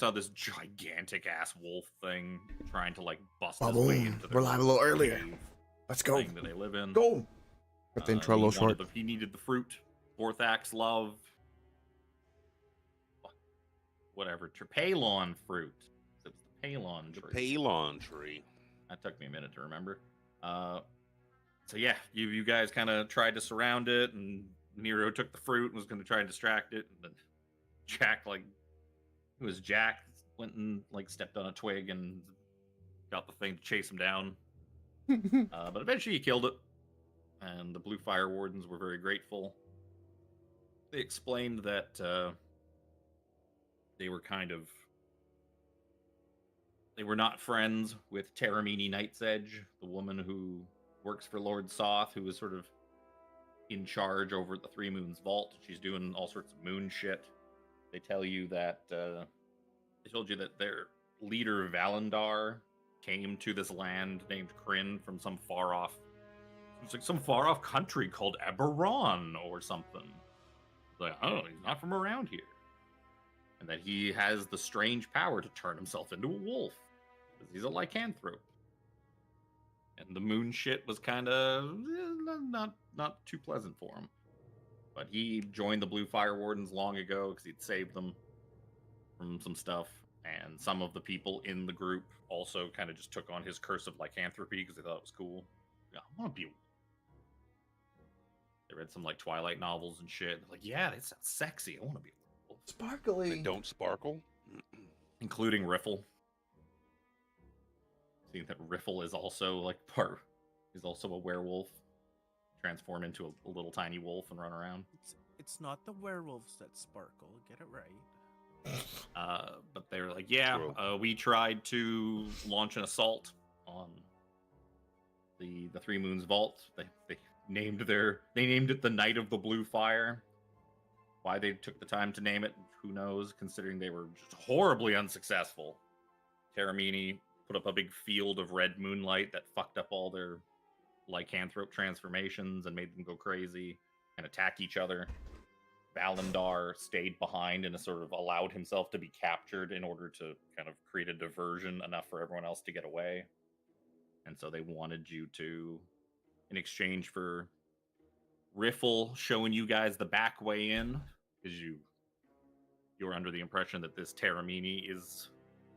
saw this gigantic ass wolf thing trying to like bust his way Boom. into We're live a little earlier. cave Let's go. thing that they live in. Go. With the intro a little short. He needed the fruit. Vorthax love. Whatever. Tripalon fruit. It was the Palon tree. The Palon tree. That took me a minute to remember. So yeah, you guys kind of tried to surround it, and Nero took the fruit and was going to try and distract it. And then Jack, Jack, went and like stepped on a twig and got the thing to chase him down. But eventually he killed it, and the Blue Fire Wardens were very grateful. They explained that they were not friends with Taramini Night's Edge, the woman who works for Lord Soth, who was sort of in charge over at the Three Moons Vault. She's doing all sorts of moon shit. They tell you that they told you that their leader Valandar came to this land named Kryn from some far off country called Eberron or something. Like, oh, he's not from around here. And that he has the strange power to turn himself into a wolf, because he's a lycanthrope. And the moon shit was kind of not too pleasant for him. But he joined the Blue Fire Wardens long ago because he'd saved them from some stuff. And some of the people in the group also kind of just took on his curse of lycanthropy because they thought it was cool. Yeah, I want to be a wolf. They read some like Twilight novels and shit. They're like, yeah, that sounds sexy. I want to be a wolf. Sparkly. They don't sparkle? Including Riffle. Seeing that Riffle is also he's also a werewolf. Transform into a little tiny wolf and run around. It's not the werewolves that sparkle. Get it right. But they were like, yeah, we tried to launch an assault on the Three Moons Vault. They named it the Night of the Blue Fire. Why they took the time to name it, who knows, considering they were just horribly unsuccessful. Taramini put up a big field of red moonlight that fucked up all their lycanthrope transformations and made them go crazy and attack each other. Valandar stayed behind and sort of allowed himself to be captured in order to kind of create a diversion enough for everyone else to get away. And so they wanted you to, in exchange for Riffle showing you guys the back way in, because you're under the impression that this Taramini is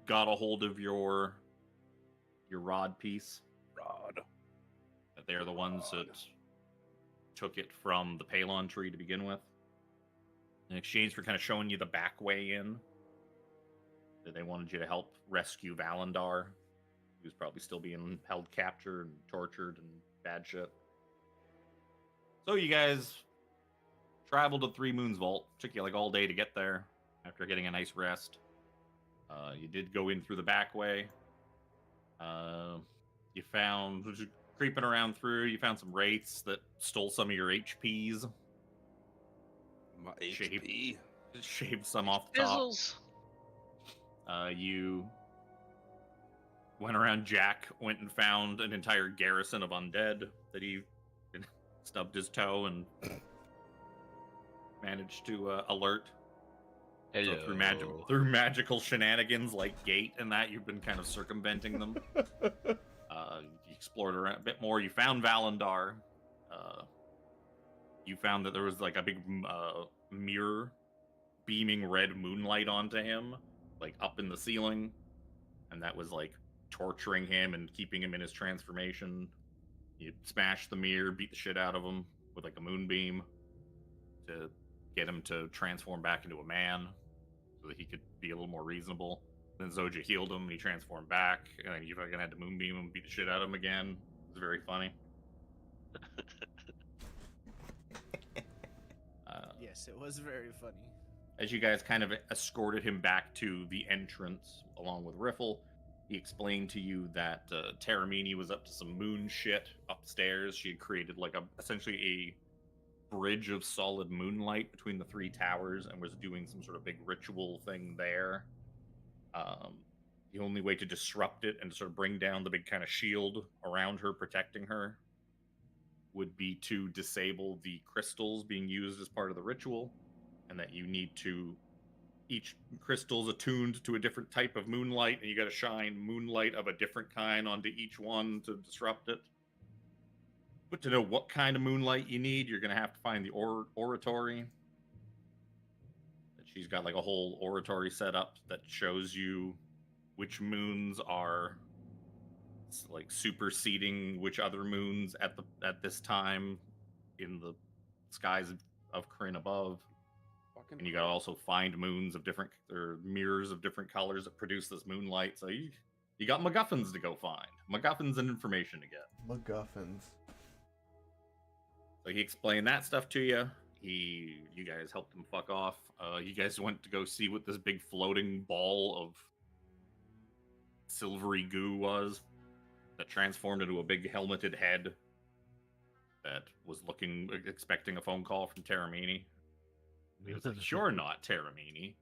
got a hold of your rod piece. Rod. That they're the ones that took it from the Palon tree to begin with. In exchange for kind of showing you the back way in, that they wanted you to help rescue Valandar, who's probably still being held captured and tortured and bad shit. So you guys traveled to Three Moons Vault. Took you like all day to get there after getting a nice rest. You did go in through the back way. You found, creeping around through, you found some wraiths that stole some of your HPs. My HP. Shaved some off the top. Fizzles. You went around. Jack went and found an entire garrison of undead that he stubbed his toe and managed to alert. Hello. So through magical shenanigans like gate and that, you've been kind of circumventing them. You explored around a bit more. You found Valandar. You found that there was like a big mirror beaming red moonlight onto him, like up in the ceiling, and that was like torturing him and keeping him in his transformation. You smashed the mirror, beat the shit out of him with like a moonbeam to get him to transform back into a man so that he could be a little more reasonable. Then Zoja healed him and he transformed back, and then you fucking had to moonbeam him and beat the shit out of him again. It was very funny. Yes, it was very funny. As you guys kind of escorted him back to the entrance along with Riffle, he explained to you that Taramini was up to some moon shit upstairs. She had created like essentially a bridge of solid moonlight between the three towers and was doing some sort of big ritual thing there. The only way to disrupt it and to sort of bring down the big kind of shield around her protecting her would be to disable the crystals being used as part of the ritual, and that you need to each crystal's attuned to a different type of moonlight, and you got to shine moonlight of a different kind onto each one to disrupt it. But to know what kind of moonlight you need, you're going to have to find the oratory. She's got like a whole oratory set up that shows you which moons are like superseding which other moons at this time in the skies of Kryn above. And you gotta also find moons of different, or mirrors of different colors that produce this moonlight. So you got MacGuffins to go find. MacGuffins and information to get. MacGuffins. So he explained that stuff to you. You guys helped him fuck off. You guys went to go see what this big floating ball of silvery goo was that transformed into a big helmeted head that was expecting a phone call from Terramini. He was like, "Sure, not Terramini,"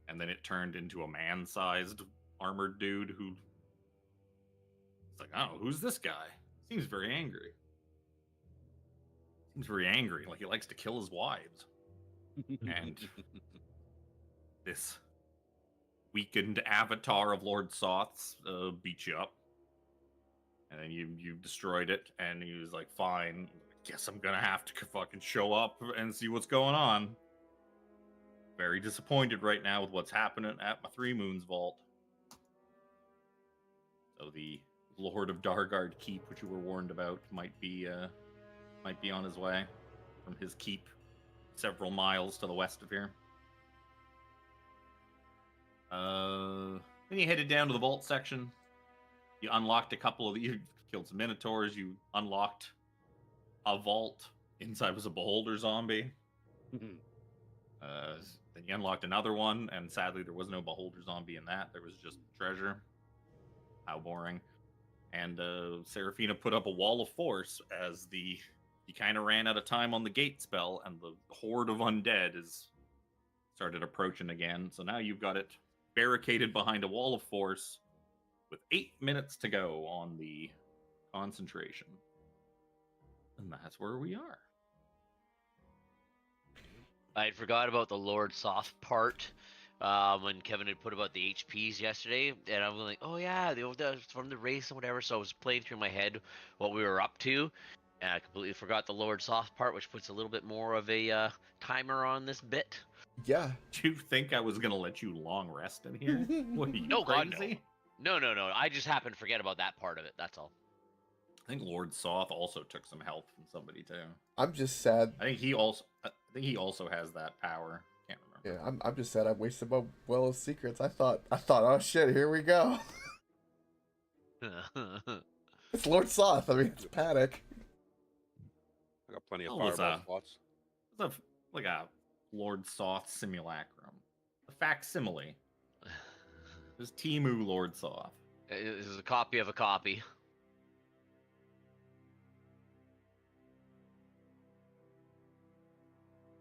and then it turned into a man-sized armored dude who. It's like, "Oh, who's this guy? Seems very angry. Like he likes to kill his wives." And this weakened avatar of Lord Soth's beat you up, and then you destroyed it. And he was like, "Fine, guess I'm gonna have to fucking show up and see what's going on." Very disappointed right now with what's happening at my Three Moons vault. So the Lord of Dargard Keep, which you were warned about, might be on his way from his keep several miles to the west of here. Then you headed down to the vault section. You unlocked you killed some minotaurs. You unlocked a vault. Inside was a beholder zombie. Then you unlocked another one, and sadly there was no beholder zombie in that. There was just treasure. How boring. And Seraphina put up a wall of force as you kind of ran out of time on the gate spell, and the horde of undead started approaching again. So now you've got it barricaded behind a wall of force with 8 minutes to go on the concentration. And that's where we are. I forgot about the Lord Soth part when Kevin had put about the HPs yesterday, and I was like, "Oh yeah, from the race and whatever." So I was playing through my head what we were up to, and I completely forgot the Lord Soth part, which puts a little bit more of a timer on this bit. Yeah. Do you think I was gonna let you long rest in here? What are you, No, God, crazy? No. I just happened to forget about that part of it. That's all. I think Lord Soth also took some help from somebody too. I'm just sad. I think he also has that power. Can't remember. Yeah, I'm just sad I wasted my well of secrets. I thought, oh shit, here we go. It's Lord Soth. I mean, it's Paddock. I got plenty of Oh, it's fireball slots. It's like a Lord Soth simulacrum. A facsimile. There's Timu Lord Soth. This is a copy of a copy.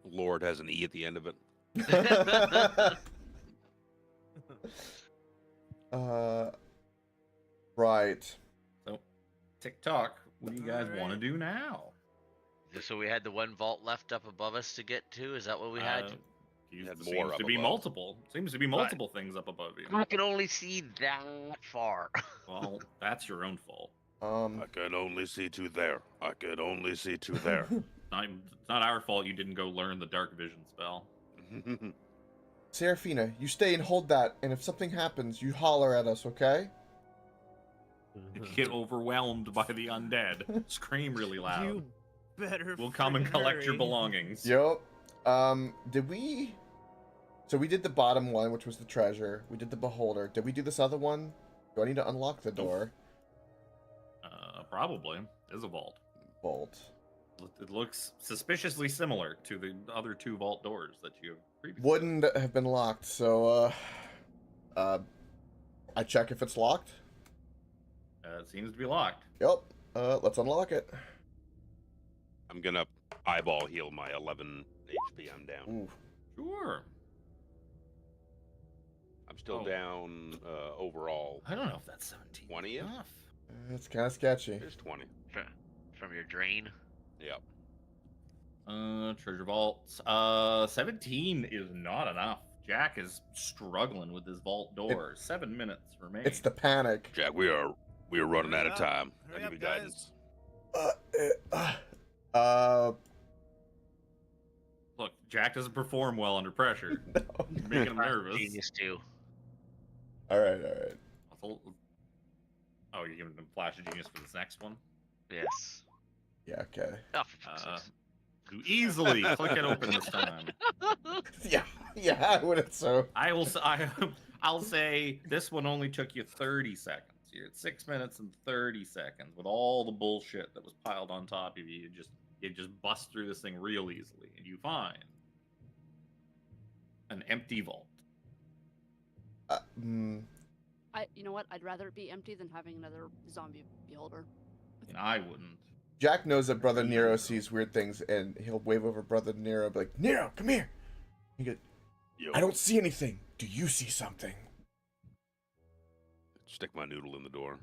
Lord has an E at the end of it. Right. So, TikTok, what do you guys want to do now? So we had the one vault left up above us to get to. Is that what we had? More up to be above. multiple. Seems to be multiple things up above you. I can only see that far. Well, that's your own fault. I can only see to there. I can only see to there. It's not our fault you didn't go learn the dark vision spell. Seraphina, you stay and hold that, and if something happens, you holler at us, okay? If you get overwhelmed by the undead, scream really loud. You better. We'll come and friggin' collect your hurry. Yep. belongings. So we did the bottom one, which was the treasure. We did the beholder. Did we do this other one? Do I need to unlock the door? Probably. There's a vault. Vault. It looks suspiciously similar to the other two vault doors that you have previously. Wouldn't have been locked, so I check if it's locked. It seems to be locked. Yep. Let's unlock it. I'm gonna eyeball heal my 11 HP. I'm down. Ooh. Sure. I'm still Oh. down overall. I don't know if that's 17 20 is? enough. It's kind of sketchy. There's 20. From your drain. Yep. Treasure vaults. 17 is not enough Jack is struggling with his vault door. 7 minutes remain. It's the panic. Jack, we are running Hurry out of up. time. Hurry I up, give you guidance. Look, Jack doesn't perform well under pressure. You're making him nervous. Genius too. All right. Oh, you're giving him Flash of Genius for this next one? Yes. Yeah, okay. Oh, for fuck's sakes. You easily click it open this time. Yeah, I wouldn't so. I'll say this one only took you 30 seconds. You're at 6 minutes and 30 seconds with all the bullshit that was piled on top of you. You just bust through this thing real easily, and you find an empty vault. You know what? I'd rather it be empty than having another zombie beholder. And I wouldn't. Jack knows that Brother Nero sees weird things, and he'll wave over Brother Nero, be like, Nero, come here. He goes, Yo, I don't see anything. Do you see something? stick my noodle in the door.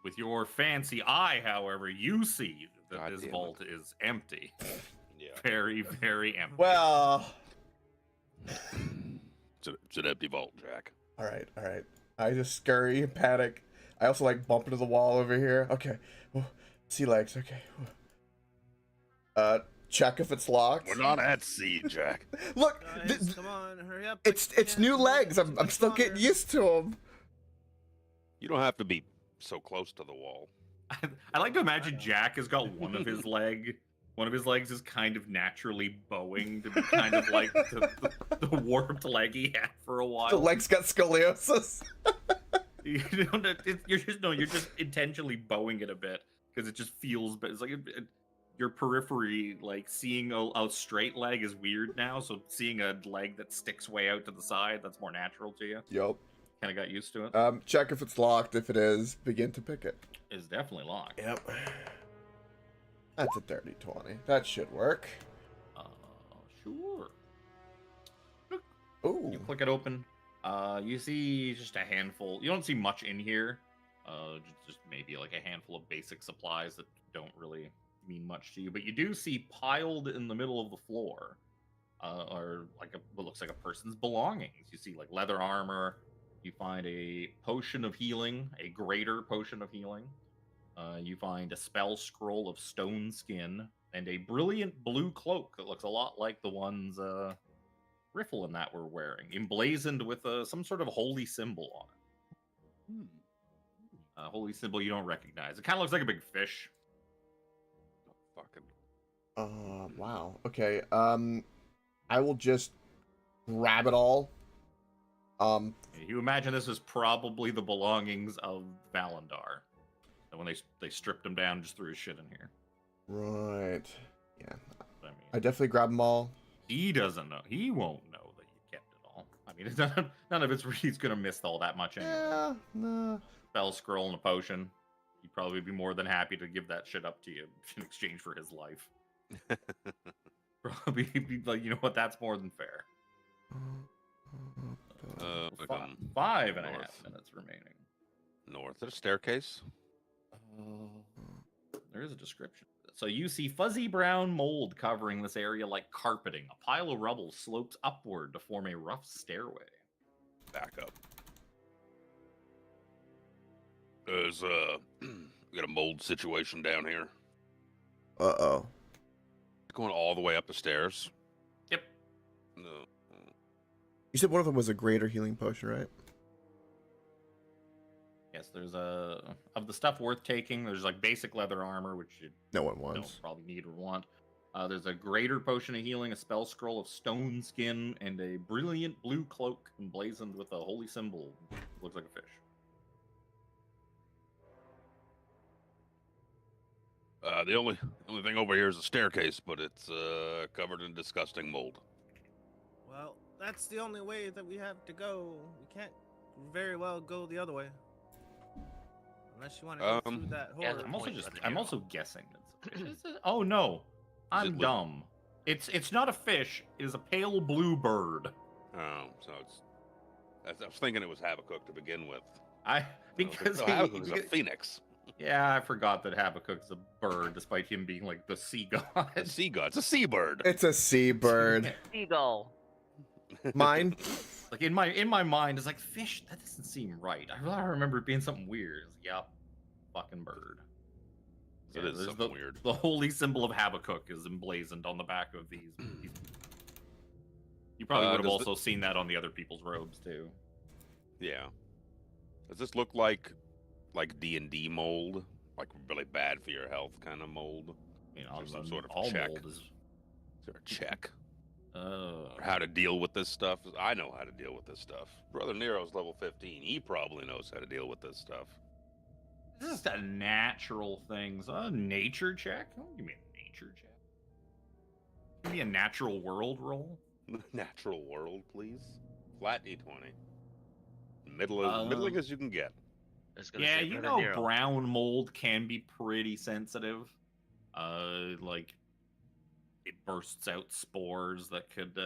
With your fancy eye, however, you see that God this damn it. vault is empty. Yeah. Very, very empty. Well, It's an empty vault, Jack. all right. I just scurry and panic. I also like bump into the wall over here. Okay. Sea legs. Okay. Check if it's locked. We're not at sea, Jack. Look, Guys, come on, hurry up. it's new legs. I'm still getting used to them. You don't have to be so close to the wall. I like to imagine Jack has got one of his legs is kind of naturally bowing to be kind of like the warped leg he had for a while. The legs got scoliosis. You're just intentionally bowing it a bit because it just feels. But it's like your periphery, like seeing a straight leg is weird now. So seeing a leg that sticks way out to the side, that's more natural to you. Yup. Kind of got used to it. Check if it's locked. If it is, begin to pick it. It's definitely locked. Yep. That's a 30-20. That should work. Sure. Ooh. You click it open. You see just a handful. You don't see much in here. Just maybe like a handful of basic supplies that don't really mean much to you. But you do see piled in the middle of the floor, are like what looks like a person's belongings. You see like leather armor. You find a potion of healing, a greater potion of healing. You find a spell scroll of stone skin and a brilliant blue cloak that looks a lot like the ones Riffle and that were wearing, emblazoned with some sort of holy symbol on it. A holy symbol you don't recognize. It kind of looks like a big fish. Fucking. Wow. Okay. I will just grab it all. You imagine this is probably the belongings of Valandar. And when they stripped him down, just threw his shit in here. Right. Yeah. I mean, I definitely grab them all. he doesn't know. He won't know that you kept it all. I mean, it's none of it's he's gonna miss all that much anyway. Yeah. No. Spell scroll and a potion. He'd probably be more than happy to give that shit up to you in exchange for his life. Probably be like, you know what? That's more than fair. Fucking 5.5 north. minutes remaining. North. Is there a staircase? There is a description. So you see fuzzy brown mold covering this area like carpeting. A pile of rubble slopes upward to form a rough stairway. Back up. There's we got a mold situation down here. Uh-oh. Going all the way up the stairs. Yep. No. You said one of them was a greater healing potion, right? Yes, there's of the stuff worth taking. There's like basic leather armor, which you No one don't wants. probably need or want. There's a greater potion of healing, a spell scroll of stone skin, and a brilliant blue cloak emblazoned with a holy symbol. Looks like a fish. The only thing over here is a staircase, but it's covered in disgusting mold. Well, that's the only way that we have to go. We can't very well go the other way. Unless you want to go through that yeah, horror. I'm also guessing that's a fish. Oh no, I'm blue? dumb. It's not a fish. It is a pale blue bird. Oh, so it's. I was thinking it was Habakkuk to begin with. Because Habakkuk is a phoenix. yeah, I forgot that Habakkuk's a bird, despite him being like the sea god. A sea god. It's a seabird. It's a seabird. Seagull. Mine. Like in my mind, it's like fish. That doesn't seem right. I remember it being something weird. It's like, yep, fucking bird. It Yeah, is there's something weird. The holy symbol of Habakkuk is emblazoned on the back of these. You probably would have does also seen that on the other people's robes too. Yeah. Does this look like D&D mold? Like really bad for your health kind of mold? You know, Or some I mean, sort of all check. mold is. Is there a check? Uh, Or how to deal with this stuff? I know how to deal with this stuff. Brother Nero's level 15. He probably knows how to deal with this stuff. this is a natural thing. So a nature check? Oh, give me a nature check. Give me a natural world roll. Natural world, please. Flat D20. Middling as you can get. I was gonna Yeah, say, you Brother know, Nero. brown mold can be pretty sensitive. Like it bursts out spores that could,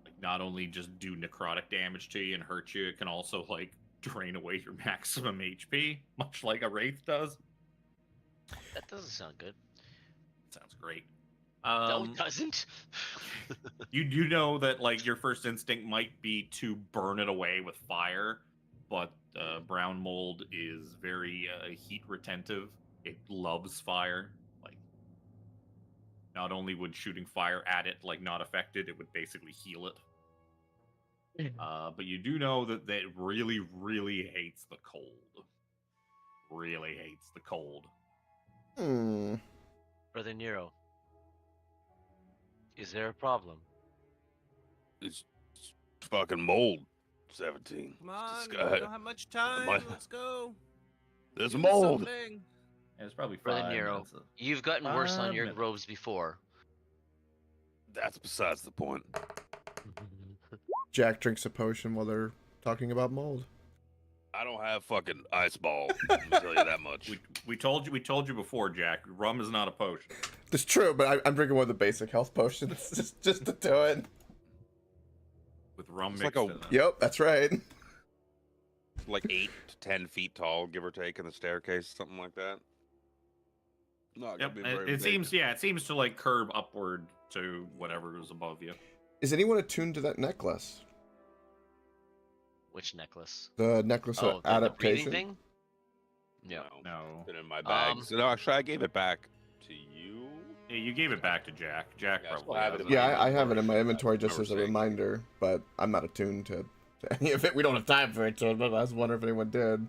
like not only just do necrotic damage to you and hurt you, it can also like drain away your maximum HP, much like a wraith does. That doesn't sound good. Sounds great. No, it doesn't. You know that like your first instinct might be to burn it away with fire, but brown mold is very heat retentive. It loves fire. Like not only would shooting fire at it like not affect it, it would basically heal it. But you do know that it really, really hates the cold. Really hates the cold. Hmm. Brother Nero, is there a problem? It's fucking mold. 17. Come on, we guy- don't have much time. My- Let's go. There's Give me mold. something. And it's probably Brother 5 Nero, minutes. you've gotten worse on 5 your minutes. robes before. That's besides the point. Jack drinks a potion while they're talking about mold. I don't have fucking ice ball. Let me tell you that much. We told you before, Jack. Rum is not a potion. It's true, but I'm drinking one of the basic health potions just to do it. With rum It's mixed like a- in it. Yep, that's right. Like 8 to 10 feet tall, give or take, in the staircase, something like that. Not gonna Yep. be It, very it big. seems it seems to like curve upward to whatever is above you. Is anyone attuned to that necklace? Which necklace? The necklace Oh, of the breathing adaptation. thing? No. No. Been in my bag. So, no, actually, I gave it back to you. Yeah, you gave it back to Jack. Jack Yeah, I still probably have it has in it. Yeah, I have it in my inventory. inventory just Remember as a seeing it. reminder, but I'm not attuned to any of it. We don't have time for it, so but I was wondering if anyone did.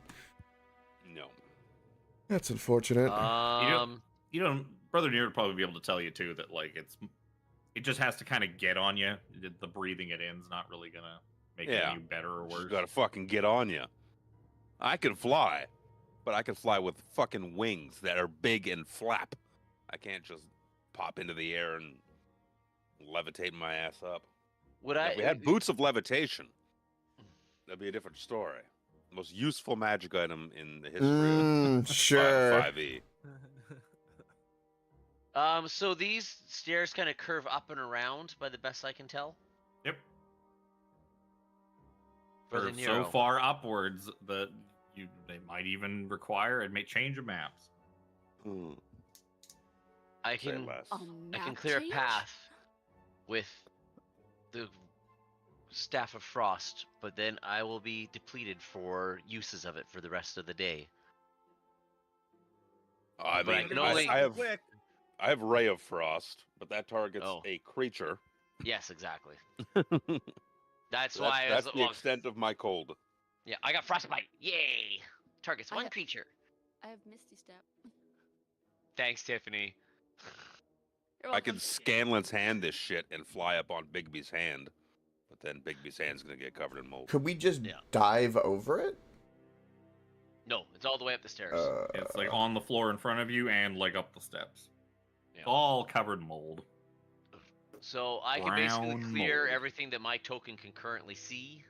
No. That's unfortunate. You know, Brother Nero would probably be able to tell you too that like it just has to kind of get on you. The breathing it in's not really gonna make it Yeah. any better or You worse. gotta fucking get on you. I can fly, but I can fly with fucking wings that are big and flap. I can't just pop into the air and levitate my ass up. Would Now, I? if we had boots of levitation, that'd be a different story. Most useful magic item in the history of Sure. 5e. So these stairs kind of curve up and around, by the best I can tell. Yep. Brother Curve Nero. so far upwards that they might even require it may change of maps. Hmm. I Say can less. A I can map clear change? a path with the Staff of Frost, but then I will be depleted for uses of it for the rest of the day. I But I mean, can I, only- I have Quick. I have Ray of Frost, but that targets Oh. a creature. Yes, exactly. That's, That's why I was. that's the extent of my cold. Yeah, I got Frostbite. Yay! Targets I one ha- creature. I have Misty Step. Thanks, Tiffany. You're I can welcome. Scanlan's hand this shit and fly up on Bigby's hand, but then Bigby's hand's gonna get covered in mold. Could we just Yeah. dive over it? No, it's all the way up the stairs. It's like on the floor in front of you and like up the steps. Yeah. All covered in mold. So I can basically brown clear mold. everything that my token can currently see.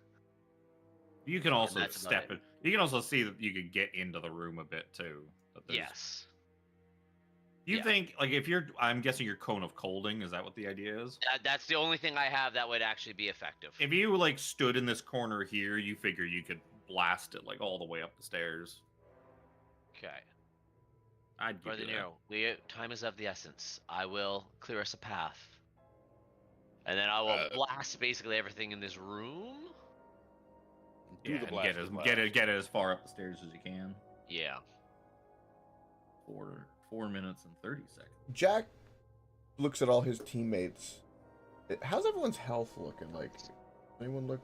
You can also that's about step it. in. You can also see that you could get into the room a bit too. That there's- Yes. You Yeah. think like if you're? I'm guessing you're cone of colding. Is that what the idea is? That's the only thing I have that would actually be effective. If you like stood in this corner here, you figure you could blast it like all the way up the stairs. Okay. I'd give Brother you that. Nero, time is of the essence. I will clear us a path. And then I will blast basically everything in this room. Do the and blast. get it as far up the stairs as you can. Yeah. For 4 minutes and 30 seconds. Jack looks at all his teammates. How's everyone's health looking? Like, anyone look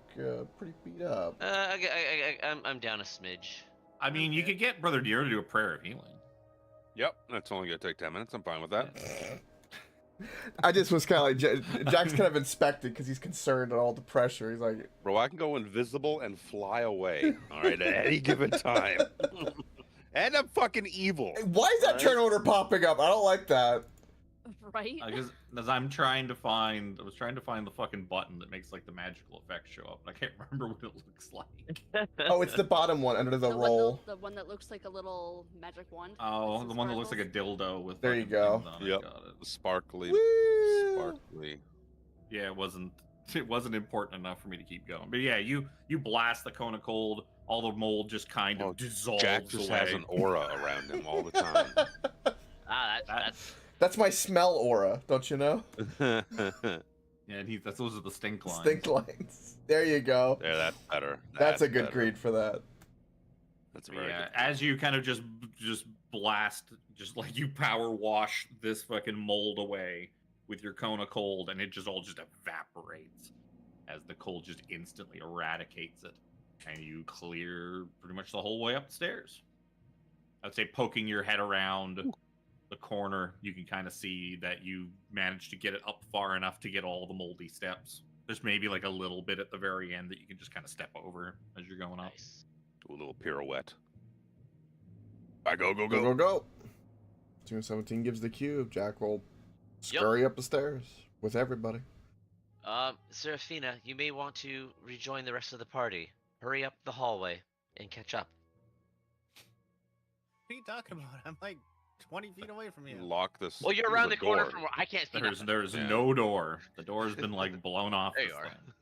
pretty beat up? I'm down a smidge. I mean, you could get Brother Deer to do a prayer of healing. Yep, that's only gonna take 10 minutes. I'm fine with that. I just was kind of like, Jack's kind of inspected because he's concerned at all the pressure. He's like, Bro, I can go invisible and fly away. All right, at any given time. And I'm fucking evil. why is that Right. turn order popping up? I don't like that. Right? Because I was trying to find the fucking button that makes like the magical effect show up, and I can't remember what it looks like. Oh, it's the bottom one under the roll. The one that looks like a little magic wand. Oh, with some the one that looks like a sparkles. dildo with. There you fucking go. things on it. Yep. Got it. Sparkly. Woo! Sparkly. Yeah, it wasn't important enough for me to keep going. But yeah, you blast the cone of cold, all the mold just kind of Oh, dissolves Jack just away. has an aura around him all the time. That's That's my smell aura, don't you know? Yeah, and those are the stink lines. Stink lines. There you go. There, that's better. That's a good better. grade for that. That's a But very yeah, good. as you kind of just blast, just like you power wash this fucking mold away with your cone of cold, and it just evaporates as the cold just instantly eradicates it, and you clear pretty much the whole way up the stairs. I'd say poking your head around the corner, you can kind of see that you managed to get it up far enough to get all the moldy steps. There's maybe like a little bit at the very end that you can just kind of step over as you're going up. nice. Do a little pirouette. I go. Go, go, go. 217 gives the cue. Jack will scurry up the stairs with everybody. Serafina, you may want to rejoin the rest of the party. Hurry up the hallway and catch up. What are you talking about? I'm like 20 feet away from you. Lock this. Well, you're there's around a the corner door. from where I can't see There's nothing. Yeah. no door. The door's been like blown off. There This you are. thing.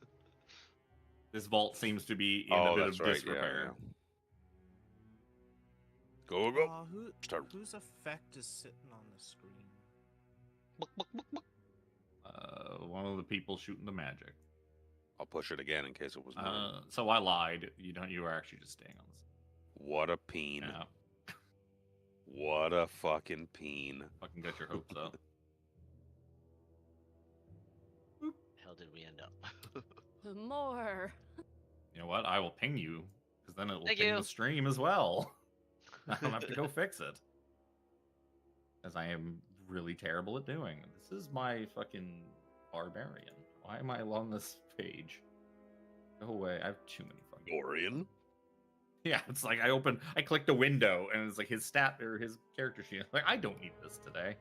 This vault seems to be in Oh, a bit that's of right. disrepair. Yeah. Go. Start. Whose effect is sitting on the screen? One of the people shooting the magic. I'll push it again in case it was mine. So I lied. You were actually just staying on this. What a peen. Yeah, What a fucking peen. fucking got your hopes up. Hell did we end up? More. You know what? I will ping you because then it will Thank ping you. the stream as well. I don't have to go fix it, as I am really terrible at doing. This is my fucking barbarian. Why am I on this page? Go away. I have too many fucking. Dorian. Yeah, it's like I clicked a window and it's like his stat or his character sheet. Like I don't need this today,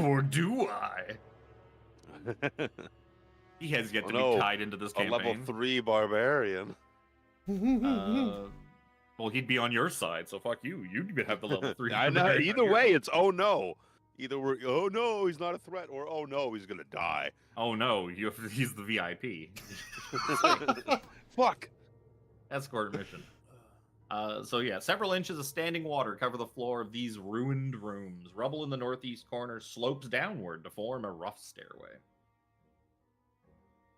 or do I? He has yet to Oh, no. be tied into this A level campaign. 3 barbarian. Well, he'd be on your side, so fuck you. You'd have the level 3. I know. barbarian Either on your- way, it's oh no. Either we're oh no, he's not a threat, or oh no, he's gonna die. Oh no, he's the VIP. Fuck. Escort mission. So yeah, several inches of standing water cover the floor of these ruined rooms. Rubble in the northeast corner slopes downward to form a rough stairway.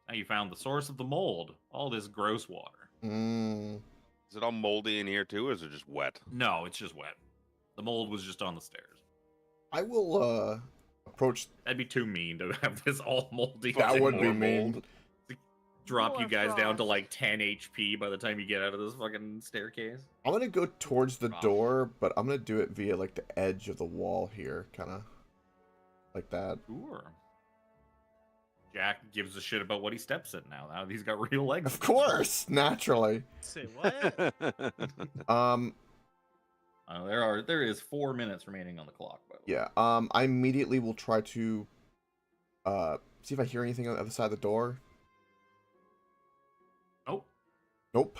Now you found the source of the mold. All this gross water. Mm. Is it all moldy in here too, or is it just wet? No, it's just wet. The mold was just on the stairs. I will approach. That'd be too mean to have this all moldy. That and would be more mean. mold. Drop you More guys down to frost. like 10 HP by the time you get out of this fucking staircase. I'm gonna go towards the Rough. door, but I'm gonna do it via like the edge of the wall here, kind of like that. Sure. Jack gives a shit about what he steps in now. Now he's got real legs. Of course, naturally. Say what? There is 4 minutes remaining on the clock, by the way. Yeah. I immediately will try to see if I hear anything on the other side of the door. Nope. Nope.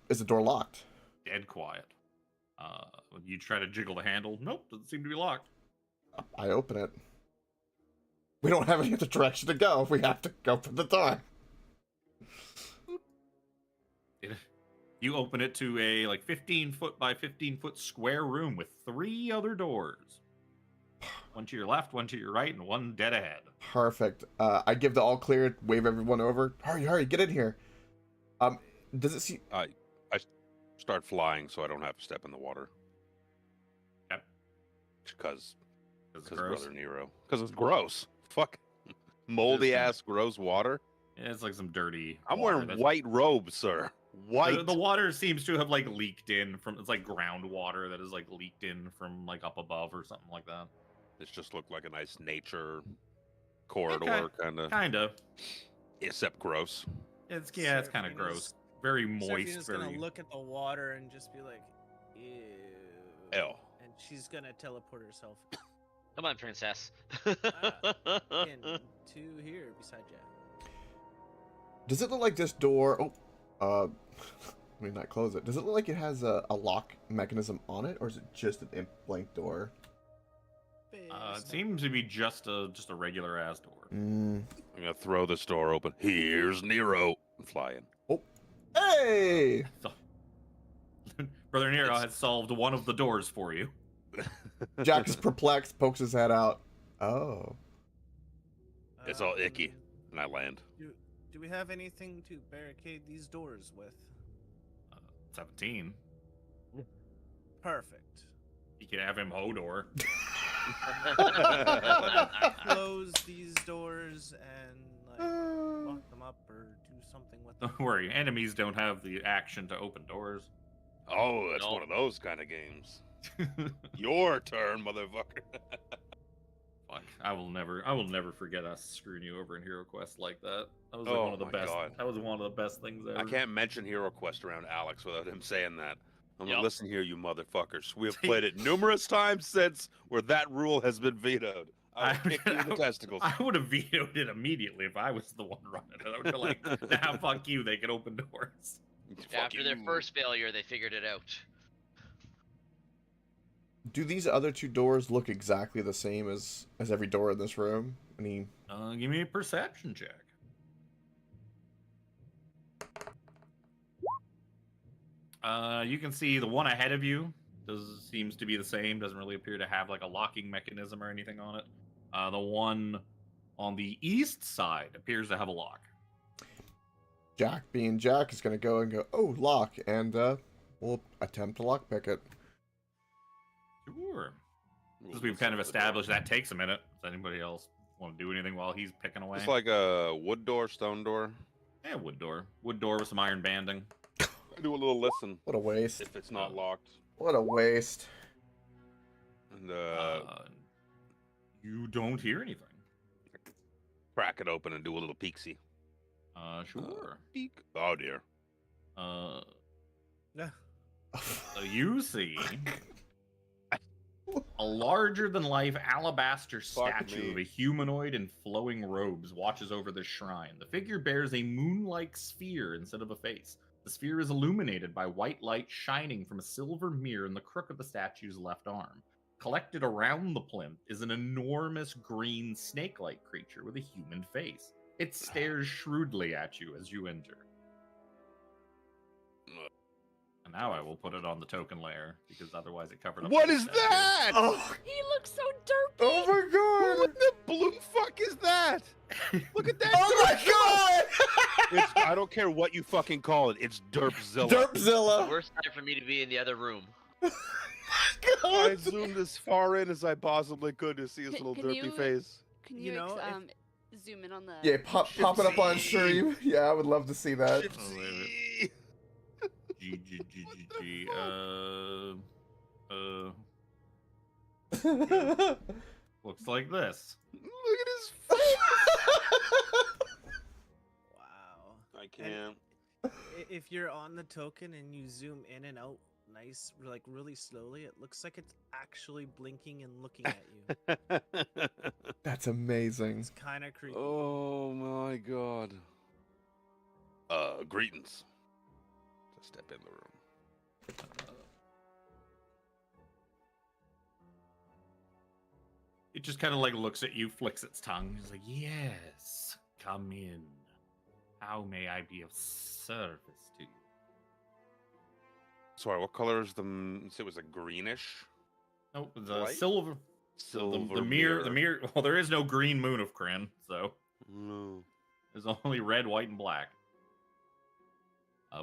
Is the door locked? Dead quiet. You try to jiggle the handle. Nope, doesn't seem to be locked. I open it. We don't have any other direction to go. We have to go for the door. You open it to a like 15 foot by 15 foot square room with 3 other doors. one to your left, one to your right, and one dead ahead. Perfect. I give the all clear, wave everyone over. Hurry, get in here. Does it see? I start flying so I don't have to step in the water. Yep. Because It's gross. Brother Nero. Because it's gross. Fuck. Moldy ass gross water. Yeah, it's like some dirty. I'm water. wearing white robes, sir. White. The water seems to have like leaked in from. It's like groundwater that is like leaked in from like up above or something like that. It just looked like a nice nature corridor, kind of. Kind of. Except gross. It's it's kind of gross. Very moist. Seraphina's Very. gonna look at the water and just be like, ew. Ew. And she's gonna teleport herself Come on, princess. into here beside Jack. Does it look like this door? Oh, let me not close it. Does it look like it has a lock mechanism on it, or is it just an blank door? It seems to be just a regular ass door. Mm. I'm gonna throw this door open. Here's Nero. And fly in. Oh, hey! So, Brother Nero has solved one of the doors for you. Jack is perplexed, pokes his head out. Oh. It's all icky. And I land. Do we have anything to barricade these doors with? 17. Perfect. You could have him Hodor. Close these doors and like lock them up or do something with them. Don't worry, enemies don't have the action to open doors. Oh, that's No. one of those kind of games. Your turn, motherfucker. Fuck, I will never forget us screwing you over in Hero Quest like that. That was like Oh one of the my best. God. That was one of the best things ever. I can't mention Hero Quest around Alex without him saying that. I'm like, Yep. listen here, you motherfuckers. We have played it numerous times since where that rule has been vetoed. I will kick you in the testicles. I would have vetoed it immediately if I was the one running it. I would be like, nah, fuck you, they can open doors. Fuck After their you. first failure, they figured it out. Do these other two doors look exactly the same as every door in this room? Any? Give me a perception check. You can see the one ahead of you seems to be the same. Doesn't really appear to have like a locking mechanism or anything on it. The one on the east side appears to have a lock. Jack, being Jack, is gonna go and go, oh, lock, and we'll attempt to lockpick it. Sure. Ooh, Since we've what's kind of up with the door? established that takes a minute. Does anybody else want to do anything while he's picking away? It's like a wood door, stone door. Yeah, wood door. Wood door with some iron banding. I do a little listen What a waste. if it's not locked. What a waste. And You don't hear anything. crack it open and do a little peeksy. Sure. Peek. Oh dear. Yeah. So you see a larger-than-life alabaster Fuck statue me. of a humanoid in flowing robes watches over the shrine. The figure bears a moon-like sphere instead of a face. The sphere is illuminated by white light shining from a silver mirror in the crook of the statue's left arm. Collected around the plinth is an enormous green snake-like creature with a human face. It stares shrewdly at you as you enter. And now I will put it on the token layer, because otherwise it covered up. What the is statue. that? Oh, He looks so derpy. oh my god! What the blue fuck is that? Look at that. Oh my god! It's, I don't care what you fucking call it. It's Derpzilla. Derpzilla! Worst time for me to be in the other room. I zoomed as far in as I possibly could to see his Can- little can derpy you- face. Can You you, know, zoom in on the? Yeah, pop it up on stream. Yeah, I would love to see that. Gypsy. G. Looks like this. Look at his face. Wow. I can't. If you're on the token and you zoom in and out nice, like really slowly, it looks like it's actually blinking and looking at you. That's amazing. It's kind of creepy. Oh my god. Greetings. Just step in the room. It just kind of like looks at you, flicks its tongue. It's like, yes, come in. How may I be of service to you? Sorry, what color is the? You said it was a greenish. Oh, the Light? Silver the mirror. Well, there is no green moon of Kryn, so No. there's only red, white, and black.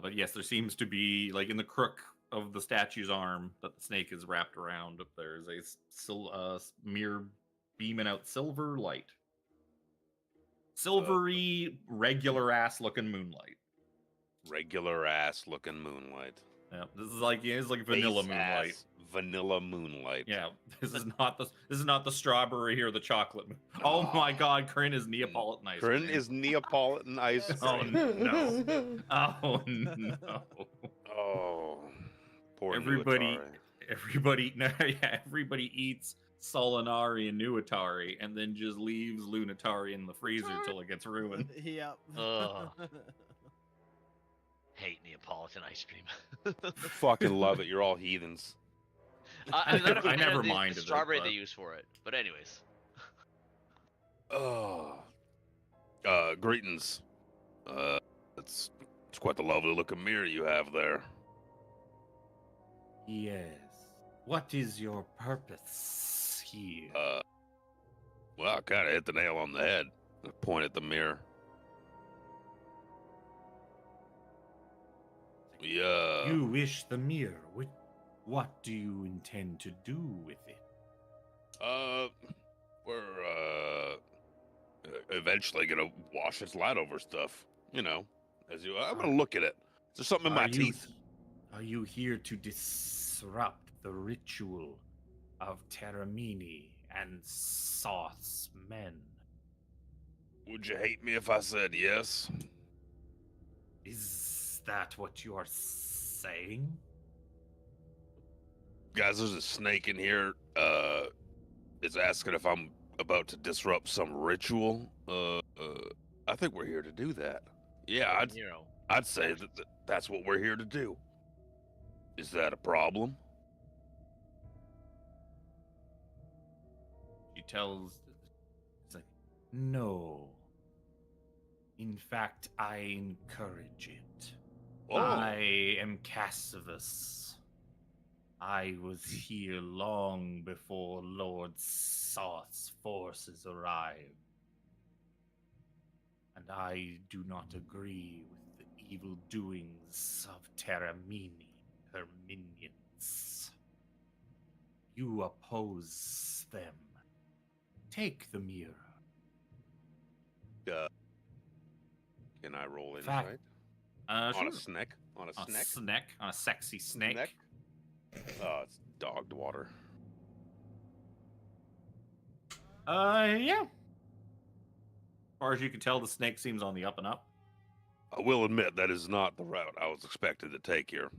But yes, there seems to be, like, in the crook of the statue's arm that the snake is wrapped around, there's a mirror beaming out silver light. Silvery, regular ass looking moonlight. Regular ass looking moonlight. Yeah, this is like vanilla Face moonlight. ass vanilla moonlight. Yeah, this is not the strawberry or the chocolate. Oh my God, Kryn is Neapolitan ice cream. Kryn is Neapolitan ice Oh cream. no! Oh no! Oh, poor Everybody- Nuatari. Everybody eats Solinari and Nuatari, and then just leaves Lunatari in the freezer until it gets ruined. Yep. Ugh. Hate Neapolitan ice cream. Fucking love it. You're all heathens. I'm not a fan never of the minded it, strawberry but- they use for it. But anyways, Oh. Greetings. It's quite the lovely looking mirror you have there. Yes. What is your purpose here? Well, I kind of hit the nail on the head. I point at the mirror. Yeah. You wish the mirror. What do you intend to do with it? We're eventually gonna wash its light over stuff. You know, I'm gonna look at it. Is there something in my teeth? Are you here to disrupt the ritual of Terramini and Sauce men? Would you hate me if I said yes? Is that what you are saying? Guys, there's a snake in here. It's asking if I'm about to disrupt some ritual. I think we're here to do that. Yeah, I'd say that's what we're here to do. Is that a problem? She tells. It's like, no. In fact, I encourage it. Oh, I am Cassivus. I was here long before Lord Sauce forces arrived. And I do not agree with the evil doings of Terramini, her minions. You oppose them. Take the mirror. can I roll Fact- insight? Sure. On a snake? On a On a snake? snake, on a sexy snake. Neck? Oh, it's dogged water. Yeah. As far as you can tell, the snake seems on the up and up. I will admit that is not the route I was expected to take here.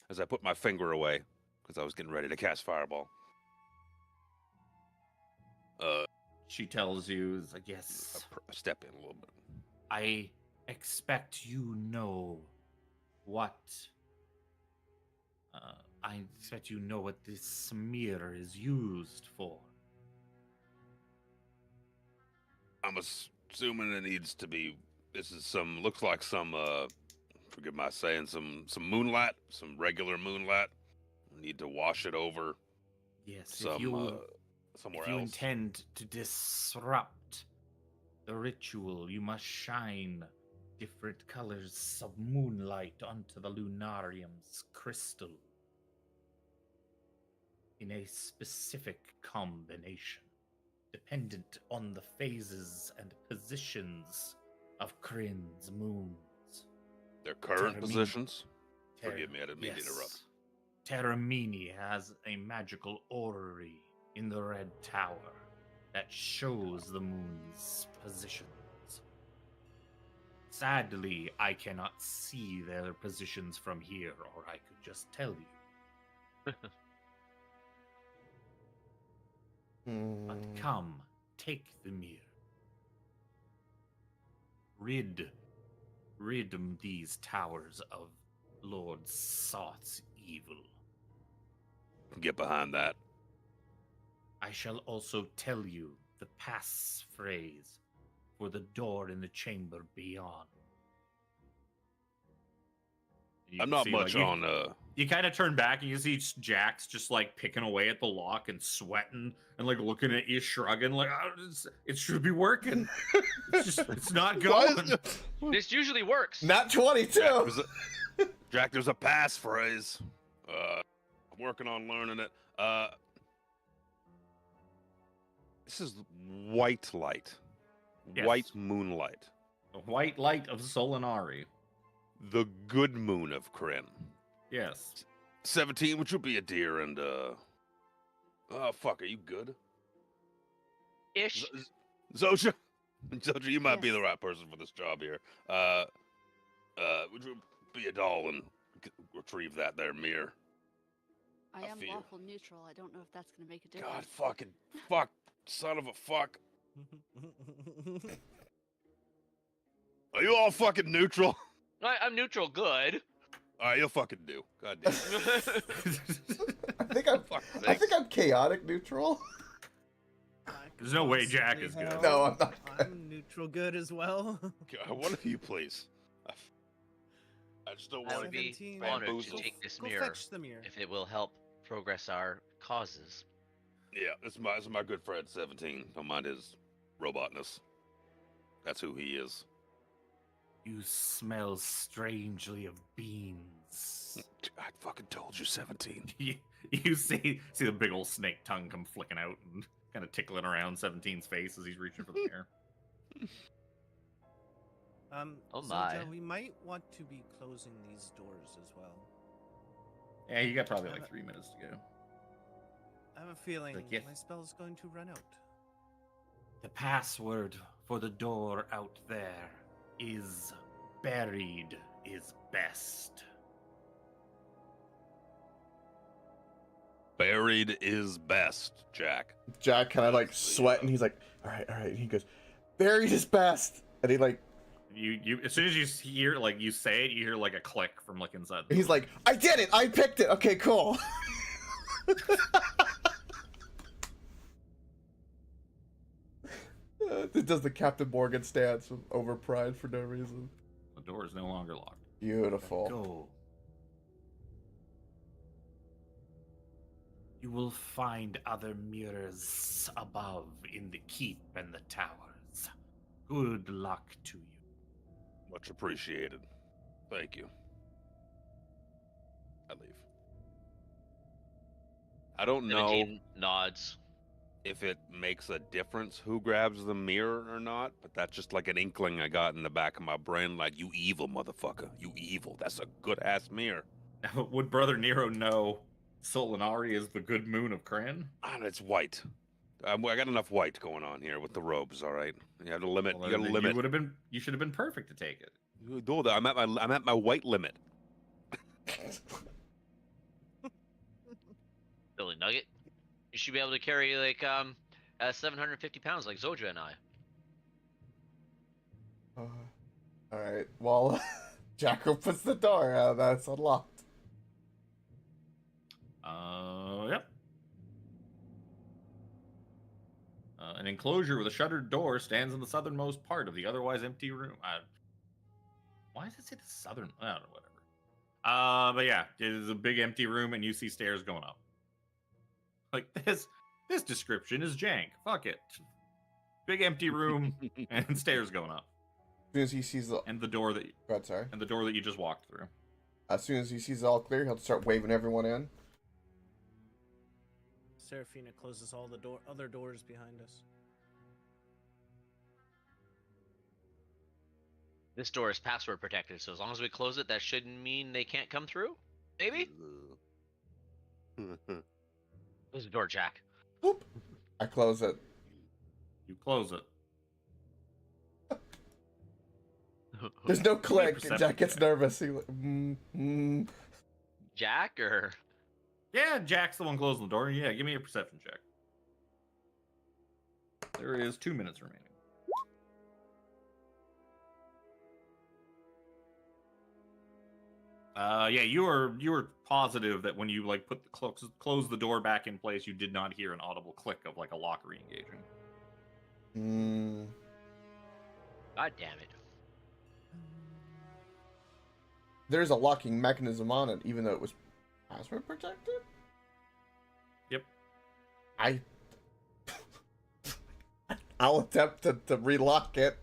As I put my finger away, because I was getting ready to cast Fireball. She tells you, it's like, yes, I step in a little bit. I expect you know what. I expect you know what this mirror is used for. I'm assuming it needs to be. This is looks like some. Forgive my saying, some moonlight, some regular moonlight. We need to wash it over Yes, somewhere if you else. intend to disrupt the ritual, you must shine different colors of moonlight onto the lunarium's crystal in a specific combination, dependent on the phases and positions of Kryn's moons. Their current Terramini. positions. Ter- Forgive me, I didn't mean to interrupt. Terramini has a magical orrery in the Red Tower that shows the moon's positions. Sadly, I cannot see their positions from here, or I could just tell you. But come, take the mirror. Rid these towers of Lord Sauth's evil. Get behind that. I shall also tell you the passphrase for the door in the chamber beyond. You I'm not see, much like, on. You kind of turn back and you see Jax just like picking away at the lock and sweating and like looking at you, shrugging like, oh, it should be working. It's not Why is going. it- This usually works. Not 22. Jack, there's a passphrase. I'm working on learning it. This is white light. Yes. White moonlight. The white light of Solinari. The good moon of Kryn. Yes. 17, would you be a dear and oh fuck, are you good? Ish. Zoja? Zoja, you might be Yes. the right person for this job here. Would you be a doll and retrieve that there mirror? I I am feel- lawful neutral. I don't know if that's gonna make a God difference. fucking fuck. Son of a fuck. Are you all fucking neutral? I'm neutral good. Alright, you'll fucking do. God damn. I think I'm chaotic neutral. I could There's no way Jack possibly is good. help. No, I'm not. I'm neutral good as well. God, one of you, please. I just don't I want would to be 17. honored to bamboozled. take this Go mirror fetch the mirror. if it will help progress our causes. Yeah, this is my good friend 17. Don't mind his robotness. That's who he is. You smell strangely of beans. I fucking told you 17. You see the big old snake tongue come flicking out and kind of tickling around 17's face as he's reaching for the mirror. Oh Zoltan, my. we might want to be closing these doors as well. Yeah, you got probably like 3 minutes to go. I have a feeling Like, yes. my spell's going to run out. The password for the door out there is buried is best. Buried is best, Jack. Jack kind of like sweat, and he's like, all right. And he goes, buried is best. And he like, You as soon as you hear like you say it, you hear like a click from like inside. he's like, I did it. I picked it. Okay, cool. It does the Captain Morgan stance of overpride for no reason. The door is no longer locked. Beautiful. Go. You will find other mirrors above in the keep and the towers. Good luck to you. Much appreciated. Thank you. I leave. I don't know 17 nods. if it makes a difference who grabs the mirror or not, but that's just like an inkling I got in the back of my brain, like, you evil motherfucker. You evil. That's a good-ass mirror. Would Brother Nero know Solinari is the good moon of Kryn? And it's white. I got enough white going on here with the robes, all right? You have to limit. Well, You got to then limit. You should have been perfect to take it. No, I'm at my white limit. Billy Nugget. You should be able to carry like 750 pounds like Zoja and I. All right. Well, Jack opens the door. That's unlocked. Yep. An enclosure with a shuttered door stands in the southernmost part of the otherwise empty room. Why does it say the southern? I don't know, whatever. But yeah, it is a big empty room, and you see stairs going up. Like this description is jank. Fuck it. Big empty room and stairs going up, As soon as he sees the, and the door that go ahead, sorry. you just walked through. As soon as he sees it all clear, he'll start waving everyone in. Seraphina closes all the other doors behind us. This door is password protected, so as long as we close it, that shouldn't mean they can't come through. Maybe. Close the door, Jack. Whoop. I close it. You close it. There's no click. perception Jack gets check. nervous. He Jack or Yeah, Jack's the one closing the door. Yeah, give me a perception check. There is 2 minutes remaining. Yeah, you were positive that when you like put the close the door back in place, you did not hear an audible click of like a lock re-engaging. God damn it. there's a locking mechanism on it, even though it was password protected. Yep. I'll attempt to relock it.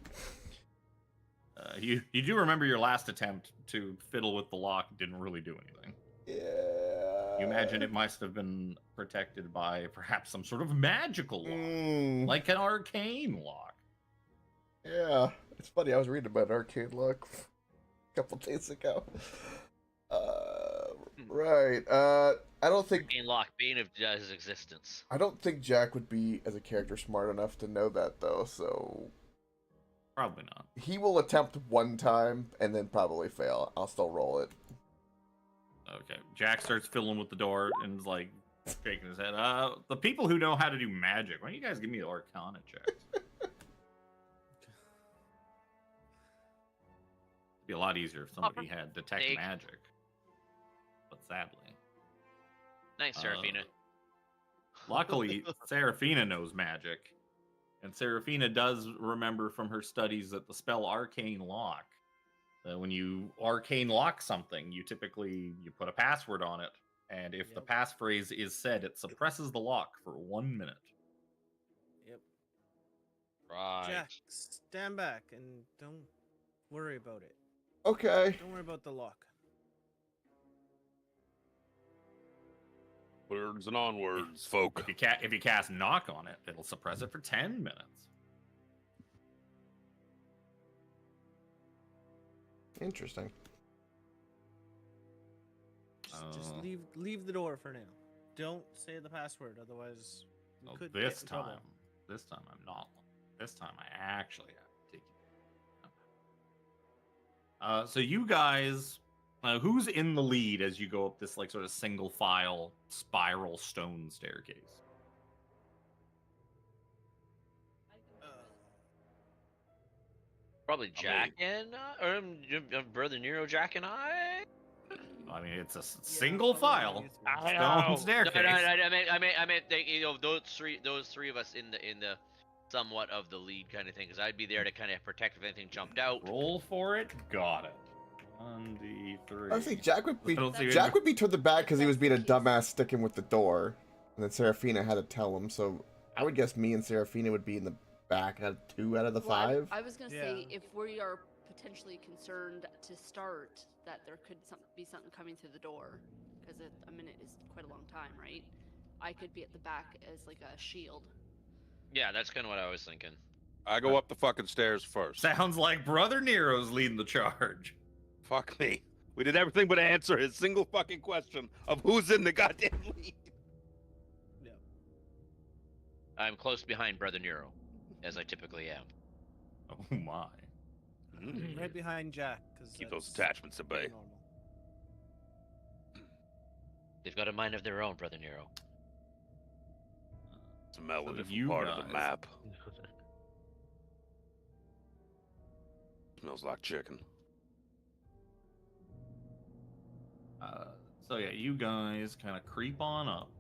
You do remember your last attempt to fiddle with the lock didn't really do anything. Yeah. You imagine it must have been protected by perhaps some sort of magical lock, like an arcane lock. Yeah, it's funny. I was reading about arcane lock a couple days ago. Right. I don't think Arcane lock, bane of his existence. I don't think Jack would be as a character smart enough to know that though. So Probably not. he will attempt one time and then probably fail. I'll still roll it. Okay. Jack starts fiddling with the door and is like shaking his head. The people who know how to do magic, why don't you guys give me the Arcana checks? It'd be a lot easier if somebody had detect Take. magic. But sadly. Nice, Serafina. Luckily, Serafina knows magic. And Serafina does remember from her studies that the spell Arcane Lock, when you arcane lock something, you put a password on it. And if the passphrase is said, it suppresses the lock for 1 minute. Yep. Right. Jack, stand back and don't worry about it. Okay. Don't worry about the lock. Words and onwards, folk. If you cast knock on it, it'll suppress it for 10 minutes. Interesting. Just leave the door for now. Don't say the password, otherwise you could get This in trouble. time I'm not. This time I actually have to take it. So you guys, who's in the lead as you go up this like sort of single file spiral stone staircase? Probably Jack and Brother Nero, Jack and I. I mean, it's a single probably file you three. stone staircase. No, I meant those three of us in the somewhat of the lead kind of thing, because I'd be there to kind of protect if anything jumped out. Roll for it. Got it. 1d3. I think Jack would be Don't see Jack it. would be toward the back because he was being a dumbass sticking with the door, and then Serafina had to tell him. So I would guess me and Serafina would be in the back at 2 out of the Well, I- 5. I was gonna say, Yeah. if we are potentially concerned to start, that there could be something coming through the door, because a minute is quite a long time, right? I could be at the back as like a shield. Yeah, that's kind of what I was thinking. I go up the fucking stairs first. Sounds like Brother Nero's leading the charge. Fuck me. We did everything but answer his single fucking question of who's in the goddamn lead. I'm close behind Brother Nero, as I typically am. Oh my. Right behind Jack. Keep those attachments at bay. Normal. They've got a mind of their own, Brother Nero. Smell So a different you part of the guys- map. Smells like chicken. So yeah, you guys kind of creep on up,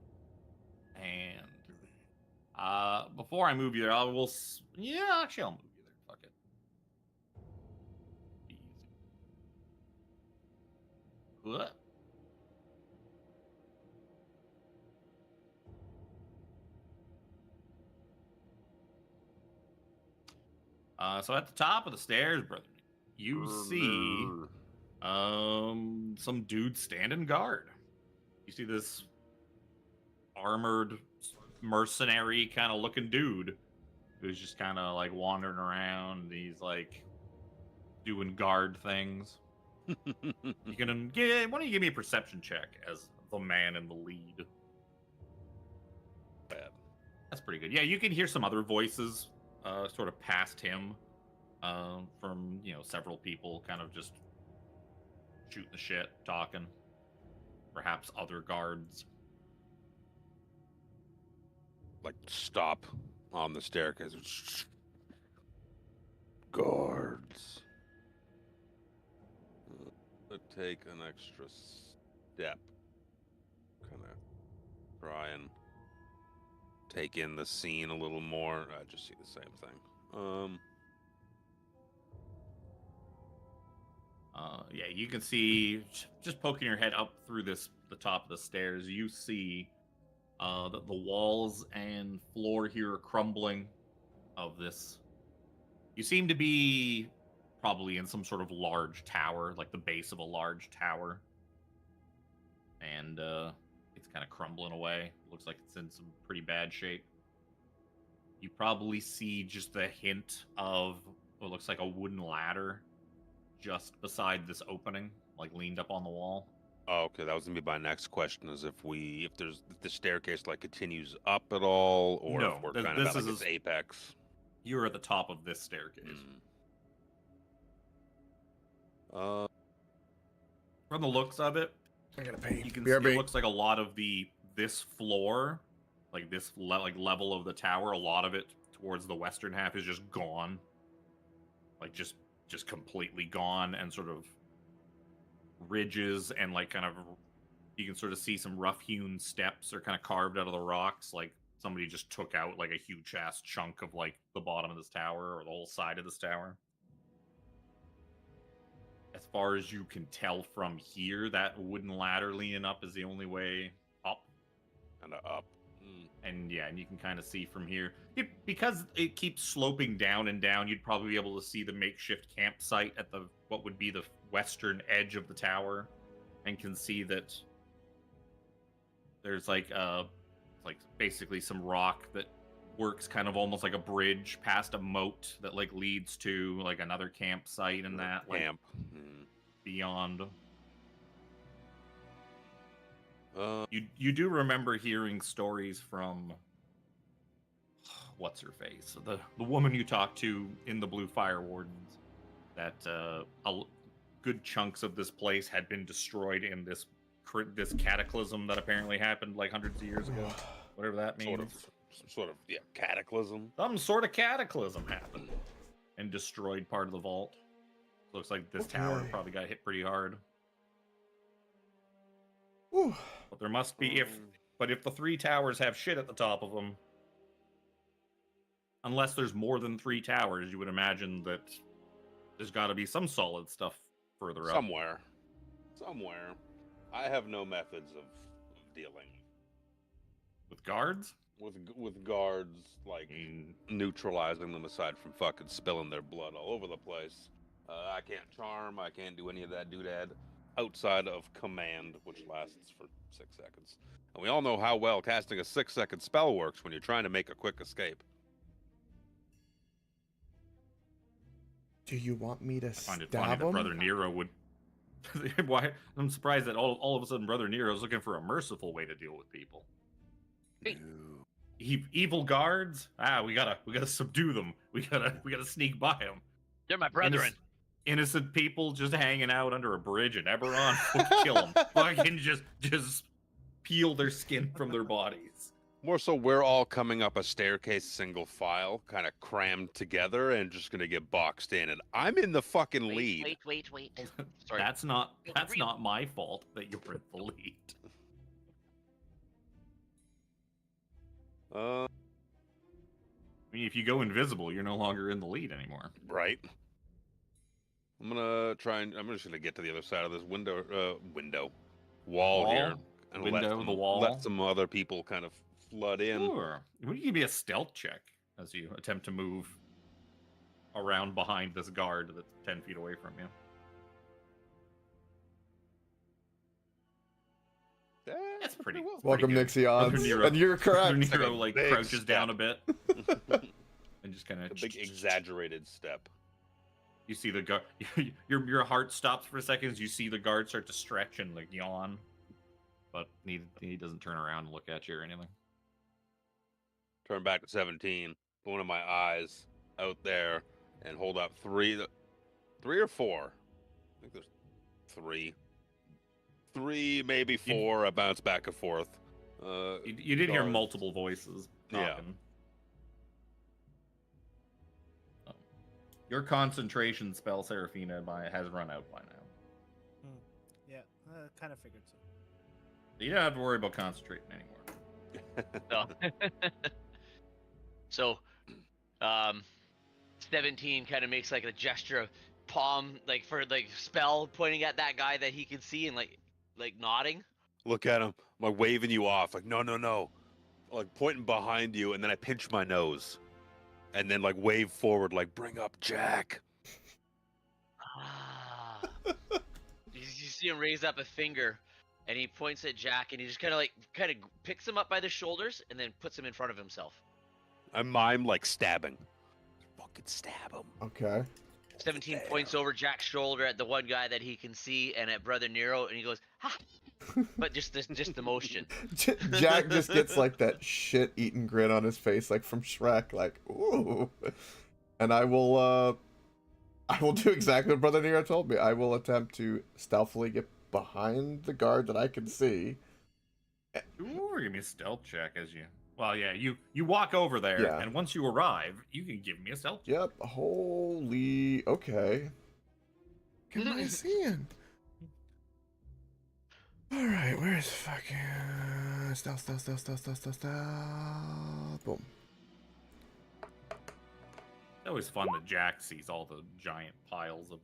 and before I move you there, I'll move you there. Fuck it. Easy. What? So at the top of the stairs, brother, you see some dude standing guard. You see this armored mercenary kind of looking dude who's just kind of like wandering around. He's like doing guard things. Why don't you give me a perception check as the man in the lead? Bad. That's pretty good. Yeah, you can hear some other voices sort of past him from, several people kind of just shooting the shit, talking. Perhaps other guards. Like, stop on the staircase. Guards. Take an extra step. Kind of try and take in the scene a little more. I just see the same thing. Yeah, you can see just poking your head up through the top of the stairs. You see that the walls and floor here are crumbling. Of this, you seem to be probably in some sort of large tower, like the base of a large tower, and it's kind of crumbling away. Looks like it's in some pretty bad shape. You probably see just a hint of what looks like a wooden ladder just beside this opening, like leaned up on the wall. Oh, okay, that was gonna be my next question: is if the staircase like continues up at all, or No, if we're this- kind of this at like is- its apex. You're at the top of this staircase. Uh, From the looks of it, I gotta pay. you can see it looks like a lot of this floor, like this level of the tower, a lot of it towards the western half is just gone, like just completely gone, and sort of ridges and like kind of you can sort of see some rough hewn steps are kind of carved out of the rocks, like somebody just took out like a huge ass chunk of like the bottom of this tower or the whole side of this tower. As far as you can tell from here, that wooden ladder leaning up is the only way up. kind of up. And yeah, and you can kind of see from here. Because it keeps sloping down and down, you'd probably be able to see the makeshift campsite at what would be the western edge of the tower, and can see that there's like basically some rock that works kind of almost like a bridge past a moat that like leads to like another campsite and that like Camp. beyond. You do remember hearing stories from what's her face, the woman you talked to in the Blue Fire Wardens, that good chunks of this place had been destroyed in this cataclysm that apparently happened like hundreds of years ago, whatever that means. Some sort of cataclysm. Some sort of cataclysm happened and destroyed part of the vault. Looks like this tower probably got hit pretty hard. Whew. But there must be if the three towers have shit at the top of them, unless there's more than three towers, you would imagine that there's got to be some solid stuff further up. Somewhere. I have no methods of dealing With guards? with guards, like neutralizing them aside from fucking spilling their blood all over the place. I can't charm. I can't do any of that doodad outside of command, which lasts for 6 seconds. And we all know how well casting a 6-second spell works when you're trying to make a quick escape. Do you want me to I find it stab funny that him? Brother Nero would. Why? I'm surprised that all of a sudden Brother Nero's looking for a merciful way to deal with people. Evil guards? We gotta subdue them. We gotta sneak by them. They're my brethren. Innocent people just hanging out under a bridge in Eberron. Kill them. Fucking just peel their skin from their bodies. More so, we're all coming up a staircase single file, kind of crammed together, and just gonna get boxed in. And I'm in the fucking lead. Wait. Sorry. That's not my fault that you're in the lead. I mean, if you go invisible, you're no longer in the lead anymore. Right. I'm just gonna get to the other side of this wall here, and let some other people kind of flood in. Sure. Would you give me a stealth check as you attempt to move around behind this guard that's 10 feet away from you? That's pretty. well. Welcome, good. Nixions. Nero- And you're correct. Nero a like big crouches step. down a bit and just kind A of big exaggerated step. You see the guard. Your heart stops for a second as you see the guard start to stretch and like yawn, but he doesn't turn around and look at you or anything. Turn back to 17. One of my eyes out there and hold up three or four. I think there's three, maybe four. I bounce back and forth. You did hear guards. multiple voices Yeah. talking. Your concentration spell, Seraphina, has run out by now. Yeah, kind of figured so. You don't have to worry about concentrating anymore. So, 17 kind of makes like a gesture of palm, like for like spell, pointing at that guy that he can see and like nodding. Look at him. I'm like waving you off. Like, no. Like pointing behind you, and then I pinch my nose. And then like wave forward, like bring up Jack. Ah. You see him raise up a finger, and he points at Jack, and he just kind of picks him up by the shoulders, and then puts him in front of himself. I mime like stabbing. Fucking stab him. Okay. 17 points over Jack's shoulder at the one guy that he can see, and at Brother Nero, and he goes, ha! But just the motion. Jack just gets like that shit-eaten grin on his face, like from Shrek, like ooh. And I will do exactly what Brother Nero told me. I will attempt to stealthily get behind the guard that I can see. Ooh, give me a stealth check as you. Well, yeah, you walk over there, Yeah. and once you arrive, you can give me a stealth check. Yep. Holy. Okay. What am I seeing? All right. Where's fucking stealth? Boom. It's always fun that Jack sees all the giant piles of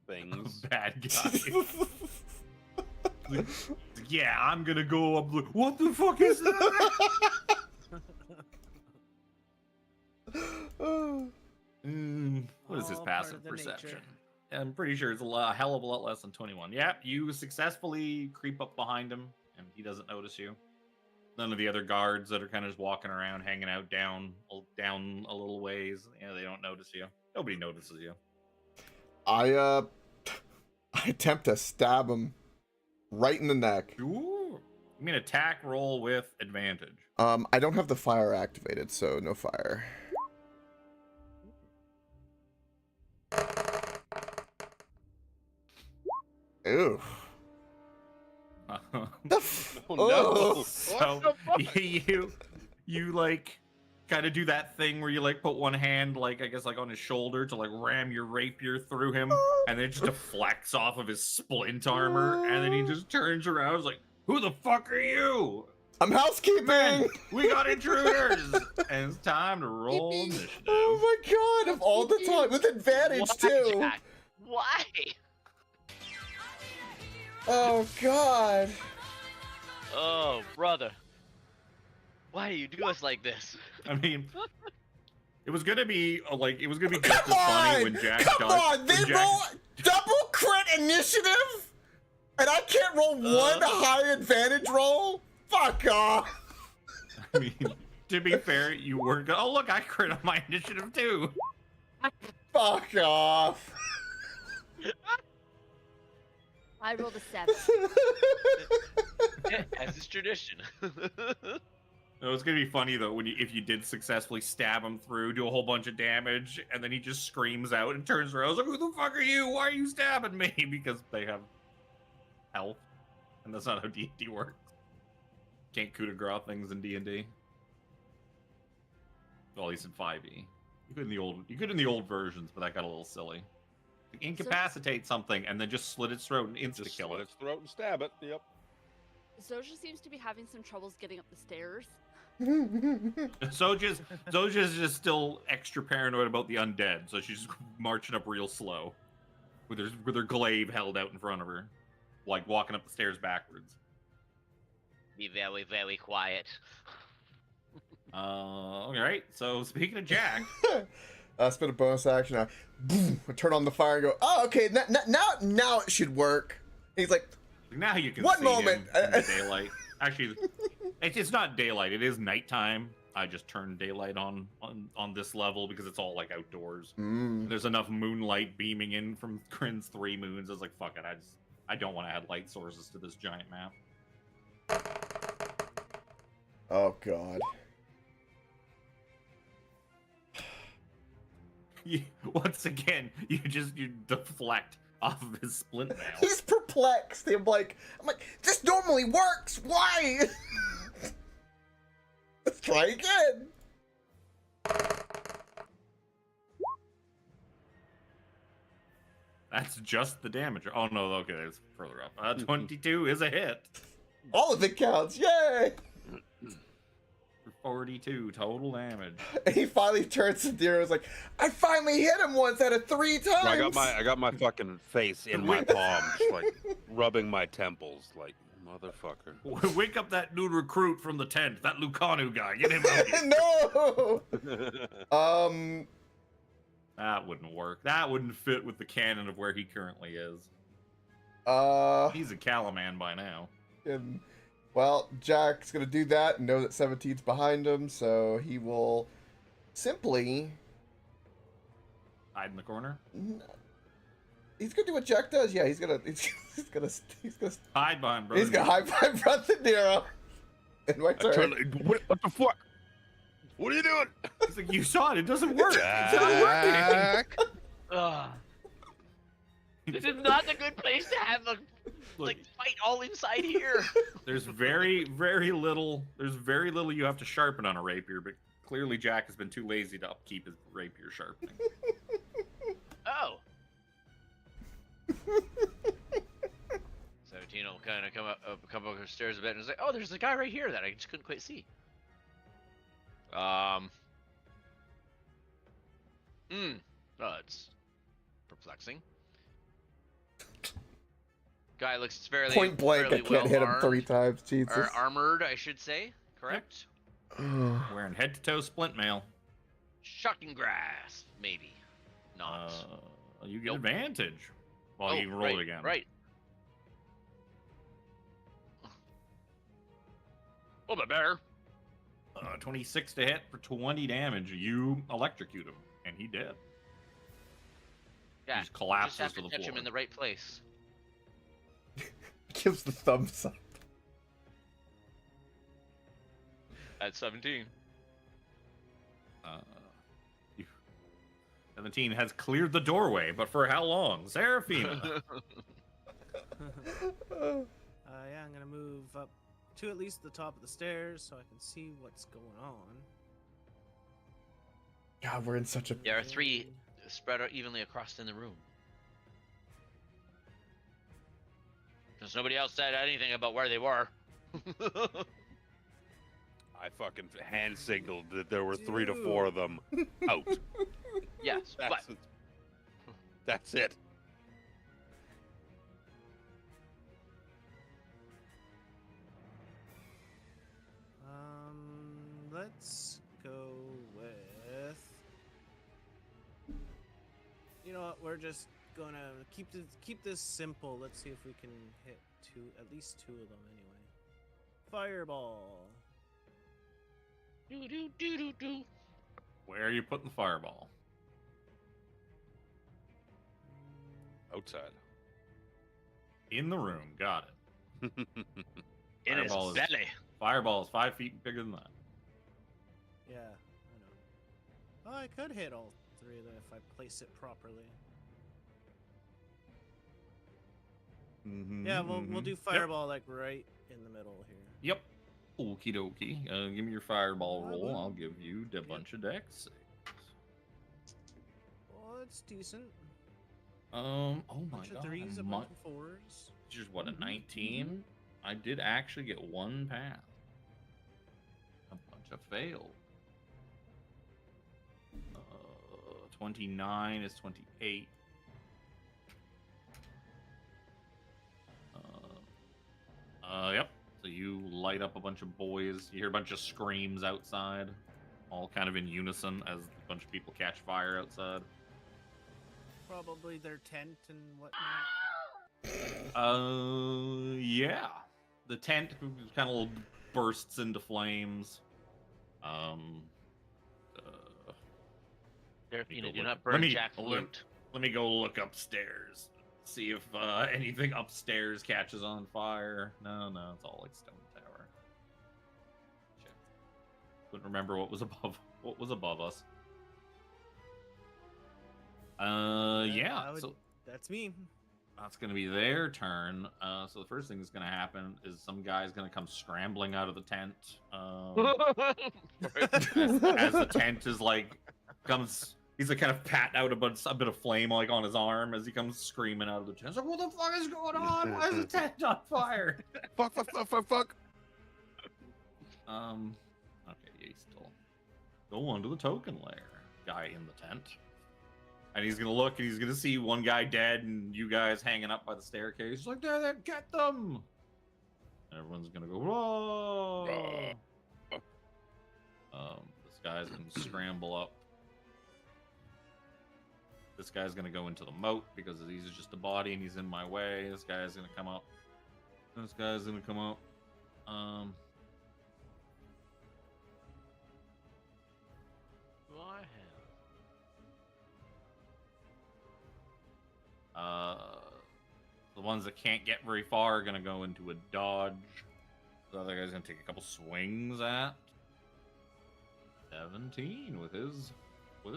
Things. bad guys. Yeah, I'm gonna go up. What the fuck is that? What is his All part passive of the perception? nature. I'm pretty sure it's a hell of a lot less than 21. Yeah, you successfully creep up behind him, and he doesn't notice you. None of the other guards that are kind of just walking around, hanging out down a little ways. Yeah, they don't notice you. Nobody notices you. I attempt to stab him right in the neck. Ooh. You mean attack roll with advantage? I don't have the fire activated, so no fire. Ew. Oh, no. So you like kind of do that thing where you like put one hand like I guess like on his shoulder to like ram your rapier through him, and then it just deflects off of his splint armor, and then he just turns around, is like, "Who the fuck are you? I'm housekeeping. Man, we got intruders!" And it's time to roll initiative. Oh my god! Of all the time, with advantage Why, too. Jack? Why? Oh god. Oh, brother. Why do you do us like this? I mean, it was gonna be like it was gonna be just Come as funny on! when Jack Come died. on! They roll double crit initiative, and I can't roll one high advantage roll. Fuck off! I mean, to be fair, you were gonna. Oh look, I crit on my initiative too. Fuck off! I rolled a 7. As is tradition. It was gonna be funny though when if you did successfully stab him through, do a whole bunch of damage, and then he just screams out and turns around. I was like, "Who the fuck are you? Why are you stabbing me?" Because they have health, and that's not how D&D works. Can't coup de grace things in D&D. Well, at least in 5e. You could in the old versions, but that got a little silly. Incapacitate something and then just slit its throat and insta Just kill slit it. its throat and stab it. Yep. Zoja seems to be having some troubles getting up the stairs. Zoja's just still extra paranoid about the undead, so she's marching up real slow, with her glaive held out in front of her, like walking up the stairs backwards. Be very, very quiet. All right. So speaking of Jack, Spend a bonus action. I turn on the fire and go. Oh, okay. Now it should work. And he's like, now you can One see moment. him in the daylight. Actually, it's not daylight. It is nighttime. I just turned daylight on this level because it's all like outdoors. There's enough moonlight beaming in from Kryn's 3 moons. I was like, fuck it. I don't want to add light sources to this giant map. oh god. Once again, you deflect off of his splint mail. He's perplexed. I'm like, this normally works. Why? Let's try again. That's just the damage. Oh no, okay, it's further up. 22 is a hit. All of it counts. Yay! 42 total damage. And he finally turns to Deer and is like, I finally hit him once out of 3 times. I got my fucking face in my palm, just like rubbing my temples, like motherfucker. Wake up that new recruit from the tent, that Lucanu guy. Get him out here. No. That wouldn't work. That wouldn't fit with the canon of where he currently is. He's a Calaman by now. Well, Jack's gonna do that and know that 17's behind him, so he will simply Hide in the corner. He's gonna do what Jack does. Yeah, he's gonna Hide behind brother. he's gonna high five Brother Nero. In my turn. What the fuck? What are you doing? He's like, you saw it. It doesn't work. Jack. Ugh. This is not a good place to have a Look, fight all inside here. there's very little you have to sharpen on a rapier, but clearly Jack has been too lazy to upkeep his rapier sharpening. Oh. 17 will kind of come up the stairs a bit and is like, oh, there's a guy right here that I just couldn't quite see. Oh, it's perplexing. Guy looks fairly Point blank, I fairly can't hit him well 3 times. Jesus. Or armored, I should say. Correct. Wearing head to toe splint mail. Shocking grass, maybe. Not. You get Nope. advantage while you roll right, it again. Right. Oh, my bear. 26 to hit for 20 damage. You electrocute him, and he did. Yeah. He just collapses you just to have the to touch floor. him in the right place. Gives the thumbs up. At 17. 17 has cleared the doorway, but for how long? Seraphina. Yeah, I'm gonna move up to at least the top of the stairs so I can see what's going on. God, we're in such a. There are 3 spread out evenly across in the room. Because nobody else said anything about where they were. I fucking hand signaled that there were 3 to 4 of them out. Yes, but That's it. Let's go with. You know what? We're just gonna keep this simple. Let's see if we can hit at least 2 of them anyway. Fireball. do do do do do. Where are you putting the fireball? Outside. In the room. Got it. In his Fireball is- belly. Fireball is 5 feet bigger than that. Yeah, I know. Oh, I could hit all 3 of them if I place it properly. Yeah, we'll do fireball like right in the middle here. Yep. Okie dokie. Give me your fireball I roll. will. I'll give you a bunch of dex saves. Well, it's decent. Oh my Bunch god. of 3s, a my- bunch of 4s. Just what, a 19? I did actually get 1 pass. A bunch of failed. 29 is 28. Yep. So you light up a bunch of boys. You hear a bunch of screams outside, all kind of in unison as a bunch of people catch fire outside. Probably their tent and whatnot. Yeah. The tent kind of bursts into flames. Seraphina, go do look- not let burn me- Jack's let- loot. Let me go look upstairs. See if anything upstairs catches on fire. No, it's all like stone tower. Shit. Couldn't remember what was above us. Yeah. So That's me. that's gonna be their turn. So the first thing that's gonna happen is some guy's gonna come scrambling out of the tent. As the tent is like comes, he's like kind of patting out a bit of flame like on his arm as he comes screaming out of the tent. He's like, what the fuck is going on? Why is the tent on fire? Fuck. Okay, he go onto the token layer. Guy in the tent. And he's gonna look and he's gonna see one guy dead and you guys hanging up by the staircase. He's like, there, get them! And everyone's gonna go, whoa! This guy's gonna scramble up. This guy's gonna go into the moat because he's just a body and he's in my way. This guy's gonna come up. This guy's gonna come up. The ones that can't get very far are gonna go into a dodge. The other guy's gonna take a couple swings at 17 with his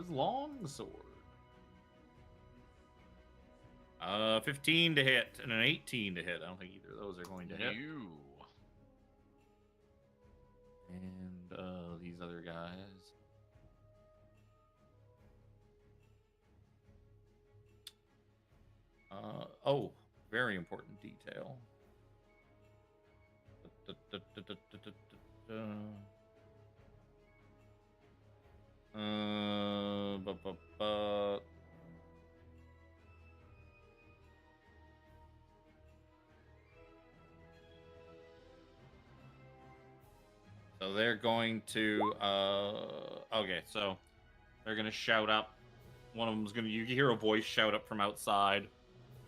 long sword. 15 to hit and an 18 to hit. I don't think either of those are going to hit. And these other guys. Oh, very important detail. So they're going to okay, so they're gonna shout up. One of them's gonna, you hear a voice shout up from outside.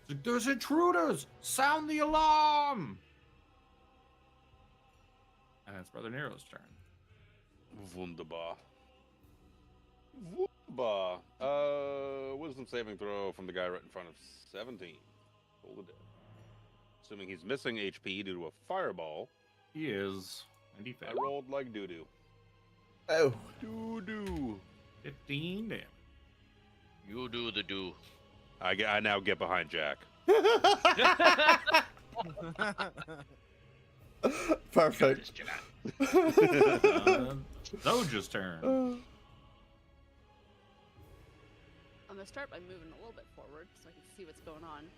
It's like, there's intruders! Sound the alarm! And it's Brother Nero's turn. Wunderbar. Wunderbar. Wisdom saving throw from the guy right in front of 17. Roll the dead. Assuming he's missing HP due to a fireball. He is. And he I failed. rolled like doo-doo. Oh. Doo-doo. 15 damage. You do the do. I now get behind Jack. Perfect. Zoja's turn. I'm gonna start by moving a little bit forward so I can see what's going on.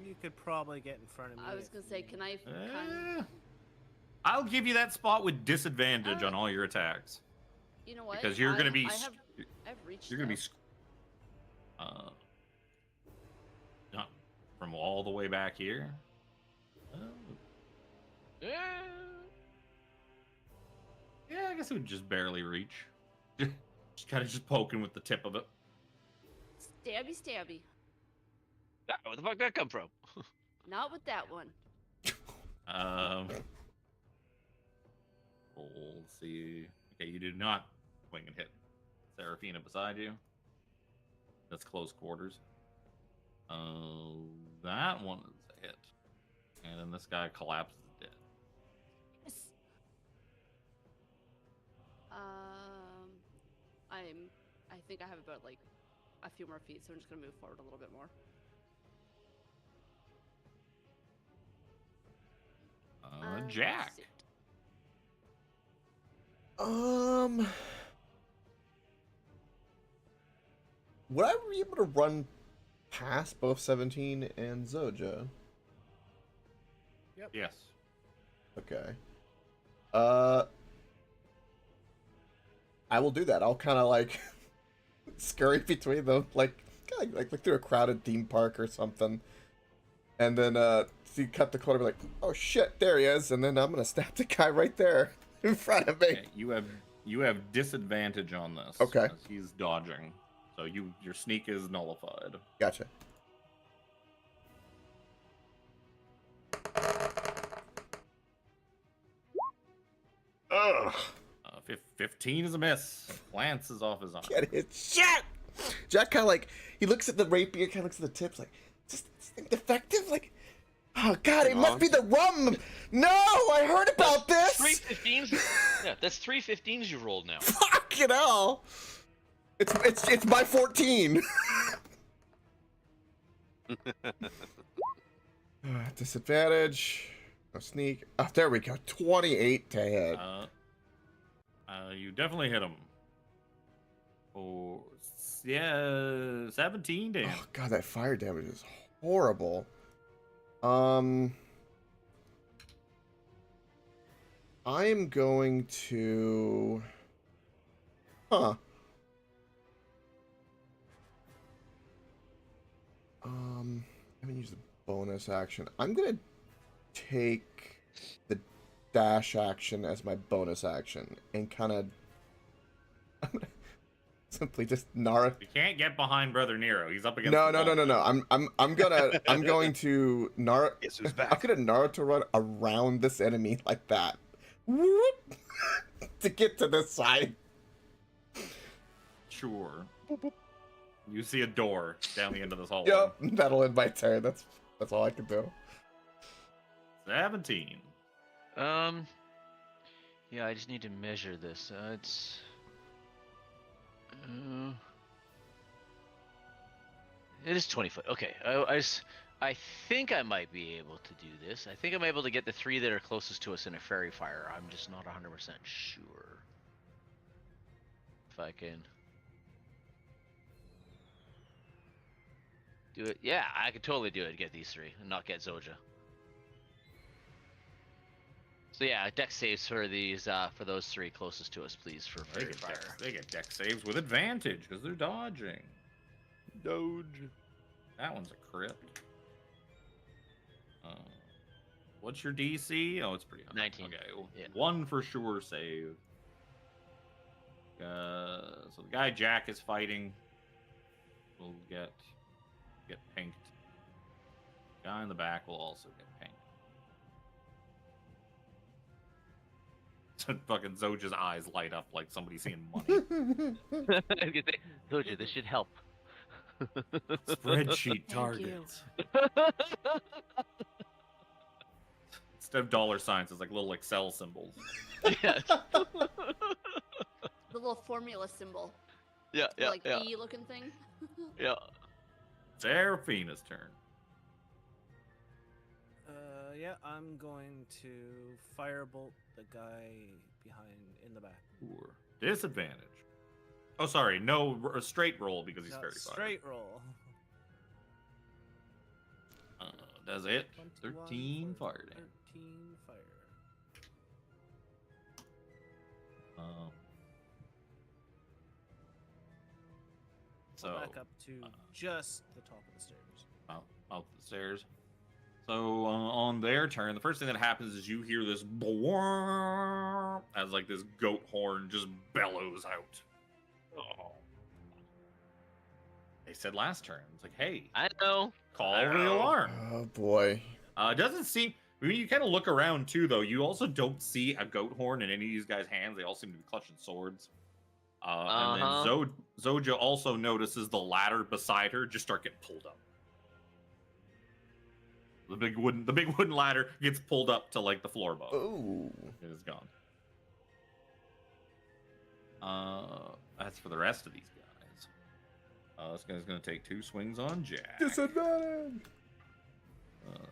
You could probably get in front of me. I was gonna say, can I? I'll give you that spot with disadvantage on all your attacks. You know what? Because you're gonna be. I've reached. You're gonna be. Not from all the way back here. Yeah. Yeah, I guess it would just barely reach. Just kind of just poking with the tip of it. Stabby, stabby. Where the fuck did that come from? Not with that one. We'll see. Okay, you do not swing and hit Seraphina beside you. That's close quarters. That one is a hit. And then this guy collapses dead. Yes. I think I have about like a few more feet, so I'm just gonna move forward a little bit more. Jack. Shoot. Would I be able to run past both 17 and Zoja? Yes. Okay. I will do that. I'll kind of like scurry between them, like through a crowded theme park or something, and then see, cut the corner, be like, oh shit, there he is, and then I'm gonna stab the guy right there in front of me. Okay, you have disadvantage on this. Okay. Because he's dodging, so your sneak is nullified. Gotcha. Ugh. 15 is a miss. Lance is off his arm. Get it? Shit! Jack kind of like, he looks at the rapier, kind of looks at the tips, like, is this thing defective? Like, oh god, it must be the rum! No, I heard about this! 3 15s? Yeah, that's 3 15s you rolled now. Fucking hell! It's my 14! Disadvantage. No sneak. Oh, there we go. 28 to hit. You definitely hit him. Oh, yeah, 17 damage. Oh god, that fire damage is horrible. I'm I am going to... Huh. I'm gonna use the bonus action. I'm gonna take the dash action as my bonus action and kind of simply just Nara. You can't get behind Brother Nero. He's up against. No. the wall. I'm going to Nara. Guess who's I'm back? gonna Naruto run around this enemy like that. Whoop, to get to this side. Sure. You see a door down the end of this hallway. Yep, that'll end my turn. That's all I can do. 17. Yeah, I just need to measure this. It is 20 foot. Okay, I think I might be able to do this. I think I'm able to get the 3 that are closest to us in a fairy fire. I'm just not 100% sure if I can do it. Yeah, I could totally do it. Get these 3 and not get Zoja. So yeah, deck saves for these for those 3 closest to us, please, for They fairy get, fire. they get deck saves with advantage because they're dodging. Doge. That one's a crit. What's your DC? Oh, it's pretty high. 19. Okay, Yeah. 1 for sure save. So the guy Jack is fighting will get pinked. Guy in the back will also get pinked. So fucking Zoja's eyes light up like somebody seeing money. Zoja, this should help. Spreadsheet Thank you. targets. Instead of dollar signs, it's like little Excel symbols. Yes. The little formula symbol. Yeah, The, yeah, like yeah, E looking thing. yeah. Seraphina's turn. Yeah, I'm going to firebolt the guy behind in the back. Or disadvantage. Oh, sorry. No, a straight roll because he's No, fairly fire. straight roll. Does it? 21 13 for fire damage. 13 fire. So Back up to just the top of the stairs. out the stairs. So on their turn, the first thing that happens is you hear this as like this goat horn just bellows out. Oh. They said last turn, it's like, hey, I know. call I the know. alarm. Oh boy. It doesn't seem. I mean, you kind of look around too, though. You also don't see a goat horn in any of these guys' hands. They all seem to be clutching swords. And then Zoja also notices the ladder beside her just start getting pulled up. The big wooden ladder gets pulled up to like the floor above. Ooh. It is gone. That's for the rest of these guys. This guy's gonna take 2 swings on Jack. Disadvantage.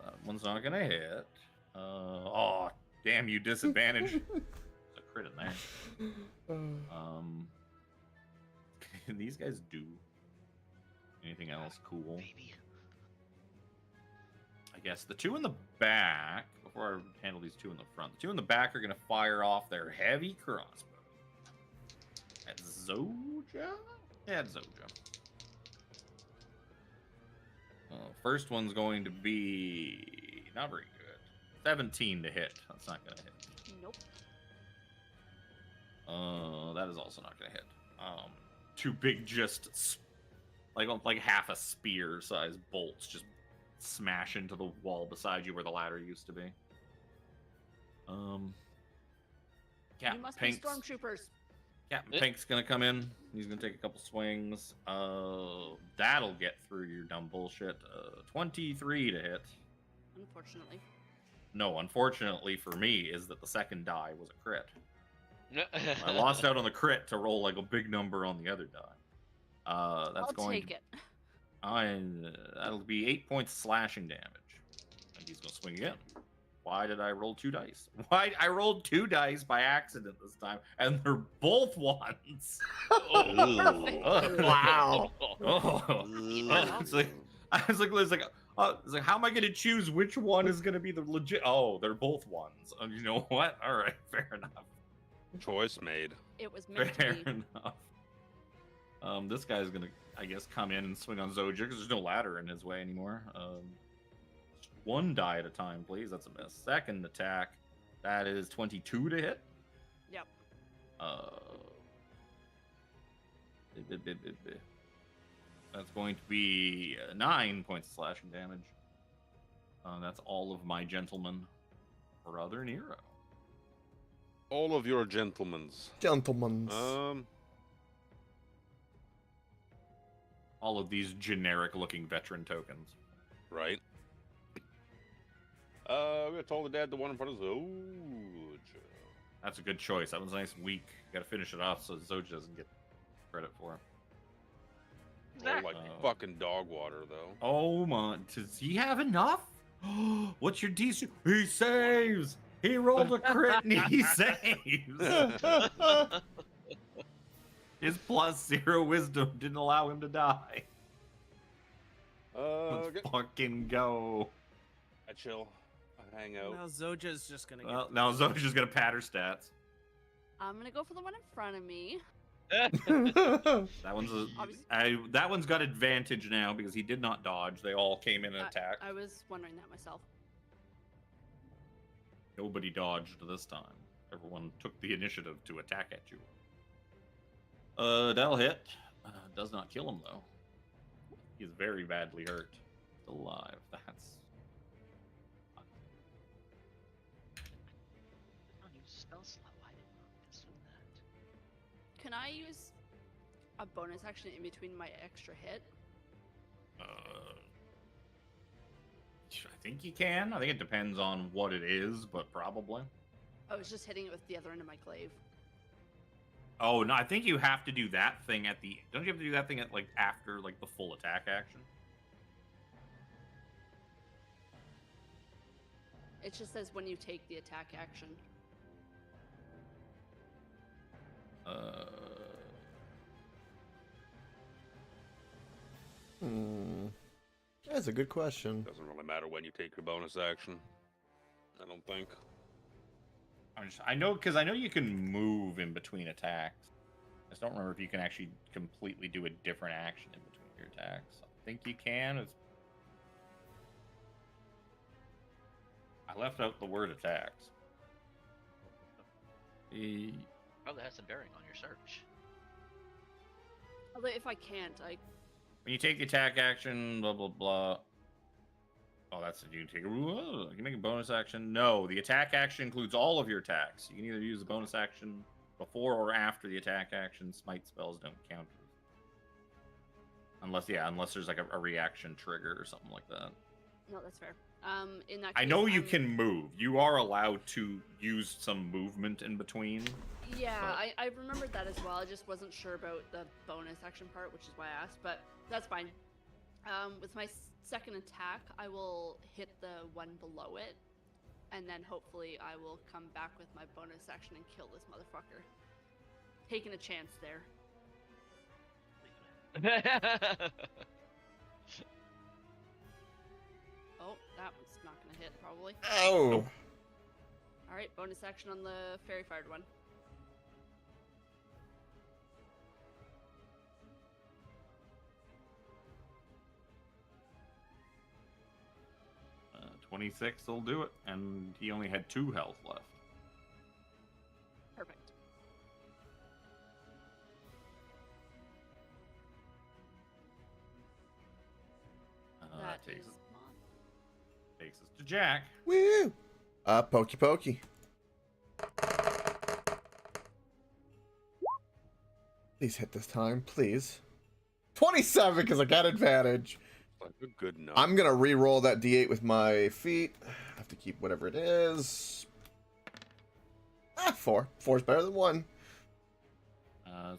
That one's not gonna hit. Oh, damn you, disadvantage. There's a crit in there. Can these guys do anything else cool? Baby. I guess the 2 in the back, before I handle these 2 in the front, the 2 in the back are gonna fire off their heavy crossbow. At Zoja? Yeah, at Zoja. First one's going to be not very good. 17 to hit. That's not gonna hit. Nope. That is also not gonna hit. 2 big, just like half a spear sized bolts just smash into the wall beside you where the ladder used to be. Captain You must Pink's, be stormtroopers. Captain Pink's gonna come in. He's gonna take a couple swings. That'll get through your dumb bullshit. 23 to hit. Unfortunately. No, unfortunately for me, is that the second die was a crit. I lost out on the crit to roll like a big number on the other die. That's I'll going take to, it. that'll be 8 points slashing damage. And he's gonna swing again. Why did I roll 2 dice? Why I rolled 2 dice by accident this time, and they're both ones. Perfect. Oh, Wow. oh. It's like, I was like, It's like, how am I going to choose which one is going to be the legit? Oh, they're both ones. You know what? All right, fair enough. Choice made. It was meant Fair to be. enough. This guy's gonna, I guess, come in and swing on Zojja because there's no ladder in his way anymore. One die at a time, please. That's a miss. Second attack, that is 22 to hit. Yep. That's going to be 9 points of slashing damage. That's all of my gentlemen, brother Nero. All of your gentlemen's. Gentlemen's. All of these generic-looking veteran tokens. Right. We're gonna toll the dad the one in front of Zojja. That's a good choice. That one's nice and weak. Got to finish it off so Zojja doesn't get credit for it. Roll like fucking dog water, though. Oh my! Does he have enough? What's your DC? He saves. He rolled a crit and he saves. His +0 wisdom didn't allow him to die. Let's fucking go. I chill. I hang out. Now Zojja's just gonna get. Well, now Zojja's gonna pad her stats. I'm gonna go for the one in front of me. That one's Obviously- that one's got advantage now because he did not dodge. They all came in and attacked. I was wondering that myself. Nobody dodged this time. Everyone took the initiative to attack at you. That'll hit. Does not kill him though. He's very badly hurt. Still alive. That's. Can I use a bonus action in between my extra hit? I think you can. I think it depends on what it is, but probably. I was just hitting it with the other end of my glaive. Oh no, I think you have to do that thing at the. Don't you have to do that thing at like after like the full attack action? It just says when you take the attack action. That's a good question. Doesn't really matter when you take your bonus action. I don't think. I know because I know you can move in between attacks. I just don't remember if you can actually completely do a different action in between your attacks. I think you can. I left out the word attacks. Probably has some bearing on your search. Although if I can't, When you take the attack action, blah blah blah. Oh, that's you take a you can make a bonus action. No, the attack action includes all of your attacks. You can either use the bonus action before or after the attack action. Smite spells don't count. Unless there's like a reaction trigger or something like that. No, that's fair. In that case, I know you can move. You are allowed to use some movement in between. Yeah, but... I remembered that as well. I just wasn't sure about the bonus action part, which is why I asked, but that's fine. With my second attack, I will hit the one below it, and then hopefully I will come back with my bonus action and kill this motherfucker. Taking a chance there. Oh, that one's not gonna hit, probably. Oh! Nope. Alright, bonus action on the fairy fired one. Uh, 26 will do it, and he only had 2 health left. Perfect. That Takes is us to Jack. Woo! Pokey pokey. Please hit this time, please. 27 because I got advantage. Like a good enough. I'm gonna re-roll that d8 with my feet. I have to keep whatever it is. 4. 4's better than 1.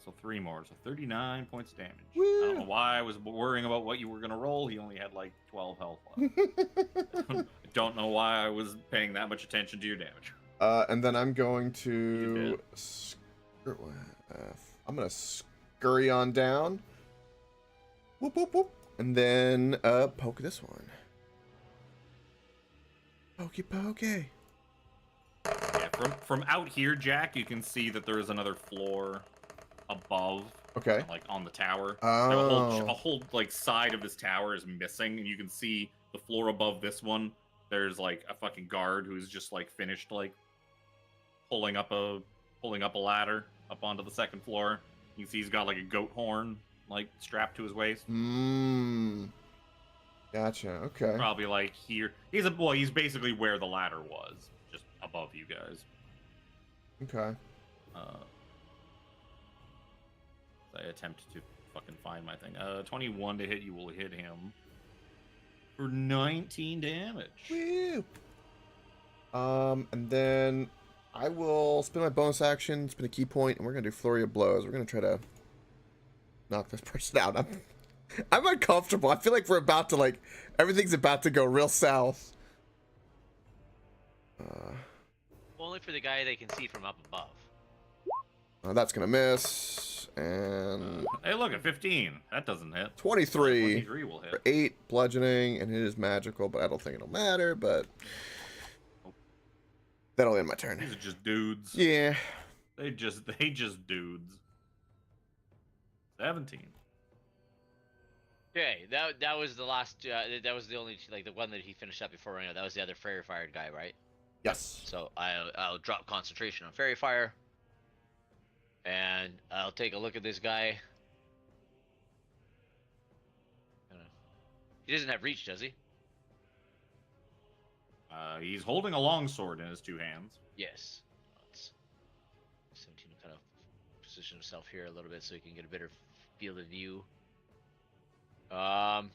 So 3 more, so 39 points of damage. Woo. I don't know why I was worrying about what you were gonna roll. He only had like 12 health left. I don't know why I was paying that much attention to your damage. And then I'm going to I'm gonna scurry on down. Whoop whoop whoop. And then poke this one. Pokey pokey. Yeah, from out here, Jack, you can see that there is another floor above, Okay. like on the tower. Oh. A whole like side of this tower is missing, and you can see the floor above this one. There's like a fucking guard who's just like finished like pulling up a ladder up onto the second floor. You can see he's got like a goat horn like strapped to his waist. Gotcha. Okay. Probably like here. He's basically where the ladder was, just above you guys. Okay. I attempt to fucking find my thing. 21 to hit, you will hit him for 19 damage. Woo. And then I will spend my bonus action, spend a key point, and we're gonna do flurry of blows. We're gonna try to knock this person out. I'm uncomfortable. I feel like we're about to like everything's about to go real south. Only for the guy they can see from up above. That's gonna miss. And Hey, look at 15. That doesn't hit. 23 23 will hit. for 8 bludgeoning, and it is magical, but I don't think it'll matter. But that'll end my turn. These are just dudes. Yeah. They just dudes. 17. Okay, that was the last. That was the only like the one that he finished up before running out. That was the other fairy fired guy, right? Yes. So I'll drop concentration on fairy fire, and I'll take a look at this guy. He doesn't have reach, does he? He's holding a longsword in his two hands. Yes. Let's 17 will kind of position himself here a little bit so he can get a better field of view. And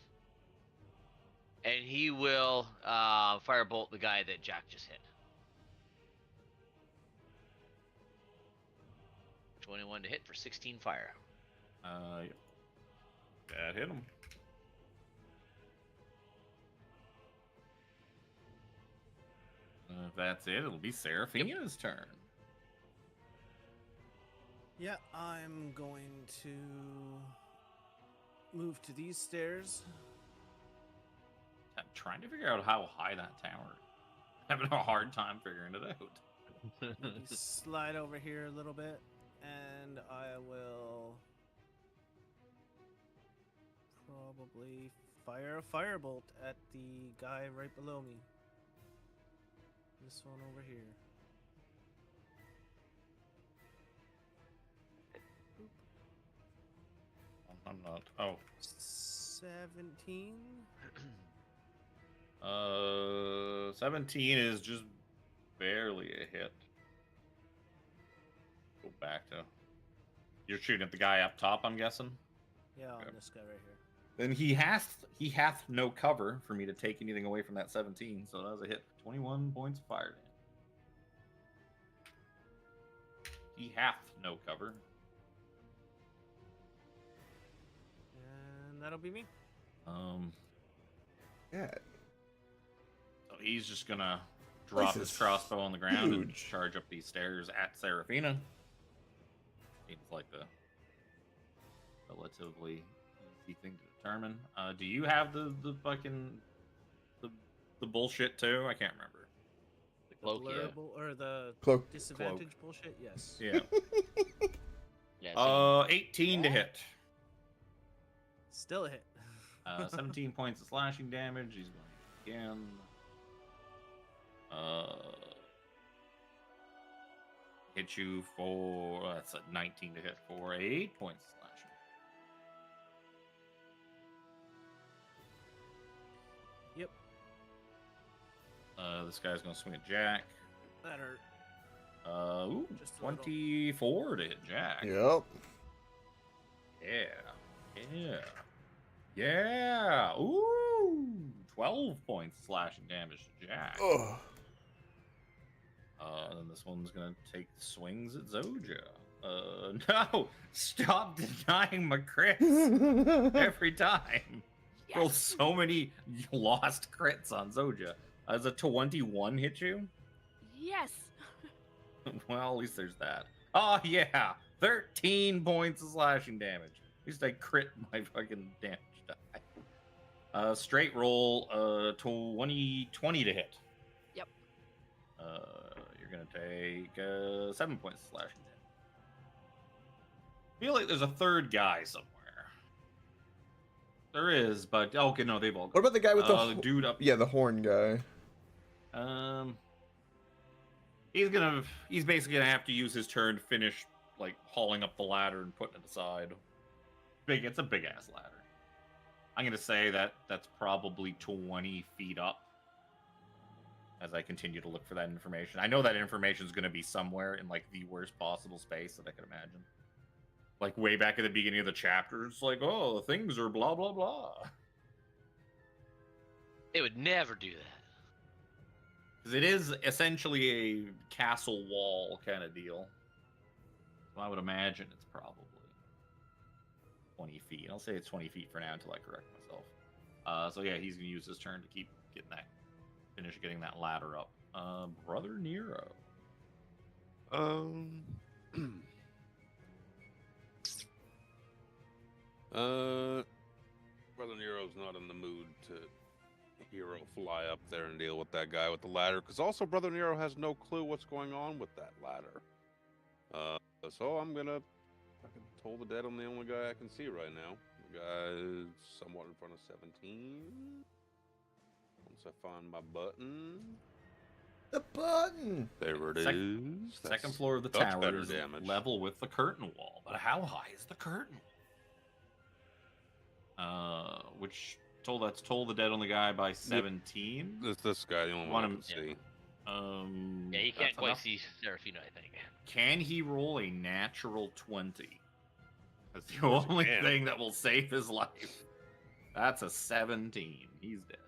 he will firebolt the guy that Jack just hit. 21 to hit for 16 fire. That hit him. If that's it, it'll be Seraphina's turn. Yeah, I'm going to move to these stairs. I'm trying to figure out how high that tower is. Having a hard time figuring it out. Maybe slide over here a little bit, and I will probably fire a firebolt at the guy right below me. This one over here. I'm not. Oh. 17. 17 is just barely a hit. Go back to. You're shooting at the guy up top, I'm guessing. Yeah, on Okay. this guy right here. Then he hath no cover for me to take anything away from that 17, so that was a hit. 21 points of fire damage. He hath no cover. And that'll be me. Yeah. So he's just gonna drop This his is crossbow on the ground and huge. charge up these stairs at Seraphina. Seems like the relatively easy thing to determine. Do you have the fucking the bullshit too? I can't remember. The cloak, yeah. Blurble, or the Cloak. disadvantage bullshit? Yes. Yeah. Yeah. 18 to hit. Still a hit. 17 points of slashing damage. He's going again. Hit you for that's a 19 to hit for 8 points of slashing. Yep. This guy's gonna swing at Jack. That hurt. Ooh, Just a little. 24 to hit Jack. Yep. Yeah. Ooh, 12 points of slashing damage to Jack. Ugh. And then this one's gonna take swings at Zoja. No! Stop denying my crits every time. Roll so many lost crits on Zoja. Does a 21 hit you? Yes. Well, at least there's that. Oh yeah, 13 points of slashing damage. At least I crit my fucking damage die. Straight roll, 20 to hit. Yep. You're gonna take 7 points of slashing damage. I feel like there's a third guy somewhere. There is, but okay, no, they've all. What about the guy with the dude up? Yeah, the horn guy. He's basically gonna have to use his turn to finish like hauling up the ladder and putting it aside. It's a big ass ladder. I'm gonna say that's probably 20 feet up. As I continue to look for that information, I know that information is gonna be somewhere in like the worst possible space that I could imagine. Like way back at the beginning of the chapter, it's like, oh, things are blah blah blah. It would never do that. Because it is essentially a castle wall kind of deal. So I would imagine it's probably 20 feet. I'll say it's 20 feet for now until I correct myself. So yeah, he's gonna use his turn to keep getting that ladder up. Brother Nero. Brother Nero's not in the mood to hero fly up there and deal with that guy with the ladder, because also Brother Nero has no clue what's going on with that ladder. So I'm gonna fucking Toll the Dead. I'm the only guy I can see right now. The guy is somewhat in front of 17. Once I find my button. The button! There it is. Second floor of the much tower better is damage. level with the curtain wall. But how high is the curtain wall? Which that's Toll the Dead on the guy by 17. This guy, the only one I can see. Yeah, he can't quite see Serafina, I think. Can he roll a natural 20? That's the only thing that will save his life. That's a 17. He's dead.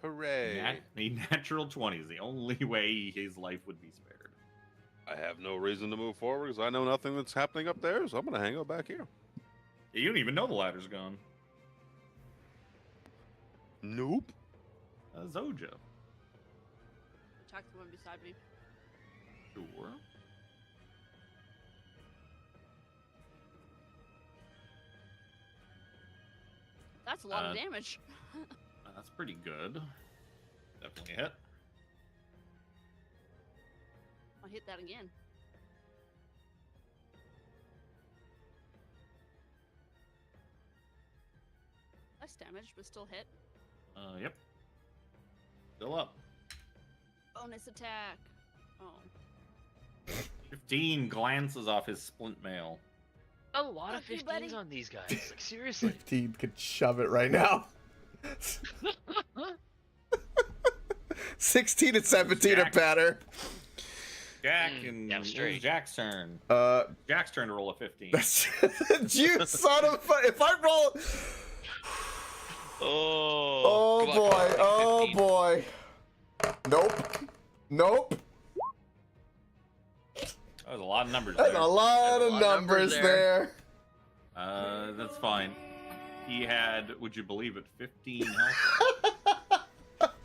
Hooray! A natural 20 is the only way his life would be spared. I have no reason to move forward because I know nothing that's happening up there, so I'm gonna hang out back here. You don't even know the ladder's gone. Nope. Zoja. Attack the one beside me. Sure. That's a lot of damage. That's pretty good. Definitely a hit. I'll hit that again. Less damage, but still hit. Yep. Still up. Bonus attack. Oh. 15 glances off his splint mail. A lot of Fuck you, 15s buddy. on these guys. Like, seriously. 15 could shove it right now. 16 and 17 are better. Jack and damn straight. Jack's turn. Jack's turn to roll a 15. You son of a... If I roll... Oh, Oh boy, oh 15. boy. Nope. That was a lot of numbers That's there. a lot of numbers there. That's fine. He had, would you believe it, 15 health.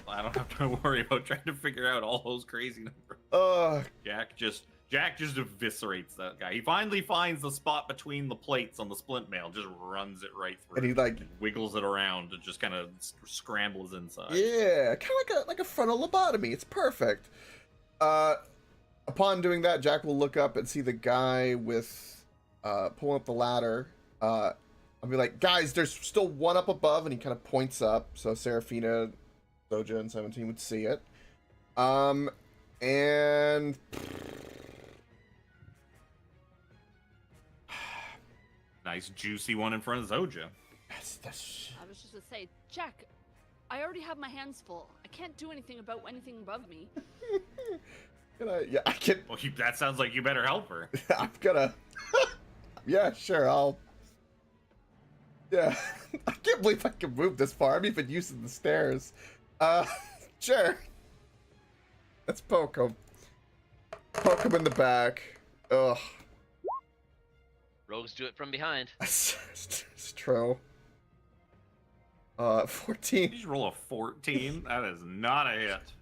I don't have to worry about trying to figure out all those crazy numbers. Jack just eviscerates that guy. He finally finds the spot between the plates on the splint mail, just runs it right through. And he like wiggles it around to just kind of scrambles inside. Yeah, kind of like a frontal lobotomy. It's perfect. Upon doing that, Jack will look up and see the guy with pulling up the ladder. I'll be like, guys, there's still one up above, and he kind of points up, so Serafina, Zoja, and 17 would see it. And Nice juicy one in front of Zoja. that's I was just gonna say, Jack, I already have my hands full. I can't do anything about anything above me. yeah, I can. Well, that sounds like you better help her. I'm gonna. Yeah, sure. Yeah, I can't believe I can move this far. I'm even using the stairs. Sure. Let's poke him. Poke him in the back. Ugh. Rogues do it from behind. It's true. 14. Did you just roll a 14? That is not a hit.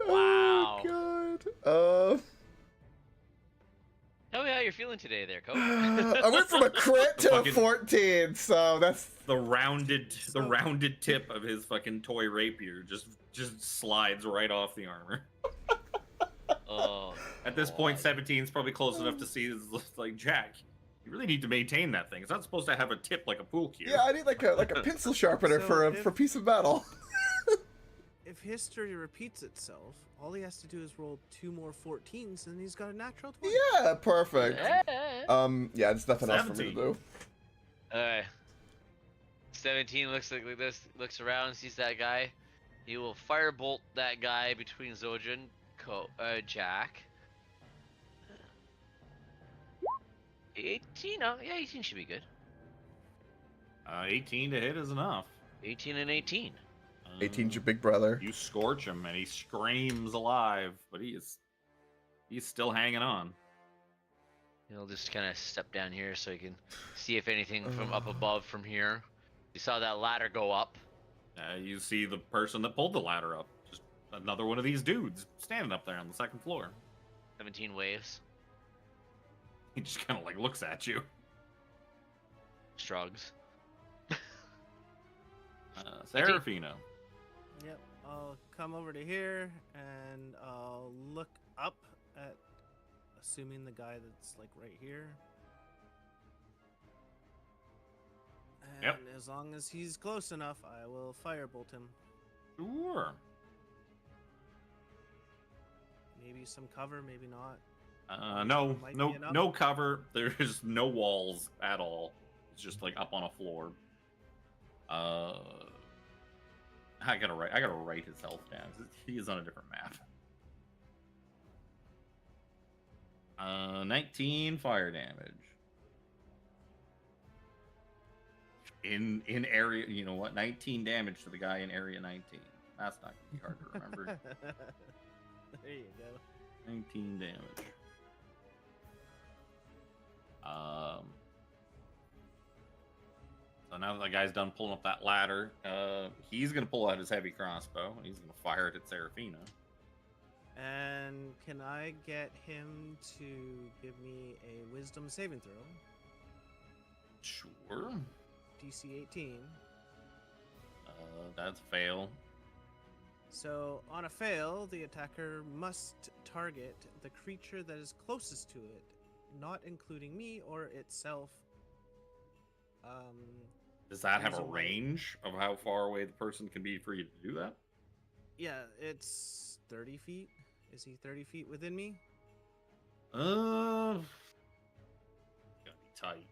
Wow. Oh, God. Oh yeah, you feeling today, there, Coach? I went from a crit to a Fucking- 14, so that's The rounded tip of his fucking toy rapier just slides right off the armor. Oh. At this point, God. 17 is probably close enough to see. Is like, Jack, you really need to maintain that thing. It's not supposed to have a tip like a pool cue. yeah. I need like a pencil sharpener So for a if- piece of metal. If history repeats itself, all he has to do is roll 2 more 14s, and he's got a natural 20. Yeah, perfect. Eh. Yeah, there's nothing else for me to 17. do. Alright. 17 looks like this, looks around, sees that guy. He will firebolt that guy between Zoja and Jack. 18? Oh, yeah, 18 should be good. 18 to hit is enough. 18 and 18. 18's your big brother. You scorch him, and he screams alive, but he's still hanging on. He'll just kind of step down here so he can see if anything from up above from here. You saw that ladder go up. You see the person that pulled the ladder up. Just another one of these dudes standing up there on the second floor. 17 waves. He just kind of like looks at you. Shrugs. Serafino. Yep, I'll come over to here and I'll look up at, assuming the guy that's like right here. And Yep. as long as he's close enough, I will firebolt him. Sure. Maybe some cover, maybe not. No, Might no, be enough. no cover. There's no walls at all. It's just like up on a floor. I gotta write his health down. He is on a different map. 19 fire damage. In area, you know what? 19 damage to the guy in area 19. That's not gonna be hard to remember. There you go. 19 damage. So now that the guy's done pulling up that ladder, he's gonna pull out his heavy crossbow and he's gonna fire it at Serafina. And can I get him to give me a wisdom saving throw? Sure. DC 18. That's a fail. So, on a fail, the attacker must target the creature that is closest to it, not including me or itself. Does that have a Reason why- range of how far away the person can be for you to do that? Yeah, it's 30 feet. Is he 30 feet within me? Gotta be tight.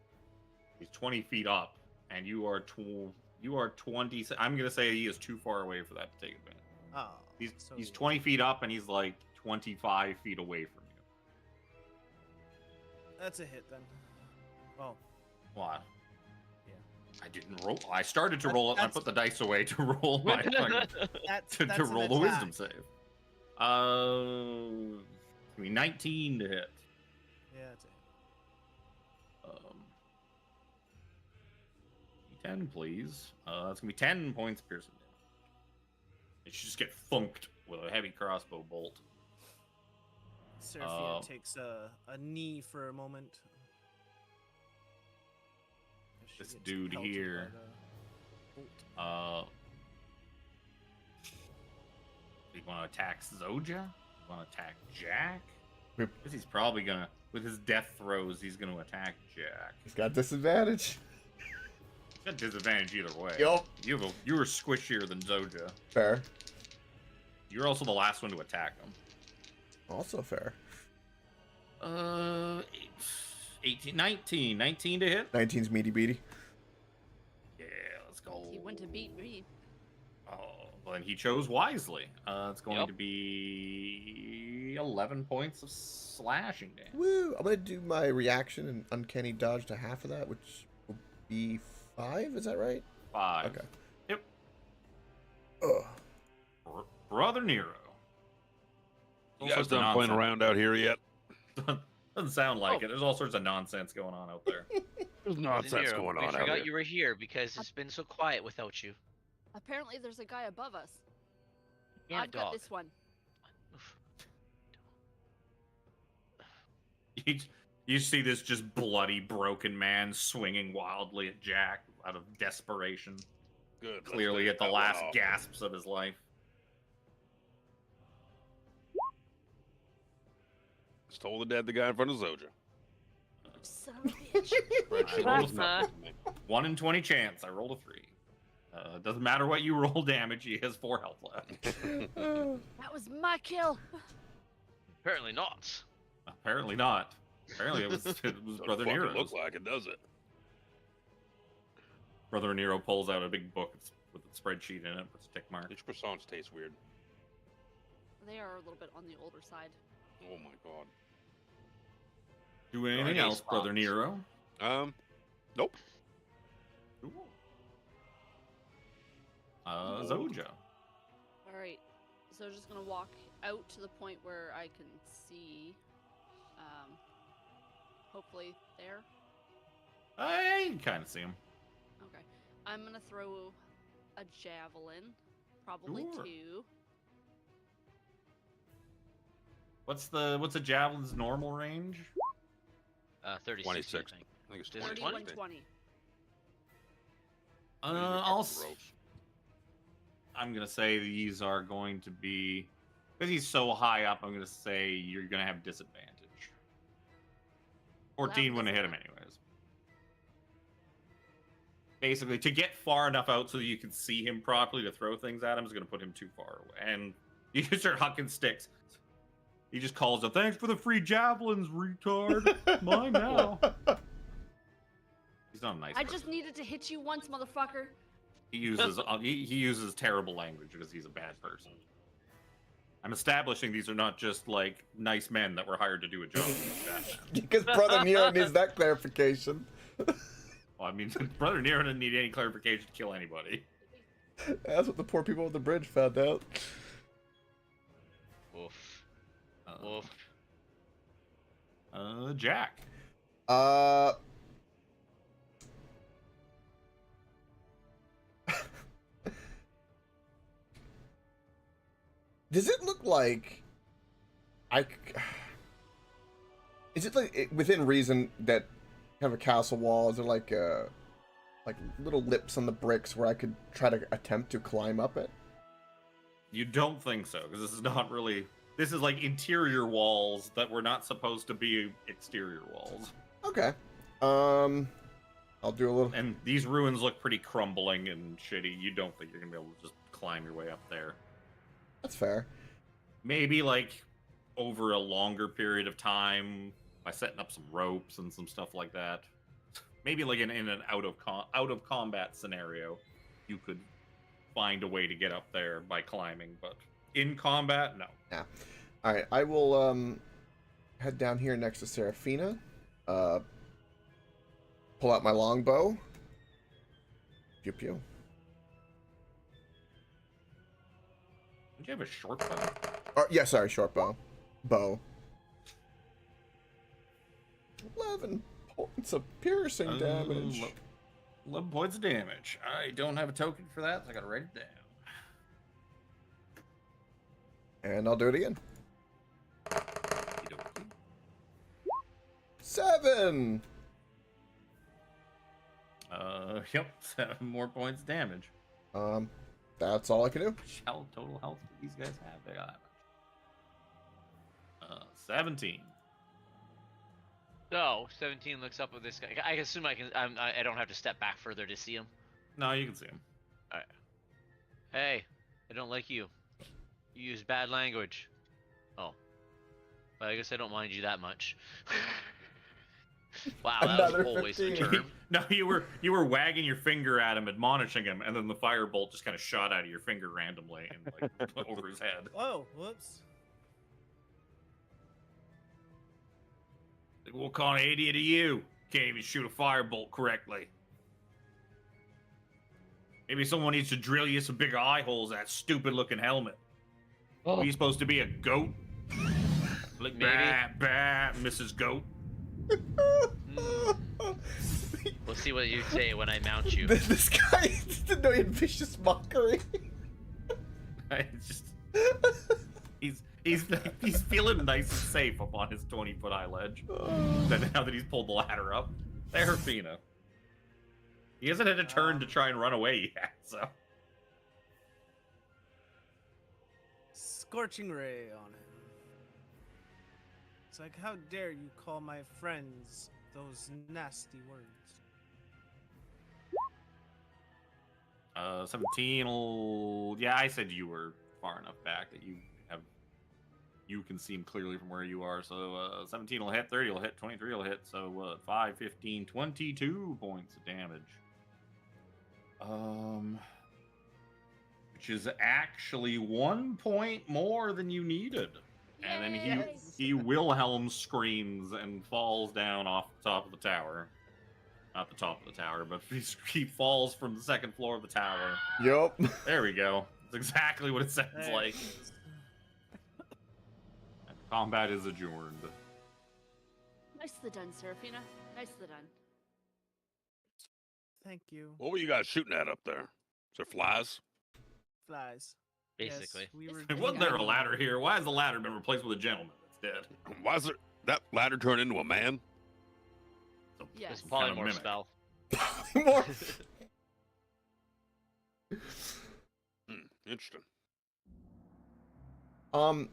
He's 20 feet up, and you are 20. I'm gonna say he is too far away for that to take advantage. Oh, He's so he's he- 20 feet up, and he's like 25 feet away from you. That's a hit then. Well, What? Yeah. I didn't roll. I started to roll it. And I That's- put the dice away to roll my that's to that's an roll the wisdom attack. save. I mean 19 to hit. Yeah, it's a hit. 10, please. That's gonna be 10 points of piercing damage. It should just get funked with a heavy crossbow bolt. Seraphia takes a knee for a moment. As she This gets dude pelted here. by the bolt. You want to attack Zoja? You want to attack Jack? Yep. Because he's probably gonna, with his death throws, he's gonna attack Jack. He's got disadvantage. He's got disadvantage either way. Yup. You were squishier than Zoja. Fair. You're also the last one to attack him. Also fair. 19 to hit. 19's meaty beaty. Yeah, let's go. He went to beat me. Oh, well, then he chose wisely. It's going Yep. to be 11 points of slashing damage. Woo! I'm gonna do my reaction and uncanny dodge to half of that, which will be 5. Is that right? 5. Okay. Yep. Ugh. Brother Nero. You guys done playing around out here yet? Doesn't sound like it. There's all sorts of nonsense going on out there. There's nonsense Nero, going we on out forgot here. you were here because it's been so quiet without you. Apparently, there's a guy above us. Yeah, I've got this one. Oof. You see this just bloody, broken man swinging wildly at Jack out of desperation. Good. let's Clearly finish at the that one last off. gasps of his life. Stole the dead the guy in front of Zoja. Son of a bitch. Spreadsheet rolled means a nothing to me. 1 in 20 chance. I rolled a 3. Doesn't matter what you roll damage, he has 4 health left. That was my kill. Apparently not. Apparently not. Apparently it was Doesn't Brother fucking Nero's. look like it, does it? Brother Nero pulls out a big book with a spreadsheet in it, puts a tick mark. Each croissants taste weird. They are a little bit on the older side. Oh my god. Do anything Friday else, Brother spots. Nero? Nope. Cool. Zoja. All right. So just gonna walk out to the point where I can see. Hopefully there. I can kind of see him. Okay. I'm gonna throw a javelin, probably Sure. 2. What's a javelin's normal range? 36. 26. I think. I think it's Is it 20. 31, 20? 20. I'm gonna say these are going to be, because he's so high up. I'm gonna say you're gonna have disadvantage. 14 wouldn't hit him anyways. Basically, to get far enough out so that you can see him properly to throw things at him is gonna put him too far away. And you just start hucking sticks. He just calls out, "Thanks for the free javelins, retard. Mine now." He's not a nice I person. just needed to hit you once, motherfucker. He uses he uses terrible language because he's a bad person. I'm establishing these are not just like nice men that were hired to do a job. Because Brother Nero needs that clarification. Well, I mean, Brother Nero didn't need any clarification to kill anybody. That's what the poor people on the bridge found out. Oof. Uh, Oof. Jack. Does it look like is it like within reason that kind of a castle wall? Is there like little lips on the bricks where I could try to attempt to climb up it? You don't think so, because this is not really. This is like interior walls that were not supposed to be exterior walls. Okay. I'll do a little. And these ruins look pretty crumbling and shitty. You don't think you're gonna be able to just climb your way up there. That's fair. Maybe like over a longer period of time by setting up some ropes and some stuff like that. Maybe like in an out of combat scenario, you could find a way to get up there by climbing. But in combat, no. Yeah. All right. I will head down here next to Seraphina. Pull out my longbow. Pew pew. Did you have a short bow? Yeah, sorry, short bow. Bow. 11 points of piercing damage. 11 points of damage. I don't have a token for that, so I gotta write it down. And I'll do it again. Okey-dokey. 7. Yep, 7 more points of damage. That's all I can do. How much total health do these guys have? They got that much. 17. So 17 looks up with this guy. I assume I don't have to step back further to see him. No, you can see him. Hey, I don't like you. You use bad language. Oh. Well, I guess I don't mind you that much. Wow, that was a Another whole waste of a 15. term. No, you were wagging your finger at him, admonishing him, and then the firebolt just kind of shot out of your finger randomly and like over his head. Oh, whoops. Like, what kind of idiot are you? Can't even shoot a firebolt correctly. Maybe someone needs to drill you some bigger eye holes in that stupid-looking helmet. Oh. Are you supposed to be a goat? Like, Maybe. bah, bah, Mrs. Goat. We'll see what you say when I mount you. This guy didn't know he had vicious mockery. It's just He's feeling nice and safe up on his 20-foot high ledge. Now that he's pulled the ladder up. There, Fina. He hasn't had a turn to try and run away yet, so. Scorching ray on him. It's like, how dare you call my friends those nasty words? 17 will... Yeah, I said you were far enough back that you can see him clearly from where you are. So 17 will hit, 30 will hit, 23 will hit. So 5, 15, 22 points of damage. Which is actually 1 point more than you needed. And then he Wilhelm screams and falls down off the top of the tower. Not the top of the tower, but he falls from the second floor of the tower. Yup. There we go. That's exactly what it sounds like. Combat is adjourned. Nicely done, Seraphina. Nicely done. Thank you. What were you guys shooting at up there? Is there flies? Flies. Basically. Yes, we were Wasn't there a ladder here? Why has the ladder been replaced with a gentleman that's dead? Why is there that ladder turned into a man? Yes. It's a Kind of polymorph mimic. spell. More. Interesting. Now,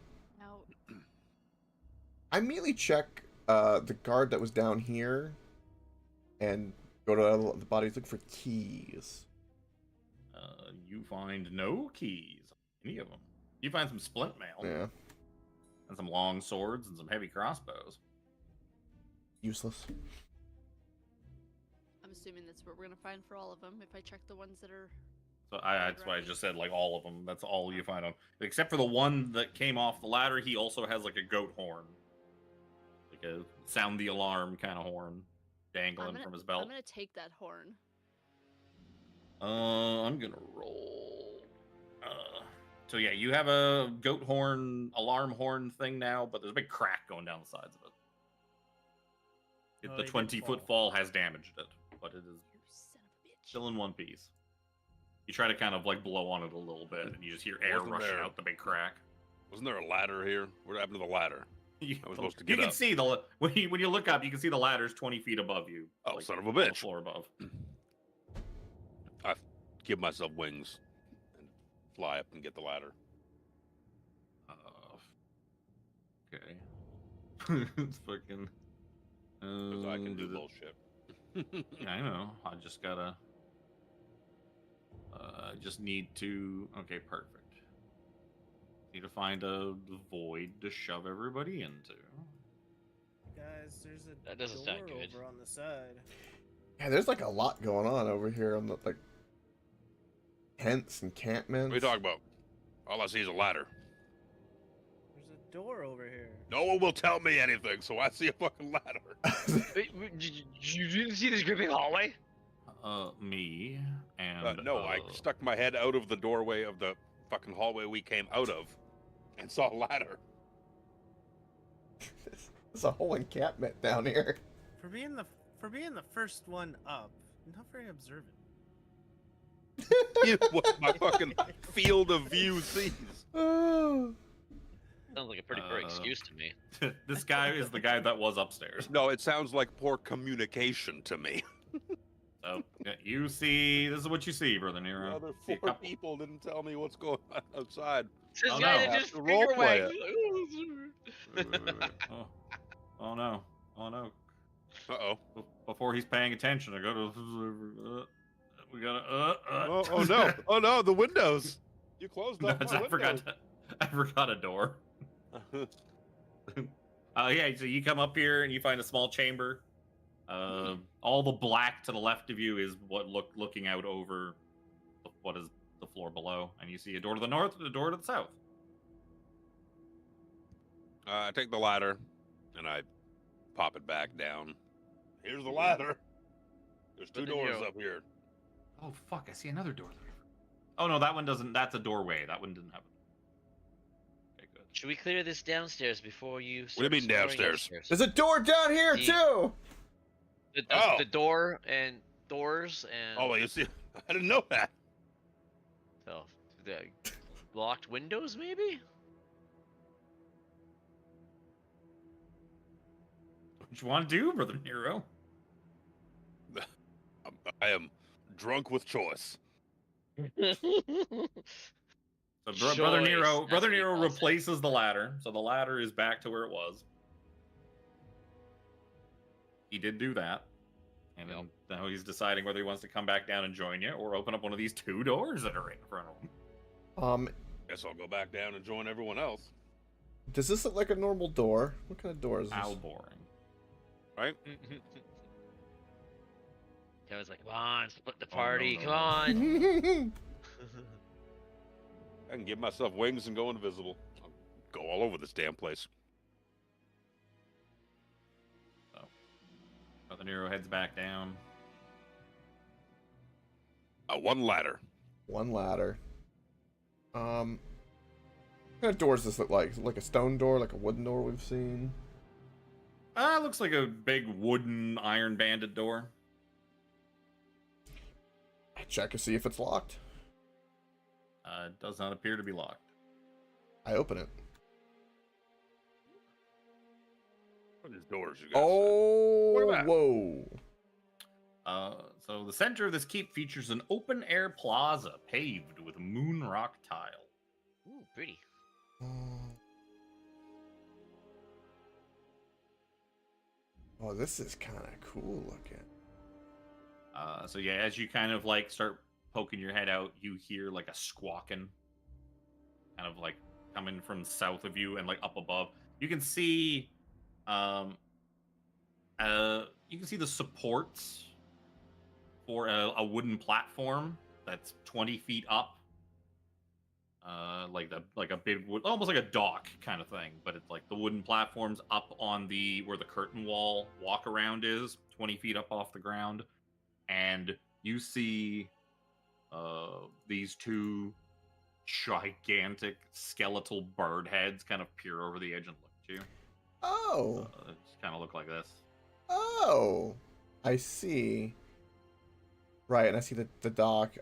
I immediately check the guard that was down here, and go to the bodies, look for keys. You find no keys on any of them. You find some splint mail Yeah, and some long swords and some heavy crossbows. useless. I'm assuming that's what we're gonna find for all of them. If I check the ones that are, So that's why I just said like all of them. That's all you find on, except for the one that came off the ladder. He also has like a goat horn, like a sound the alarm kind of horn, dangling from his belt. I'm gonna take that horn. I'm gonna roll. So yeah, you have a goat horn, alarm horn thing now, but there's a big crack going down the sides of it. Oh, The he did 20-foot fall has damaged it, but it is You son of a bitch. still in one piece. You try to kind of like blow on it a little bit, and you just hear air Wasn't rushing there- out the big crack. Wasn't there a ladder here? What happened to the ladder? You, I was supposed to you get can up. see when you look up, you can see the ladder's 20 feet above you. Oh, like, son of a on the bitch. floor above. I give myself wings and fly up and get the ladder. Okay. It's fucking. Because I can do the- bullshit. Yeah, I know. I just gotta. I just need to. Okay, perfect. Need to find a void to shove everybody into. Guys, there's a That doesn't door sound good. over on the side. Yeah, there's like a lot going on over here on the like tents, encampments. What are you talking about? All I see is a ladder. There's a door over here. No one will tell me anything, so I see a fucking ladder. You didn't see this gripping hallway? Me and No, I stuck my head out of the doorway of the fucking hallway we came out of and saw a ladder. There's a whole encampment down here. For being the first one up, not very observant. What my fucking field of view sees. Oh. Sounds like a pretty poor excuse to me. this guy is the guy that was upstairs. No, it sounds like poor communication to me. So yeah, you see, this is what you see, brother Nero. The other See a four couple- people didn't tell me what's going on outside. This Oh, guy no. that just Have to role finger play wagged. Wait. Oh no! Oh no! Uh-oh. Before he's paying attention, I go to. We gotta. Oh no! Oh no! The windows. You closed No, off my I forgot. I forgot a door. windows. Yeah. So you come up here and you find a small chamber. All the black to the left of you is what looking out over what is the floor below, and you see a door to the north and a door to the south. I take the ladder and I pop it back down. Here's the ladder. There's two What did doors you- up here. Oh fuck! I see another door there. Oh no, that one doesn't. That's a doorway. That one didn't have it. Okay, good. Should we clear this downstairs before you? What do you mean start exploring downstairs? There's a door down here The- too. Oh. The door and doors and Oh, well, you see, I didn't know that. the locked windows, maybe. What you want to do, Brother Nero? I am drunk with choice. So Brother Choice, Nero, that's Brother what he Nero calls it. replaces the ladder, so the ladder is back to where it was. He did do that, and Yep. now he's deciding whether he wants to come back down and join you, or open up one of these 2 doors that are right in front of him. Guess I'll go back down and join everyone else. Does this look like a normal door? What kind of door is this? How boring. Right? Kevin's like, come on, split the Oh, party, no, come no. on. I can give myself wings and go invisible. I'll go all over this damn place. Brother Nero heads back down. One ladder. One ladder. What kind of doors does this look like? Is it like a stone door, like a wooden door we've seen? Looks like a big wooden iron banded door. I check to see if it's locked. It does not appear to be locked. I open it. What are these doors you guys Oh, Look at that. whoa. So the center of this keep features an open air plaza paved with moon rock tile. Ooh, pretty. Oh, this is kind of cool looking. So yeah, as you kind of like start poking your head out, you hear like a squawking, kind of like coming from south of you and like up above. You can see, you can see the supports for a wooden platform that's 20 feet up. Like a big wood, almost like a dock kind of thing, but it's like the wooden platforms up on the where the curtain wall walk around is 20 feet up off the ground, and you see these 2 gigantic skeletal bird heads kind of peer over the edge and look at you. Oh. It just kind of look like this. Oh. I see. Right, and I see the dock.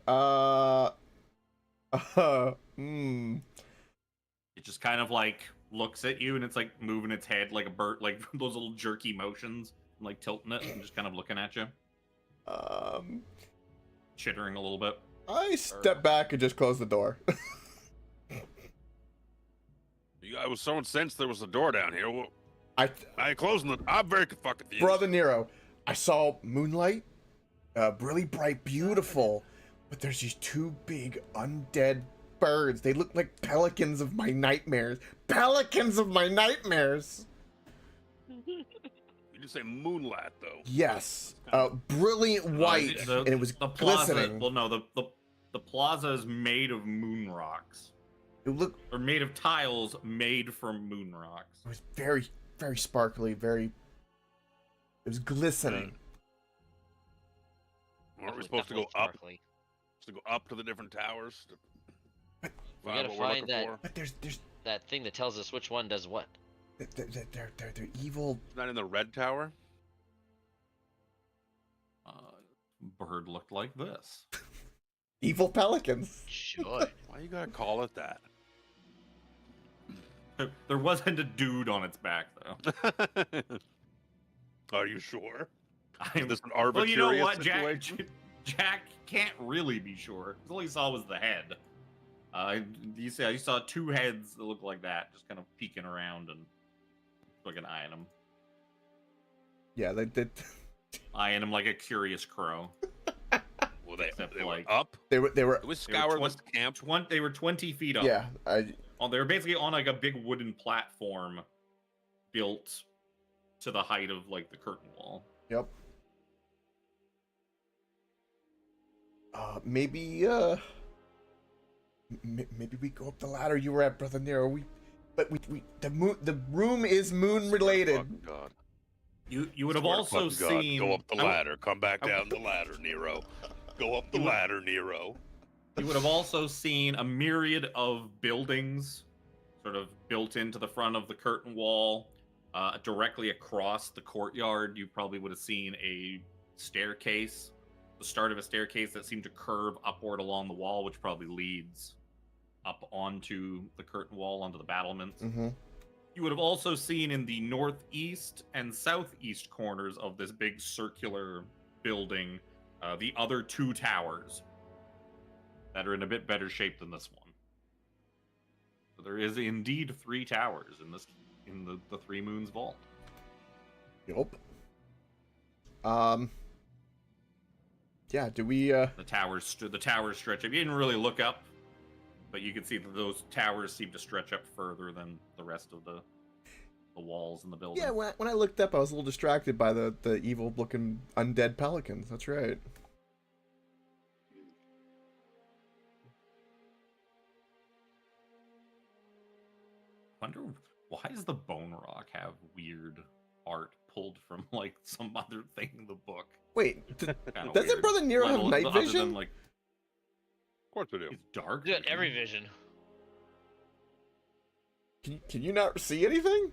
It just kind of like looks at you and it's like moving its head like a bird, like those little jerky motions, like tilting it and just kind of looking at you, chittering a little bit. I step back and just close the door. I was so incensed there was a door down here. Well, I ain't closing it. I'm very fucking confused. Brother Nero, I saw moonlight, really bright, beautiful, but there's these 2 big undead birds. They look like pelicans of my nightmares. Pelicans of my nightmares. You did say moonlight though. Yes, brilliant white, and it was the plaza. glistening. Well, no, the plaza is made of moon rocks, It looked, or made of tiles made from moon rocks. it was very, very sparkly, very. It was glistening. Aren't we Definitely- supposed to go definitely up? sparkly. To go up to the different towers? To We find gotta what we're find looking that- for? But there's That thing that tells us which one does what. they're evil. It's not in the red tower. Bird looked like this. Evil pelicans. Sure. Why you gotta call it that? There wasn't a dude on its back though. Are you sure? I'm, Is this an well, arbitrary you know what, situation? Jack can't really be sure. All he saw was the head. You saw 2 heads that look like that, just kind of peeking around and looking eyeing him, Yeah, they did. eyeing him like a curious crow. Well, they Except, were like- up. They were. Did we They were scour this camp? They were 20 feet up. Yeah, They were basically on like a big wooden platform built to the height of like the curtain wall. Yep. Maybe maybe we go up the ladder you were at, Brother Nero. The room is moon related. Fucking God. You would have Swear to also fucking God, seen. Go up the I would- ladder. Come back down the ladder, Nero. Go up the You would- ladder, Nero. You would have also seen a myriad of buildings sort of built into the front of the curtain wall. Directly across the courtyard, you probably would have seen a staircase, the start of a staircase that seemed to curve upward along the wall, which probably leads up onto the curtain wall, onto the battlements. Mm-hmm. You would have also seen in the northeast and southeast corners of this big circular building the other 2 towers that are in a bit better shape than this one. So there is indeed 3 towers in the Three Moons Vault. Yup. Yeah, do we The towers stretch up. You didn't really look up, but you can see that those towers seem to stretch up further than the rest of the walls in the building. Yeah, when I looked up, I was a little distracted by the evil-looking undead pelicans. That's right. Wonder why does the Bone Rock have weird art pulled from like some other thing in the book? Wait, Kinda doesn't weird. Brother Nero have Well, night other vision? than, like, Of course we do. it's dark. Good, every vision. Can you not see anything?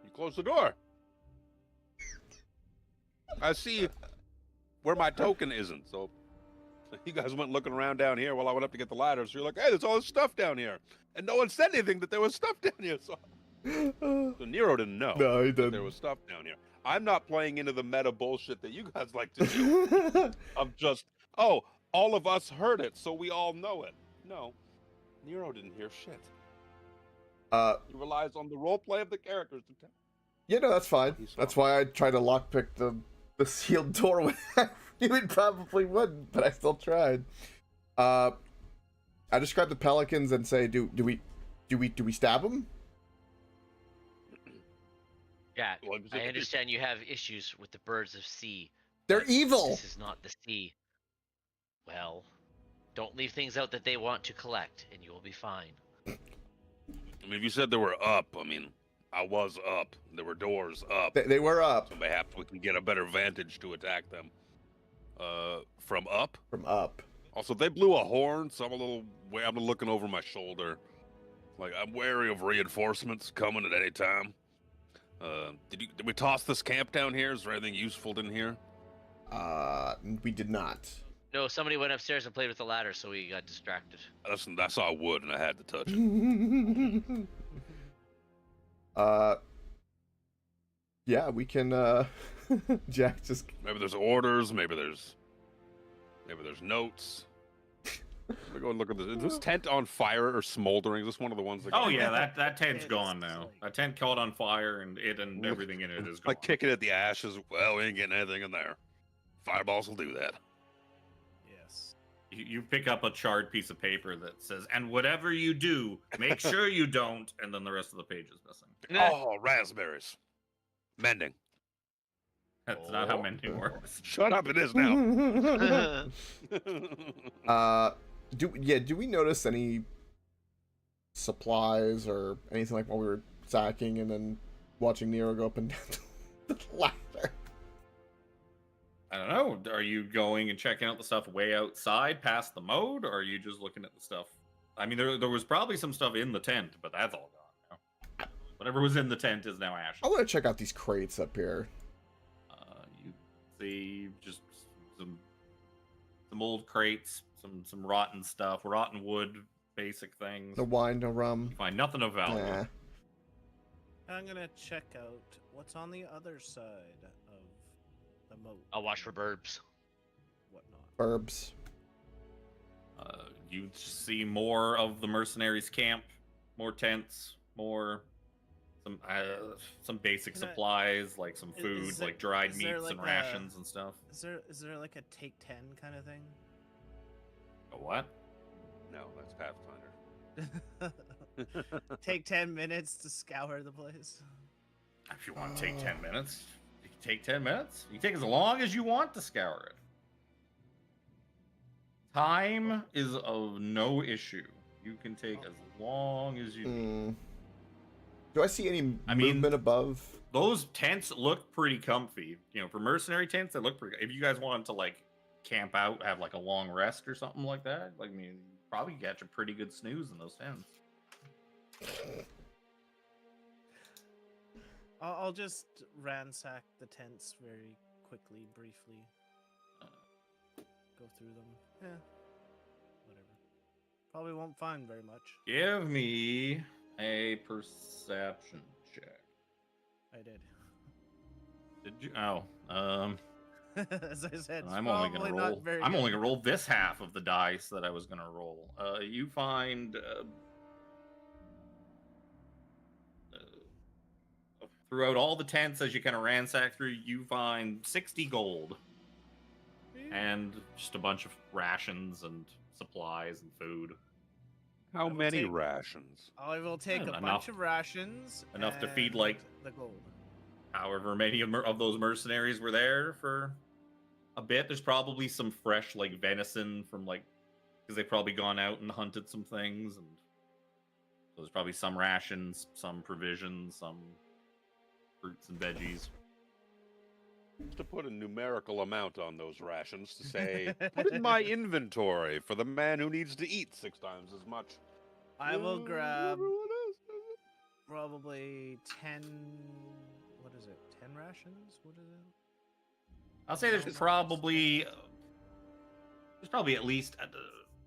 You close the door. I see where my token isn't, so you guys went looking around down here while I went up to get the ladder. So you're like, hey, there's all this stuff down here. And no one said anything that there was stuff down here. So Nero didn't know No, he that didn't. there was stuff down here. I'm not playing into the meta bullshit that you guys like to do. Of just, oh, all of us heard it, so we all know it. No, Nero didn't hear shit. He relies on the role play of the characters to tell. Yeah, no, that's fine. He's That's why I tried to lockpick the sealed door when I knew it probably wouldn't, but I still tried. I describe the pelicans and say, do we stab them? Yeah, Well, I understand you have issues with the birds of sea. They're but evil. This is not the sea. Well, don't leave things out that they want to collect, and you will be fine. I mean, if you said they were up, I mean, I was up. There were doors up. They were up So perhaps we can get a better vantage to attack them. From up. from up. Also, they blew a horn, so I'm looking over my shoulder. Like, I'm wary of reinforcements coming at any time. Did we toss this camp down here? Is there anything useful in here? We did not. No, somebody went upstairs and played with the ladder, so we got distracted. I saw wood and I had to touch it. Yeah, we can. Jack just. Maybe there's orders. Maybe there's notes. Let me go and look at this. Is this tent on fire or smoldering? Is this one of the ones that? Oh yeah, that tent's It is gone now. like- That tent caught on fire, and everything in it is gone. Like kicking at the ashes. Well, we ain't getting anything in there. Fireballs will do that. Yes. You pick up a charred piece of paper that says, "And whatever you do, make sure you don't," and then the rest of the page is missing. Oh, raspberries. Mending. That's not how mending works. Shut up! It is now. Do we notice any supplies or anything like while we were sacking and then watching Nero go up and down the ladder? I don't know. Are you going and checking out the stuff way outside past the mode, or are you just looking at the stuff? I mean, there was probably some stuff in the tent, but that's all gone now. Whatever was in the tent is now ashes. I want to check out these crates up here. You see just some old crates, some rotten stuff, rotten wood, basic things. No wine, no rum. You find nothing of value. Nah. I'm gonna check out what's on the other side of the moat. I'll watch for burbs. Whatnot. Herbs. You see more of the mercenaries' camp, more tents, some basic Can I- supplies like some Is food, there- like dried is there meats and like a- rations and stuff. Is there like a take 10 kind of thing? A what? No, that's Pathfinder. Take 10 minutes to scour the place. If you want to take 10 minutes, you can take 10 minutes. You can take as long as you want to scour it. Time is of no issue. You can take as long as you need. Do I see any I mean- movement above? Those tents look pretty comfy. You know, for mercenary tents, they look pretty. If you guys wanted to like camp out, have like a long rest or something like that, like I mean, probably catch a pretty good snooze in those tents. I'll just ransack the tents very quickly, briefly. Go through them. Yeah. Whatever. Probably won't find very much. Give me a perception check. I did. Did you? Oh, As I said, it's I'm only gonna probably roll. not very I'm good. only gonna roll this half of the dice that I was gonna roll. You find throughout all the tents as you kind of ransack through, you find 60 gold and just a bunch of rations and supplies and food. How I will many take- rations? I will take a Enough- bunch of rations. enough to feed, and like- the gold. However many of those mercenaries were there for a bit. There's probably some fresh like venison from like because they've probably gone out and hunted some things, and so there's probably some rations, some provisions, some fruits and veggies. To put a numerical amount on those rations to say, put in my inventory for the man who needs to eat 6 times as much. I will Yeah, grab everyone else does it. probably 10. What is it? 10 rations? What is it? I'll say there's probably at least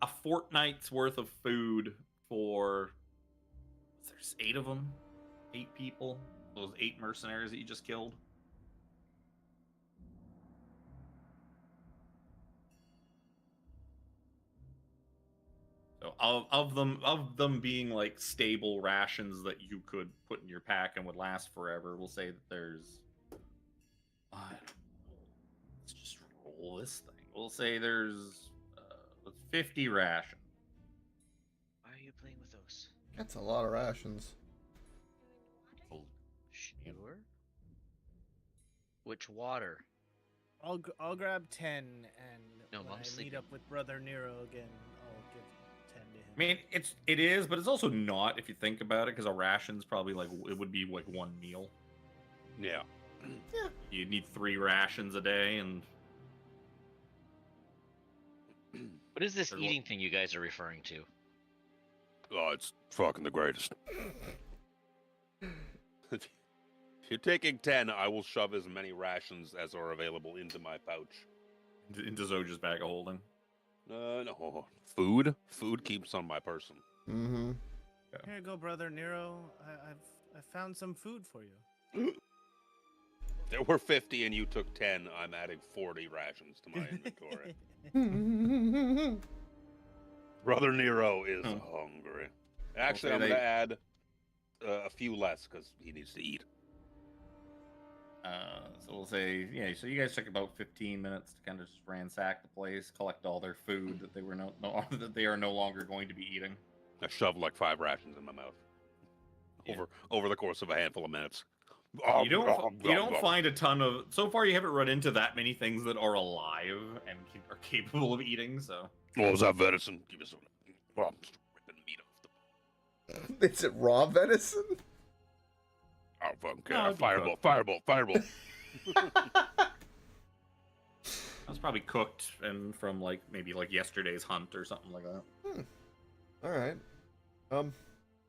a fortnight's worth of food for. There's 8 of them, 8 people. Those 8 mercenaries that you just killed. So of them being like stable rations that you could put in your pack and would last forever, we'll say that there's. Let's just roll this thing. We'll say there's 50 rations. Why are you playing with those? That's a lot of rations. Sure. Which water? I'll grab 10, and No, when Mom's I meet sleeping. up with Brother Nero again, I'll give 10 to him. I mean, it is, but it's also not if you think about it, because a ration's probably like it would be like 1 meal. Yeah. You'd need 3 rations a day, and What is this Or what- eating thing you guys are referring to? Oh, it's fucking the greatest. If you're taking 10, I will shove as many rations as are available into my pouch. into Zoja's bag of holding. No. Food? Food keeps on my person. Mm-hmm. Here you go, Brother Nero. I found some food for you. There were 50 and you took 10. I'm adding 40 rations to my inventory. Brother Nero is Hmm. hungry. Actually, say I'm going to they- add a few less because he needs to eat. So we'll say, yeah. So you guys took about 15 minutes to kind of just ransack the place, collect all their food that they were that they are no longer going to be eating. I shoved like 5 rations in my mouth Yeah. over the course of a handful of minutes. You don't find a ton of. So far, you haven't run into that many things that are alive and are capable of eating. So What was that venison? Give me some. Oh, I'm just ripping meat off the. Is it raw venison? Oh, fucking No, care. it'd be Fireball. that's probably cooked and from like maybe like yesterday's hunt or something like that. All right.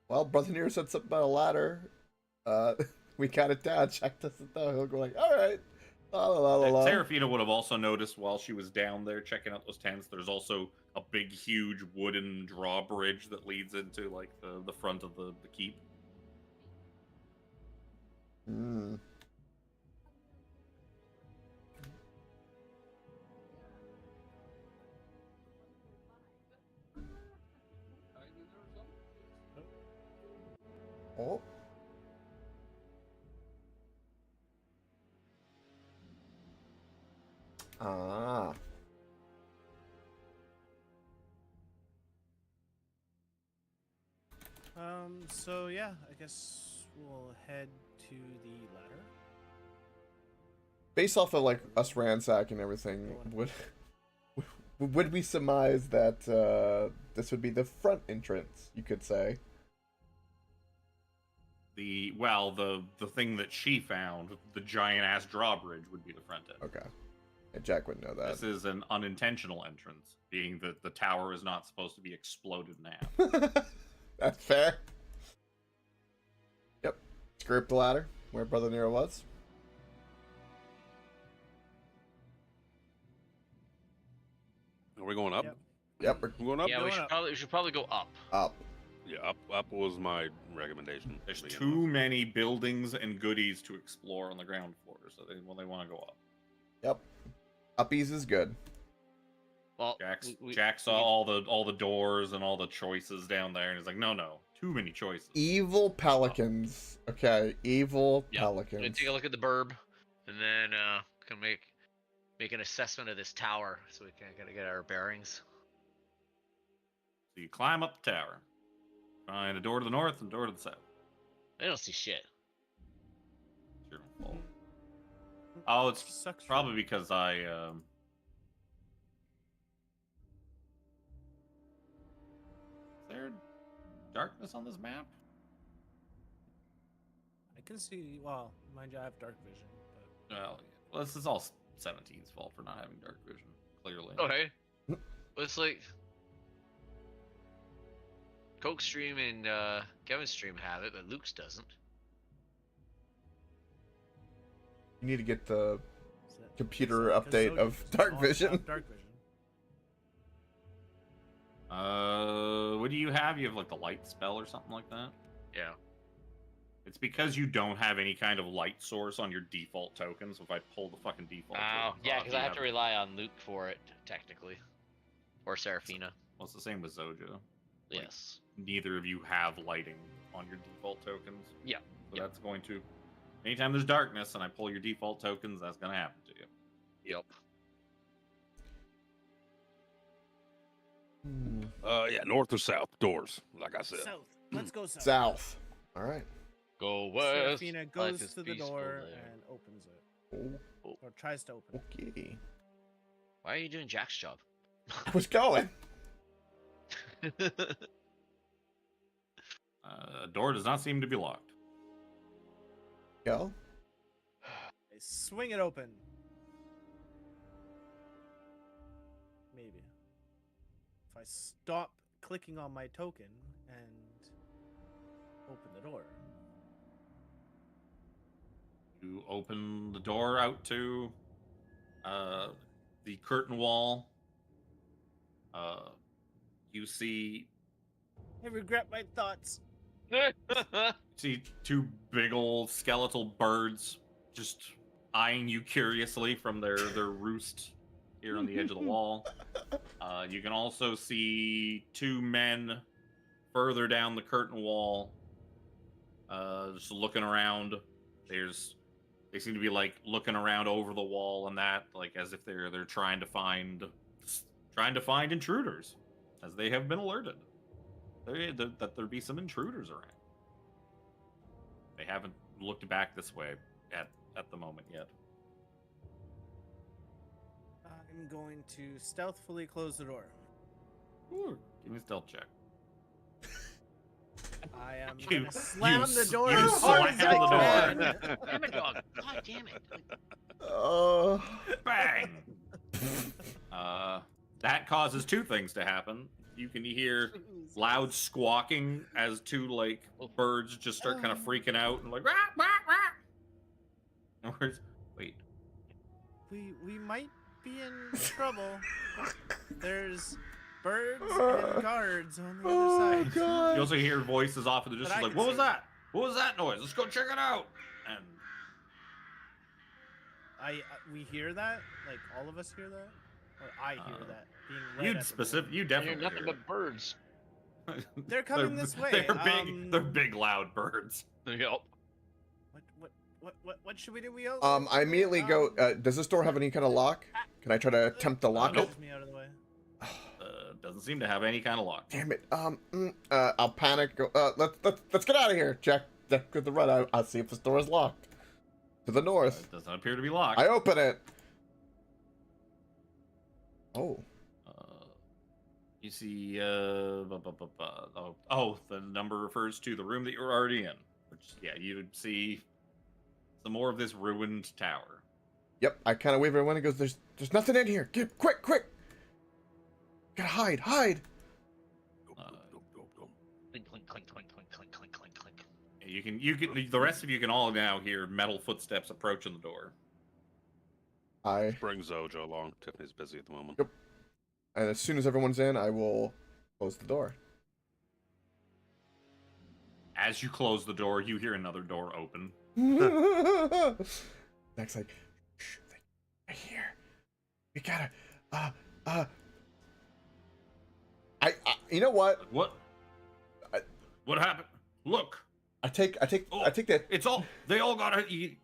Well, Brother Nero said something about a ladder. We got it down. Checked us it down. He'll go like, all right. La la la la la. Serafina would have also noticed while she was down there checking out those tents. There's also a big, huge wooden drawbridge that leads into like the front of the keep. Hmm. Oh. Ah. So yeah, I guess we'll head to the ladder. Based off of like us ransacking everything, would we surmise that this would be the front entrance? You could say. The thing that she found, the giant ass drawbridge, would be the front end. Okay. And Jack would know that. This is an unintentional entrance, being that the tower is not supposed to be exploded in half. That's fair. Yep. Screw up the ladder where Brother Nero was. Are we going up? Yep. Yep, we're We're going up? Yeah, we going should up. probably go up. up. Yeah, up was my recommendation. There's to begin too with. many buildings and goodies to explore on the ground floor, so they want to go up. Yep. Uppies is good. Well, Jack saw all the doors and all the choices down there, and he's like, no, too many choices. Evil pelicans. Okay, evil Yeah, gonna pelicans. take a look at the burb, and then can make an assessment of this tower so we can kind of get our bearings. So you climb up the tower, find a door to the north and a door to the south. I don't see shit. Sure. Oh, it's Sucks for probably you. because I Is there darkness on this map? I can see. Well, mind you, I have dark vision. But Well, this is all 17's fault for not having dark vision. Clearly. Okay. Well, it's like Coke stream and Kevin's stream have it, but Luke's doesn't. You need to get the is that- computer is that 'cause update Zoe of does dark not vision. have Dark vision. What do you have? You have like the light spell or something like that? Yeah. It's because you don't have any kind of light source on your default token, so if I pull the fucking default Oh, tokens yeah, off, because you I have to rely on Luke for it, technically. Or Seraphina. Well, it's the same with Zoja. Like, Yes. Neither of you have lighting on your default tokens. Yeah. So Yep. that's going to... Anytime there's darkness and I pull your default tokens, that's going to happen to you. Yep. Yeah, north or south doors, like I said. South. Let's go south. South. All right. Go west. Seraphina life goes is to the peaceful door there. and opens it, Oh, or tries to open it. okay. Why are you doing Jack's job? I was going. Door does not seem to be locked. Go. They swing it open. Maybe. If I stop clicking on my token and open the door. You open the door out to the curtain wall. You see I regret my thoughts. two big old skeletal birds just eyeing you curiously from their roost here on the edge of the wall. You can also see two men further down the curtain wall, just looking around. They seem to be like looking around over the wall and that, like as if they're trying to find intruders, as they have been alerted that there be some intruders around. They haven't looked back this way at the moment yet. I'm going to stealthily close the door. Ooh, give me a stealth check. I am You- gonna slam the s- door you as hard as slam the I door. can. Damn it, dog. God damn it. Bang! That causes two things to happen. You can hear loud squawking as two like birds just start kind of freaking out and like rah, rah, rah. Wait, We might be in trouble. There's birds and guards on the Oh other side. god. you also hear voices off in the But distance I like, can "What was see it. that? What was that noise? Let's go check it out." And We hear that? Like all of us hear that? Or I hear that being read you at the specific, you You're definitely nothing hear but birds. it. They're coming this way. They're big. They're big, loud birds. Yep. door. What should we do? We all I immediately go. Does this door have any kind of lock? Can I try to attempt to lock it? Move me out of the way. Doesn't seem to have any kind of lock. Damn it. I'll panic. Go. Let's get out of here, Jack. Jack, with the run. I'll see if this door is locked. To the north. It doesn't appear to be locked. I open it. Oh. You see, oh, the number refers to the room that you're already in. Which, yeah, you'd see some more of this ruined tower. Yep. I kind of wave everyone and goes, "There's nothing in here. Get quick. Gotta hide. Clink, clink, clink, clink, clink, clink, clink, clink, clink. You can, the rest of you can all now hear metal footsteps approaching the door. Bring Zojo along. Tiffany's busy at the moment. Yep. And as soon as everyone's in, I will close the door. As you close the door, you hear another door open. Next, like, shh, right here. We gotta, you know what? What? What happened? Look, I take that. it's all. They all got a hit.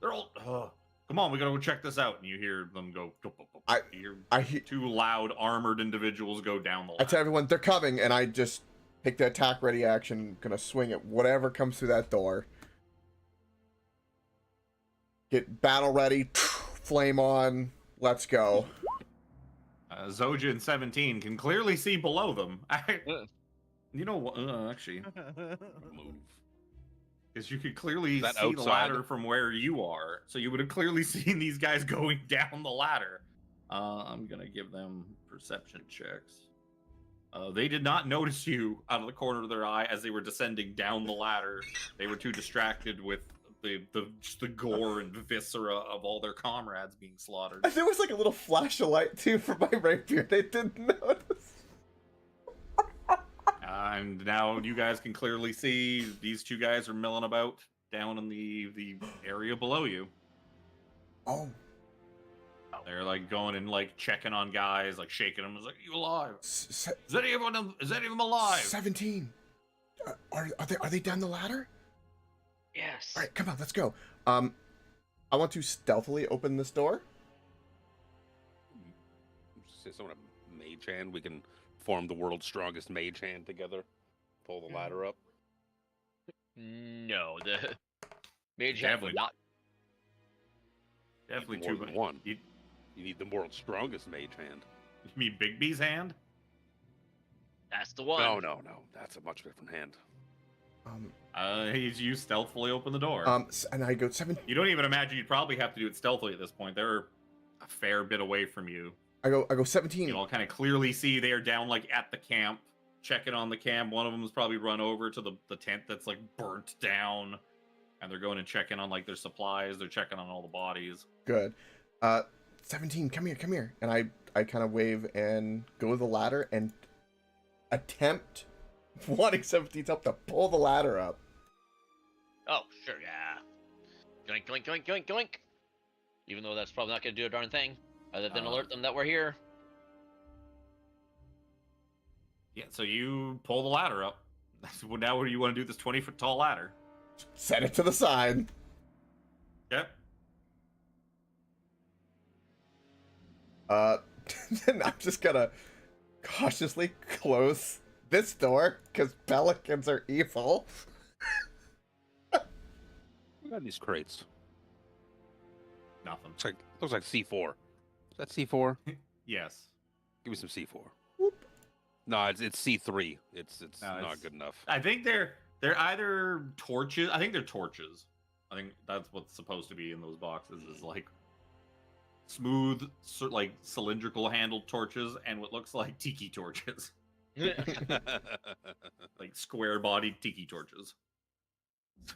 They're all. Come on, we gotta go check this out. And you hear them go. You hear two loud armored individuals go down the ladder. I tell everyone they're coming, and I just take the attack ready action. Gonna swing at whatever comes through that door. Get battle ready. Flame on. Let's go. Zoja and 17 can clearly see below them. You know what? Actually, Move. because you could clearly That see the outside? ladder from where you are, so you would have clearly seen these guys going down the ladder. I'm gonna give them perception checks. They did not notice you out of the corner of their eye as they were descending down the ladder. They were too distracted with just the gore and viscera of all their comrades being slaughtered. There was like a little flash of light too from my rapier. They didn't notice. And now you guys can clearly see these two guys are milling about down in the area below you. Oh. They're like going and like checking on guys, like shaking them. It's like, you alive? Is Is any of them alive? 17. Are they down the ladder? Yes. All right, come on, let's go. I want to stealthily open this door. Say someone a mage hand. We can form the world's strongest mage hand together. Pull the ladder up. No, the mage hand Definitely. would not. Definitely More two. than one. You You need the world's strongest mage hand. mean Big B's hand? That's the one. No. That's a much different hand. You stealthily open the door. And I go 7. You don't even imagine you'd probably have to do it stealthily at this point. They're a fair bit away from you. I go 17. You all kind of clearly see they are down like at the camp, checking on the camp. One of them has probably run over to the tent that's like burnt down, and they're going and checking on like their supplies. They're checking on all the bodies. Good. 17, come here. And I kind of wave and go to the ladder and attempt wanting 17's help to pull the ladder up. Oh, sure, yeah. Yoink, yoink, yoink, yoink, yoink. Even though that's probably not going to do a darn thing, other than alert them that we're here. Yeah, so you pull the ladder up. Well, now what do you want to do with this 20-foot tall ladder? Set it to the side. Yep. Then I'm just gonna cautiously close this door because pelicans are evil. We got these crates. Nothing. Looks like C4. Is that C4? Yes. Give me some C4. Whoop. No, it's C3. It's No, not it's- good enough. I think they're either torches. I think they're torches. I think that's what's supposed to be in those boxes is like smooth, like cylindrical handled torches and what looks like tiki torches, like square bodied tiki torches.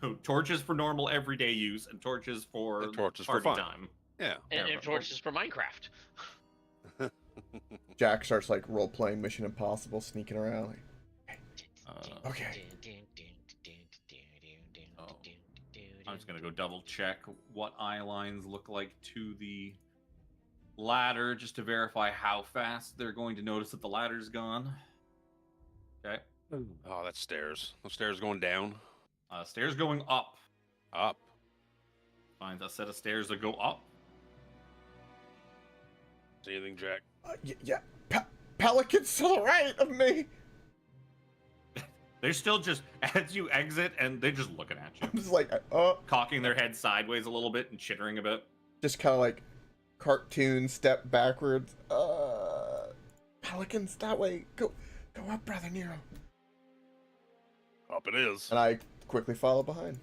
So torches for normal everyday use and torches for And torches for party fun. time. Yeah. And Yeah, torches for Minecraft. Jack starts like role playing Mission Impossible, sneaking around. Like, okay. Oh. I'm just gonna go double check what eye lines look like to the ladder just to verify how fast they're going to notice that the ladder's gone. Okay. Oh, that's stairs. Those stairs going down. Stairs going up. Up. Finds a set of stairs that go up. See anything, Jack? Yeah. Pelicans to the right of me. They're still just as you exit, and they're just looking at you, I'm just like, cocking their head sideways a little bit and chittering a bit. just kind of like cartoon step backwards. Pelicans that way. Go up, Brother Nero. Up it is. And I quickly follow behind.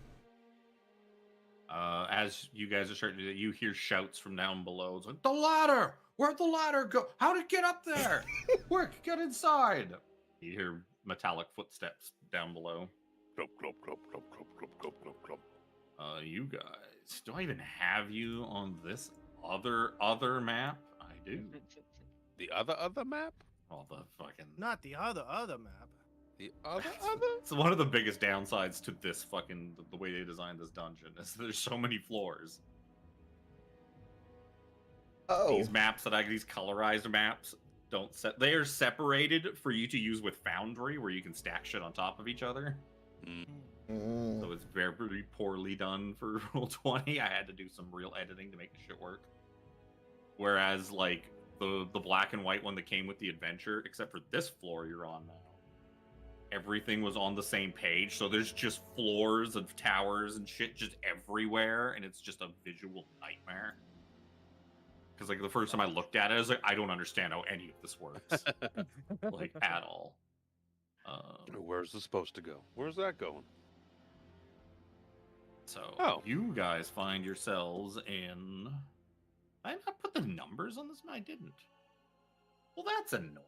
As you guys are starting to, you hear shouts from down below. It's like, the ladder! Where'd the ladder go? How did it get up there? Quick, get inside! You hear metallic footsteps down below. Clop, clop, clop, clop, clop, clop, clop, clop, clop. You guys, do I even have you on this other map? I do. The other map? All the fucking Not the other map. The other? So one of the biggest downsides to this fucking the way they designed this dungeon is there's so many floors. Oh. These maps these colorized maps don't set. They are separated for you to use with Foundry, where you can stack shit on top of each other. Mm. So it's very poorly done for Roll20. I had to do some real editing to make the shit work. Whereas like the black and white one that came with the adventure, except for this floor you're on now, everything was on the same page. So there's just floors of towers and shit just everywhere, and it's just a visual nightmare. Because like the first time I looked at it, I was like, I don't understand how any of this works, like at all. Where's this supposed to go? Where's that going? So you guys find yourselves in. I not put the numbers on this? I didn't. Well, that's annoying.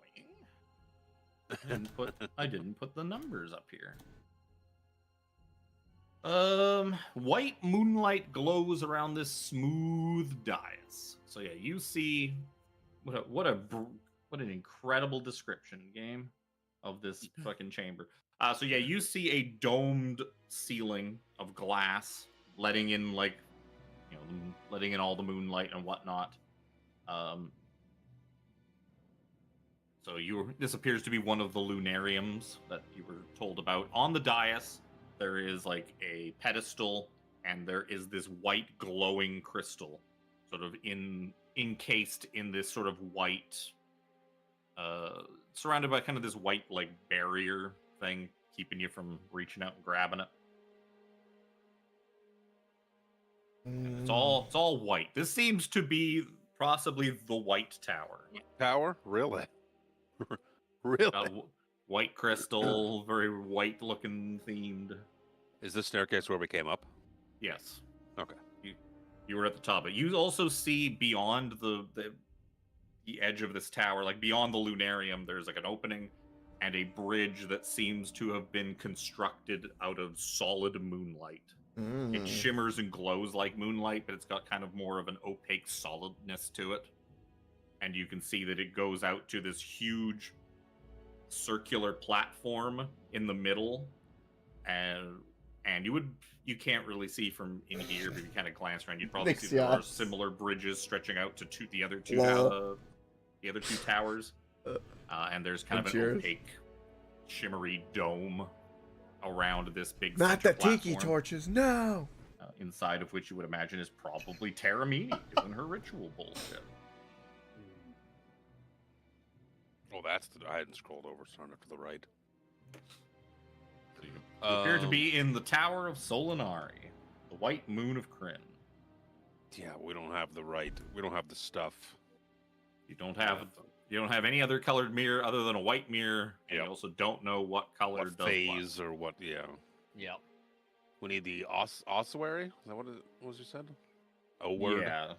I didn't put the numbers up here. White moonlight glows around this smooth dais. So yeah, you see what an incredible description game of this fucking chamber. So yeah, you see a domed ceiling of glass, letting in letting in all the moonlight and whatnot. So this appears to be one of the lunariums that you were told about. On the dais, there is like a pedestal, and there is this white glowing crystal, sort of encased in this sort of white, surrounded by kind of this white like barrier thing, keeping you from reaching out and grabbing it. And it's all white. This seems to be possibly the White Tower. Tower? Really? Really? White crystal, very white looking themed. Is this staircase where we came up? Yes. Okay. You were at the top. But you also see beyond the edge of this tower, like beyond the lunarium, there's like an opening and a bridge that seems to have been constructed out of solid moonlight. It shimmers and glows like moonlight, but it's got kind of more of an opaque solidness to it. And you can see that it goes out to this huge circular platform in the middle. And you can't really see from in here, but if you kind of glance around, you'd probably see there are similar bridges stretching out to the other two towers. And there's kind of an opaque, shimmery dome around this big Not the platform, tiki torches, no! Inside of which you would imagine is probably Taramini doing her ritual bullshit. Oh, I hadn't scrolled over, so I'm up to the right. So you appear to be in the Tower of Solinari, the White Moon of Krynn. Yeah, we don't have the stuff. You don't have any other colored mirror other than a white mirror, and you also don't know what color what does phase what. or what, yeah. Yep. We need the ossuary? Is that what it was you said? A word? Yeah.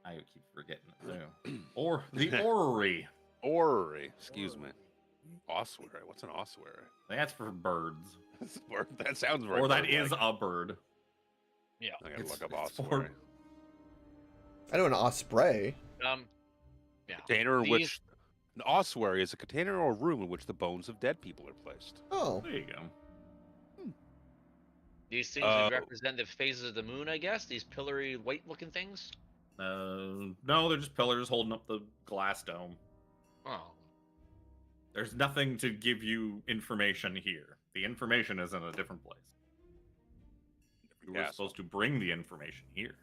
I keep forgetting it too. Or the orrery. Orrery, excuse me. Ossuary. What's an ossuary? That's for birds. That sounds very Or that bird-like. is a bird. Yeah. I gotta look up it's for- ossuary. I know an osprey. Yeah. Container in These- which an ossuary is a container or room in which the bones of dead people are placed. Oh. There you go. These things would represent the phases of the moon, I guess. These pillory, white-looking things. No, they're just pillars holding up the glass dome. Oh. There's nothing to give you information here. The information is in a different place. You were Castle. supposed to bring the information here.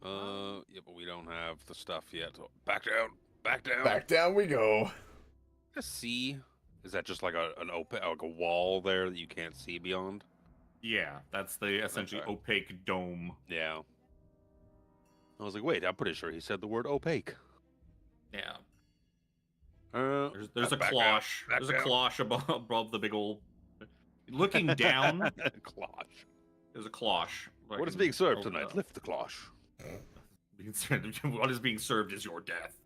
Yeah, but we don't have the stuff yet. Back down. Back down. Back down we go. Just see. Is that just like an open, like a wall there that you can't see beyond? Yeah, that's the essentially Okay. opaque dome. Yeah. I was like, wait, I'm pretty sure he said the word opaque. Yeah. There's There's a cloche. There's a cloche above the big old. Looking down, cloche. there's a cloche. What is being served Open tonight? up. Lift the cloche. What is being served is your death.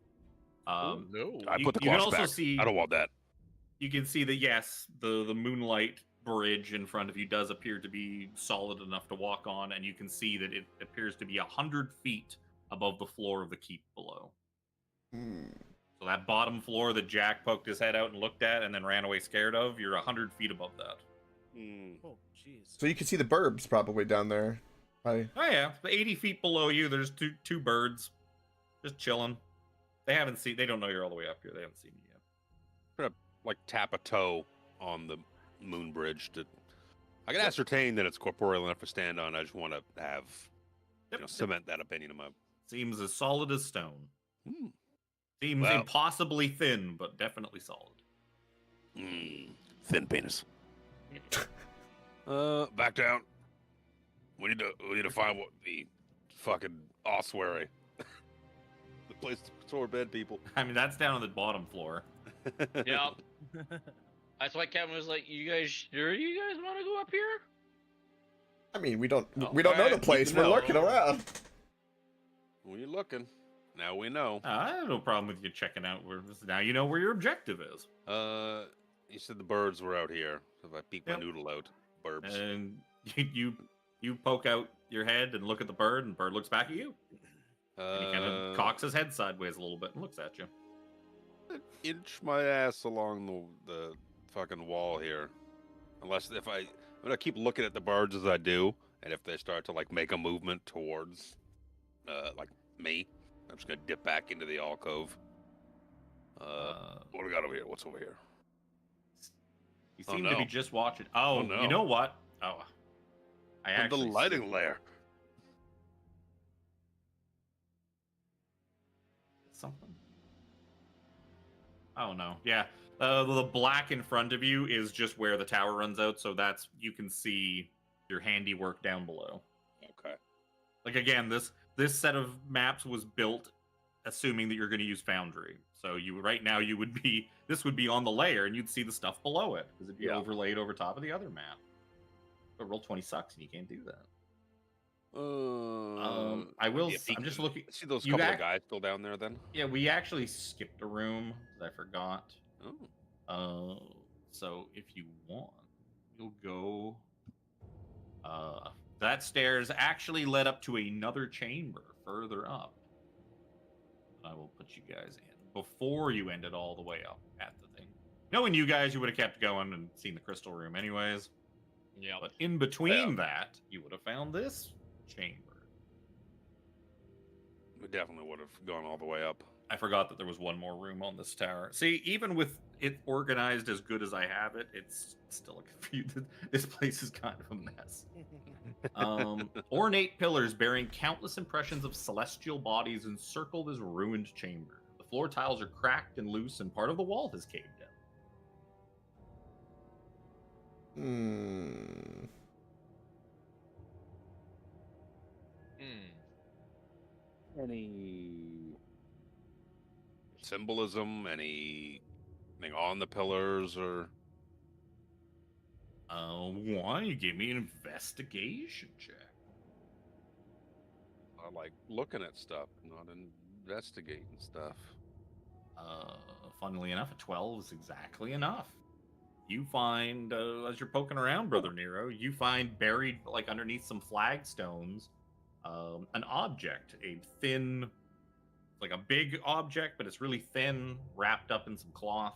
No. I You- put the you can cloche also back. see- I don't want that. You can see that yes, the moonlight bridge in front of you does appear to be solid enough to walk on, and you can see that it appears to be 100 feet above the floor of the keep below. Hmm. So that bottom floor that Jack poked his head out and looked at and then ran away scared of, you're 100 feet above that. Oh, jeez. So you can see the burbs probably down there. Right. Oh yeah, but 80 feet below you, there's two birds, just chilling. They don't know you're all the way up here. They haven't seen you yet. I'm gonna like tap a toe on the moon bridge to. I can ascertain that it's corporeal enough to stand on. I just want to have cement that opinion in my. Seems as solid as stone. Hmm. Seems Well. impossibly thin, but definitely solid. Thin penis. Back down. We need to find what the fucking ossuary. The place to store bed people. I mean, that's down on the bottom floor. Yeah. That's why Kevin was like, "You guys sure you guys want to go up here?" I mean, we don't Oh, know the alright, place. good to We're know. lurking around. When you're looking, now we know. I have no problem with you checking out now you know where your objective is. You said the birds were out here. So if I peek Yep. my noodle out, burbs. And you poke out your head and look at the bird, and the bird looks back at you. And he kind of cocks his head sideways a little bit and looks at you. Inch my ass along the fucking wall here. Unless I'm gonna keep looking at the birds as I do, and if they start to like make a movement towards like me, I'm just gonna dip back into the alcove. What do we got over here? What's over here? You Oh, seem no. to be just watching. Oh, no. You know what? Oh, I The actually lighting layer. something. Oh no, yeah. The black in front of you is just where the tower runs out, so you can see your handiwork down below. Okay. Like again, this set of maps was built assuming that you're going to use Foundry. So this would be on the layer, and you'd see the stuff below it because it'd be overlaid over top of the other map. But Roll20 sucks, and you can't do that. I will. I'm just looking. See those you couple act- of guys still down there then? Yeah, we actually skipped a room that I forgot. Oh. So if you want, you'll go. That stairs actually led up to another chamber further up. I will put you guys in before you ended all the way up at the thing. Knowing you guys, you would have kept going and seen the crystal room anyways. Yeah. But in between that, you would have found this chamber. We definitely would have gone all the way up. I forgot that there was one more room on this tower. See, even with it organized as good as I have it, it's still a confused. This place is kind of a mess. Ornate pillars bearing countless impressions of celestial bodies encircle this ruined chamber. The floor tiles are cracked and loose, and part of the wall has caved in. Any symbolism? Anything on the pillars or? Why you give me an investigation check? I like looking at stuff, not investigating stuff. Funnily enough, a 12 is exactly enough. You find, as you're poking around, Brother Nero, you find buried, like underneath some flagstones, an object, a thin, like a big object, but it's really thin, wrapped up in some cloth.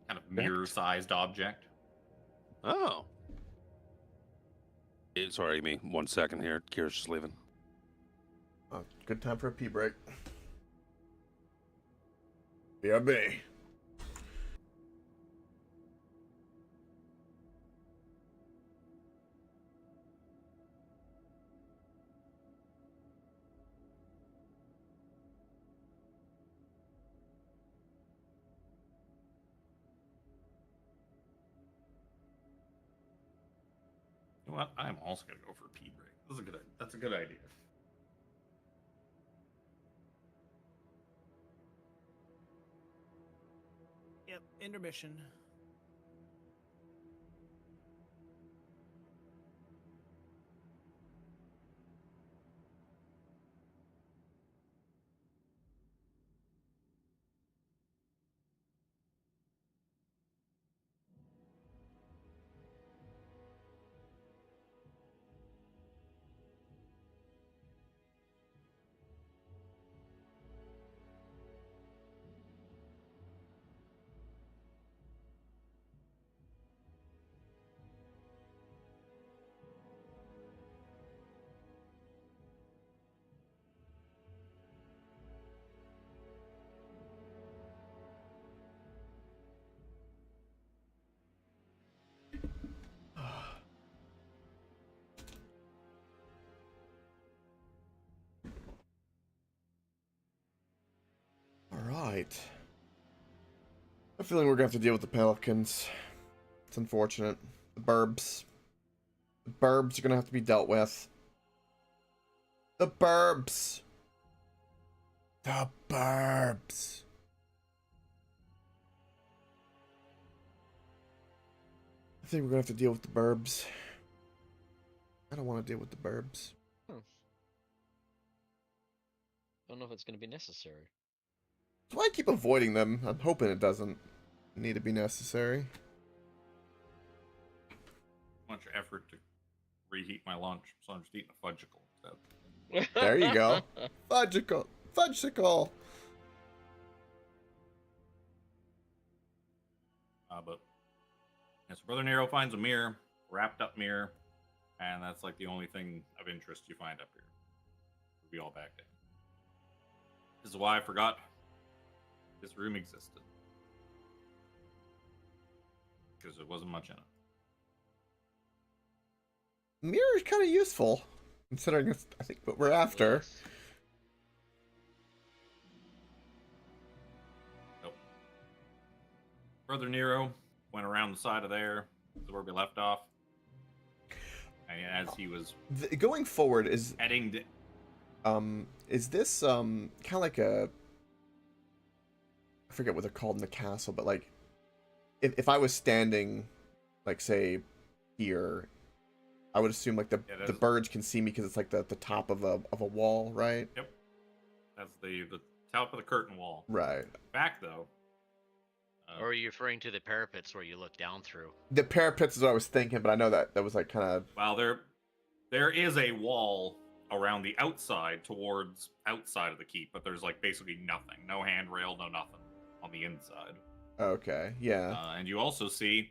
Kind of mirror-sized object. Oh. Sorry, give me 1 second here. Kira's just leaving. Oh, good time for a pee break. BRB. You know what? I'm also gonna go for a pee break. That's a good idea. Yep, intermission. Alright. I have a feeling we're gonna have to deal with the Pelicans. It's unfortunate. The Burbs. The Burbs are gonna have to be dealt with. The Burbs! The Burbs! I think we're gonna have to deal with the Burbs. I don't want to deal with the Burbs. Don't know if it's going to be necessary. So I keep avoiding them. I'm hoping it doesn't need to be necessary. Much effort to reheat my lunch, so I'm just eating a fudgicle instead. There you go. Fudgicle. Fudgicle. But yeah, so Brother Nero finds a mirror, wrapped up mirror, and that's like the only thing of interest you find up here. We'll be all back there. This is why I forgot this room existed. Because there wasn't much in it. Mirror is kind of useful, considering it's, I think, what we're after. Yes. Nope. Brother Nero went around the side of there, this is where we left off. And as he was Going forward, is heading to, is this kind of like a, I forget what they're called in the castle, but like if I was standing, like say here, I would assume like the birds can see me because it's like the top of a wall, right? Yep. That's the top of the curtain wall. Right. Back though. Or are you referring to the parapets where you look down through? The parapets is what I was thinking, but I know that was like kind of. Well, there is a wall around the outside towards outside of the keep, but there's like basically nothing, no handrail, no nothing on the inside. Okay. Yeah. And you also see,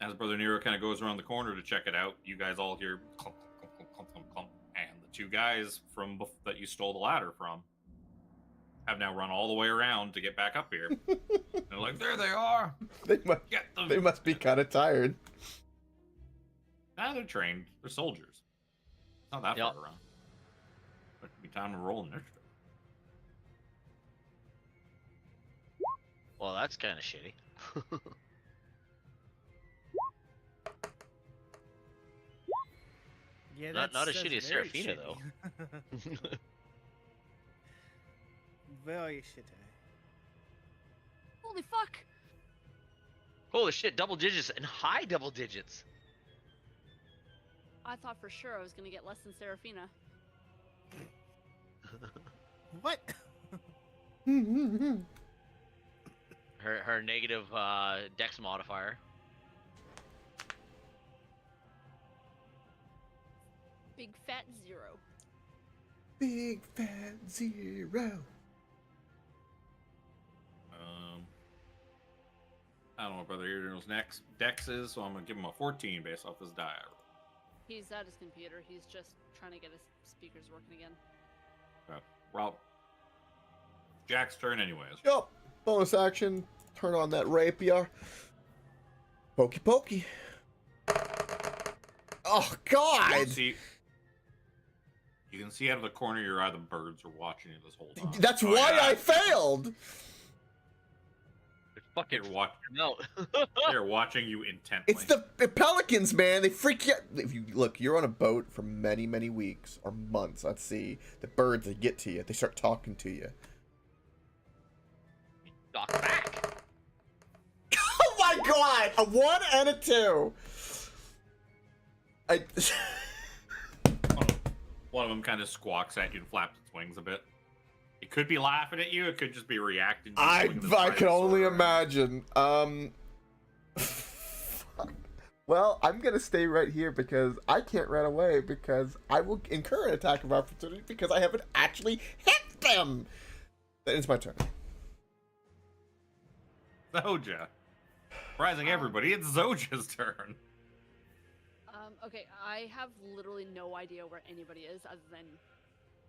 as Brother Nero kind of goes around the corner to check it out, you guys all hear clump, clump, clump, clump, clump, clump, and the two guys from that you stole the ladder from have now run all the way around to get back up here. They're like, there they are. They must. Get them. They must be kind of tired. Nah, they're trained. They're soldiers. It's not that Yep. far around. But it'd be time to roll initiative. Well, that's kind of shitty. Yeah, Not as that's shitty as very Seraphina, though. shitty. Very shitty. Holy fuck! Holy shit, double digits and high double digits. I thought for sure I was gonna get less than Seraphina. What? Her negative dex modifier. Big fat 0. Big fat 0. I don't know what Brother Eardril's next dex is, so I'm gonna give him a 14 based off his die. He's at his computer. He's just trying to get his speakers working again. Well, Jack's turn anyways. Yup. Bonus action. Turn on that rapier. Pokey pokey. Oh God! You can see out of the corner of your eye the birds are watching you this whole time. That's why I failed. Fucking They're they're watching you intently. It's the pelicans, man. They freak you out. If you look, you're on a boat for many, many weeks or months at sea. The birds, they get to you. They start talking to you. Dock back. Oh my God! A 1 and a 2. One of them kind of squawks at you and flaps its wings a bit. It could be laughing at you. It could just be reacting. To I can only imagine. Well, I'm gonna stay right here because I can't run away because I will incur an attack of opportunity because I haven't actually hit them. That ends my turn. Zoja. Surprising everybody, it's Zoja's turn. Okay, I have literally no idea where anybody is other than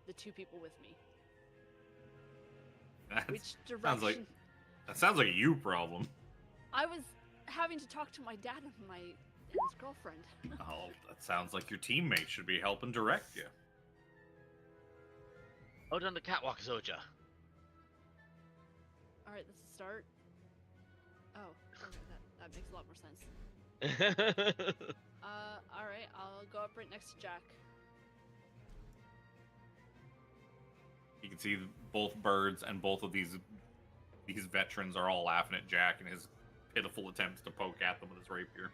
the two people with me. Which direction? That sounds like a you problem. I was having to talk to my dad and his girlfriend. Oh, that sounds like your teammate should be helping direct you. Out on the catwalk, Zoja. All right, that's a start. Oh, okay, that makes a lot more sense. All right, I'll go up right next to Jack. You can see both birds and both of these veterans are all laughing at Jack and his pitiful attempts to poke at them with his rapier.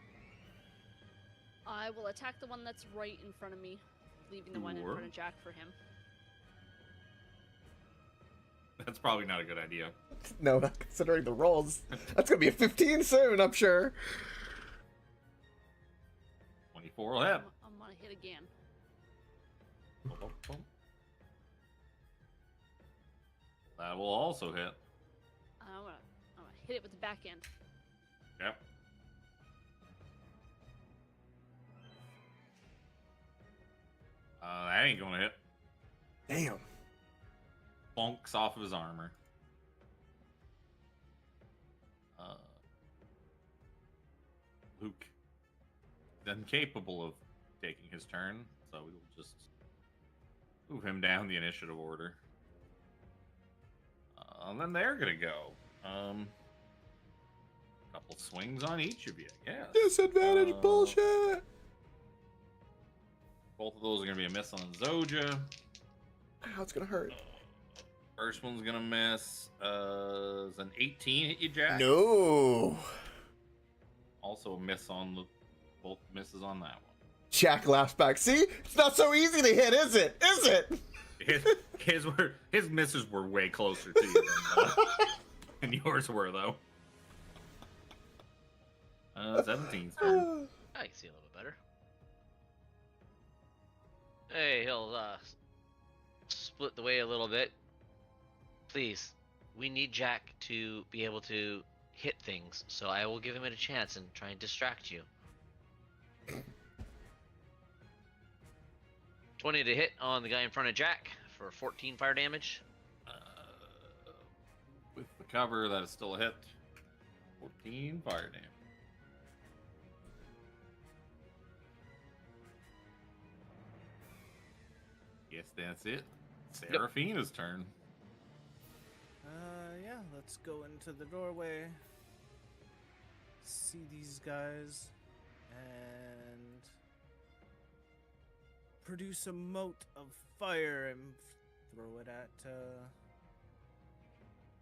I will attack the one that's right in front of me, leaving the one in Sure. front of Jack for him. That's probably not a good idea. No, not considering the rolls. That's gonna be a 15 soon, I'm sure. 24 will hit. I'm gonna hit again. Boom, boom, boom. That will also hit. I'm gonna hit it with the back end. Yep. That ain't gonna hit. Damn. Bonks off of his armor. Luke is incapable of taking his turn, so we will just move him down the initiative order. And then they're gonna go. Couple swings on each of you. Yeah. Disadvantage bullshit. Both of those are gonna be a miss on Zoja. Ow, it's gonna hurt. First one's gonna miss. Is an 18 hit you, Jack? No. Also a miss on both misses on that one. Jack laughs back. See? It's not so easy to hit, is it? Is it? His misses were way closer to you than yours were, though. 17's turn. I can see a little better. Hey, he'll split the way a little bit. Please, we need Jack to be able to hit things, so I will give him a chance and try and distract you. 20 to hit on the guy in front of Jack for 14 fire damage. With the cover, that is still a hit. 14 fire damage. Guess that's it. Seraphina's turn. Yeah, let's go into the doorway. See these guys. And produce a mote of fire and throw it at,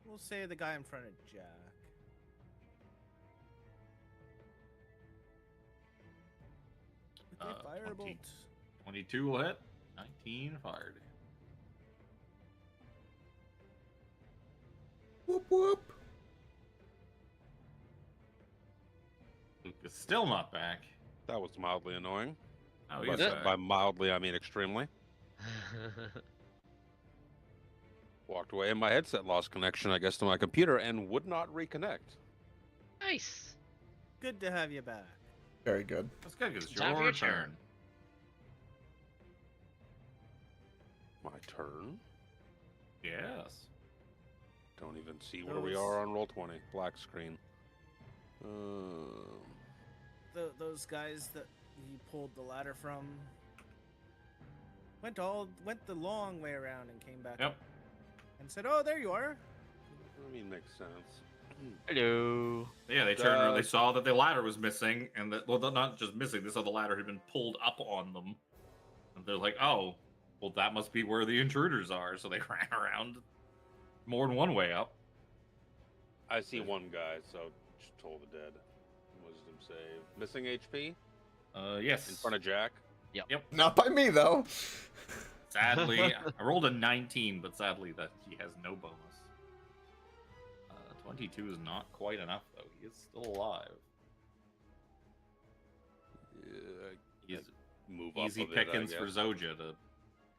we'll say the guy in front of Jack. With a firebolt. 22 will hit. 19 fired. Whoop whoop. Luke is still not back. That was mildly annoying. Oh, By- he's back. By mildly, I mean extremely. Walked away and my headset lost connection, I guess, to my computer and would not reconnect. Nice. Good to have you back. Very good. That's good because it's Time for your your turn. turn. My turn? Yes. Don't even see where we are on Roll20. Black screen. Those guys that he pulled the ladder from went the long way around and came back Yep. up and said, "Oh, there you are." I mean, makes sense. Hello. Yeah, they turned around. They saw that the ladder was missing, and that, well, not just missing. They saw the ladder had been pulled up on them, and they're like, "Oh, well, that must be where the intruders are." So they ran around more than one way up. I see one guy, so just toll the dead. Wisdom save. Missing HP Yes. in front of Jack. Not by me though. Sadly, I rolled a 19, but sadly that he has no bonus. 22 is not quite enough, though. He is still alive. Yeah, He's move easy up a bit, I pickings for guess. Zoja to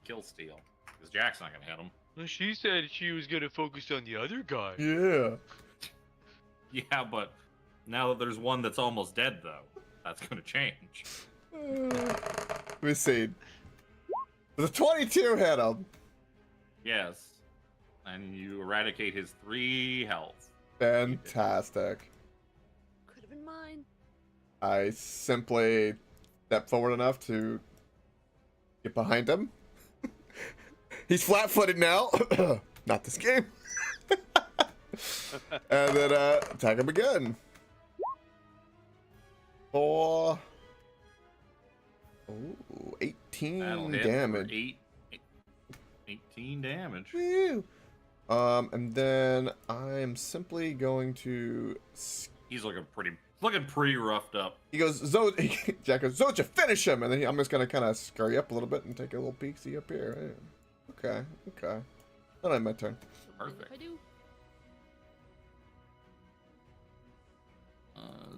kill steal. Because Jack's not going to hit him. Well, she said she was gonna focus on the other guy. Yeah. Yeah, but now that there's one that's almost dead, though, that's going to change. Let me see. The 22 hit him. Yes. And you eradicate his 3 health. Fantastic. Could have been mine. I simply step forward enough to get behind him. He's flat-footed now. Not this game. And then attack him again. For 18 That'll hit for damage. 18 damage. Woo! And then I'm simply going to. He's looking pretty roughed up. He goes, Jack goes, Zoja, finish him! And then I'm just gonna kind of scurry up a little bit and take a little peek, see up here. Okay. Then I my turn. Perfect. If I do.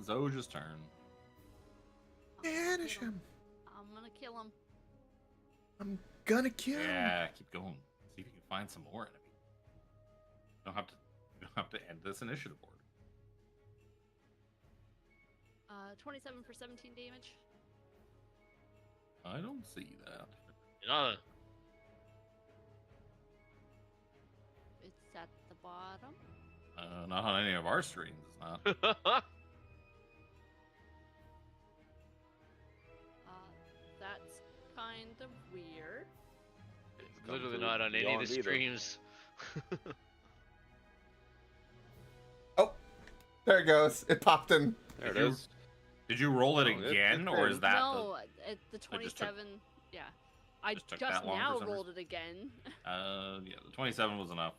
Zoja's turn. Finish him! I'm gonna kill him. I'm gonna kill him! Yeah, keep going. See if you can find some more enemies. You don't have to end this initiative board. 27 for 17 damage. I don't see that. No. It's at the bottom. Not on any of our streams. It's not. That's kind of weird. It's literally not on any of the streams. Oh, there it goes. It popped in. There it is. Did you roll it Oh, it's again, or is that No, the It just took- 27. Yeah, I just just took that long for now some rolled it again. yeah, the 27 was enough.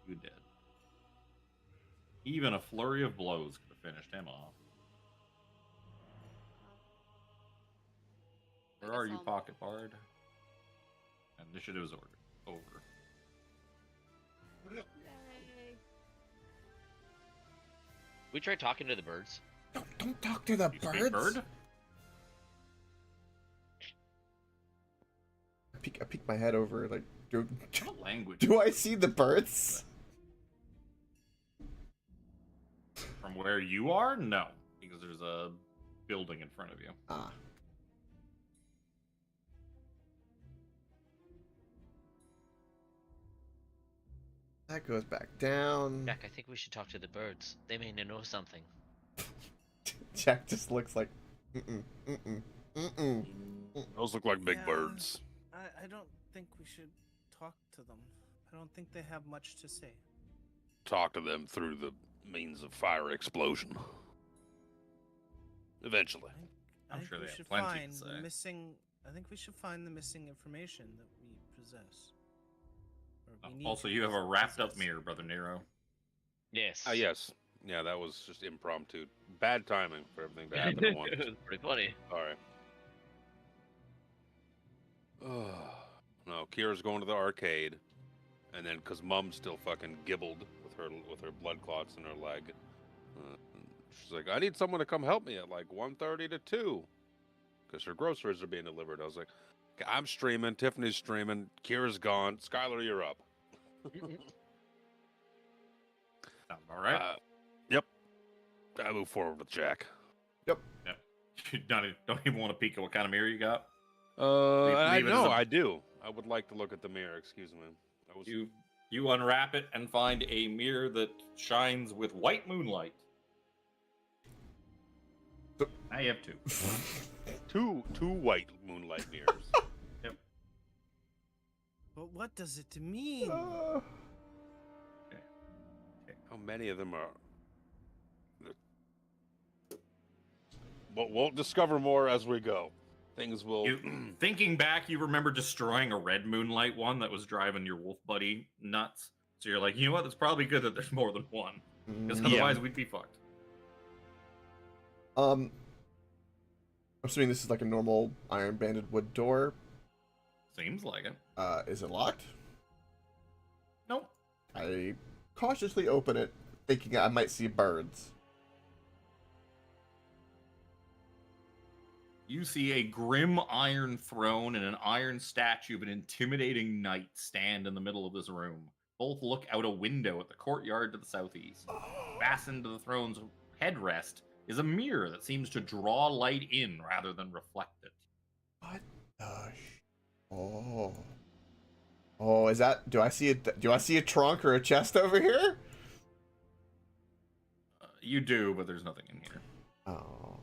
You did. Even a flurry of blows could have finished him off. I Where are guess you, I'll- Pocket Bard? Initiative's over. Yay. We tried talking to the birds. Don't talk to the You birds. speak bird? I peek my head over, like, What language? do I see the birds? From where you are? No, because there's a building in front of you. Ah. That goes back down. Jack, I think we should talk to the birds. They may know something. Jack just looks like, mm-mm. Those look like big Yeah. birds. I don't think we should talk to them. I don't think they have much to say. Talk to them through the means of fire explosion. Eventually. I I'm think sure we they have should plenty to find the say. missing. I think we should find the missing information that we possess. Or we need Also, to you have a wrapped up possess. mirror, Brother Nero. Yes. Yes. Yeah, that was just impromptu. Bad timing for everything to happen at once. It was pretty funny. Alright. No, Kira's going to the arcade. And then, because Mom's still fucking gibbled with her blood clots in her leg. She's like, I need someone to come help me at like 1:30 to 2. Because her groceries are being delivered. I was like, "Okay, I'm streaming, Tiffany's streaming, Kira's gone. Skylar, you're up. Sounds all right. Yep. I move forward with Jack. You don't even want to peek at what kind of mirror you got. I leave it as know, a- I do. I would like to look at the mirror, excuse me. I was You unwrap it and find a mirror that shines with white moonlight. Now you have two. two white moonlight mirrors. But what does it mean? Ah. How many of them are? We'll discover more as we go. Things will. Thinking back, you remember destroying a red moonlight one that was driving your wolf buddy nuts. So you're like, you know what? It's probably good that there's more than one, because Mm, otherwise we'd be fucked. I'm assuming this is like a normal iron banded wood door. Seems like it. Is it locked? Nope. I cautiously open it, thinking I might see birds. You see a grim iron throne and an iron statue of an intimidating knight stand in the middle of this room. Both look out a window at the courtyard to the southeast. Fastened to the throne's headrest is a mirror that seems to draw light in rather than reflect it. What the Oh. Oh, is that? Do I see a trunk or a chest over here? You do, but there's nothing in here. Oh.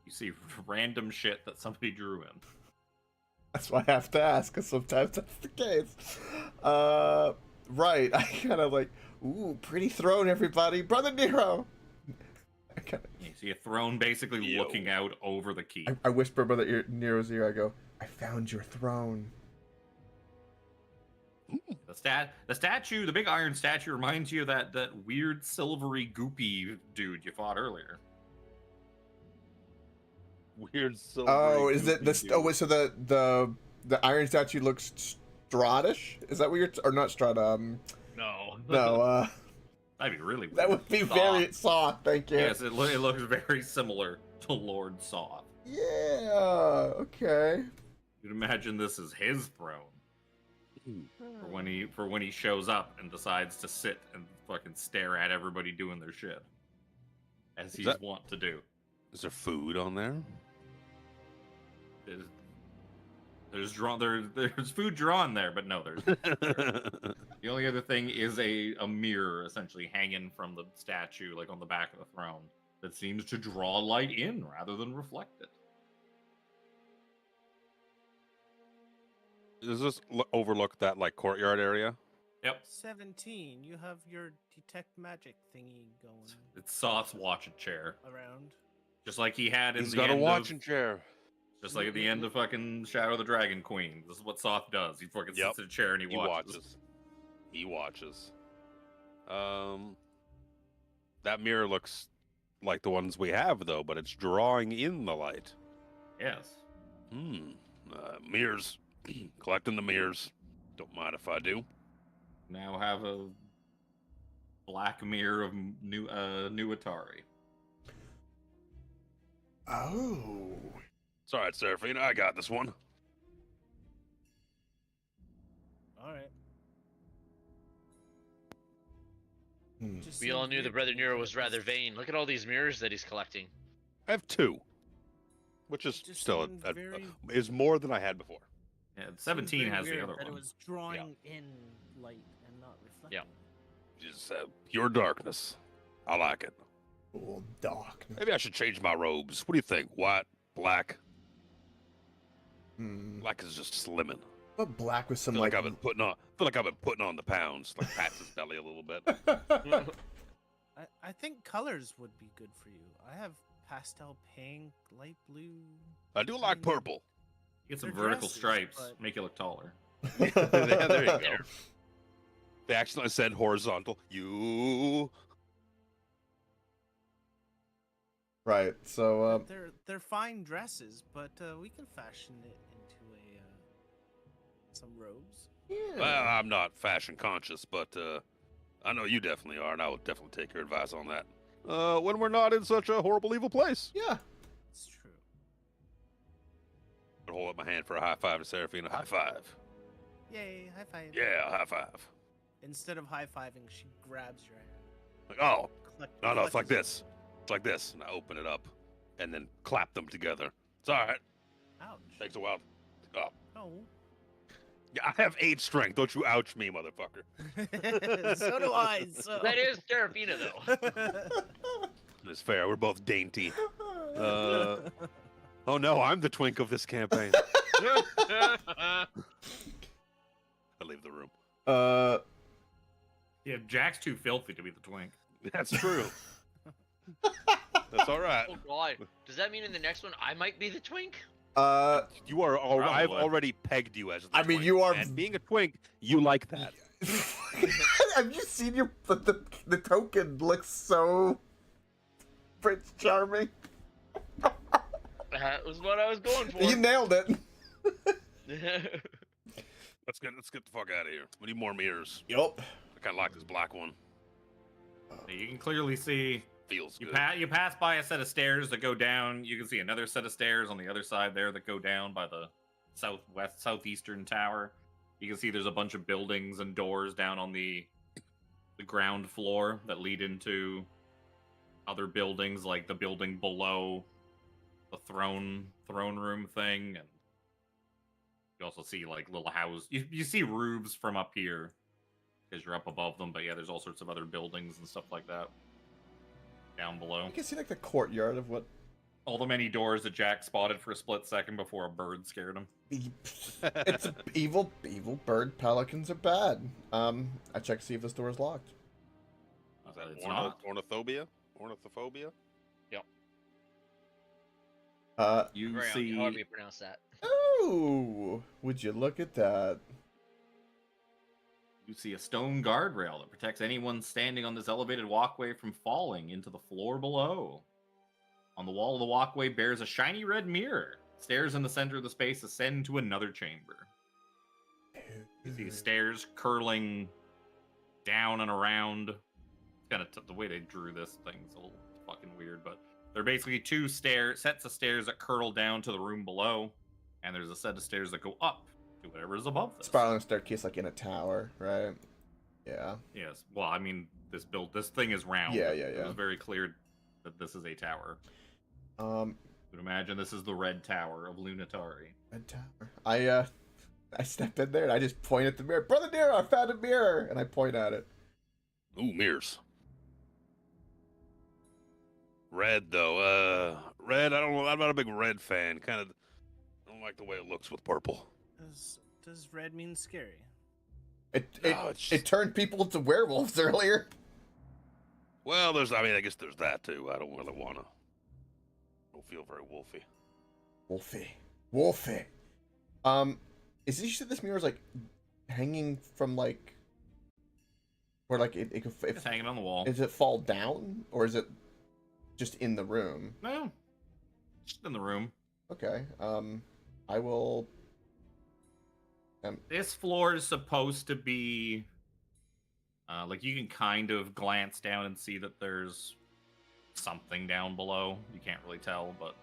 You see random shit that somebody drew in. That's why I have to ask, because sometimes that's the case. right. I kind of like, ooh, pretty throne, everybody. Brother Nero. I kind of, You see a throne basically Yo. looking out over the keep. I whisper Brother Nero's ear. I go, I found your throne. The statue, the big iron statue, reminds you of that weird silvery goopy dude you fought earlier. Weird silver. Oh, is it the? Oh, wait, so the iron statue looks Stradish? Is that what you're? Or not Strata? No. No. That'd be really weird. That would be Soth. very soft. Thank you. Yes, it looks very similar to Lord Soth. Yeah. Okay. You'd imagine this is his throne for when he shows up and decides to sit and fucking stare at everybody doing their shit, as he's that- wont to do. Is there food on there? There's food drawn there, but no, there's the only other thing is a mirror essentially hanging from the statue, like on the back of the throne, that seems to draw light in rather than reflect it. Does this overlook that like courtyard area? Yep, 17. You have your detect magic thingy going it's Soth's watching chair, around. just like he had in He's the got a end watching of, chair. just like at the end of fucking Shadow of the Dragon Queen. This is what Soth does. He fucking Yep. sits in a chair and he watches. He watches. That mirror looks like the ones we have though, but it's drawing in the light. Yes. Mirrors. Collecting the mirrors. Don't mind if I do. Now have a black mirror of new Atari. Oh. It's alright, Seraphina. I got this one. All right. Just We all seems knew the weird Brother to me Nero that was rather this- vain. Look at all these mirrors that he's collecting. I have 2. Which is Just still seemed very- is more than I had before. Yeah, seems 17 very has the weird other that one. It was drawing in light and not reflecting. Just pure darkness. I like it. Oh, darkness. Maybe I should change my robes. What do you think? White, black? Hmm. Black is just slimming. But black with some Feel like. like I've been putting on the pounds, like pats his belly a little bit. I think colors would be good for you. I have pastel pink, light blue. I do like green. purple. Get some They're vertical dresses, stripes, but- make you look taller. Yeah, there you go. They accidentally said horizontal. You. Right. So They're fine dresses, but we can fashion it into some robes. yeah. Well, I'm not fashion conscious, but I know you definitely are, and I will definitely take your advice on that. When we're not in such a horrible, evil place. Yeah. It's true. I'll hold up my hand for a high five to Seraphina. High five. Yay! High five. Yeah, high five. Instead of high fiving, she grabs your hand. Like, oh, Collect- no, it's like clutches this. It's like this. And I open it up and then clap them together. It's all right. it. Ouch. Takes a while. Oh. Oh. Yeah, I have 8 strength. Don't you ouch me, motherfucker. So do I. So. That is Seraphina, though. It's fair. We're both dainty. Oh no, I'm the twink of this campaign. I leave the room. Yeah, Jack's too filthy to be the twink. That's true. That's all right. Oh god. Does that mean in the next one I might be the twink? You are. I've Probably. already pegged you as. The I mean, twink, you are- And being a twink, you like that. Have you seen your the token looks so Prince Charming? That was what I was going for. You nailed it. Let's get the fuck out of here. We need more mirrors. Yup. I kind of like this black one. You can clearly see Feels you good. you pass by a set of stairs that go down. You can see another set of stairs on the other side there that go down by the southeastern tower. You can see there's a bunch of buildings and doors down on the ground floor that lead into other buildings, like the building below the throne room thing, and you also see like little house. You see roofs from up here because you're up above them, but yeah, there's all sorts of other buildings and stuff like that down below. You can see like the courtyard of what all the many doors that Jack spotted for a split second before a bird scared him. It's evil bird pelicans are bad. I checked to see if this door is locked. Is that It's not. ornithophobia? Ornithophobia? You However see, you pronounce that. Oh, would you look at that? you see a stone guardrail that protects anyone standing on this elevated walkway from falling into the floor below. On the wall of the walkway bears a shiny red mirror. Stairs in the center of the space ascend to another chamber. You see stairs curling down and around. It's kind of the way they drew this thing's a little fucking weird, but they're basically two sets of stairs that curl down to the room below, and there's a set of stairs that go up to whatever is above this. Spiraling staircase like in a tower, right? Yeah. Yes. Well, I mean, this thing is round. Yeah. It was very clear that this is a tower. You would imagine this is the red tower of Lunatari. Red tower. I stepped in there and I just point at the mirror. Brother Nero, I found a mirror, and I point at it. Ooh, mirrors. Red though. Red. I don't know. I'm not a big red fan. I don't like the way it looks with purple. Does red mean scary? It turned people into werewolves earlier. Well, I guess there's that too. I don't really wanna. Don't feel very wolfy. Wolfy. Is this this mirror is like hanging from like where like it It's hanging on the wall. Does it fall down or is it just in the room? No, just in the room. Okay. I will. This floor is supposed to be like you can kind of glance down and see that there's something down below. You can't really tell, but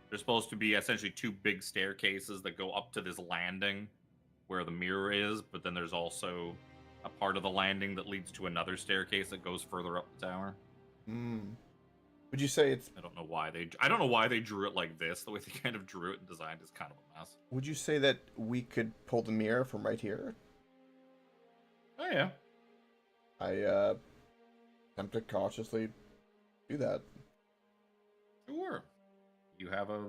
there's supposed to be essentially two big staircases that go up to this landing where the mirror is, but then there's also a part of the landing that leads to another staircase that goes further up the tower. Would you say it's? I don't know why they drew it like this. The way they kind of drew it and designed is kind of a mess. Would you say that we could pull the mirror from right here? Oh yeah. I attempt to cautiously do that. Sure. You have a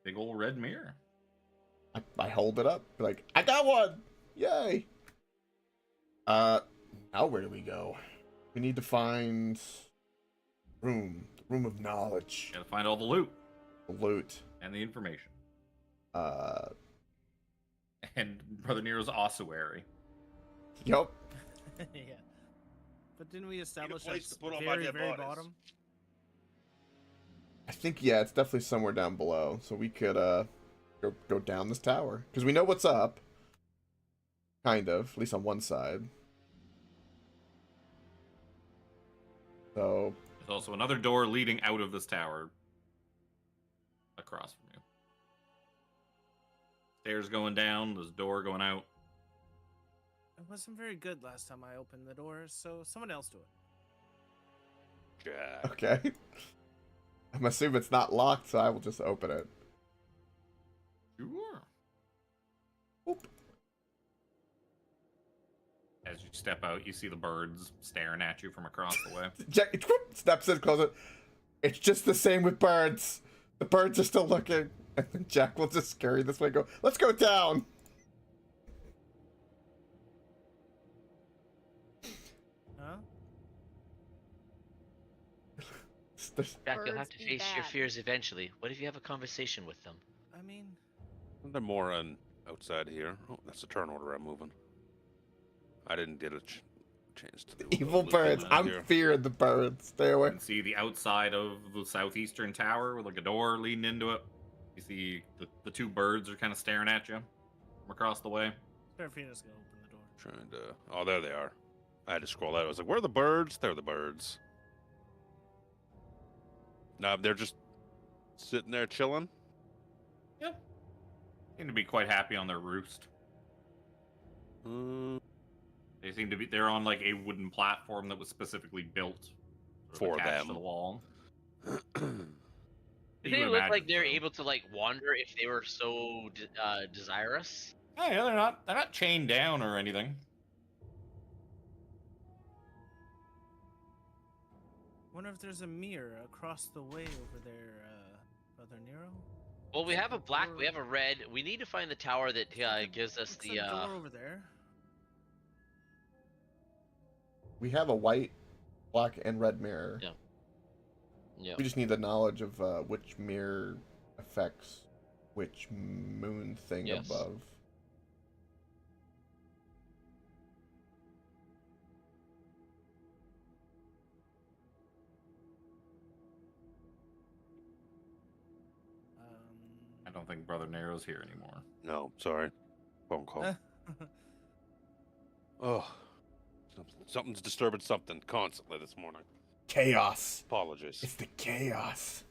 big old red mirror. I hold it up, like, I got one! Yay! Now where do we go? We need to find the room of knowledge. You gotta find all the loot The loot. and the information. And Brother Nero's ossuary. yup. Yeah. But didn't we establish place that's to put all my very, dead very bodies. bottom? I think, yeah, it's definitely somewhere down below. So we could, go down this tower. Because we know what's up. Kind of. At least on one side. So... There's also another door leading out of this tower. Across from you. Stairs going down, there's a door going out. It wasn't very good last time I opened the door, so someone else do it. Jack. Okay. I'm assuming it's not locked, so I will just open it. Sure. Oop. As you step out, you see the birds staring at you from across the way. Jack steps in closer. It's just the same with birds. The birds are still looking. And then Jack will just scurry this way and go, let's go down. Huh? Jack, you'll have Birds to be face your bad. fears eventually. What if you have a conversation with them? I mean, There more on outside here. Oh, that's the turn order I'm moving. I didn't get a chance to do a Evil loop birds. around I'm here. fearing the birds. Stay You away. can see the outside of the southeastern tower with like a door leading into it. You see the two birds are kind of staring at you from across the way. Serafina's gonna open the door. Trying to. Oh, there they are. I had to scroll out. I was like, "Where are the birds?" They're the birds. No, they're just sitting there chilling. Yep. Seem to be quite happy on their roost. They seem to be. They're on like a wooden platform that was specifically built For attached them. to the wall. Do You they would look like imagine they're so. able to like wander if they were so desirous? Oh yeah, they're not. They're not chained down or anything. Wonder if there's a mirror across the way over there, Brother Nero? Well, we have a black, we have a red. We need to find the tower that gives us Looks the. like a door over there. We have a white, black, and red mirror. Yeah. Yeah. We just need the knowledge of which mirror affects which moon thing Yes. above. I don't think Brother Nero's here anymore. No, sorry. Phone call. Oh, something's disturbing something constantly this morning. Chaos. Apologies. It's the chaos.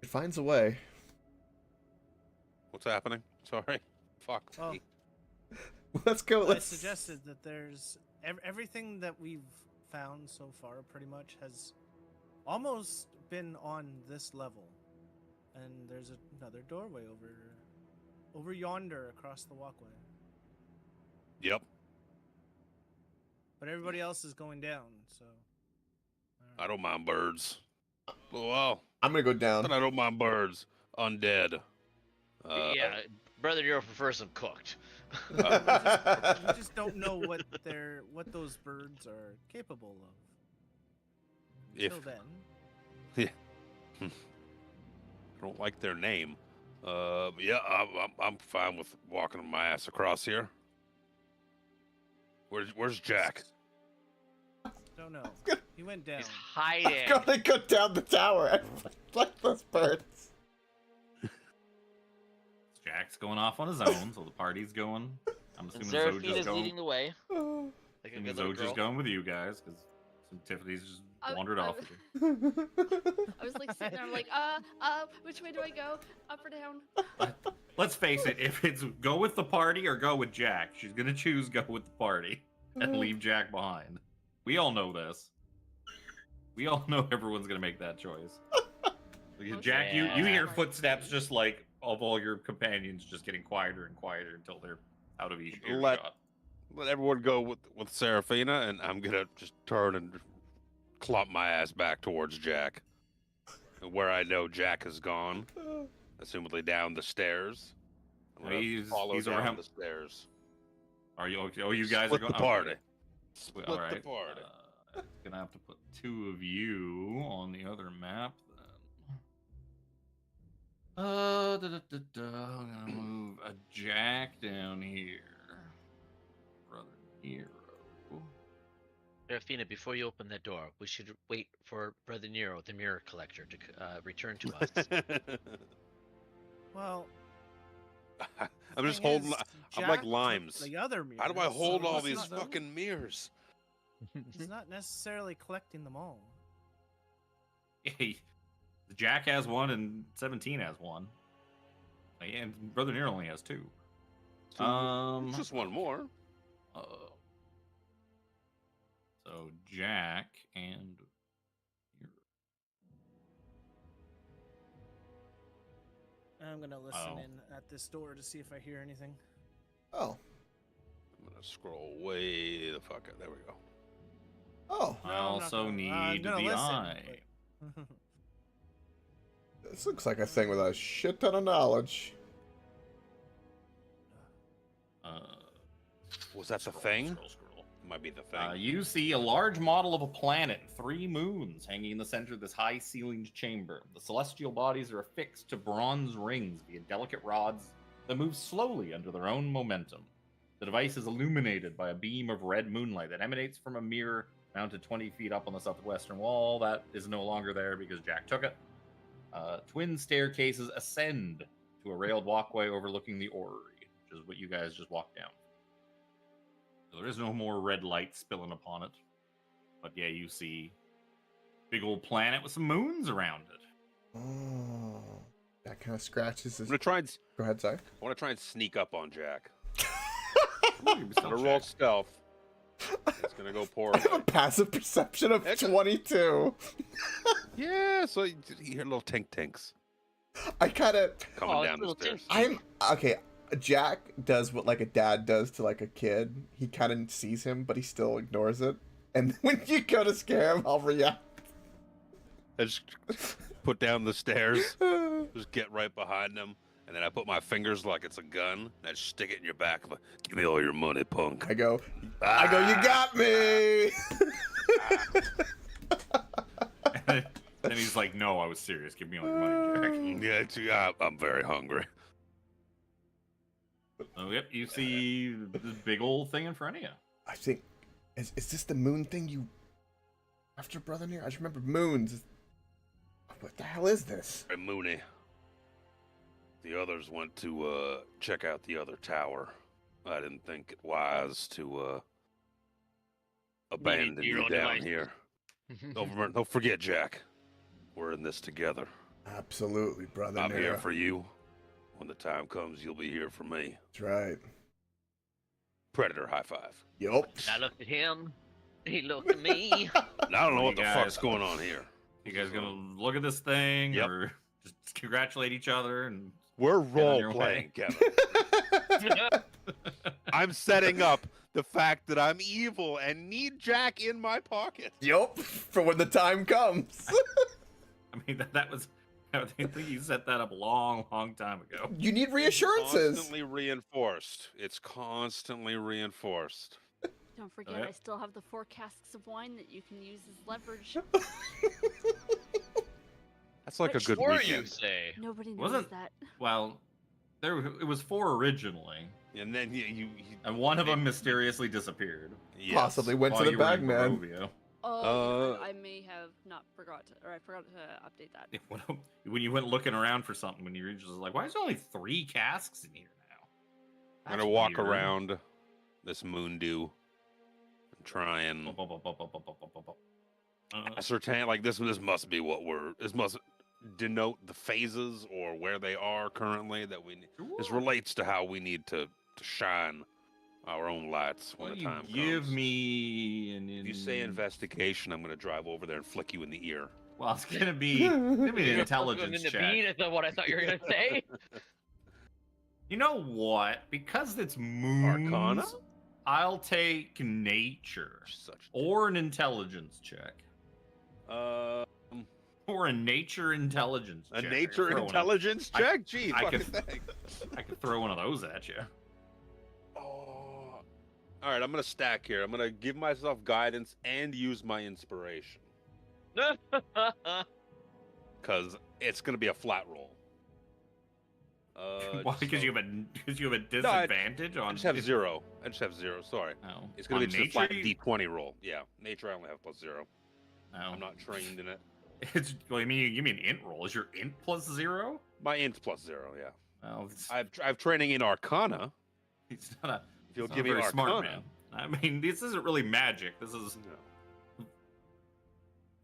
It finds a way. What's happening? Sorry. Fuck. Well, me. Let's go. I Let's. suggested that there's everything that we've found so far pretty much has almost been on this level, and there's another doorway over yonder across the walkway. Yep. But everybody else is going down, so. I don't mind birds. Oh, well, I'm gonna go down. and I don't mind birds. Undead. Yeah, Brother Nero prefers them cooked. We just don't know what those birds are capable of. If Until then. I don't like their name. Yeah, I'm fine with walking my ass across here. Where's Jack? Don't know. He went down. He's hiding. I'm gonna go down the tower. Like those birds. Jack's going off on his own, so the party's going. I'm And assuming Seraphina's leading the way. Like a Assuming good little Zoja's girl. going with you guys, because Tiffany's just I- wandered I off. was- with you. I was like sitting there, I'm like, which way do I go? Up or down? Let's face it, if it's go with the party or go with Jack, she's gonna choose go with the party and leave Jack behind. We all know this. We all know everyone's gonna make that choice. Because Jack, you hear Yeah. footsteps just like of all your companions just getting quieter and quieter until they're out of Let- earshot. Let everyone go with Seraphina, and I'm gonna just turn and clomp my ass back towards Jack, where I know Jack has gone, assumably down the stairs. I'm gonna He's- follow he's down around- the stairs. Are you okay? Oh, you guys Split are going the party. Okay. Split All the right. party. Gonna have to put two of you on the other map then. I'm gonna move a Jack down here. Brother Nero. Serafina, before you open that door, we should wait for Brother Nero, the mirror collector, to return to us. Well, I'm just thing holding. is, I'm like Jack took limes. The other How do I mirrors, hold so all he's these not- fucking mirrors? He's not necessarily collecting them all. Hey, Jack has one and 17 has one. And Brother Nero only has two. Just one more. So Jack and I'm gonna listen Oh. in at this door to see if I hear anything. Oh. I'm gonna scroll way the fuck out. There we go. Oh. I No, I'm not also gonna- I'm need gonna the listen, eye. but- This looks like a thing with a shit ton of knowledge. Was that the Scroll, thing? scroll. Might be the thing. You see a large model of a planet, 3 moons, hanging in the center of this high-ceilinged chamber. The celestial bodies are affixed to bronze rings via delicate rods that move slowly under their own momentum. The device is illuminated by a beam of red moonlight that emanates from a mirror mounted 20 feet up on the southwestern wall. That is no longer there because Jack took it. Twin staircases ascend to a railed walkway overlooking the orrery, which is what you guys just walked down. So there is no more red light spilling upon it. But yeah, you see big old planet with some moons around it. Oh. That kind of scratches I'm his. gonna try and. Go ahead, sorry. I want to try and sneak up on Jack. Ooh, I'm gonna roll stealth. It's gonna go I poorly. have a passive perception of Excellent. 22. Yeah, so you hear little tink tinks I kind of. coming Oh, down the little stairs. I'm okay. Jack does what like a dad does to like a kid. He kind of sees him, but he still ignores it. And when you go to scare him, I'll react. I just put down the stairs, just get right behind him, and then I put my fingers like it's a gun, and I just stick it in your back. Like, give me all your money, punk. I go, you got me. And he's like, no, I was serious. Give me all your money, Jack. Yeah, I'm very hungry. Oh, yep, you see this big old thing in front of you. I think, is this the moon thing you, after Brother Nero? I just remember moons. What the hell is this? Hey, Mooney. The others went to check out the other tower. I didn't think it wise to abandon your you own down device. here. Don't forget, Jack. We're in this together. Absolutely, Brother I'm Nero. here for you. When the time comes, you'll be here for me. That's right. Predator high five. Yup. I looked at him. He looked at me. And I don't know You what the guys- fuck's going on here. You guys gonna look at this thing, Yep. or just congratulate each other? And We're on role your playing, way. Kevin. I'm setting up the fact that I'm evil and need Jack in my pocket. Yup. For when the time comes. I mean, that was. I think you set that up a long, long time ago. You need reassurances. Constantly reinforced. It's constantly reinforced. Don't forget, Yep. I still have the 4 casks of wine that you can use as leverage. That's like Which a good for weekend. you say? Nobody knows Wasn't- that. Well, it was 4 originally, And then you and one of them mysteriously disappeared. yes. Possibly went while to the you were bag in man. Barovia. Oh, yeah, I may have not forgot to, or I forgot to update that. When you went looking around for something, when you were just like, why is there only 3 casks in here now? I'm gonna That's walk weird. around this moon dew and try and ascertain. Like this must be what this must denote the phases or where they are currently. That we this Sure. relates to how we need to shine our own lights when Well, the you time give comes. me If you say investigation, I'm gonna drive over there and flick you in the ear. Well, it's gonna be an You're intelligence in the check. bean, that's what I thought you were gonna say. You know what? Because it's moons, Arcana? I'll take nature Such or an intelligence check a or a nature intelligence. check. I could nature throw one of- intelligence I- check. Gee, I fucking could- thanks. I could throw one of those at you. Oh. All right, I'm gonna stack here. I'm gonna give myself guidance and use my inspiration because it's gonna be a flat roll. Why? Because you have a disadvantage on. I just have 0. I just have 0. Sorry, No. it's gonna On be just a flat nature, D20 roll. Yeah, nature I only have +0. No. I'm not trained in it. It's. Well, I mean, you give me an int roll. Is your int +0? My int's +0. Yeah, Well, it's, I've training in Arcana. it's not a. If you'll It's give not me a very smart Arcana. man. I mean, this isn't really magic. This is.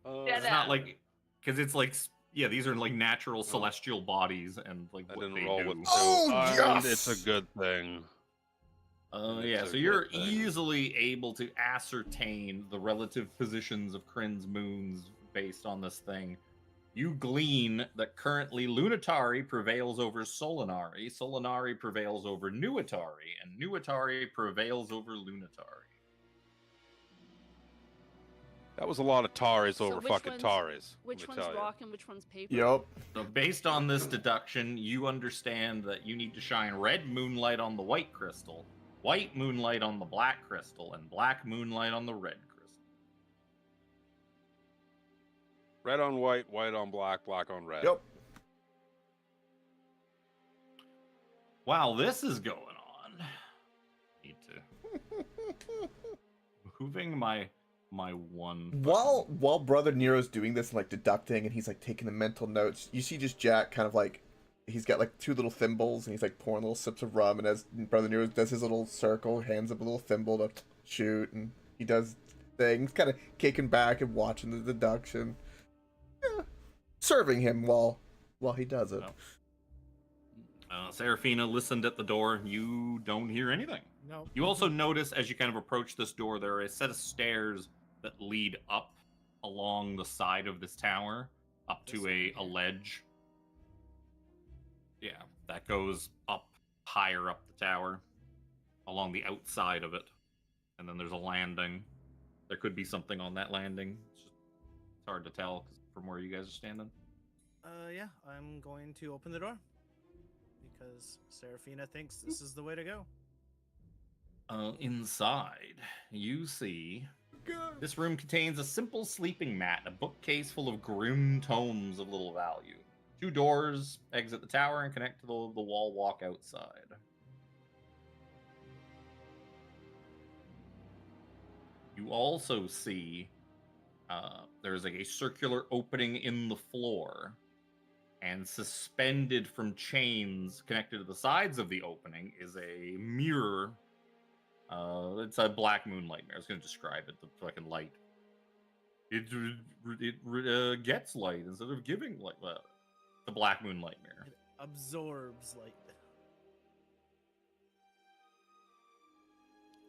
No. Yeah, It's not like, because it's like, yeah, these are like natural celestial bodies and like I what didn't they roll do. with 2. Oh, and yes! It's a good thing. Yeah, It's so a you're good thing. easily able to ascertain the relative positions of Kryn's moons based on this thing. You glean that currently Lunatari prevails over Solinari, Solinari prevails over Nuatari, and Nuatari prevails over Lunatari. That was a lot of Taris So over which fucking one's- Taris. Which let me one's tell ya. rock and which one's paper? Yup. So based on this deduction, you understand that you need to shine red moonlight on the white crystal, white moonlight on the black crystal, and black moonlight on the red crystal. Red on white, white on black, black on red. Yup. While this is going on, need to moving my one. While Brother Nero's doing this, like deducting, and he's like taking the mental notes, you see just Jack kind of like he's got like 2 little thimbles, and he's like pouring little sips of rum, and as Brother Nero does his little circle, hands up a little thimble to shoot, and he does things, kind of kicking back and watching the deduction, yeah. Serving him while he does it. Oh. Seraphina listened at the door. You don't hear anything. No. You also notice as you kind of approach this door, there are a set of stairs that lead up along the side of this tower, up to a ledge. Yeah, that goes up higher up the tower, along the outside of it. And then there's a landing. There could be something on that landing. It's hard to tell from where you guys are standing. Yeah, I'm going to open the door because Seraphina thinks this is the way to go. Inside, you see this room contains a simple sleeping mat and a bookcase full of grim tomes of little value. 2 doors exit the tower and connect to the wall walk outside. You also see there's like a circular opening in the floor, and suspended from chains connected to the sides of the opening is a mirror. It's a black moonlight mirror. I was going to describe it. The fucking light. It gets light instead of giving light. The black moonlight mirror. It absorbs light.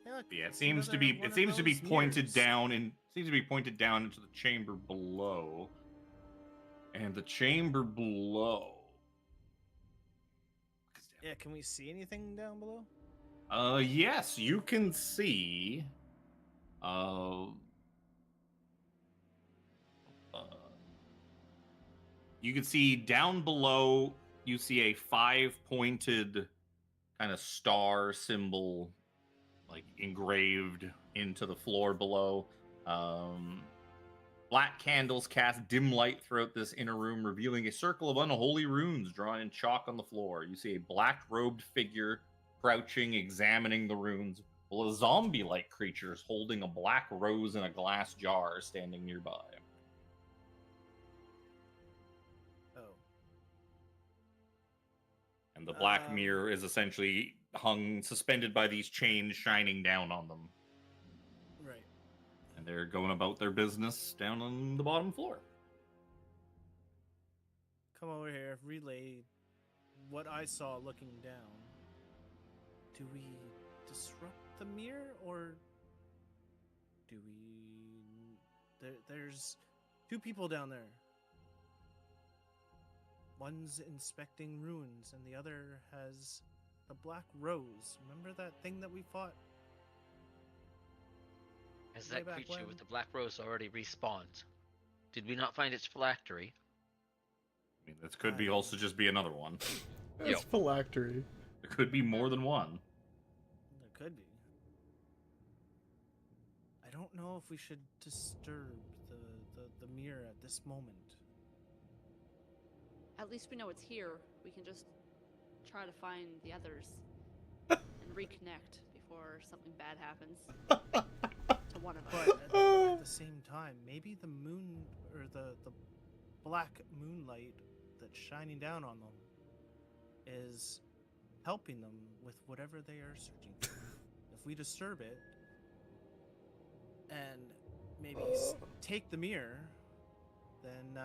Hey, look, Yeah, it it's seems to another be. one It of seems to be those pointed mirrors. down and seems to be pointed down into the chamber below. And the chamber below. Yeah, can we see anything down below? Yes, you can see. You can see down below. You see a 5-pointed kind of star symbol, like engraved into the floor below. Black candles cast dim light throughout this inner room, revealing a circle of unholy runes drawn in chalk on the floor. You see a black-robed figure crouching, examining the runes, while a zombie-like creature is holding a black rose in a glass jar standing nearby. Oh. And the black mirror is essentially hung, suspended by these chains shining down on them. Right. And they're going about their business down on the bottom floor. Come over here, relay what I saw looking down. Do we disrupt the mirror, or do we... There's 2 people down there. One's inspecting runes, and the other has the black rose. Remember that thing that we fought? Has Way that back creature when. with the black rose already respawned? Did we not find its phylactery? I mean, this could be also just be another one. That's phylactery. There could be more than one. There could be. I don't know if we should disturb the mirror at this moment. At least we know it's here. We can just try to find the others and reconnect before something bad happens to one of us. But at the same time, maybe the moon or the black moonlight that's shining down on them is helping them with whatever they are searching for. If we disturb it and maybe take the mirror, then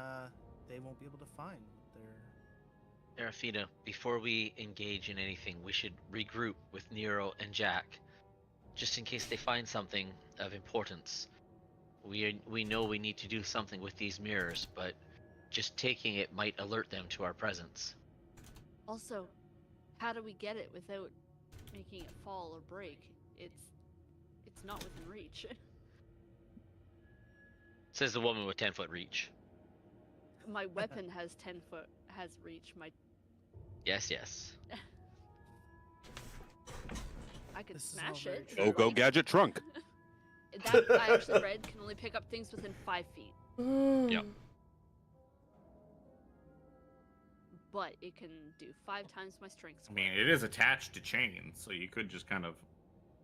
they won't be able to find their... Serafina, before we engage in anything, we should regroup with Nero and Jack, just in case they find something of importance. We know we need to do something with these mirrors, but just taking it might alert them to our presence. Also, how do we get it without making it fall or break? It's not within reach. Says the woman with 10-foot reach. My weapon has reach. Yes, yes. I could This is smash all it. very Oh, go Like, gadget trunk. that I actually read can only pick up things within 5 feet, Yep. but it can do 5 times my strength I score. mean, it is attached to chains, so you could just kind of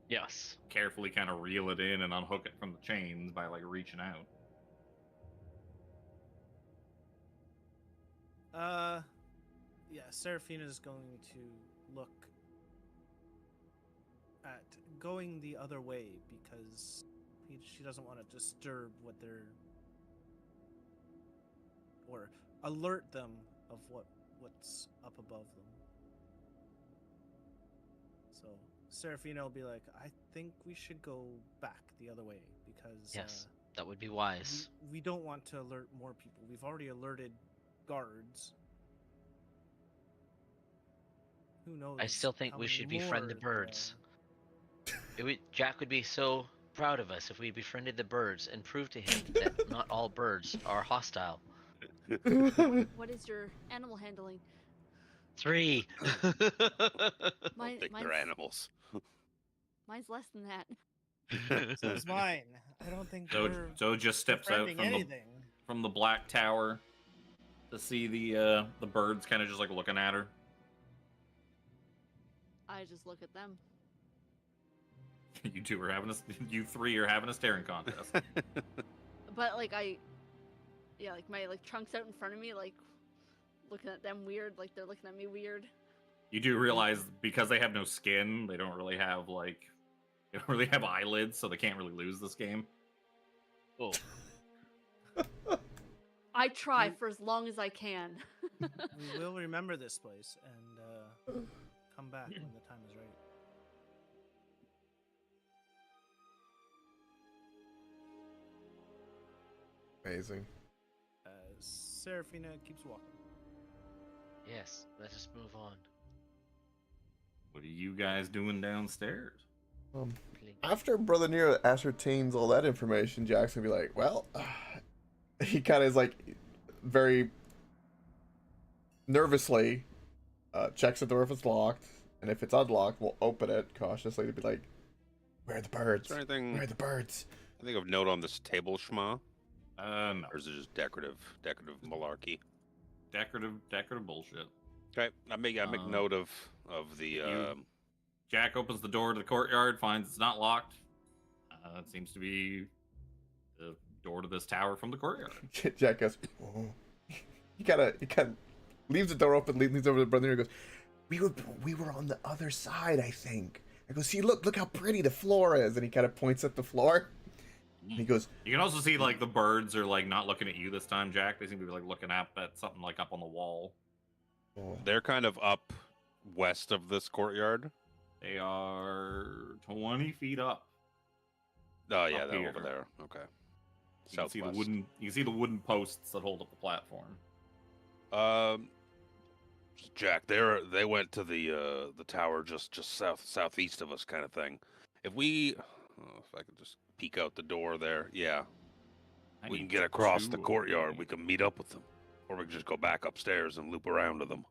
Yes. carefully kind of reel it in and unhook it from the chains by like reaching out. Yeah, Seraphina's going to look at going the other way because she doesn't want to disturb what they're... or alert them of what's up above them. So Seraphina will be like, I think we should go back the other way because Yes. That would be wise. we don't want to alert more people. We've already alerted guards. Who knows? I still think how we many should befriend the more birds. Jack would be so proud of us if we befriended the birds and proved to him that not all birds are hostile. What is your animal handling? 3. I Mine, think they're mine's, animals. mine's less than that. So is mine. I don't think So we're just steps out befriending from anything. the black tower to see the birds kind of just like looking at her. I just look at them. You two are having you three are having a staring contest. But like like my trunk's out in front of me, like looking at them weird, like they're looking at me weird. You do realize because they have no skin, they don't really have eyelids, so they can't really lose this game. Oh. I try for as long as I can. We will remember this place and come back when the time is right. Amazing. Seraphina keeps walking. Yes, let's just move on. What are you guys doing downstairs? After Brother Nero ascertains all that information, Jackson will be like, well, he kind of is like very nervously checks the door if it's locked, and if it's unlocked, we'll open it cautiously to be like, where are the birds? Is there anything, Where are the birds? anything of note on this table, Shma? No. Or is it just decorative malarkey? Decorative bullshit. Okay, I make note of the Jack opens the door to the courtyard, finds it's not locked. It seems to be the door to this tower from the courtyard. Jack goes, oh. He kind of leaves the door open, leans over to Brother Nero and goes, we were on the other side, I think. I go, see, look how pretty the floor is. And he kind of points at the floor. And he goes, You can also see like the birds are like not looking at you this time, Jack. They seem to be like looking up at something like up on the wall. oh. they're kind of up west of this courtyard. They are 20 feet up. Oh yeah, Up they're here. over there. Okay. You can see the Southwest. you can see the wooden posts that hold up the platform. Jack, they went to the tower just southeast of us, kind of thing. If I could just peek out the door there, yeah, I we can need get across two the of courtyard. them. We can meet up with them, or we can just go back upstairs and loop around to them.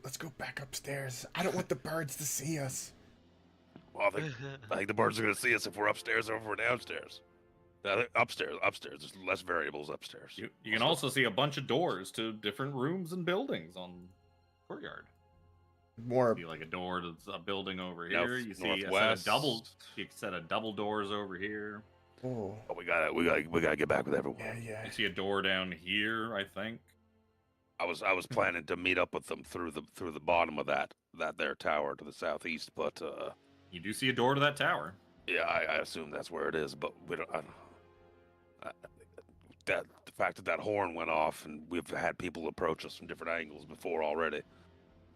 Let's go back upstairs. I don't want the birds to see us. Well, I think the birds are gonna see us if we're upstairs or if we're downstairs. Upstairs. There's less variables upstairs. You can also see a bunch of doors to different rooms and buildings on courtyard. More. You see like a door to a building over North- here. You see a set of northwest. double doors over here. Oh, Oh, we gotta get back with everyone. yeah. You see a door down here, I think. I was planning to meet up with them through the bottom of that there tower to the southeast, but You do see a door to that tower. yeah, I assume that's where it is. But we don't. The fact that horn went off, and we've had people approach us from different angles before already.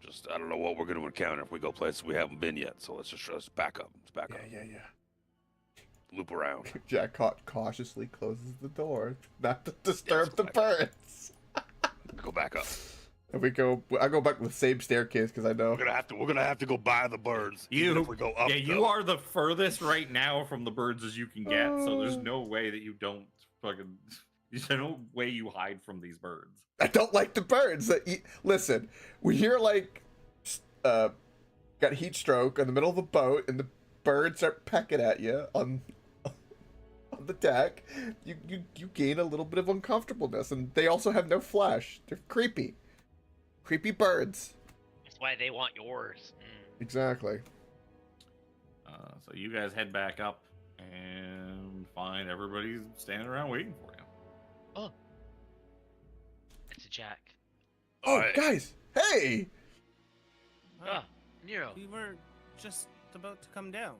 Just I don't know what we're going to encounter if we go places we haven't been yet. So let's back up. Let's back up. Yeah. Loop around. Jack cautiously closes the door, not to disturb the birds. Go back up. And I go back with the same staircase because I know. We're gonna have to go by the birds. even if we go up. Yeah, you them. are the furthest right now from the birds as you can get. So there's no way that you don't fucking. There's no way you hide from these birds. I don't like the birds. Listen, we hear got heat stroke in the middle of a boat, and the birds are pecking at you on the deck. You gain a little bit of uncomfortableness, and they also have no flesh. They're creepy birds. That's why they want yours. Exactly. So you guys head back up and find everybody's standing around waiting for you. It's a Jack. Oh, Alright. guys! Hey! Ah, Nero. We were just about to come down.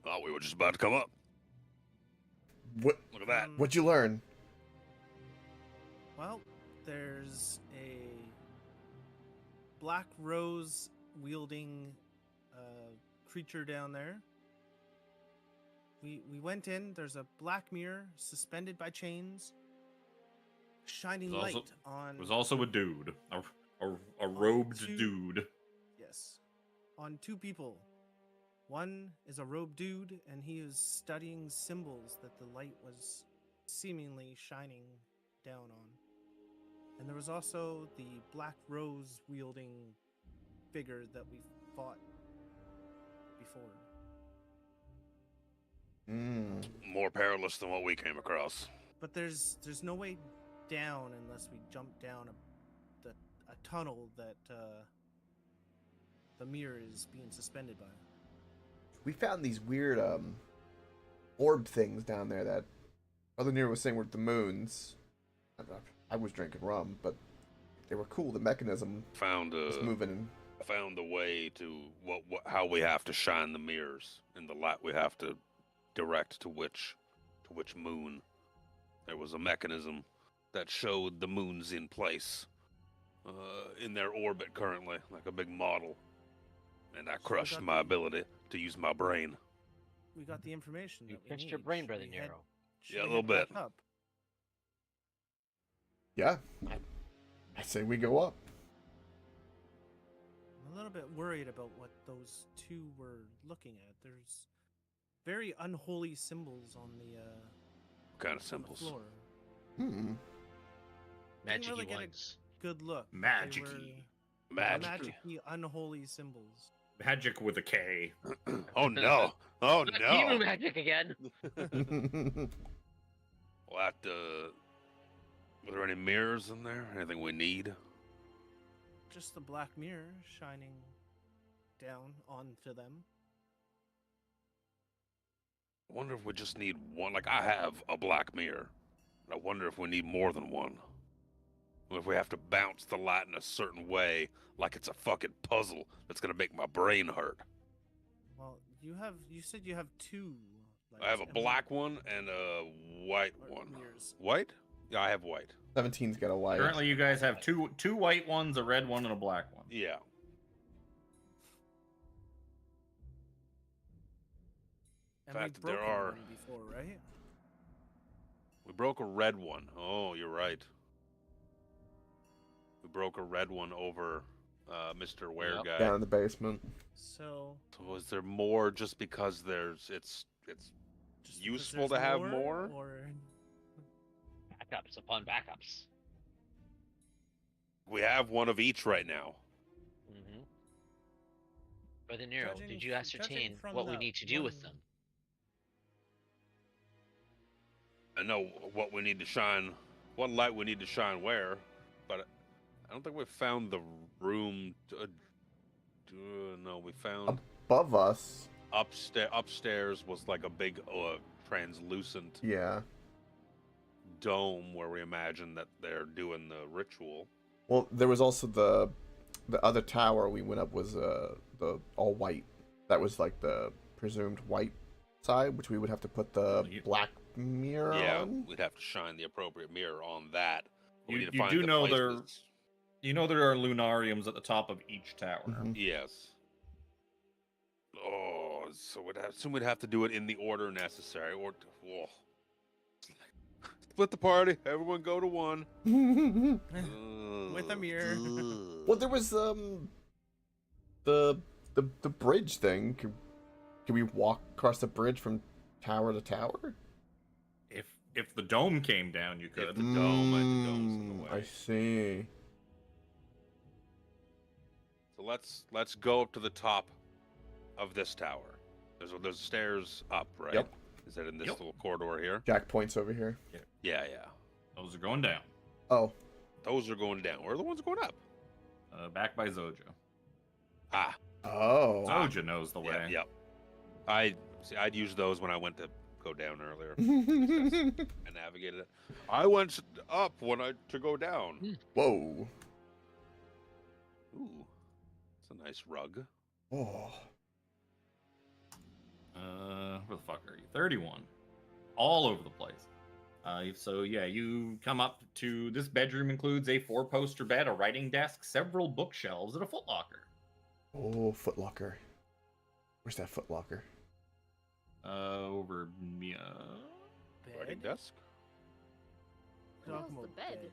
Oh, we were just about to come up. What? Look at that. What'd you learn? Well, there's a black rose wielding creature down there. We went in. There's a black mirror suspended by chains, shining There's also- light on. There's also a dude, a robed two- dude. Yes, on two people. One is a robed dude, and he is studying symbols that the light was seemingly shining down on. And there was also the Black Rose wielding figure that we fought before. Mm. More perilous than what we came across. But there's no way down unless we jump down a tunnel that the mirror is being suspended by. We found these weird orb things down there that Brother Nero was saying were the moons. I was drinking rum, but they were cool. The mechanism Found was moving. found the way to how we have to shine the mirrors and the light we have to direct to which moon. There was a mechanism that showed the moons in place in their orbit currently, like a big model, and that So we crushed got my the- ability to use my brain. We got the information You that we pinched your need. brain, Should Brother we head- Nero. should Yeah, a we little head back bit. Up? Yeah, I say we go up. I'm a little bit worried about what those two were looking at. There's very unholy symbols on the What kind of on the symbols? floor. Hmm. Didn't really Magic get a ones. good look. They Magic-y. were Magic. magic-y, unholy symbols. Magic with a K. Oh no! Oh Not Kimu no! magic again. We'll have to. Were there any mirrors in there? Anything we need? Just the black mirror shining down onto them. I wonder if we just need one. Like, I have a black mirror. I wonder if we need more than one. Or if we have to bounce the light in a certain way, like it's a fucking puzzle that's gonna make my brain hurt. Well, you said you have two. I have a lights, and we- black one and a white or one. mirrors. White? Yeah, I have white. 17's got a light. Currently, you guys have two white ones, a red one, and a black one. Yeah. And fact, we've there broken are- one before, right? We broke a red one. Oh, you're right. We broke a red one over Mr. Ware Yep. guy. Down in the basement. So So is there more just because it's just because useful there's to have more? or Backups upon backups. we have one of each right now. Mm-hmm. Brother Nero, Judging did you f- judging ascertain from what we that need to do with one- them? I know what we need to shine, what light we need to shine where, but I don't think we found the room. No, we found Above us. upstairs. Upstairs was like a big translucent Yeah. dome where we imagine that they're doing the ritual. Well, there was also the other tower we went up was the all white. That was like the presumed white side, which we would have to put the You- black mirror Yeah, on. we'd have to shine the appropriate mirror on that. We You- need to you find do the know place there- that's- You know there are lunariums at the top of each tower. Mhm. Yes. Oh, so we'd have to do it in the order necessary, or whoa. Split the party. Everyone go to one. With a mirror. Well, there was the bridge thing. Can we walk across the bridge from tower to tower? If the dome came down, you could. the dome's in the I way. see. So let's go up to the top of this tower. There's stairs up, right? Yep. Is that in this Yep. little corridor here? Jack points over here. Yeah. Those are going down. Oh, Those are going down. Where are the ones going up? Back by Zoja. Ah, oh. Zoja knows the way. yep. I'd use those when I went to go down earlier. I navigated it. I went up to go down. Whoa. Ooh, it's a nice rug. Oh. Where the fuck are you? 31. All over the place. So yeah, you come up to this bedroom includes a 4-poster bed, a writing desk, several bookshelves, and a footlocker. Oh, footlocker. Where's that footlocker? Over Mia. Writing bed. desk. Talking How's the about bed?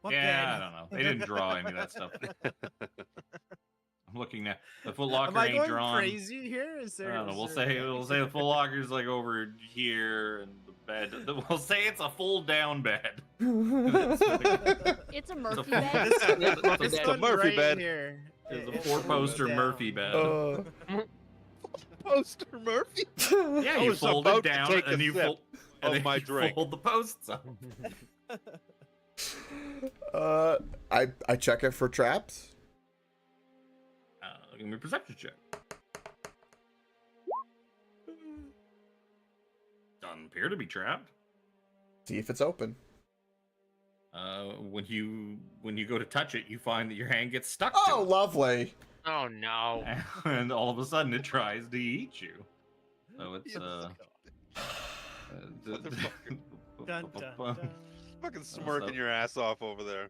What Yeah, bed? I don't know. They didn't draw any of that stuff. I'm looking now. The footlocker Am I ain't going drawn. crazy here? Is I there? don't know. is We'll there- say the footlocker's like over here, and the bed. We'll say it's a full down bed. It's a Murphy four- bed. This It's a one Murphy right bed. Here. It's a It four-poster folds Murphy down. bed. Poster Murphy. Yeah, I you was fold about it to down take a and you sip fold and of then my you drink. fold the posts up. I check it for traps. Give me a perception check. Doesn't appear to be trapped. See if it's open. When you go to touch it, you find that your hand gets stuck Oh, to it. lovely. Oh no. And all of a sudden it tries to eat you. So it's Dun, dun, dun. Fucking smirking your ass off over there.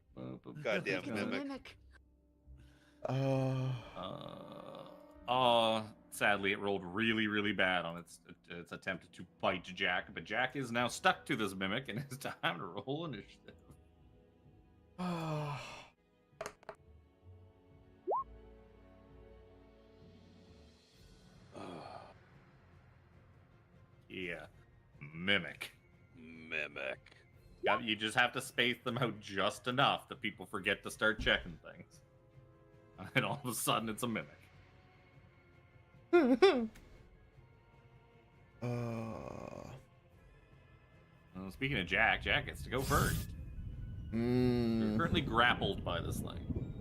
Goddamn It's a mimic. mimic. Sadly it rolled really, really bad on its attempt to bite Jack, but Jack is now stuck to this mimic and it's time to roll initiative. Yeah, mimic. You just have to space them out just enough that people forget to start checking things. And all of a sudden it's a mimic. Speaking of Jack, Jack gets to go first. You're currently grappled by this thing.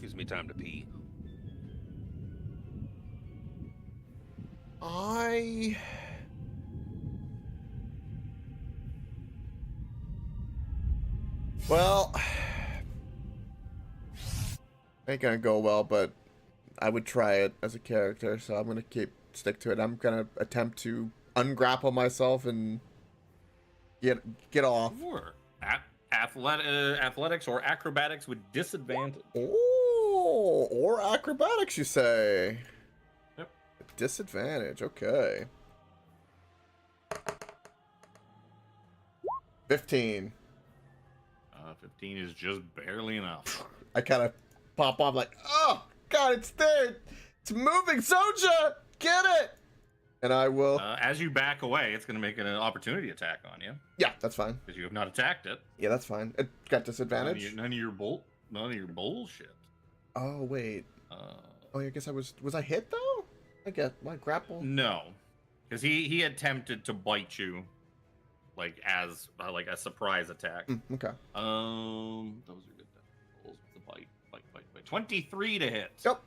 Gives me time to pee. Well, ain't gonna go well, but I would try it as a character, so I'm gonna stick to it. I'm gonna attempt to ungrapple myself and get off. Sure. Athletics or acrobatics with disadvantage. Oh, or acrobatics, you say? Yep. Disadvantage, okay. 15. 15 is just barely enough. I kind of pop off like, oh, God, it's there. It's moving, Soja! Get it! And I will... As you back away, it's going to make an opportunity attack on you. Yeah, that's fine. Because you have not attacked it. Yeah, that's fine. It got disadvantage. None of your bullshit. Oh, wait. Oh, I guess I was I hit, though? I guess, my grapple... No. Because he attempted to bite you, like, as a surprise attack. Okay. Those are good rolls. The bite. 23 to hit. Yep.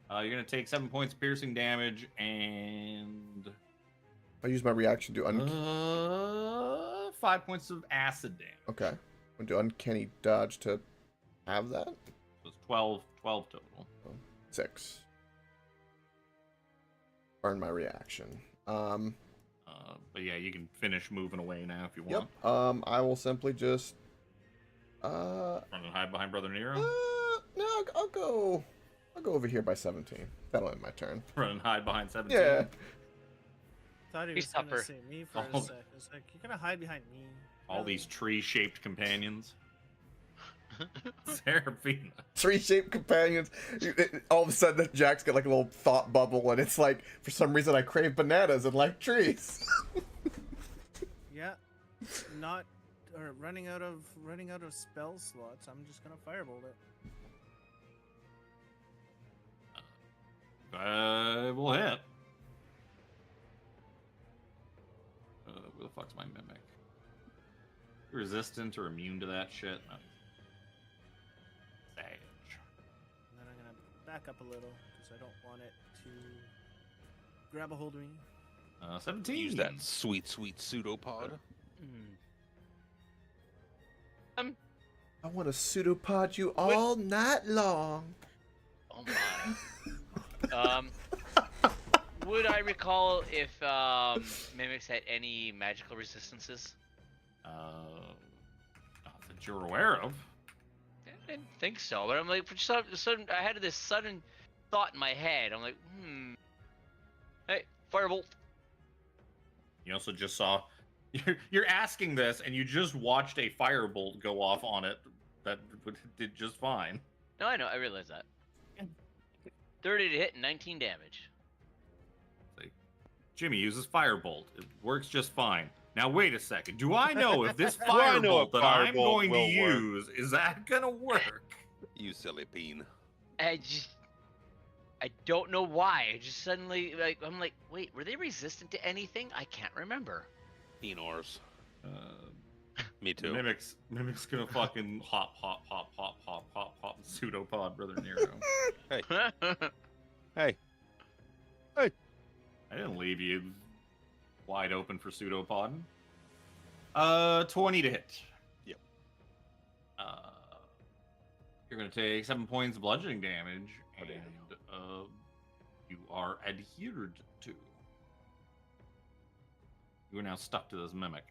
You're going to take 7 points of piercing damage, and... I use my reaction to 5 points of acid damage. Okay. I'm gonna do uncanny dodge to have that. So it's 12 total. 6. Burn my reaction. But yeah, you can finish moving away now if you Yep. want. I will simply just Run and hide behind Brother Nero. no, I'll go over here by 17. That'll end my turn. Run and hide behind 17. Yeah. Thought he He's was gonna tougher. say me for a Oh. sec. I was like, you're gonna hide behind me. All Really? these tree-shaped companions. Seraphina. Tree-shaped companions. All of a sudden, Jack's got like a little thought bubble, and it's like, for some reason, I crave bananas and like trees. Yeah, running out of spell slots. I'm just gonna firebolt it. Will hit. Where the fuck's my mimic? Resistant or immune to that shit? No. Sage. And then I'm gonna back up a little because I don't want it to grab a hold of me. 17. Use that sweet pseudopod. I want to pseudopod you all night long. Oh my. Would I recall if mimics had any magical resistances? Not that you're aware of. I didn't think so, but I'm like, for some sudden, I had this sudden thought in my head. I'm like, hey, firebolt. You also just saw. You're asking this, and you just watched a firebolt go off on it that did just fine. No, I know, I realize that. 30 to hit and 19 damage. Jimmy uses firebolt. It works just fine. Now wait a second. Do I know if this Do I know firebolt if that I'm firebolt going to will work? use is that gonna work? You silly peen. I don't know why. I just suddenly I'm like, wait, were they resistant to anything? I can't remember. Peenors. Me The too. Mimic's gonna fucking hop, pseudopod, Brother Nero. Hey. I didn't leave you wide open for pseudopod. 20 to hit. Yep. You're gonna take 7 points of bludgeoning damage, Oh, damn. and you are adhered to. You are now stuck to this mimic.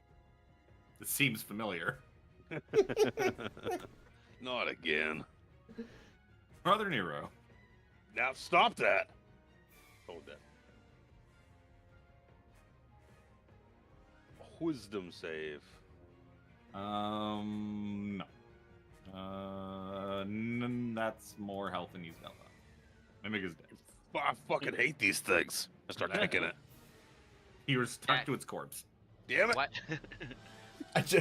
It seems familiar. Not again. Brother Nero. Now stop that. Hold that. Wisdom save. No. That's more health than he's got left. Mimic is dead. I fucking hate these things. I start kicking it. He was stuck to its corpse. Damn it. What?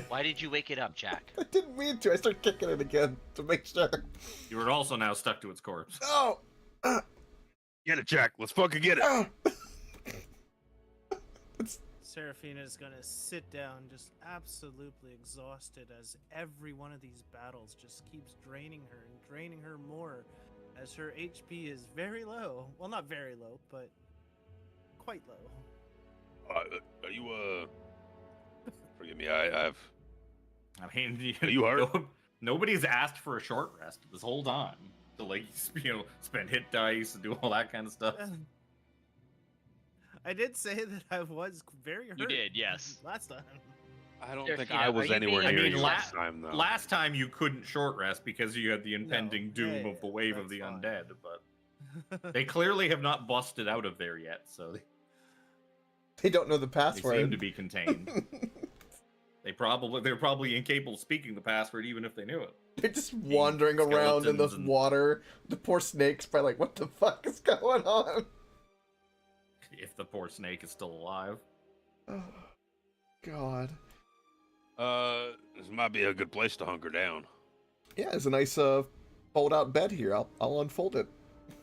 Why did you wake it up, Jack? I didn't mean to. I started kicking it again to make sure. You are also now stuck to its corpse. Oh! Get it, Jack. Let's fucking get it. Oh! Seraphina is gonna sit down, just absolutely exhausted, as every one of these battles just keeps draining her and draining her more, as her HP is very low. Well, not very low, but quite low. Are you, forgive me, I've... I mean, Are you hurt? Nobody's asked for a short rest this whole time. To, like, spend hit dice and do all that kind of stuff. I did say that I was very hurt. You did, yes. Last time. I don't Seraphina, think I was are you anywhere being- near I mean, you la- last time, though. Last time you couldn't short rest because you had the impending doom yeah, of the wave of that's the fine. undead, but they clearly have not busted out of there yet, so They don't know the they password. seem to be contained. They're probably incapable of speaking the password even if they knew it. They're just wandering around in the skeletons and- water. The poor snake's probably like, what the fuck is going on? If the poor snake is still alive. Oh, God. This might be a good place to hunker down. Yeah, there's a nice fold-out bed here. I'll unfold it.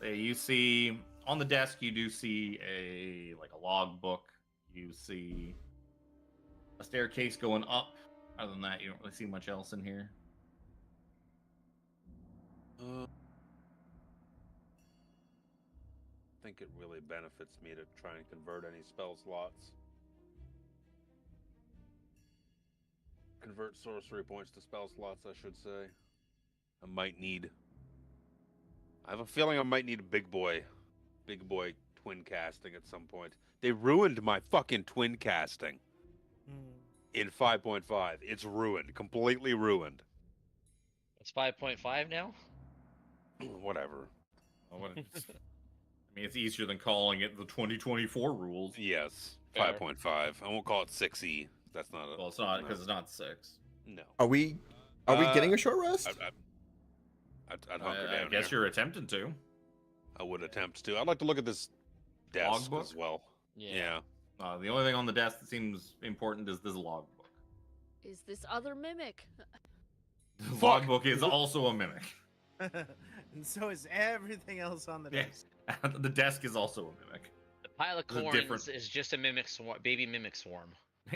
You see on the desk you do see a log book. You see a staircase going up. Other than that, you don't really see much else in here. I think it really benefits me to try and convert any spell slots. Convert sorcery points to spell slots, I should say. I have a feeling I might need a big boy twin casting at some point. They ruined my fucking twin casting in 5.5. It's ruined, completely ruined. It's 5.5 now? Whatever. I mean, it's easier than calling it the 2024 rules. Yes, Fair. 5.5. I won't call it 6E. That's not a... Well, it's not no. because it's not 6. No. Are we getting a short rest? I'd hunker I down guess here. you're attempting to. I would attempt to. I'd like to look at this desk Logbook? as well. Yeah. The only thing on the desk that seems important is this logbook. Is this other mimic? The Fuck. logbook is also a mimic. And so is everything else on the Yeah. desk. The desk is also a mimic. The pile of There's a corns different- is just a mimic swarm, baby mimic swarm.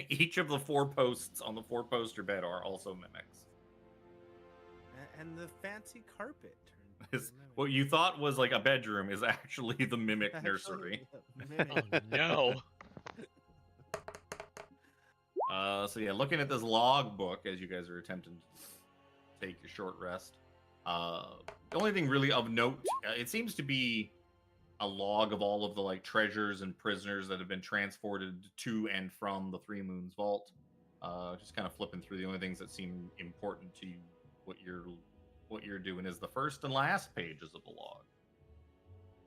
Each of the 4 posts on the 4-poster bed are also mimics. And the fancy carpet. turned Is- into a mimic. What you thought was like a bedroom is actually the mimic Actually, nursery. a mimic. Oh no! So yeah, looking at this logbook as you guys are attempting to take your short rest. The only thing really of note, it seems to be a log of all of the treasures and prisoners that have been transported to and from the Three Moons Vault. Just kind of flipping through the only things that seem important to you. What you're doing is the first and last pages of the log.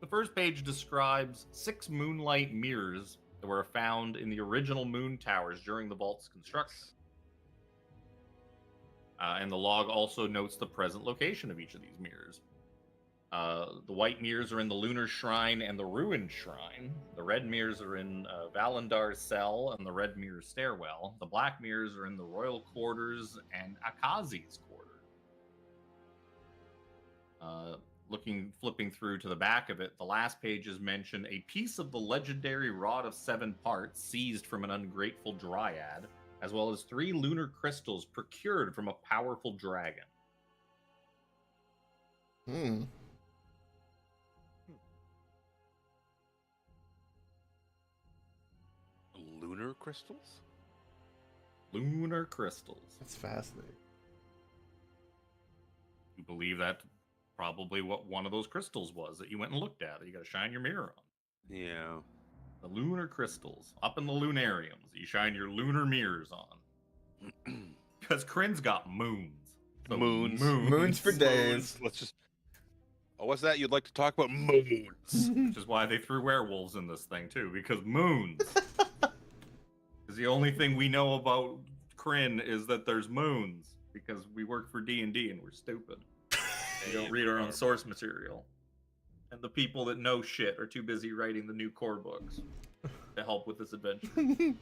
The first page describes 6 moonlight mirrors that were found in the original moon towers during the vault's construction. And the log also notes the present location of each of these mirrors. The white mirrors are in the Lunar Shrine and the Ruined Shrine. The red mirrors are in Valendar's cell and the red mirror stairwell. The black mirrors are in the royal quarters and Akazi's quarter. Flipping through to the back of it, the last pages mention a piece of the legendary Rod of Seven Parts seized from an ungrateful dryad, as well as 3 lunar crystals procured from a powerful dragon. Lunar crystals? Lunar crystals. That's fascinating. You believe that probably what one of those crystals was that you went and looked at that you got to shine your mirror on. Yeah. The lunar crystals up in the lunariums that you shine your lunar mirrors on. Because Kryn's got moons. So Moons for days. Let's just. Oh, what's that? You'd like to talk about moons? Which is why they threw werewolves in this thing too, because moons. Because the only thing we know about Kryn is that there's moons. Because we work for D&D and we're stupid. We don't read our own source material. And the people that know shit are too busy writing the new core books to help with this adventure. The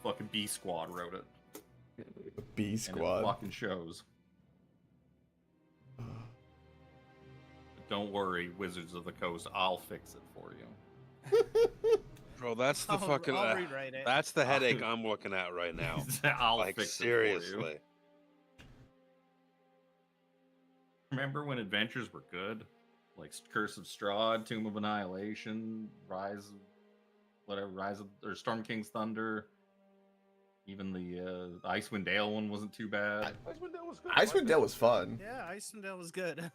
fucking B Squad wrote it. The B And Squad. it fucking shows. But don't worry, Wizards of the Coast, I'll fix it for you. Bro, that's the fucking. I'll rewrite it. That's the headache I'm looking at right now. I'll Like, fix it for seriously. you. Remember when adventures were good? Like Curse of Strahd, Tomb of Annihilation, Rise of or Storm King's Thunder. Even the Icewind Dale one wasn't too bad. Icewind Dale was good. Icewind Dale was fun. Yeah, Icewind Dale was good.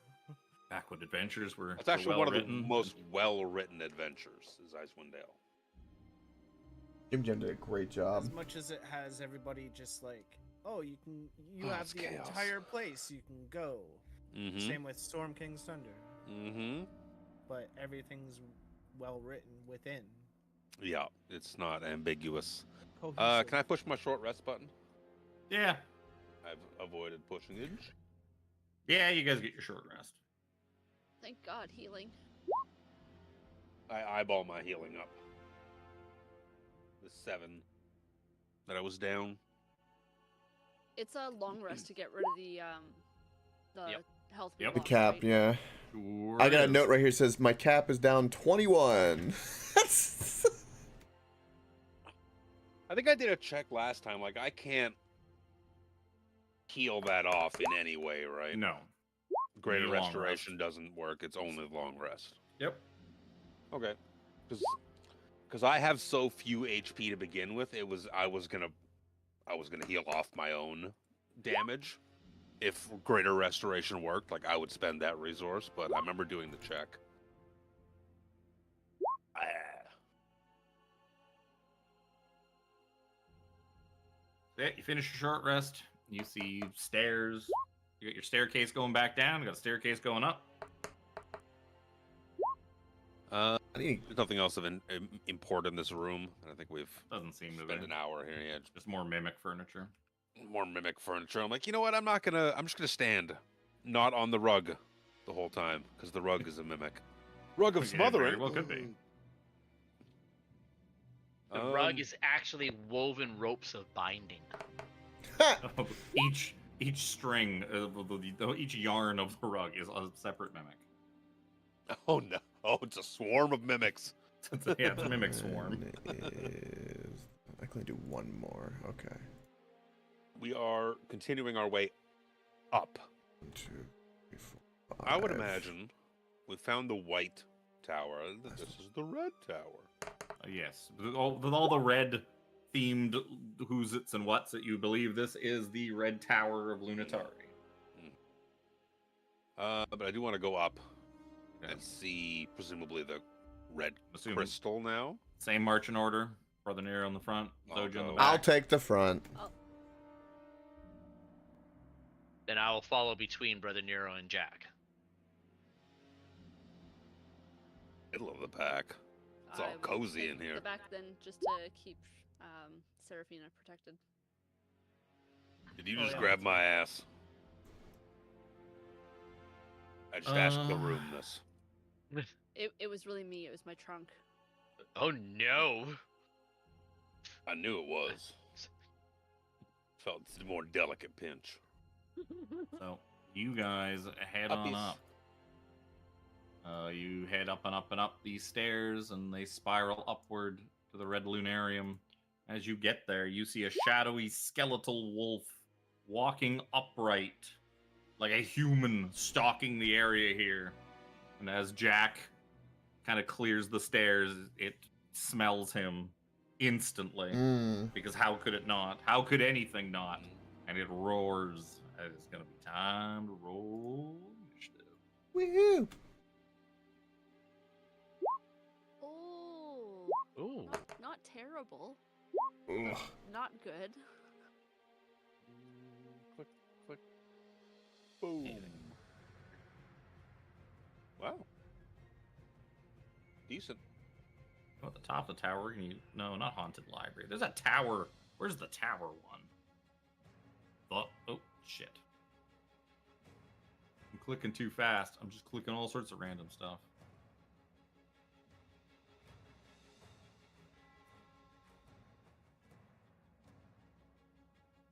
Back when adventures were That's actually one of the well-written. most well-written adventures. Is Icewind Dale. Jim Jam did a great job. As much as it has everybody just like, oh, you Oh, have it's the chaos. entire place you can go. Mm-hmm. Same with Storm King's Thunder, Mm-hmm. but everything's well written within. Yeah, it's not ambiguous. Cohesive. Can I push my short rest button? Yeah. I've avoided pushing it. Yeah, you guys get your short rest. Thank God, healing. I eyeball my healing up. The 7 that I was down. It's a long rest to get rid of the Yep. health. Yep. The loss, cap, right? yeah. Sure I got a is. note right here that says my cap is down 21. I think I did a check last time. Like, I can't heal that off in any way, right? No. Greater Only long restoration doesn't work. It's only long rest. Yep. Okay. Because I have so few HP to begin with, I was gonna heal off my own damage. If greater restoration worked, like I would spend that resource, but I remember doing the check. Yeah, you finish your short rest. You see stairs. You got your staircase going back down. You got a staircase going up. There's nothing else of import in this room. I think we've Doesn't seem to be. spent an hour here. Yeah, Just more mimic furniture. more mimic furniture. I'm like, you know what? I'm just gonna stand, not on the rug, the whole time, because the rug is a mimic. Rug of Yeah, smothering. very well could be. The rug is actually woven ropes of binding. each string, each yarn of the rug is a separate mimic. Oh no! Oh, it's a swarm of mimics. Yeah, it's a mimic swarm. I can only do one more. Okay. We are continuing our way up. 1, 2, 3, 4, 5. I would imagine we found the white tower. This is the red tower. Yes, with all the red themed who's its and what's that you believe this is the red tower of Lunatari. But I do want to go up Okay. and see, presumably, the red Assuming- crystal now. Same marching order. Brother Nero in the front, I'll Zoja in the go. back. I'll take the front. Then I will follow between Brother Nero and Jack. Middle of the pack. It's all I will cozy take in here. The back then, just to keep Seraphina protected. Did you Oh, just yeah. grab my ass? I just asked the room this. It was really me. It was my trunk. Oh no. I knew it was. Felt it's a more delicate pinch. So you guys head on Puppies. up. You head up and up and up these stairs, and they spiral upward to the Red Lunarium. As you get there, you see a shadowy skeletal wolf walking upright, like a human stalking the area here. And as Jack kind of clears the stairs, it smells him instantly. Because how could it not? How could anything not? And it roars. It's gonna be time to roll initiative. Woohoo! Oh. Ooh. Not terrible. Ugh. Not good. Click, click. Boom. Wow. Decent. Oh, at the top of the tower, can you? No, not haunted library. There's a tower. Where's the tower one? Oh shit! I'm clicking too fast. I'm just clicking all sorts of random stuff.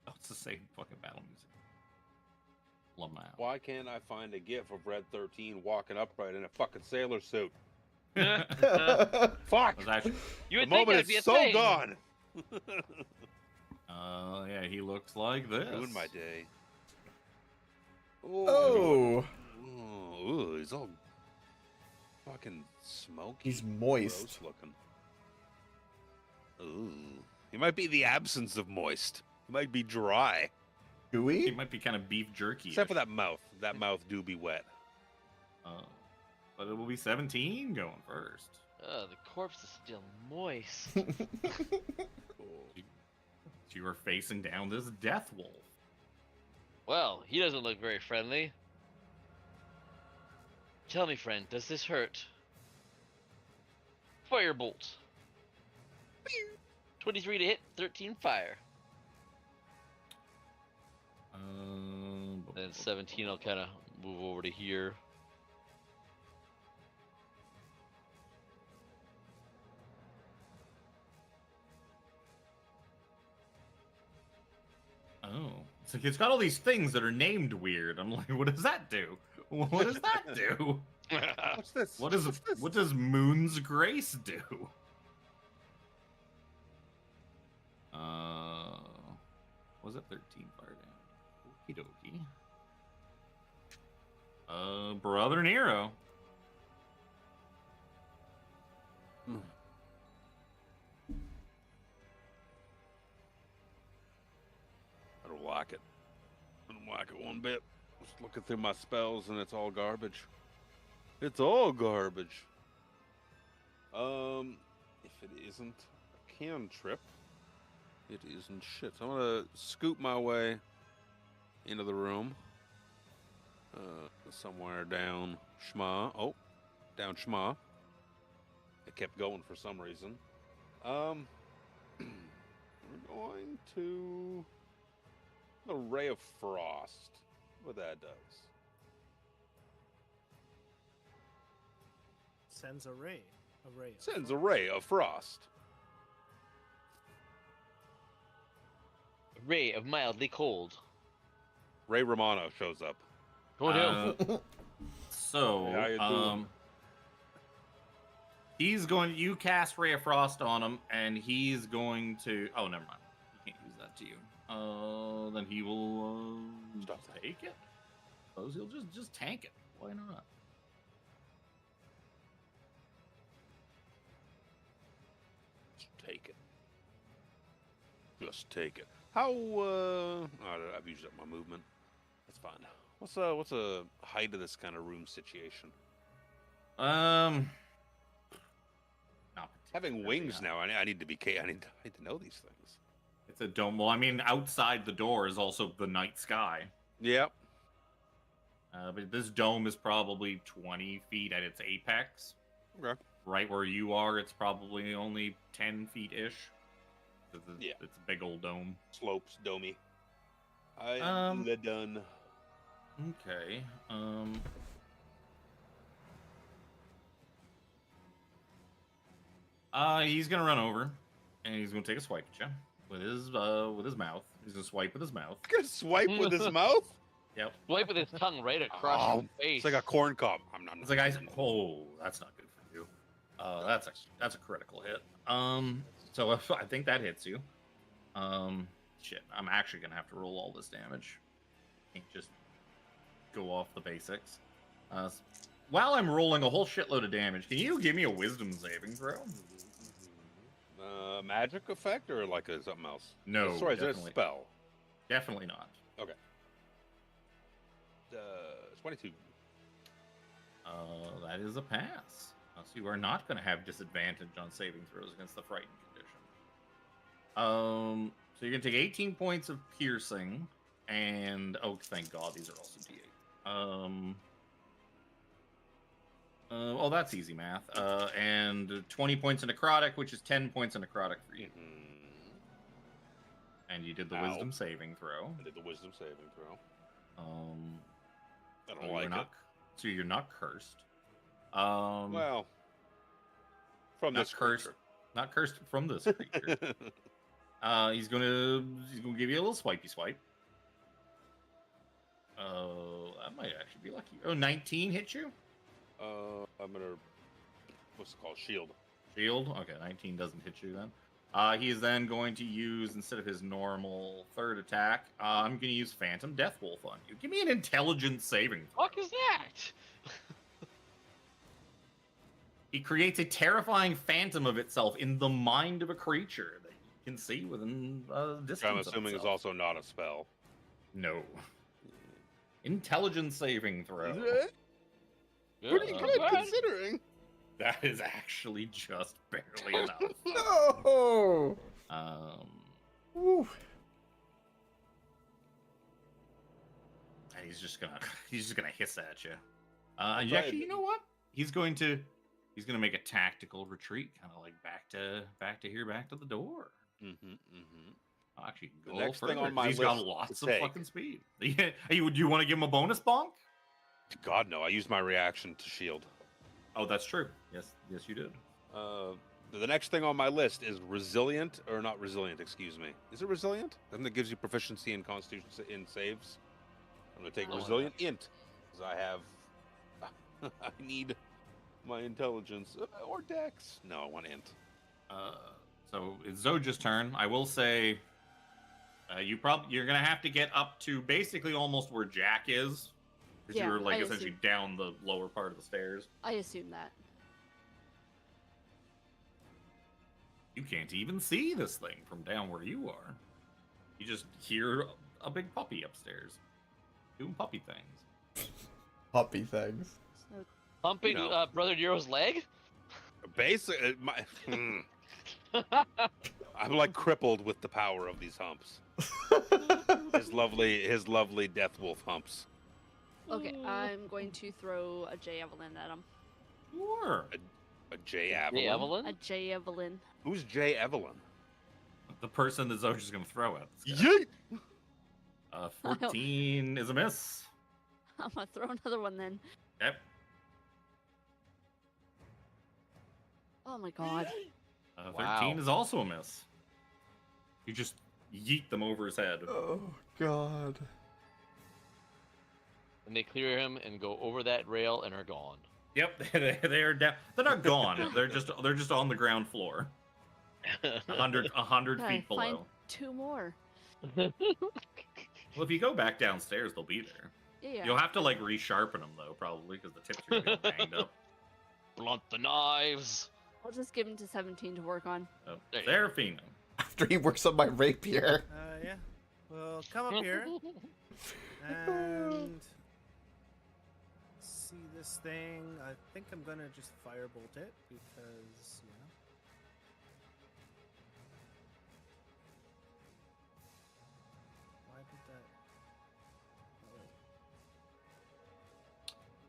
Oh, it's the same fucking battle music. Love my album. Why can't I find a gif of Red 13 walking upright in a fucking sailor suit? Fuck! Was actually, You The would think moment that'd is be a so thing. gone. yeah, he looks like this. Ruined my day. Oh, Ooh, he's all fucking smoky. he's moist. Gross looking. Ooh, he might be the absence of moist. He might be dry, He Gooey? might be kind of beef jerky. except for that mouth. That mouth do be wet. But it will be 17 going first. The corpse is still moist. You are facing down this death wolf. Well, he doesn't look very friendly. Tell me, friend, does this hurt? Firebolt. 23 to hit, 13 fire. Then 17, I'll kind of move over to here. Oh, it's like it's got all these things that are named weird. I'm like, what does that do? What does that do? What's this? What is What's this? what does Moon's Grace do? Was it 13 fire damage? Okie dokie. Brother Nero. I don't like it. I don't like it one bit. Just looking through my spells and it's all garbage. It's all garbage. If it isn't a cantrip, it isn't shit. So I'm gonna scoop my way into the room. Somewhere down Shma. Oh, down Shma. It kept going for some reason. We're going to the Ray of Frost. What that does. Sends a ray. A ray. of Sends a frost. ray of frost. Ray of mildly cold. Ray Romano shows up. Go down. So, Hey, how you doing? he's going. You cast Ray of Frost on him, and he's going to. Oh, never mind. You can't use that to you. Then he will Stop just take it. Suppose he'll just tank it. Why not? Just take it. Just take it. How? Oh, I've used up my movement. That's fine. What's a height of this kind of room situation? Not Having particularly wings high. now, I need to be. I need to know these things. It's a dome. Well, I mean, outside the door is also the night sky. Yep. But this dome is probably 20 feet at its apex. Okay. Right where you are, it's probably only 10 feet-ish. Yeah. It's a big old dome. Slopes, domey. I am Um, done. Okay. He's gonna run over, and he's gonna take a swipe at you with his mouth. He's gonna swipe with his mouth. Gonna swipe with his mouth. Yep. Swipe with his tongue right across your face. It's like a corn cob. It's like oh, that's not good for you. That's a critical hit. So I think that hits you. Shit, I'm actually gonna have to roll all this damage. Can't just go off the basics. While I'm rolling a whole shitload of damage, can you give me a wisdom saving throw? Magic effect or like something else? No, Sorry, is it a definitely. spell? Definitely not. 22. That is a pass. So you are not going to have disadvantage on saving throws against the frightened condition. So you're going to take 18 points of piercing, and oh, thank God, these are also D8. Oh, that's easy math. And 20 points of necrotic, which is 10 points of necrotic for you. And you did the wisdom saving throw. I did the wisdom saving throw. I don't So like you're not, it. so you're not cursed. Well, from not this cursed. creature. Not cursed from this creature. He's gonna give you a little swipey swipe. That might actually be lucky. Oh, 19 hit you? I'm gonna what's it called? Shield. Shield? Okay, 19 doesn't hit you then. He is then going to use, instead of his normal third attack, I'm gonna use Phantom Death Wolf on you. Give me an intelligence saving throw. Fuck is that? He creates a terrifying phantom of itself in the mind of a creature that you can see within distance. I'm of assuming is itself. also not a spell. No. Intelligence saving throw. Pretty not good bad. considering. That is actually just barely enough. No. Woo. And he's just gonna hiss at you. And actually, you know what? He's gonna make a tactical retreat, kind of like back to the door. Actually, you can go The next thing further, on my 'cause he's got list lots to of take. fucking speed. Hey, would you want to give him a bonus bonk? God no! I used my reaction to shield. Oh, that's true. Yes, you did. The next thing on my list is resilient, or not resilient, excuse me. Is it resilient? Then that gives you proficiency in constitution in saves. I'm gonna take Oh, resilient int, because I have, I need my intelligence or dex. No, I want int. So it's Zoja's turn. I will say, you're gonna have to get up to basically almost where Jack is, because Yeah, you were like I essentially assume. down the lower part of the stairs. I assume that. You can't even see this thing from down where you are. You just hear a big puppy upstairs doing puppy things. Puppy things. Humping You know. Brother Nero's leg? Basically, I'm like crippled with the power of these humps. His lovely death wolf humps. Okay, I'm going to throw a J Evelyn at him. Sure. A J Evelyn. Hey, Evelyn? A J Evelyn. Who's J Evelyn? The person that Zoja's gonna throw at. This guy. Yeet! 14 is a miss. I'm gonna throw another one then. Yep. Oh my god. 13 Wow. is also a miss. You just yeet them over his head. Oh God. And they clear him and go over that rail and are gone. Yep, they are down. They're not gone. They're just on the ground floor, 100 Okay, feet below. find 2 more. Well, if you go back downstairs, they'll be there. Yeah. You'll have to like resharpen them though, probably because the tips are gonna get banged up. Blunt the knives. I'll just give him to 17 to work on. So, There you Seraphina. After he works on my rapier. Yeah. Well, come up here and see this thing. I think I'm gonna just firebolt it because, you know. Why did that? Oh.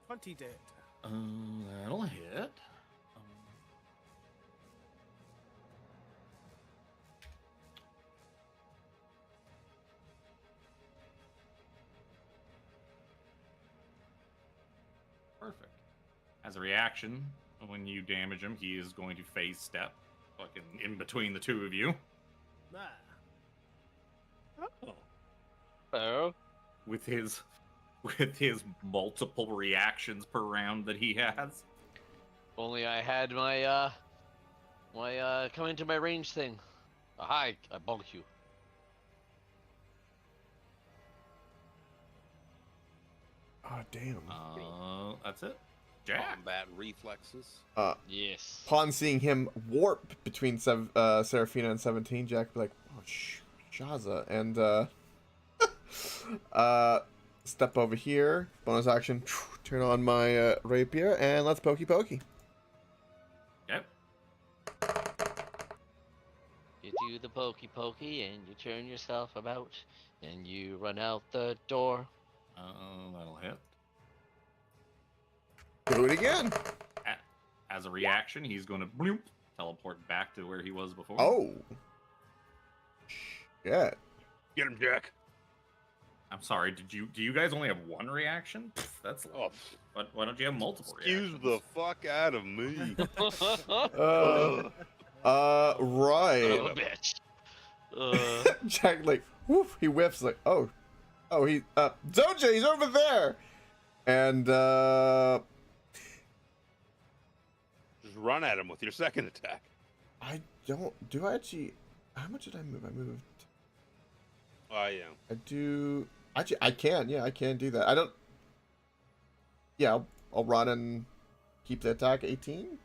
20 dead. That'll hit. Perfect. As a reaction, when you damage him, he is going to phase step fucking in between the two of you. Ah. Oh. With his multiple reactions per round that he has. Only I had my come into my range thing. Hi, I bonk you. Oh damn. That's it. Jack. Combat reflexes. Yes. Upon seeing him warp between Seraphina and 17, Jack be like, oh, Shaza, and step over here, bonus action, turn on my rapier, and let's pokey pokey. Yep. You do the pokey pokey and you turn yourself about and you run out the door. That'll hit. Do it again. As a reaction, he's going to bloop, teleport back to where he was before. Oh. Shit. Get him, Jack. I'm sorry. Do you guys only have one reaction? That's Oh, why don't you have multiple excuse reactions? the fuck out of me. Right. Oh, bitch. Jack, like, woof, he whiffs, like, oh, Doja, he's over there! And, Just run at him with your second attack. do I actually, how much did I move? I moved, Oh, yeah. I do, actually, I can do that. I don't, yeah, I'll run and keep the attack 18?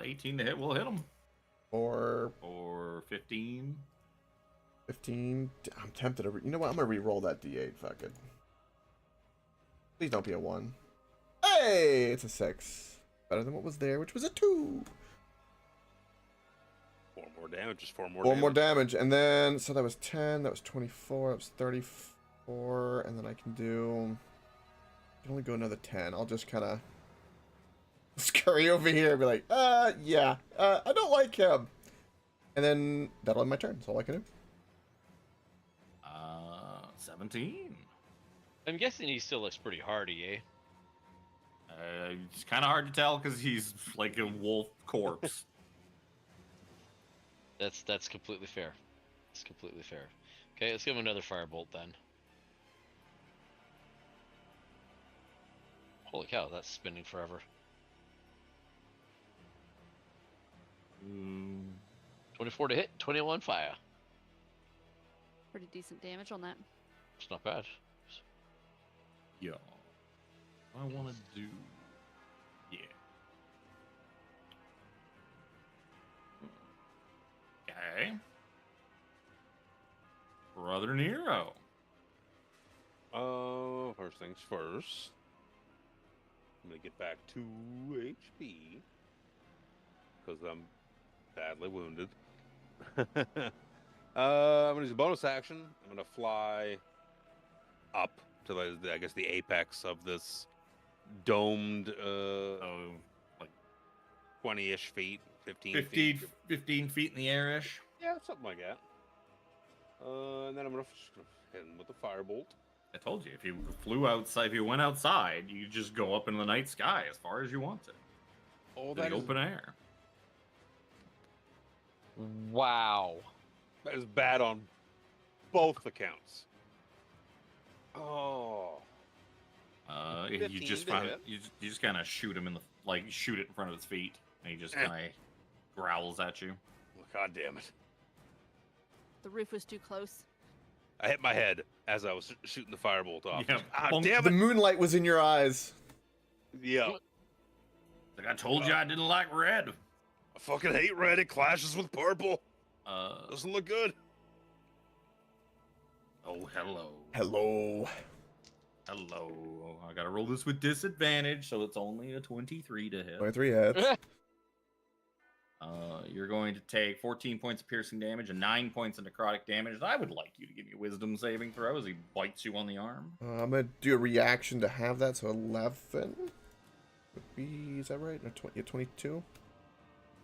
18 to hit will hit him. Or 15. 15? I'm tempted to, you know what, I'm gonna re-roll that D8, fuck it. Please don't be a 1. Hey, it's a 6. Better than what was there, which was a 2. 4 more damage, just 4 more 4 damage. more damage, and then, so that was 10, that was 24, that was 34, and then I can only go another 10. I'll just kind of scurry over here and be like, yeah, I don't like him. And then that'll end my turn, that's all I can do. 17. I'm guessing he still looks pretty hardy, eh? It's kind of hard to tell because he's like a wolf corpse. That's completely fair. It's completely fair. Okay, let's give him another firebolt then. Holy cow, that's spinning forever. 24 to hit, 21 fire. Pretty decent damage on that. It's not bad. Yeah. I want to do. Yeah. Okay. Brother Nero. First things first. I'm gonna get back 2 HP because I'm badly wounded. I'm gonna use a bonus action. I'm gonna fly up to I guess the apex of this domed Like 20-ish feet, 15 15 feet. 15 feet in the air-ish. Yeah, something like that. And then I'm just gonna hit him with a firebolt. I told you, if you went outside, you just go up in the night sky as far as you want to. Oh, In the that is, open air. Wow. that is bad on both accounts. Oh. You 15 just to find hit. you just kind of shoot him shoot it in front of his feet, and he just kind of growls at you. God damn it. The roof was too close. I hit my head as I was shooting the firebolt off. Yeah, Ah, bonk. damn The it! moonlight was in your eyes. Yeah. Like I told you, I didn't like red. I fucking hate red. It clashes with purple. Uh, Doesn't look good. oh hello, Hello. hello. I gotta roll this with disadvantage, so it's only a 23 to hit. 23 hits. You're going to take 14 points of piercing damage and 9 points of necrotic damage. I would like you to give me a wisdom saving throw as he bites you on the arm. I'm going to do a reaction to have that, so 11 would be, is that right? No, 22?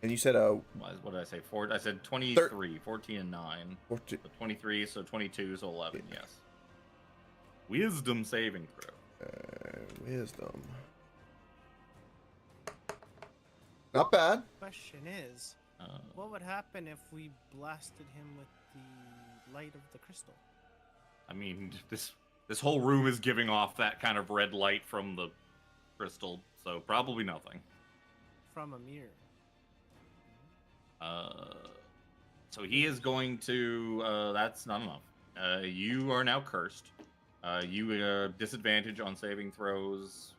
And you said, What did I say? I said 23, 14 and 9. 14, So 23, so 22, so 11, yes. Wisdom saving throw. wisdom. Not bad. Question is, Uh, what would happen if we blasted him with the light of the crystal? I mean, this whole room is giving off that kind of red light from the crystal, so probably nothing. From a mirror. So he is going to. That's not enough. You are now cursed. You disadvantage on saving throws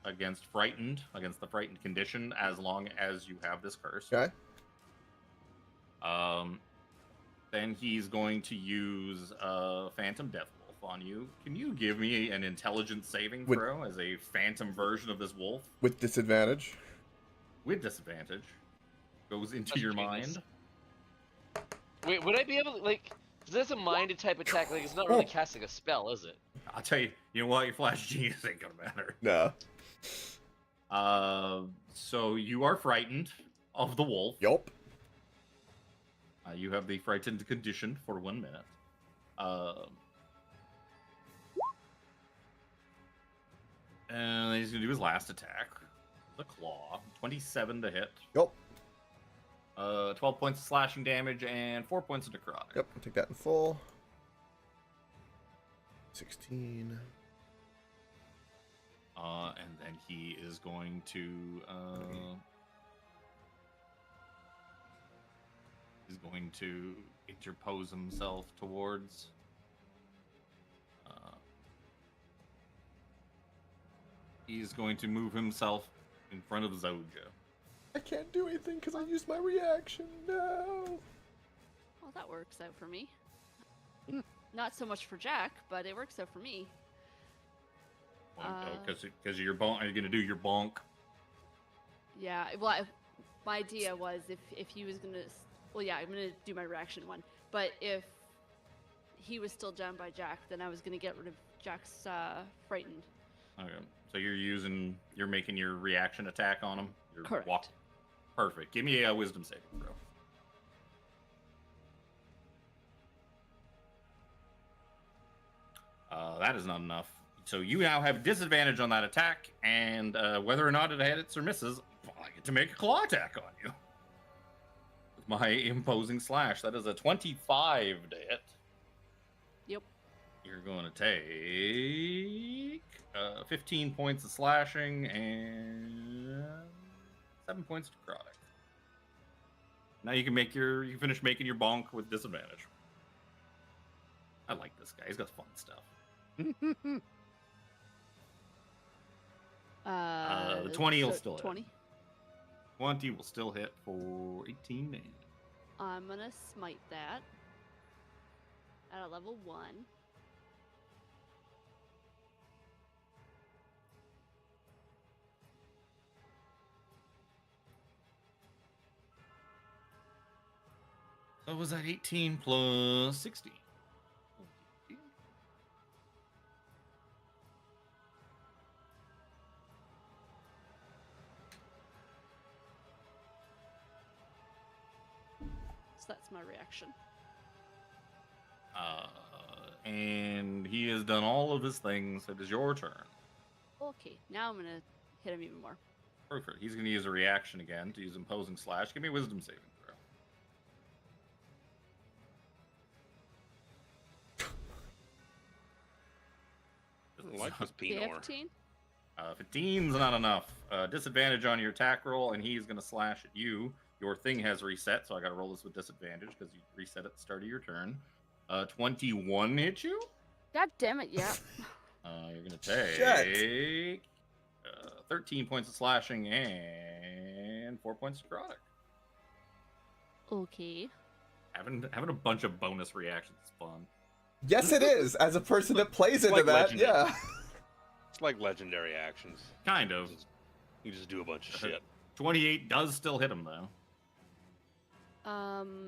against the frightened condition, as long as you have this curse. Okay. Then he's going to use Phantom Death Wolf on you. Can you give me an intelligence saving With- throw as a phantom version of this wolf With disadvantage. with disadvantage? Goes into That's your genius. mind. Wait, would I be able to, like, is this a minded type attack? Like, it's not really casting a spell, is it? I'll tell you. You know what? Your flash genius ain't gonna matter. No. So you are frightened of the wolf. Yup. You have the frightened condition for 1 minute. And he's gonna do his last attack. The claw. 27 to hit. Yup. 12 points of slashing damage and 4 points of necrotic. Yep. I'll take that in full. 16. And then he is going to he's going to interpose himself towards he's going to move himself in front of Zoja. I can't do anything because I used my reaction. No. Well, that works out for me. Not so much for Jack, but it works out for me. Because your bonk, are you going to do your bonk? Yeah, well, my idea was if he was gonna, well, yeah, I'm gonna do my reaction one. But if he was still down by Jack, then I was gonna get rid of Jack's frightened. Okay, so you're making your reaction attack on him. You're Correct. Perfect. Give me a wisdom saving throw. That is not enough. So you now have disadvantage on that attack, and whether or not it hits or misses, I get to make a claw attack on you. With my imposing slash, that is a 25 to hit. Yep. You're going to take 15 points of slashing and 7 points of necrotic. Now you can finish making your bonk with disadvantage. I like this guy. He's got fun stuff. The 20 will still hit. 20. 20 will still hit for 18 damage. I'm gonna smite that at a level 1. So was that 18 plus 16? So that's my reaction. And he has done all of his things. It is your turn. Okay, now I'm gonna hit him even more. Perfect. He's going to use a reaction again to use imposing slash. Give me a wisdom saving throw. Doesn't like this Pinot. 15. 15's not enough. Disadvantage on your attack roll, and he's going to slash at you. Your thing has reset, so I got to roll this with disadvantage because you reset at the start of your turn. 21 hit you? God damn it! Yeah. You're going to take 13 points of slashing and 4 points of necrotic. Okay. Having a bunch of bonus reactions is fun. Yes, it is. As a person that plays into like that, legendary. yeah. It's like legendary actions. Kind of. You just do a bunch of shit. 28 does still hit him, though.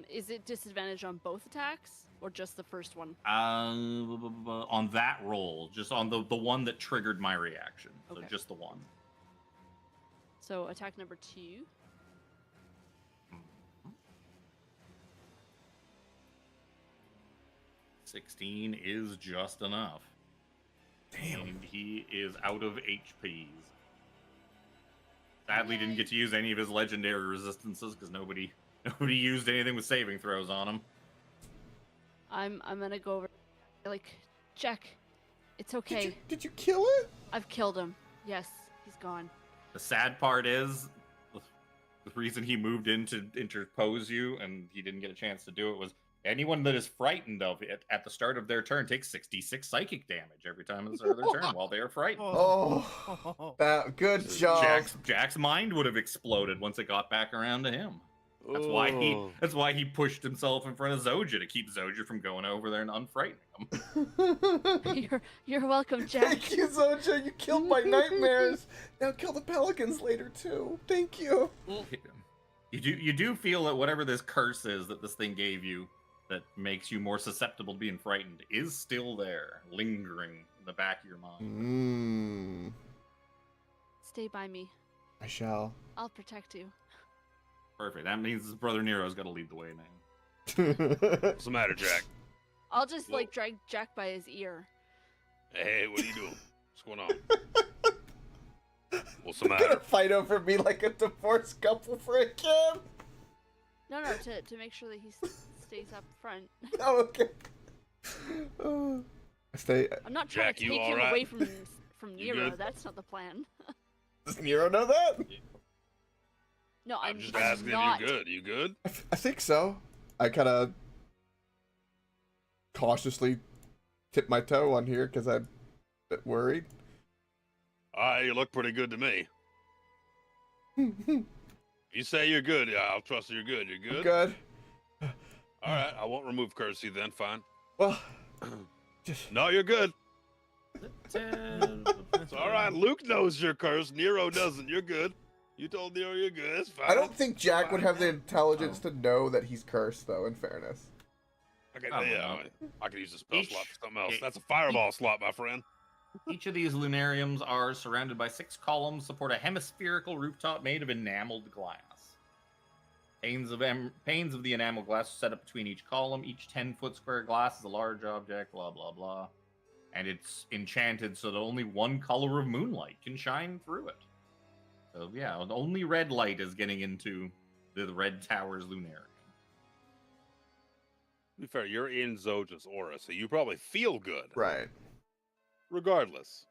Is it disadvantage on both attacks or just the first one? On that roll, just on the one that triggered my reaction. So Okay. just the one. So attack number 2. 16 is just enough. Damn. And he is out of HPs. Sadly, didn't get to use any of his legendary resistances because nobody used anything with saving throws on him. I'm gonna go over. Like, Jack, it's okay. Did you kill it? I've killed him. Yes, he's gone. The sad part is, the reason he moved in to interpose you and he didn't get a chance to do it was anyone that is frightened of it at the start of their turn takes 66 psychic damage every time at the start of their turn while they are frightened. Oh, that good job. Jack's mind would have exploded once it got back around to him. That's why he pushed himself in front of Zoja to keep Zoja from going over there and unfrightening him. You're welcome, Jack. Thank you, Zoja. You killed my nightmares. Now kill the pelicans later too. Thank you. You do feel that whatever this curse is that this thing gave you that makes you more susceptible to being frightened is still there, lingering in the back of your mind. Stay by me. I shall. I'll protect you. Perfect. That means his brother Nero's got to lead the way now. What's the matter, Jack? I'll just like drag Jack by his ear. Hey, what are you doing? What's going on? What's the You're matter? gonna fight over me like a divorced couple for a kid? No, to make sure that he stays up front. Oh, okay. Stay. I'm not trying Jack, to you take all him right? away from You Nero. good? That's not the plan. Does Nero know that? No, I'm just asking not. if you're good. You good? I think so. I kind of cautiously tip my toe on here because I'm a bit worried. You look pretty good to me. You say you're good. Yeah, I'll trust you're good. You're good? Good. All right, I won't remove courtesy then. Fine. Well, just No, you're good. It's all right. Luke knows you're cursed. Nero doesn't. You're good. You told Nero you're good. It's fine. I don't think Jack would have the intelligence to know that he's cursed, though, in fairness. Okay, I don't yeah, know. I could use a spell slot for something else. Each- That's a fireball slot, my friend. Each of these lunariums are surrounded by 6 columns, support a hemispherical rooftop made of enameled glass. Panes of the enameled glass are set up between each column. Each 10-foot square glass is a large object, blah, blah, blah. And it's enchanted so that only one color of moonlight can shine through it. So, yeah, only red light is getting into the Red Tower's lunarium. To be fair, you're in Zoja's aura, so you probably feel good. Right. Regardless,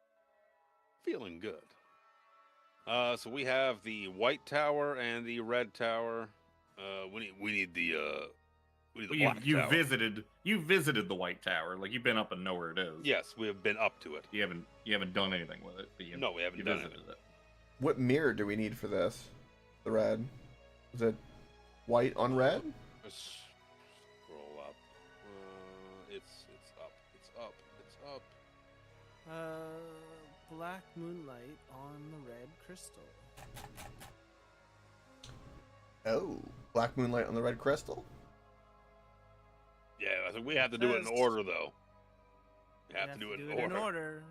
feeling good. So we have the white tower and the red tower. We need the black You tower. visited the White Tower, like you've been up and know where it is. Yes, we have been up to it. You haven't done anything with it, but No, we haven't you done visited it. What mirror do we need for this? The red. Is it white on red? Let's scroll up. It's up. It's up. It's up. Black moonlight on the red crystal. Oh, black moonlight on the red crystal? Yeah, I think we have to do it in First. order, though. We You have to do it in in order. order.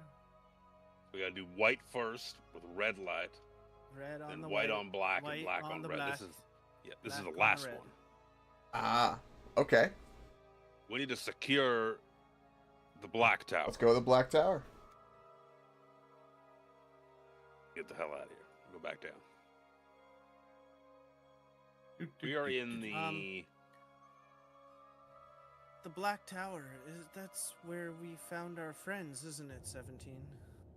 We gotta do white first with red light, Red on then the white on black, white and black on on the red. black, This is this is black the on the last red. one. Ah, okay. We need to secure the black tower. Let's go to the black tower. Get the hell out of here. Go back down. We are in the. The Black Tower, that's where we found our friends, isn't it, 17?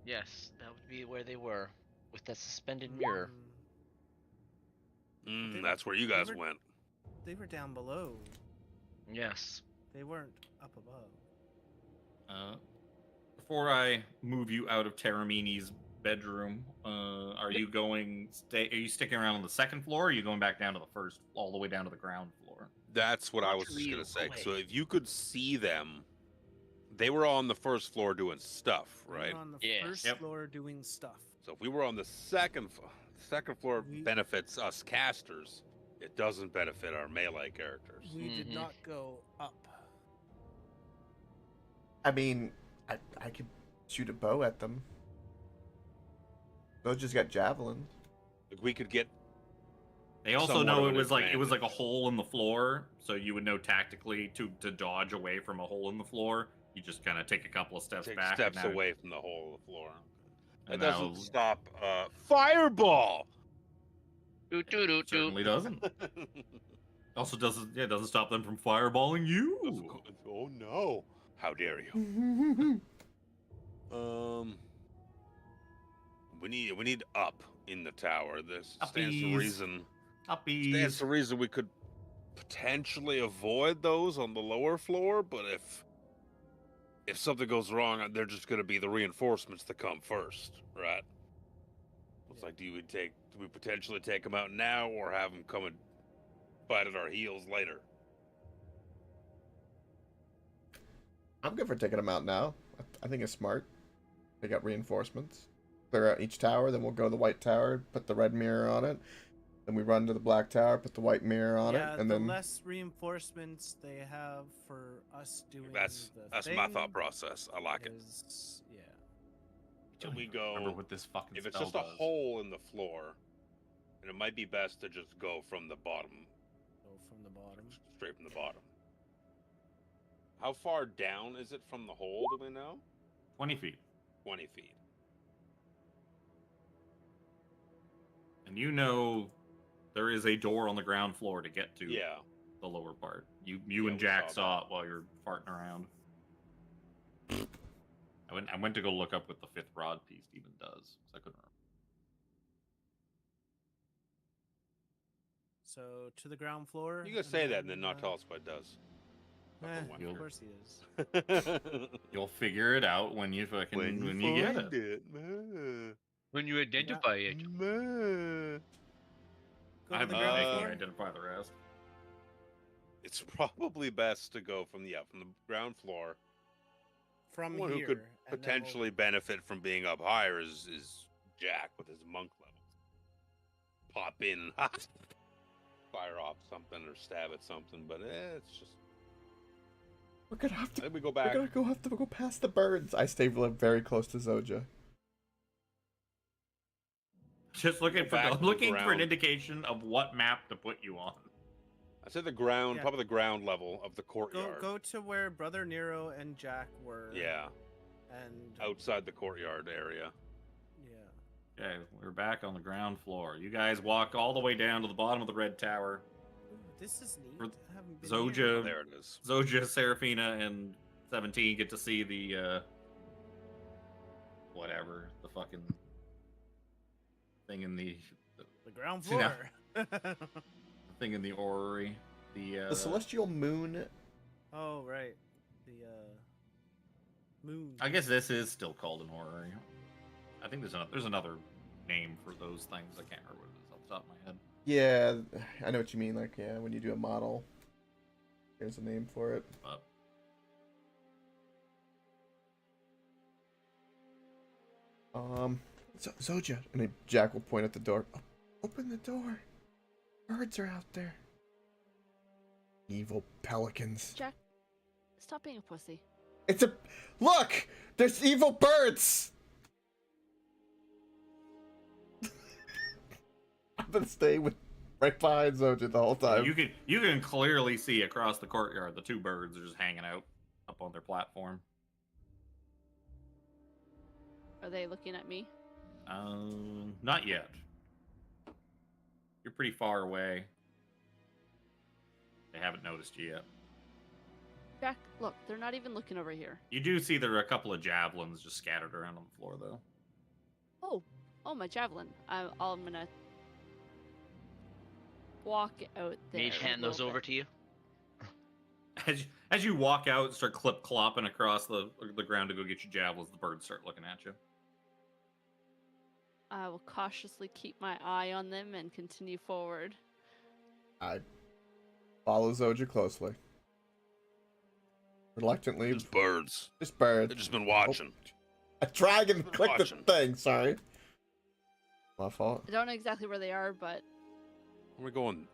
Yes, that would be where they were, with that suspended mirror. They- That's where you they guys were- went. They were down below. Yes. They weren't up above. Before I move you out of Taramini's bedroom, are you sticking around on the second floor, or are you going back down to the first, all the way down to the ground floor? That's what I was Watch just you gonna say. away. So if you could see them, they were on the first floor doing stuff, We were right? on the Yes. first Yep. floor doing stuff. So if we were on the second floor We- benefits us casters. It doesn't benefit our melee characters. We did Mhm. not go up. I mean, I could shoot a bow at them. Those just got javelins. If we could get They also Somewhat know of it an was like a advantage. hole in the floor, so you would know tactically to dodge away from a hole in the floor. You just kind of take a couple of steps take back. steps and now- away from the hole of the floor. That and doesn't now- stop fireball. Doot, doot, doot, doot. Certainly doesn't. Also doesn't stop them from fireballing you. Oh no! How dare you? We need up in the tower. This stands to Uppies. reason. Stands Uppies. to reason we could potentially avoid those on the lower floor, but if something goes wrong, they're just going to be the reinforcements that come first, right? It's like, do we potentially take them out now, or have them come and fight at our heels later? I'm good for taking them out now. I think it's smart. They got reinforcements. Clear out each tower, then we'll go to the white tower, put the red mirror on it. Then we run to the black tower, put the white mirror on it, and the then less reinforcements they have for us doing That's the my thing thought process. I like it. yeah. So we Remember go. what this fucking If it's spell just a does. hole in the floor, and it might be best to just go from the bottom, Go from the bottom. straight from the bottom. How far down is it from the hole? Do we know? 20 feet. 20 feet. And you know there is a door on the ground floor to get to Yeah. the lower part. You Yeah, and we Jack saw saw that. it while you're farting around. I went to go look up what the fifth rod piece even does, 'cause I couldn't remember. So to the ground floor. You can say that and then not tell us what it does. Fucking Of course he is. wanker. You'll figure it out when you fucking when you get find it. When you identify it. Go I to haven't the been ground making floor. you identify the rest. It's probably best to go from the ground floor. From One here. who could and then potentially benefit from being up higher is Jack with his monk level. Pop in, fire off something or stab at something, but it's just. we're gonna have to. Then we go We're back. gonna have to go past the birds. I stay very close to Zoja. Just looking Go for back to the looking for an ground. indication of what map to put you on. I said the ground, Yeah. probably the ground level of the Go courtyard. go to where Brother Nero and Jack were. Yeah, And outside the courtyard area. yeah. Okay, we're back on the ground floor. You guys walk all the way down to the bottom of the red tower. Ooh, this is neat. For I haven't been Zoja- here. Oh, there it is. Zoja, Serafina, and 17 get to see the whatever, the fucking thing in the The ground See, now- floor. thing in the orrery. The celestial moon. Oh right. The moon. I guess this is still called an orrery. I think there's another name for those things. I can't remember what it is off the top of my head. Yeah, I know what you mean. Like, yeah, when you do a model, there's a name for it. But Zoja, and then Jack will point at the door. "Oh, open the door. Birds are out there. Evil pelicans. Jack, stop being a pussy. It's a look. There's evil birds. I've been staying with right behind Zoja the whole time. you can clearly see across the courtyard the two birds are just hanging out up on their platform. Are they looking at me? Not yet. You're pretty far away. They haven't noticed you yet. Jack, look, they're not even looking over here. You do see there are a couple of javelins just scattered around on the floor, though. Oh, my javelin. I'm gonna walk out there. Mage a hand those little over bit. to you. As you walk out and start clopping across the ground to go get your javelins, the birds start looking at you. I will cautiously keep my eye on them and continue forward. I follow Zoja closely. Reluctantly, Just birds. just birds. They've just been watching. A dragon clicked the Watching. thing. Sorry. My fault. I don't know exactly where they are, but Are we going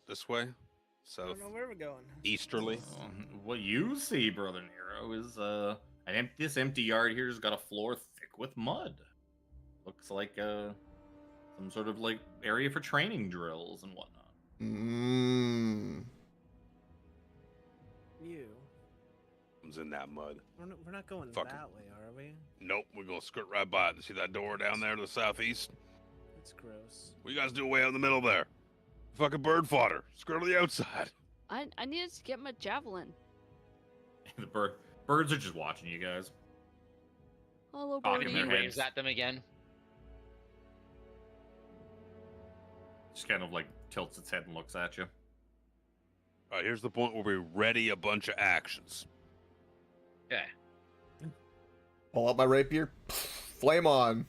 this way? I South? don't know where we're going. Easterly? What you see, Brother Nero, is this empty yard here's got a floor thick with mud. Looks like some sort of like area for training drills and whatnot. Mmm. You. Comes in that mud. We're not going Fuck it. that way, are we? Nope, we're gonna skirt right by it. See that door down there to the southeast? That's gross. What you guys do way out in the middle there? Fucking bird fodder. Skirt on the outside. I needed to get my javelin. The birds are just watching you guys. Hello, Cocking birdie. their He heads. waves at them again. Just kind of like tilts its head and looks at you. All right, here's the point where we ready a bunch of actions. Okay. Pull out my rapier. Flame on.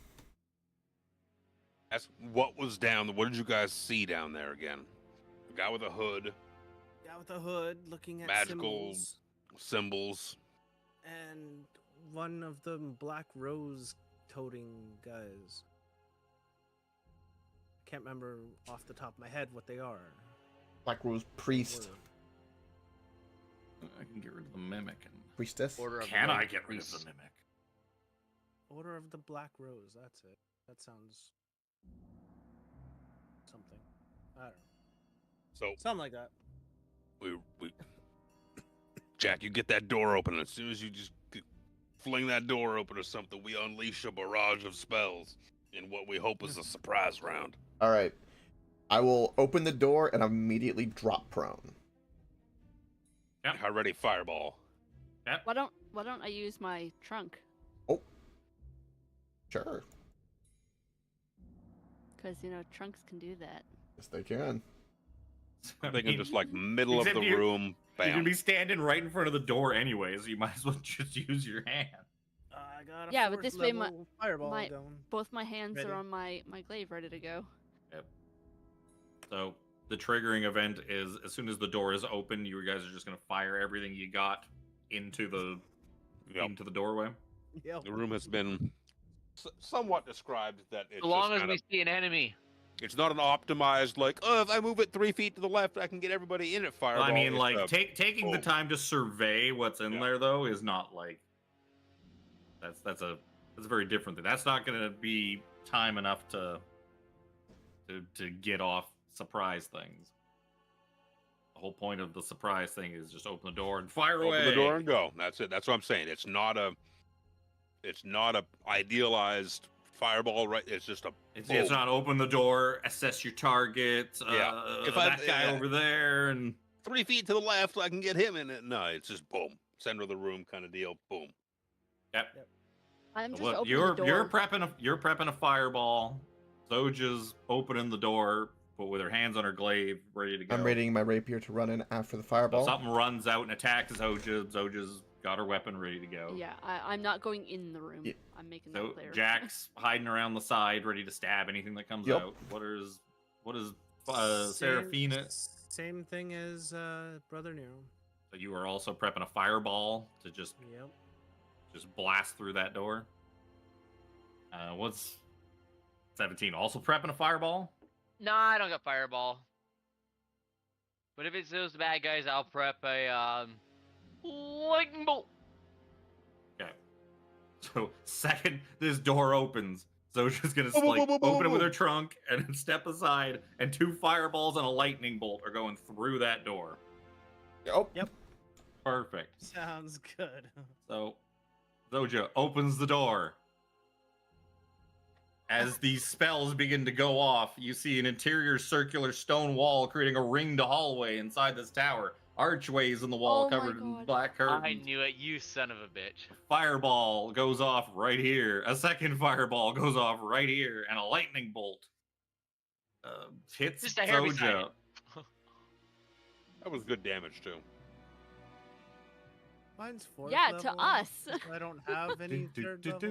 That's what was down. What did you guys see down there again? The guy with a hood, Guy with a hood looking at Magical- symbols, symbols. and one of them black rose toting guys. Can't remember off the top of my head what they are. Black Rose Priest. Word. I can get rid of the mimic. And... Priestess. Order of the Can Lord I get rid of Priest. the mimic? Order of the Black Rose. That's it. That sounds something. I don't know. So Something like that. we Jack, you get that door open, and as soon as you just fling that door open or something, we unleash a barrage of spells in what we hope is a surprise round. All right. I will open the door and immediately drop prone. Yep. I ready fireball. Why don't I use my trunk? Sure. Because trunks can do that. Yes, they can. I'm thinking just like middle of except the you- room. You're Bam. gonna be standing right in front of the door anyways. You might as well just use your hand. I got a Yeah, but fourth this way my- level fireball my- going. Both my hands Ready. are on my glaive, ready to go. So the triggering event is as soon as the door is open, you guys are just gonna fire everything you got into the Yep. doorway. Yep. The room has been somewhat described that it's So long just as kind we of, see an enemy. it's not an optimized like, oh, if I move it 3 feet to the left, I can get everybody in at fireball. I mean, It's like a- taking the boom. time to survey what's in Yeah. there though is not like that's a very different thing. That's not gonna be time enough to get off surprise things. The whole point of the surprise thing is just open the door and fire away. Open the door and go. That's it. That's what I'm saying. It's not a idealized fireball, right? It's just a It's boom. not open the door, assess your target. Yeah. If that I- guy yeah. over there, and 3 feet to the left, I can get him in it. No, it's just boom, center of the room kind of deal. Boom. I'm just look, opening you're the door. you're prepping a fireball. Zoja's opening the door, but with her hands on her glaive, ready to go. I'm readying my rapier to run in after the So fireball. something runs out and attacks Zoja. Zoja's got her weapon ready to go. Yeah, I'm not going in the room. Yeah. I'm making So that clear. Jack's hiding around the side, ready to stab anything that comes Yep. out. What is Same- Seraphina? Same thing as Brother Nero. So you are also prepping a fireball to just Yep. blast through that door. What's 17? Also prepping a fireball? No, I don't got fireball. But if it's those bad guys, I'll prep a lightning bolt. Okay. So second this door opens, Zoja's gonna Boom, boom, like boom, boom, open it with boom. her trunk and then step aside, and 2 fireballs and a lightning bolt are going through that door. Oh, Perfect. Sounds good. So Zoja opens the door. As these spells begin to go off, you see an interior circular stone wall creating a ringed hallway inside this tower. Archways in the wall Oh my covered in God. black curtains. I knew it, you son of a bitch. Fireball goes off right here. A second fireball goes off right here, and a lightning bolt hits Just a hair beside Zoja. it. That was good damage too. Mine's fourth Yeah, level, to us. so I don't have any Do, do, third do, do.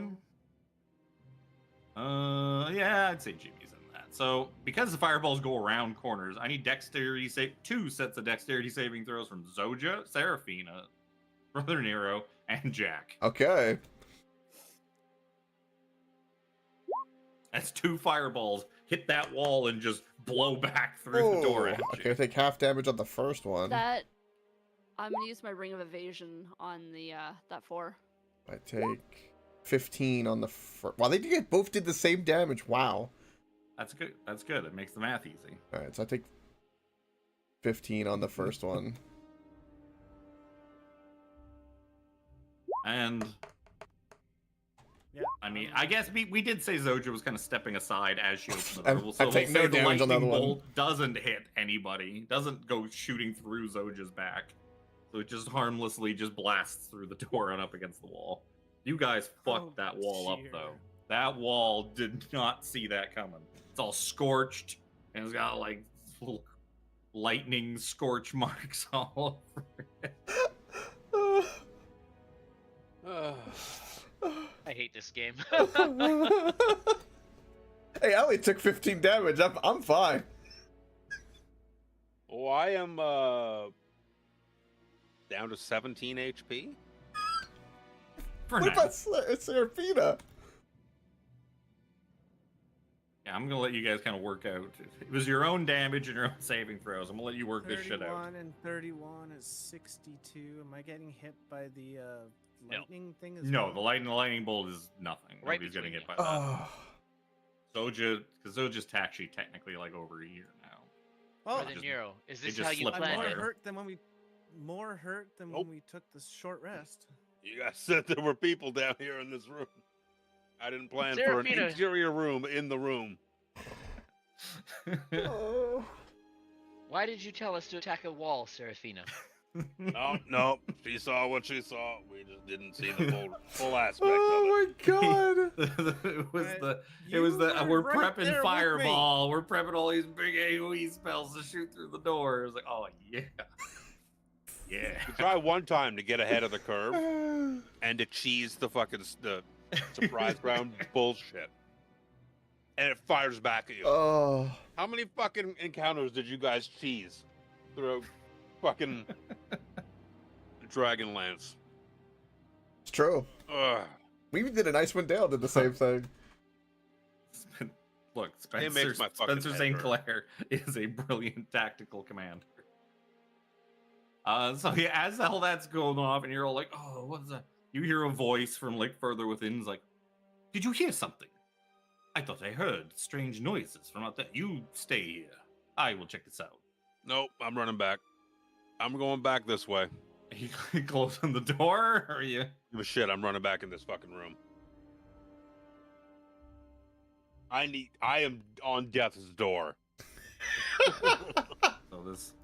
level. Yeah, I'd say Jimmy's in that. So because the fireballs go around corners, I need dexterity save 2 sets of dexterity saving throws from Zoja, Seraphina, Brother Nero, and Jack. okay. That's 2 fireballs hit that wall and just blow back through the door. Oh, at okay, you. take half damage on the first one. That I'm gonna use my ring of evasion on the that 4. I take 15 on the first. Wow, both did the same damage. Wow. That's good. That's good. It makes the math easy. All right, so I take 15 on the first one. And Yeah. I mean, I guess we did say Zoja was kind of stepping aside as she opened the door. And We'll- I So take we'll no say the damage on the lightning other one. bolt doesn't hit anybody, doesn't go shooting through Zoja's back. So it just harmlessly just blasts through the door and up against the wall. You guys fucked Oh, that wall up dear. though. That wall did not see that coming. It's all scorched and it's got like little lightning scorch marks all over it. I hate this game. Hey, I only took 15 damage. I'm fine. Oh, I am down to 17 HP. For What now. about Seraphina? Yeah, I'm gonna let you guys kind of work out. It was your own damage and your own saving throws. I'm gonna let you work this shit out. 31 and 31 is 62. Am I getting hit by the No. lightning thing as No, well? the lightning bolt is nothing. Right Nobody's getting between hit by that. Oh. Zoja, because Zoja's actually technically like over a year now. Well, Brother just- Nero, is it this just how you slipped I'm planned more by. it? hurt than when we Nope. when we took this short rest. You guys said there were people down here in this room. I didn't plan for an Seraphina. interior room in the room. Oh. Why did you tell us to attack a wall, Seraphina? No. She saw what she saw. We just didn't see the full aspect of it. Oh my god. it was Right. the You we're were right prepping there with me. fireball. We're prepping all these big AoE spells to shoot through the door. It was like, oh yeah, yeah. We try one time to get ahead of the curve and to cheese the fucking the surprise round bullshit, and it fires back at you. Oh. How many fucking encounters did you guys cheese through fucking Dragonlance? It's true. Ugh. We even did an Icewind Dale did the same thing. Look, It Spencer, makes my fucking Spencer head St. hurt. Clair is a brilliant tactical commander. So yeah, as all that's going off, and you're all like, "Oh, what's that?" You hear a voice from like further within. It's like, "Did you hear something? I thought I heard strange noises from out there. You stay here. I will check this out." Nope, I'm running back. I'm going back this way. Are you closing the door, or are you? Give a shit. I'm running back in this fucking room. I am on death's door. So this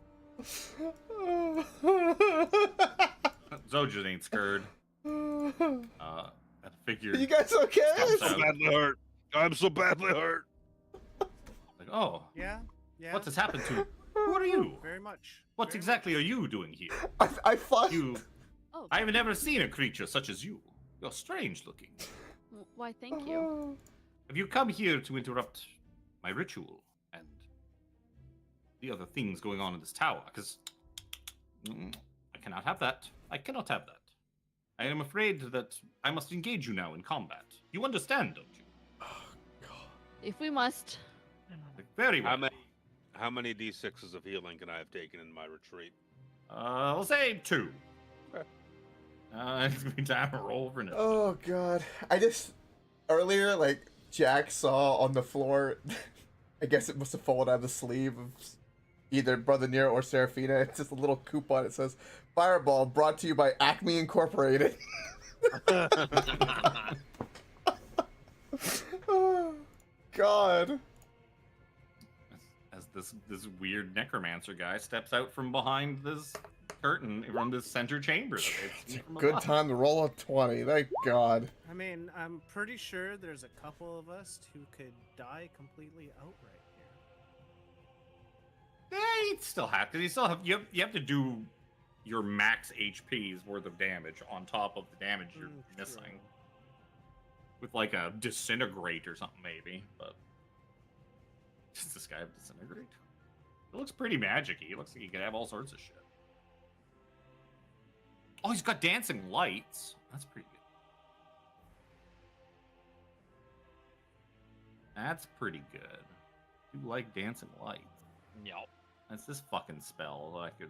Zoja ain't scared. I figured. You guys okay? Stop, So stop. badly hurt. I'm so badly hurt. Like, oh, Yeah. Yeah. what has happened to? Who are you? Very much. What Very exactly are you doing here? I thought You, Oh, I have never seen a creature such as you. You're strange looking. why? Thank you. Have you come here to interrupt my ritual and the other things going on in this tower? Because I cannot have that. I cannot have that. I am afraid that I must engage you now in combat. You understand, don't you? If we must. Like, very well. How many D6s of healing can I have taken in my retreat? I'll say 2. Okay. It's gonna be time to roll for now. Oh god. I just earlier like Jack saw on the floor I guess it must have fallen out of the sleeve of either Brother Nero or Seraphina. It's just a little coupon. It says Fireball brought to you by Acme Incorporated. Oh, god. As this weird necromancer guy steps out from behind this curtain from this center chamber. that they've seen from Good above. time to roll a 20. Thank god. I mean, I'm pretty sure there's a couple of us who could die completely outright here. Yeah, you'd still have because you still have you have to do your max HP's worth of damage on top of the damage you're missing True. with like a disintegrate or something maybe. But does this guy have disintegrate? It looks pretty magic-y. It looks like he could have all sorts of shit. Oh, he's got dancing lights. That's pretty good. That's pretty good. You like dancing lights. No. That's this fucking spell that I could.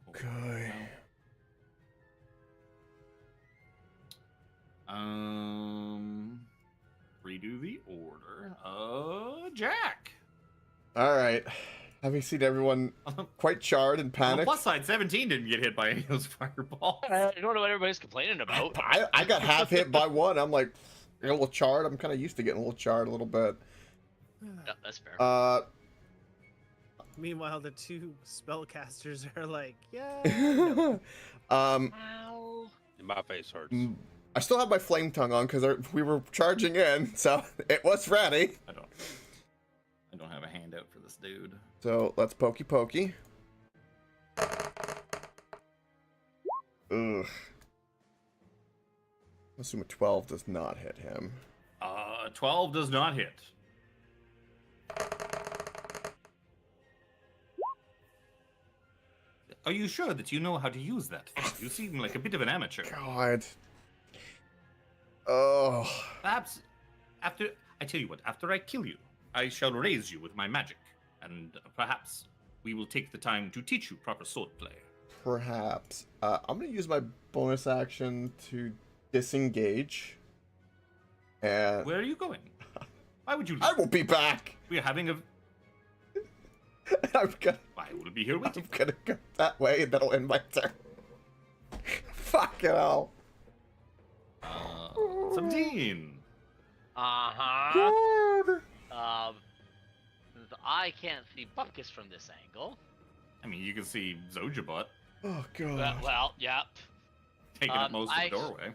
Okay. Redo the order. Jack. Alright. having seen everyone quite charred and On the panicked. plus side, 17 didn't get hit by any of those fireballs. I don't know what everybody's complaining about. I got half hit by one. I'm like a little charred. I'm kind of used to getting a little charred a little bit. Yeah, that's fair. Meanwhile, the two spellcasters are like, yeah. Ow. My face hurts. I still have my flame tongue on because we were charging in, so it was ready. I don't have a handout for this dude. So let's pokey pokey. Ugh. I assume a 12 does not hit him. 12 does not hit. Are you sure that you know how to use that thing? You seem like a bit of an amateur. God. Oh. Perhaps after I tell you what, after I kill you, I shall raise you with my magic, and perhaps we will take the time to teach you proper swordplay. Perhaps. I'm gonna use my bonus action to disengage. And Where are you going? Why would you leave? I will be back. We're having a. I'm gonna I will be here with you. I'm gonna go that way and that'll end my turn. Fucking hell. 17. Uh-huh. God. I can't see Bupkis from this angle. I mean, you can see Zojabot Oh god. Well, yeah. taking up most of the doorway.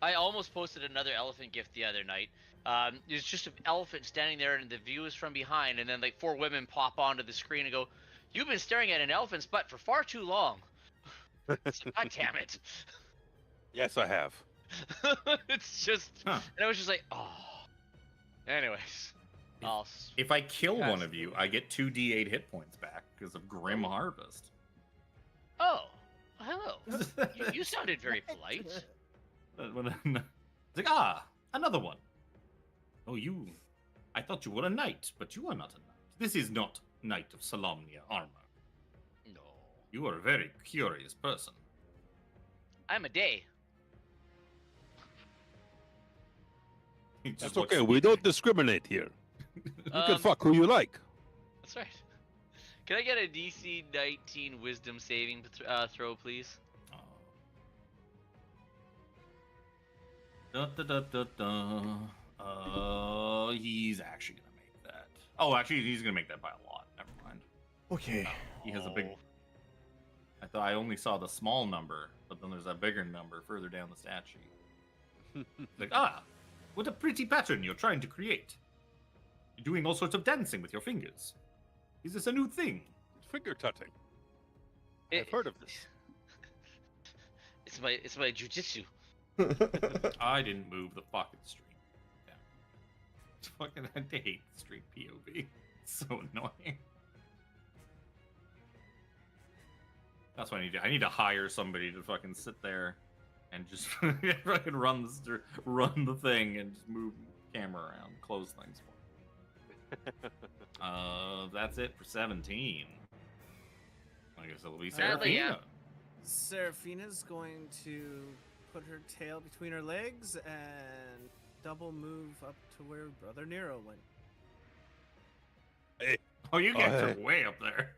I almost posted another elephant gift the other night. It's just an elephant standing there, and the view is from behind, and then like 4 women pop onto the screen and go, "You've been staring at an elephant's butt for far too long." God damn it! Yes, I have. It's just, Huh. and I was just like, oh. Anyways, I'll. If I kill Yes. one of you, I get 2d8 hit points back because of Grim Harvest. Oh, hello. You sounded very polite. It's like, another one. Oh, you. I thought you were a knight, but you are not a knight. This is not Knight of Solamnia armor. No, You are a very curious person. I'm a day. It's That's just what's okay. We don't speaking. discriminate here. You can Um, fuck who you like. That's right. Can I get a DC 19 Wisdom saving throw, please? He's actually gonna make that. Oh, actually, he's gonna make that by a lot. Never mind. Okay. He has a big. Oh. I thought I only saw the small number, but then there's a bigger number further down the stat sheet. Like, what a pretty pattern you're trying to create. You're doing all sorts of dancing with your fingers. Is this a new thing? Finger tutting. It- I've heard of this. It's my jujitsu. I didn't move the fucking stream. Yeah. It's fucking, I hate stream POV. It's so annoying. That's what I need to. I need to hire somebody to fucking sit there and just fucking run the thing and just move camera around, close things for me. That's it for 17. I guess it'll be Seraphina. yeah. Seraphina's going to put her tail between her legs and double move up to where Brother Nero went. Oh, you guys Oh, are hey. way up there.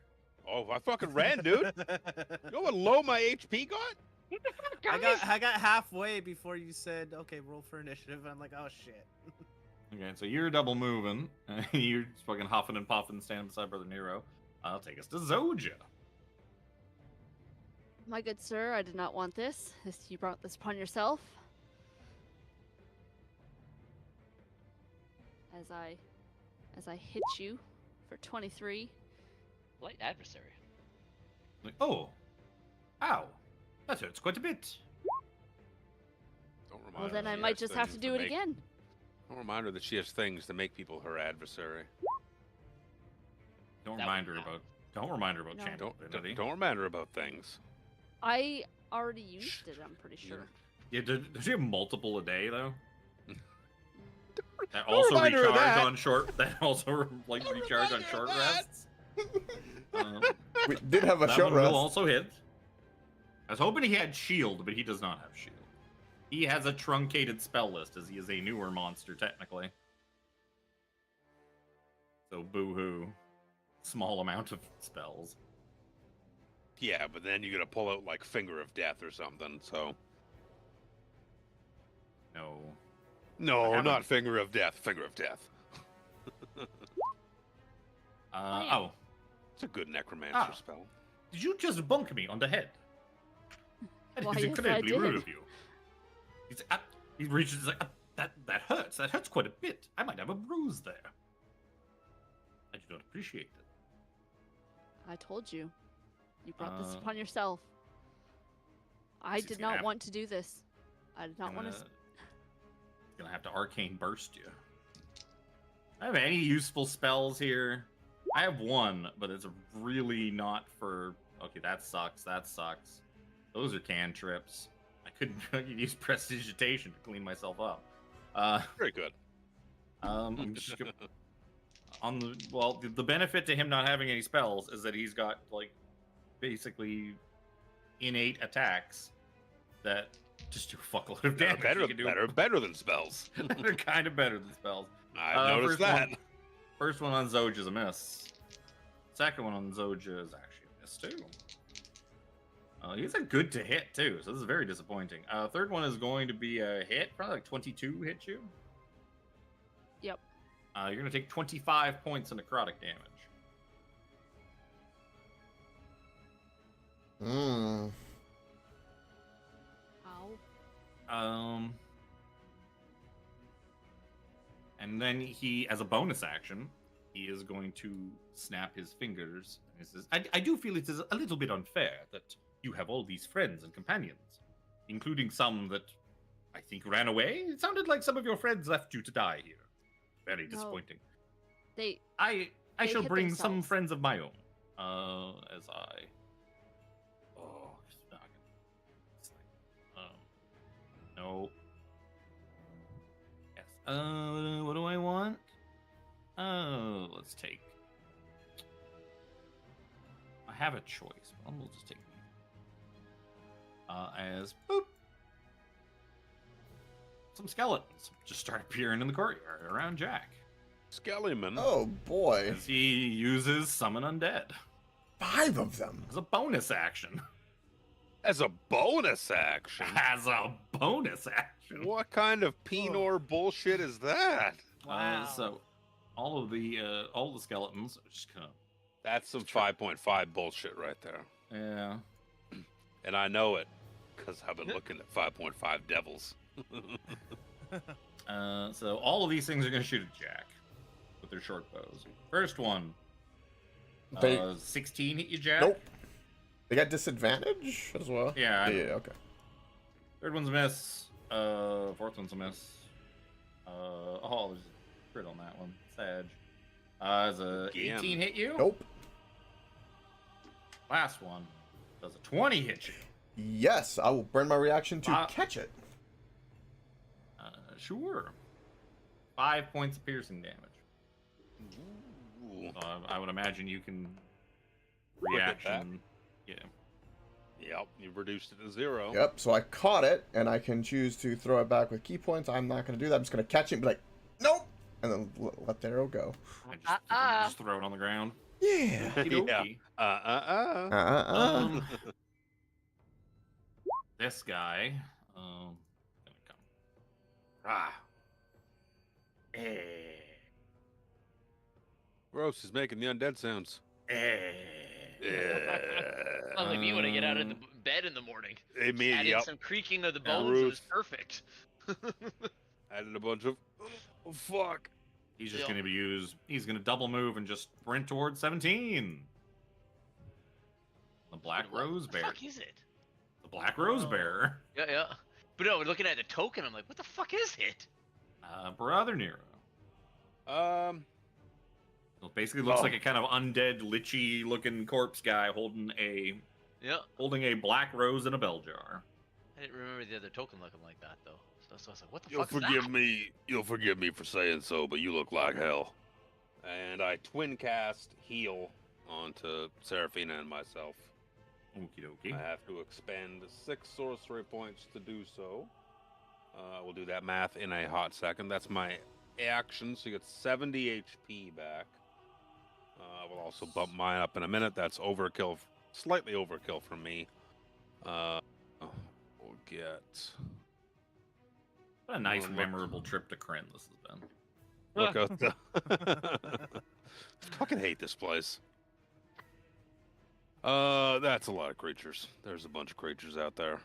Oh, I fucking ran, dude. You know how low my HP got? I got halfway before you said, okay, roll for initiative. I'm like, oh shit. Okay, so you're double moving. You're just fucking huffing and puffing, standing beside Brother Nero. I'll take us to Zoja. My good sir, I did not want this. You brought this upon yourself. As I hit you for 23. Light adversary. Like, oh, ow, that hurts quite a bit. Don't remind Well, her then I she might has just have to things do it make- again. Don't remind her that she has things to make people her adversary. Don't That remind would her not. about. Don't remind her about No. channel divinity. Don't remind her about things. I already used it, I'm pretty sure. Yeah, does she have multiple a day though? That Don't also remind her of recharge that. on short. That also like Don't recharge on remind her short of that. rests. We did have a That short one rest. will also hit. I was hoping he had shield, but he does not have shield. He has a truncated spell list, as he is a newer monster technically. So boo-hoo. small amount of spells. Yeah, but then you're gonna pull out like Finger of Death or something. So No. no, haven't. not Finger of Death. Finger of Death. yeah. Oh, It's a good necromancer Ah. spell. did you just bunk me on the head? That Why, is yes, I incredibly rude did. of you. He reaches like, that hurts. That hurts quite a bit. I might have a bruise there. I do not appreciate it. I told you. You brought this Uh, upon yourself. I he's did gonna not have- want to do this. I did not want to. Gonna have to arcane burst you. I have any useful spells here. I have one, but it's really not for. Okay, that sucks. That sucks. Those are cantrips. I could use prestidigitation to clean myself up. Very good. I'm just gonna, on the benefit to him not having any spells is that he's got like basically innate attacks that just do a fuckload of damage. Better, You can do better than spells. They're kind of better than spells. I've noticed that. First one on Zoja is a miss. Second one on Zoja is actually a miss too. He's a good to hit too, so this is very disappointing. Third one is going to be a hit, probably like 22 hit you. Yep. You're gonna take 25 points of necrotic damage. Hmm. Ow. And then he, as a bonus action, he is going to snap his fingers. And he says, I do feel it is a little bit unfair that you have all these friends and companions, including some that I think ran away. It sounded like some of your friends left you to die here. Very No. disappointing. They. I They shall hit bring some themselves. friends of my own. As I. Oh, it's not gonna- it's like, no. Yes. What do I want? Oh, let's take. I have a choice, but we'll just take. As boop. Some skeletons just start appearing in the courtyard around Jack Skellyman. Oh boy. as he uses Summon Undead 5 of them. as a bonus action. As a bonus action. As a bonus action. What kind of Pinor bullshit is that? Wow. So all the skeletons are just kind of That's some 5.5 bullshit right there. yeah. And I know it because I've been looking at 5.5 devils. So all of these things are going to shoot at Jack with their short bows. First one, They 16 hit you, Jack. nope. They got disadvantage as well. Yeah, I know. Yeah. Okay. Third one's a miss. Fourth one's a miss. Oh, there's a crit on that one. Sag. Does a Again. 18 hit you? Nope. Last one. Does a 20 hit you? Yes, I will burn my reaction to Wow. catch it. Sure. 5 points of piercing damage. Ooh. So I would imagine you can Look at that. reaction. Yeah. Yep, you've reduced it to 0. Yep. So I caught it, and I can choose to throw it back with key points. I'm not going to do that. I'm just going to catch it and be like, nope, and then let the arrow go. I just throw it on the ground. Yeah. Okey-dokey. Um, this guy, gonna come. Ah. Eh. Gross is making the undead sounds. Sounds like me when I get out of the bed in the morning. Hey, me, Add in yep. some creaking of the Yeah. bones, and it's perfect. Added a bunch of. Oh, fuck. He's just Yeah. gonna he's gonna double move and just sprint towards 17. The Black Rose What the Bear. fuck is it? The Black Rose Oh. Bear. Yeah, yeah. But no, looking at the token, I'm like, what the fuck is it? Brother Nero. It basically looks Oh. like a kind of undead, lichy looking corpse guy holding a black rose in a bell jar. I didn't remember the other token looking like that though. So I was like, what the You'll fuck is forgive that? me. You'll forgive me for saying so, but you look like hell. And I twin cast heal onto Seraphina and myself. Okie dokie. I have to expend 6 sorcery points to do so. We'll do that math in a hot second. That's my action, so you get 70 HP back. We'll also bump mine up in a minute. That's overkill, slightly overkill for me. We'll get. What a nice, Look. memorable trip to Kryn this has been. Look out the. Fucking hate this place. That's a lot of creatures. There's a bunch of creatures out there.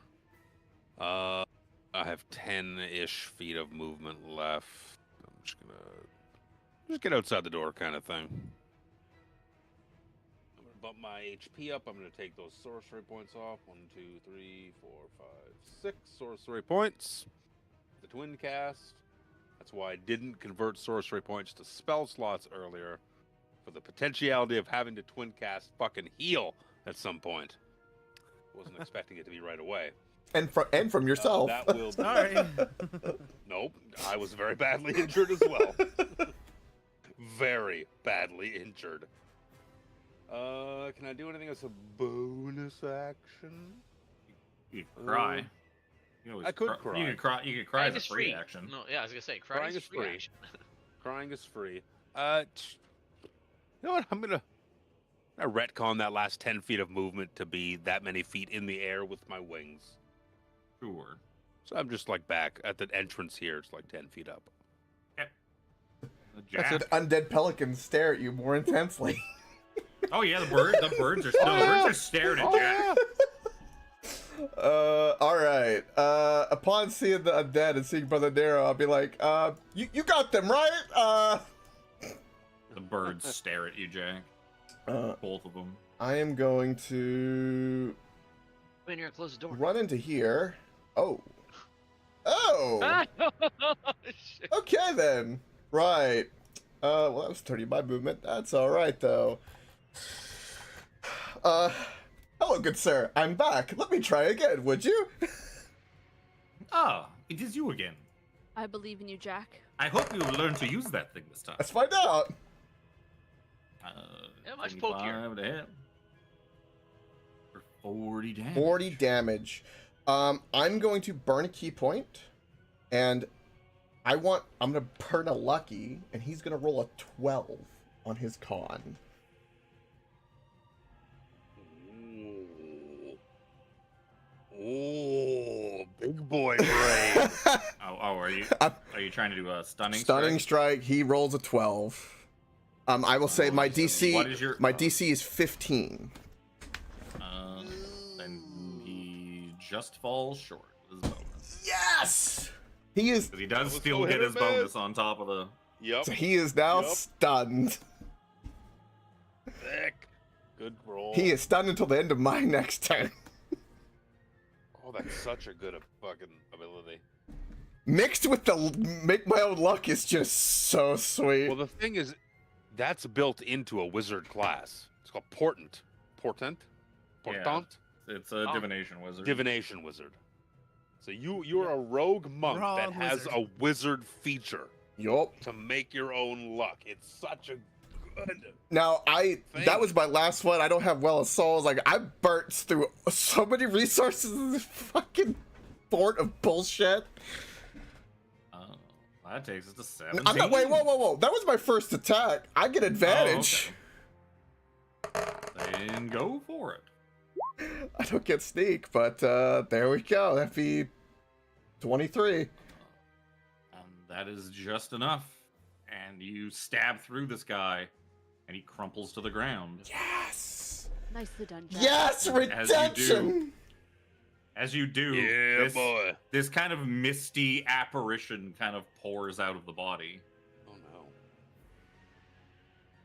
I have 10-ish feet of movement left. I'm just gonna get outside the door, kind of thing. I'm gonna bump my HP up. I'm gonna take those sorcery points off. 1, 2, 3, 4, 5, 6 sorcery points. The twin cast. That's why I didn't convert sorcery points to spell slots earlier, for the potentiality of having to twin cast fucking heal at some point. Wasn't expecting it to be right away. And from yourself. That will be... Sorry. Nope, I was very badly injured as well. Very badly injured. Can I do anything as a bonus action? You could cry. You I could cry. You could cry. You could cry Crying as a is free free. action. No, yeah, I was gonna say crying is free. Action. Crying is free. You know what? I'm gonna retcon that last 10 feet of movement to be that many feet in the air with my wings. Sure. So I'm just like back at the entrance here. It's like 10 feet up. Jack. The undead pelicans stare at you more intensely. Oh yeah, the birds are still. The birds are staring at Jack. All right. Upon seeing the undead and seeing Brother Nero, I'll be like, you got them, right? The birds stare at you, Jack. Both of them. I am going to Come in here and close the door. run into here. Oh. Oh! Shit. Okay, then. Right. Well, that was 30 my movement. That's alright, though. Hello, good sir. I'm back. Let me try again, would you? Ah, it is you again. I believe in you, Jack. I hope you learn to use that thing this time. Let's find out. How much poke here? 25 to hit. For 40 damage. 40 damage. I'm going to burn a key point, and I'm gonna burn a lucky, and he's gonna roll a 12 on his con. Ooh, big boy brain. Are you trying to do a stunning Stunning strike. He rolls a 12. I will say my DC. What is your my DC is 15. Then he just falls short of his bonus. Yes. He is. Because he does That was still no get hit his or miss. bonus on top of the. Yep. So he is now Yep. stunned. Sick. Good roll. He is stunned until the end of my next turn. Oh, that's such a good fucking ability. Mixed with the make my own luck is just so sweet. Well, the thing is, that's built into a wizard class. It's called Portent. Portent? Yeah. Portent? It's a Oh. divination wizard. Divination wizard. So you're a rogue monk Wrong that has wizard. a wizard feature Yup. to make your own luck. It's such a good. Now that Thing. was my last one. I don't have Well of Souls. Like I burnt through so many resources in this fucking fort of bullshit. That takes us to 17. I'm not. Wait, whoa! That was my first attack. I get advantage. Then go for it. I don't get sneak, but there we go. That'd be 23. And that is just enough. And you stab through this guy, and he crumples to the ground. Yes. Nicely done, Jack. Yes, As you do. redemption. As you do, Yeah, boy. this kind of misty apparition kind of pours out of the body. Oh no.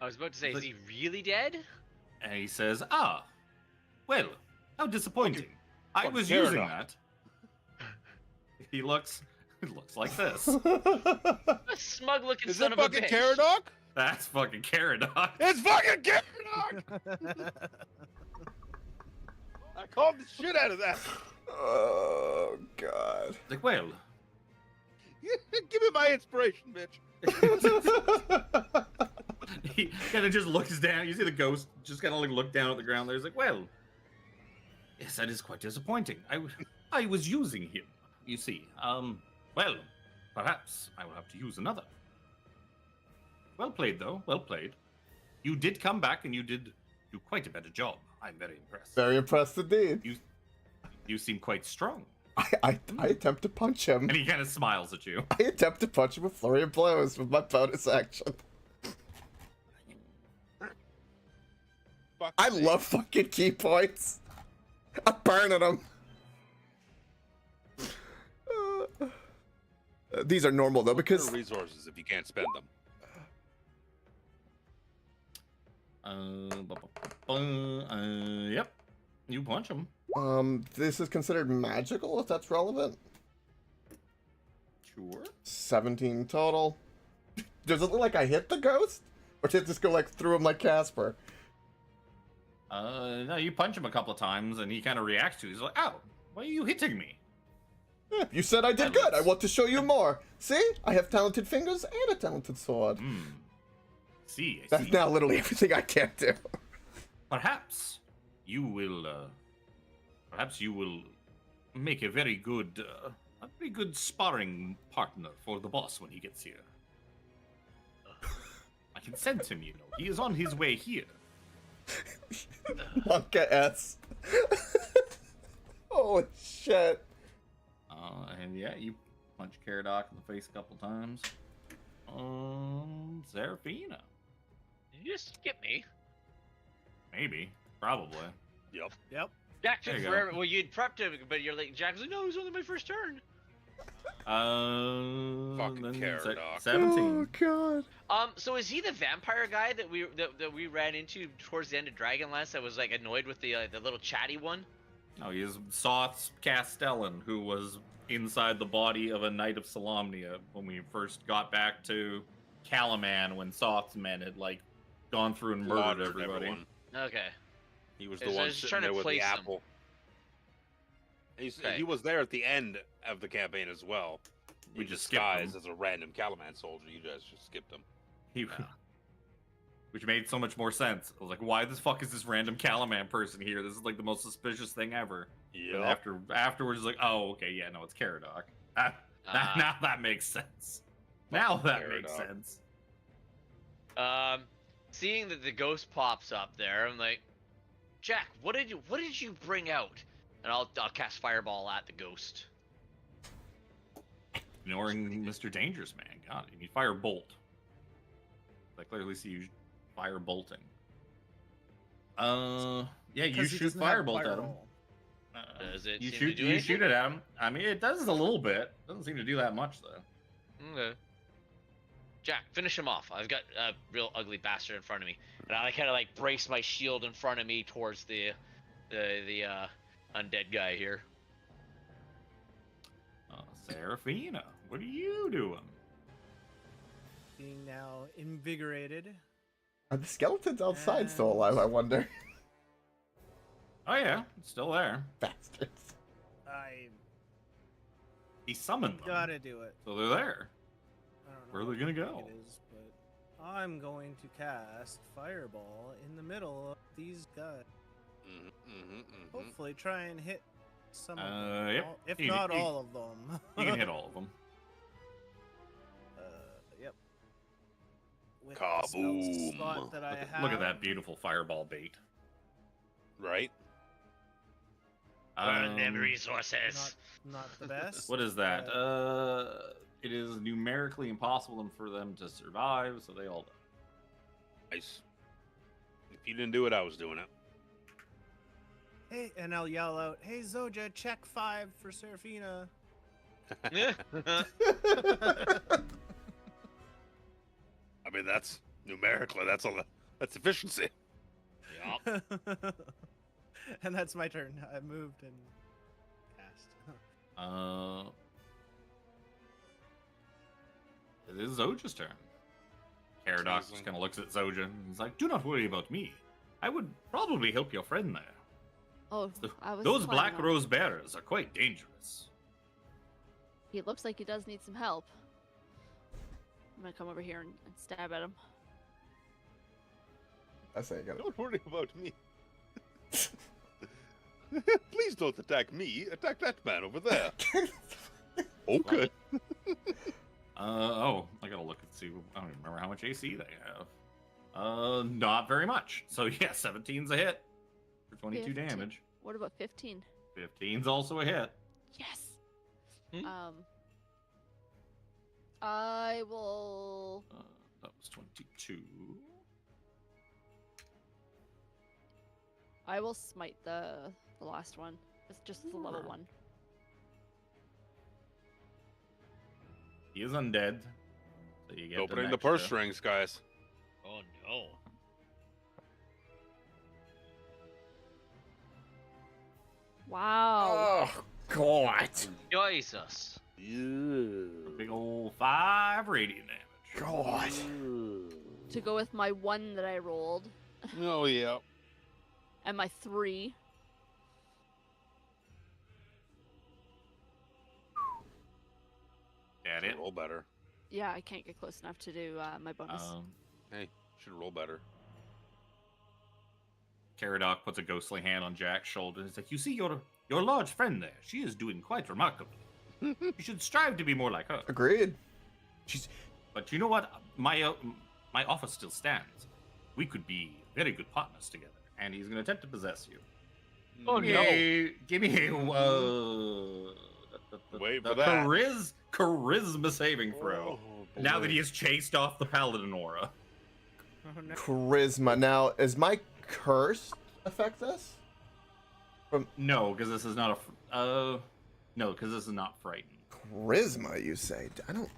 I was about to say, is he really dead? And he says, well, how disappointing. I fucking was Gyarados. using that. It looks like this. A smug looking Is son it of a fucking bitch. Caradoc? That's fucking Caradoc. It's fucking Caradoc! I called the shit out of that. Oh god. Like, well, Give me my inspiration, bitch. he kind of just looks down. You see the ghost just kind of like look down at the ground there. He's like, well, yes, that is quite disappointing. I was using him, you see. Well, perhaps I will have to use another. Well played, though. Well played. You did come back, and you did do quite a better job. I'm very impressed. Very impressed indeed. You seem quite strong. I attempt to punch him. And he kind of smiles at you. I attempt to punch him with flurry of blows with my bonus action. I love fucking key points. I'm burning them. These are normal though because resources if you can't spend them. Yep. You punch him. this is considered magical if that's relevant. Sure. 17 total. Does it look like I hit the ghost? Or did it just go like through him like Casper? No, you punch him a couple of times and he kind of reacts to it. He's like, ow, why are you hitting me? Yeah, you said I did good. I want to show you more. See? I have talented fingers and a talented sword. I That's see. now literally everything I can't do. Perhaps you will make a very good sparring partner for the boss when he gets here. I can sense him, you know. He is on his way here. Monka S. Holy shit. And yeah, you punch Caradoc in the face a couple times. Seraphina. Did you just skip me? Maybe. Probably. Yep. Jack There took you go. forever. Well, you'd prepped him, but you're like, Jack's like, no, it was only my first turn. Fucking Then Caradoc. 17. Oh god. So is he the vampire guy that we ran into towards the end of Dragonlance that was like annoyed with the little chatty one? Oh, he is Soth's Castellan, who was inside the body of a Knight of Solamnia when we first got back to Calaman, when Soth's men had like gone through and murdered Slaughtered everybody. everyone. Okay. He was I the was one just sitting trying to there with the place him. apple. Okay. He was there at the end of the campaign as well. We He just skipped him. disguised as a random Calaman soldier. You guys just skipped him. He, which made so much more sense. I was like, why the fuck is this random Calaman person here? This is like the most suspicious thing ever. But afterwards, like, oh, okay, yeah, no, it's Caradoc. Now that makes sense. Now that makes Caradoc. sense. Seeing that the ghost pops up there, I'm like, Jack, what did you bring out? And I'll cast Fireball at the ghost. Ignoring Mr. Dangerous Man. God, you need Fire Bolt. I clearly see you fire bolting. Yeah, you 'Cause he shoot doesn't have Firebolt at him. Fireball. Does it You seem shoot to do you anything? shoot it at him. I mean, it does a little bit. Doesn't seem to do that much though. Okay. Jack, finish him off. I've got a real ugly bastard in front of me, and I kind of like brace my shield in front of me towards the undead guy here. Seraphina, what are you doing? Being now invigorated. Are the skeletons outside still alive, I wonder? Oh yeah, it's still there. Bastards. I He summoned them, gotta do it. so they're there. I don't know Where are they what gonna rank go? It is, but I'm going to cast Fireball in the middle of these guys. Hopefully, try and hit some of them. Yep. If You- not you- all of them. You can hit all of them. Yep. With the spell Kaboom. slot that I have. Look at that beautiful fireball bait. Right? Burn them Um, resources. Not the best. What is that? It is numerically impossible for them to survive, so they all die. Nice. If you didn't do it, I was doing it. Hey, and I'll yell out, "Hey Zoja, check 5 for Seraphina." I mean, that's numerically, that's efficiency. Yup. And that's my turn. I moved and cast. It is Zoja's turn. Caradoc just Amazing. kind of looks at Zoja and he's like, "Do not worry about me. I would probably help your friend there. Oh, I was Those planning black on- rose bearers are quite dangerous." He looks like he does need some help. I'm gonna come over here and stab at him. I say I got it. Don't worry about me. Please don't attack me. Attack that man over there. Okay. Oh, I gotta look and see. I don't even remember how much AC they have. Not very much. So yeah, 17's a hit for 22 15. damage. What about 15? 15's also a hit. Yes. Hmm? I will. That was 22. I will smite the last one. It's just the level Sure. 1. He is undead. So you get Opening an the purse extra. strings, guys. Oh no. Wow. Oh God. Jesus. A big old 5 radiant damage. God. To go with my 1 that I rolled Oh yeah. and my 3. That Should it. roll better. Yeah, I can't get close enough to do my bonus. Hey, should roll better. Caradoc puts a ghostly hand on Jack's shoulder. He's like, "You see your large friend there? She is doing quite remarkably. You should strive to be more like her." Agreed. She's But you know what? My offer still stands. We could be very good partners together. And he's going to attempt to possess you. Oh, Give me a Wait the for that. charisma saving throw. Oh, Now boy. that he has chased off the paladin aura. Oh, no. charisma. Now, is my curse affect this? No, because this is not a. No, because this is not frightened. Charisma, you say? I don't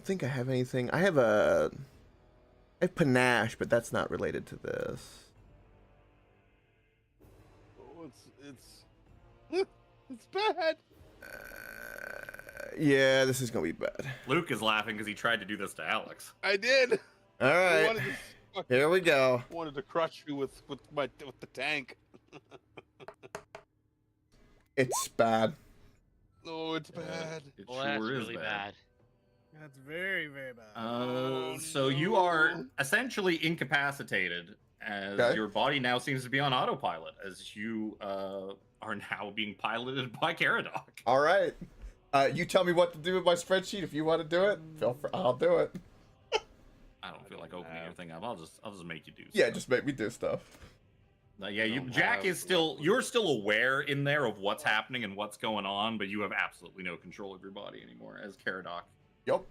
think I have anything. I have panache, but that's not related to this. Oh, it's bad. Yeah, this is gonna be bad. Luke is laughing because he tried to do this to Alex. I did. All I right, wanted to, here we go. wanted to crush you with the tank. It's bad. Oh, it's bad. It Well, that's sure is really bad. That's very, very bad. So you are essentially incapacitated as Okay. your body now seems to be on autopilot as you are now being piloted by Caradoc. All right. You tell me what to do with my spreadsheet. If you want to do it, feel free. I'll do it. I don't feel like opening everything up. I'll just make you do. Yeah, stuff. just make me do stuff. Yeah. don't Jack have is still. You're still aware in there of what's happening and what's going on, but you have absolutely no control of your body anymore as Caradoc Yup.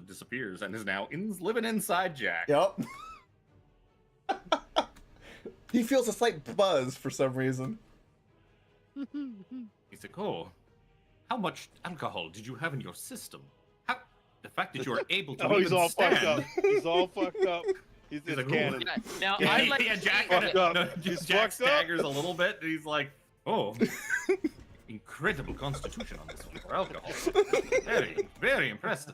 disappears and is now living inside Jack. Yup. He feels a slight buzz for some reason. He's like, "Oh, how much alcohol did you have in your system? How the fact that you are able to Oh, he's even all fucked stand." up. He's all fucked up. He's He's in like, cannon. Yeah, now Yeah, I'd like yeah, to Jack, see- Fucked up. no, He's Jack fucked up. staggers a little bit, and he's like, "Oh, incredible constitution on this one for alcohol. Very, very impressive.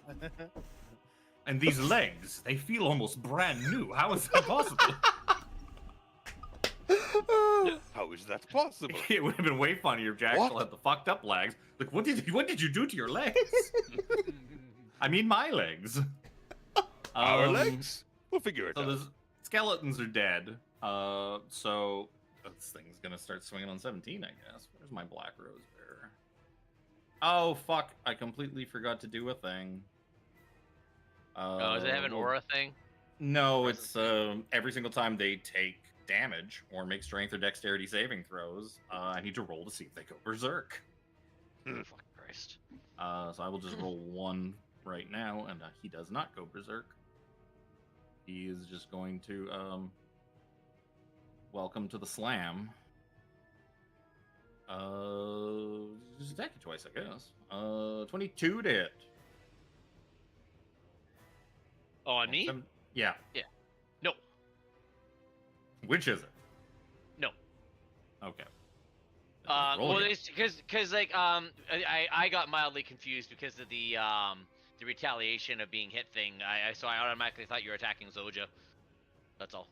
And these legs, they feel almost brand new. How is that possible?" How is that possible? It would have been way funnier if Jack What? still had the fucked up legs. Like, what did you do to your legs? I mean, my legs. Our Um, legs? We'll figure it So out. the skeletons are dead. So this thing's gonna start swinging on 17, I guess. Where's my black rose bearer? Oh fuck! I completely forgot to do a thing. Oh, does it have an aura thing? No, it's every single time they take damage or make strength or dexterity saving throws, I need to roll to see if they go berserk. Oh, fuck Christ. So I will just roll 1 right now, and he does not go berserk. He is just going to welcome to the slam. Just attack you twice, I guess. 22 to hit. Oh, on me? Yeah. No. Which is it? No. Okay. Well, again. it's because like I got mildly confused because of the retaliation of being hit thing. So I automatically thought you were attacking Zoja. That's all.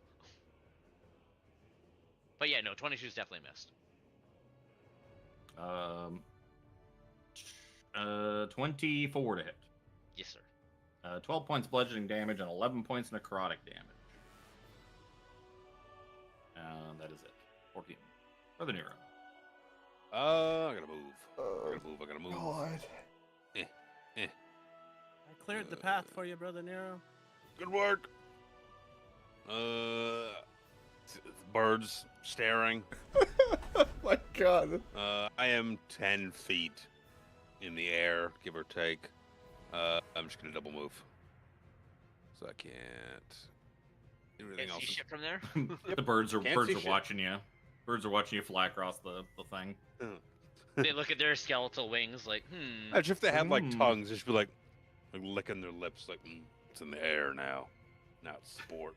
But yeah, no, 22's definitely missed. 24 to hit. Yes, sir. 12 points bludgeoning damage and 11 points necrotic damage. That is it. 14. For the Nero. I gotta move. I gotta move. God. I cleared the path for you, brother Nero. Good work. Birds staring. Oh my god. I am 10 feet in the air, give or take. I'm just gonna double move. So I can't do anything Can't see else. shit from there. The birds are Can't see shit. watching you. Birds are watching you fly across the thing. They look at their skeletal wings like, Imagine if they had like Mm. tongues, they should be like licking their lips, like it's in the air now. Now it's sport.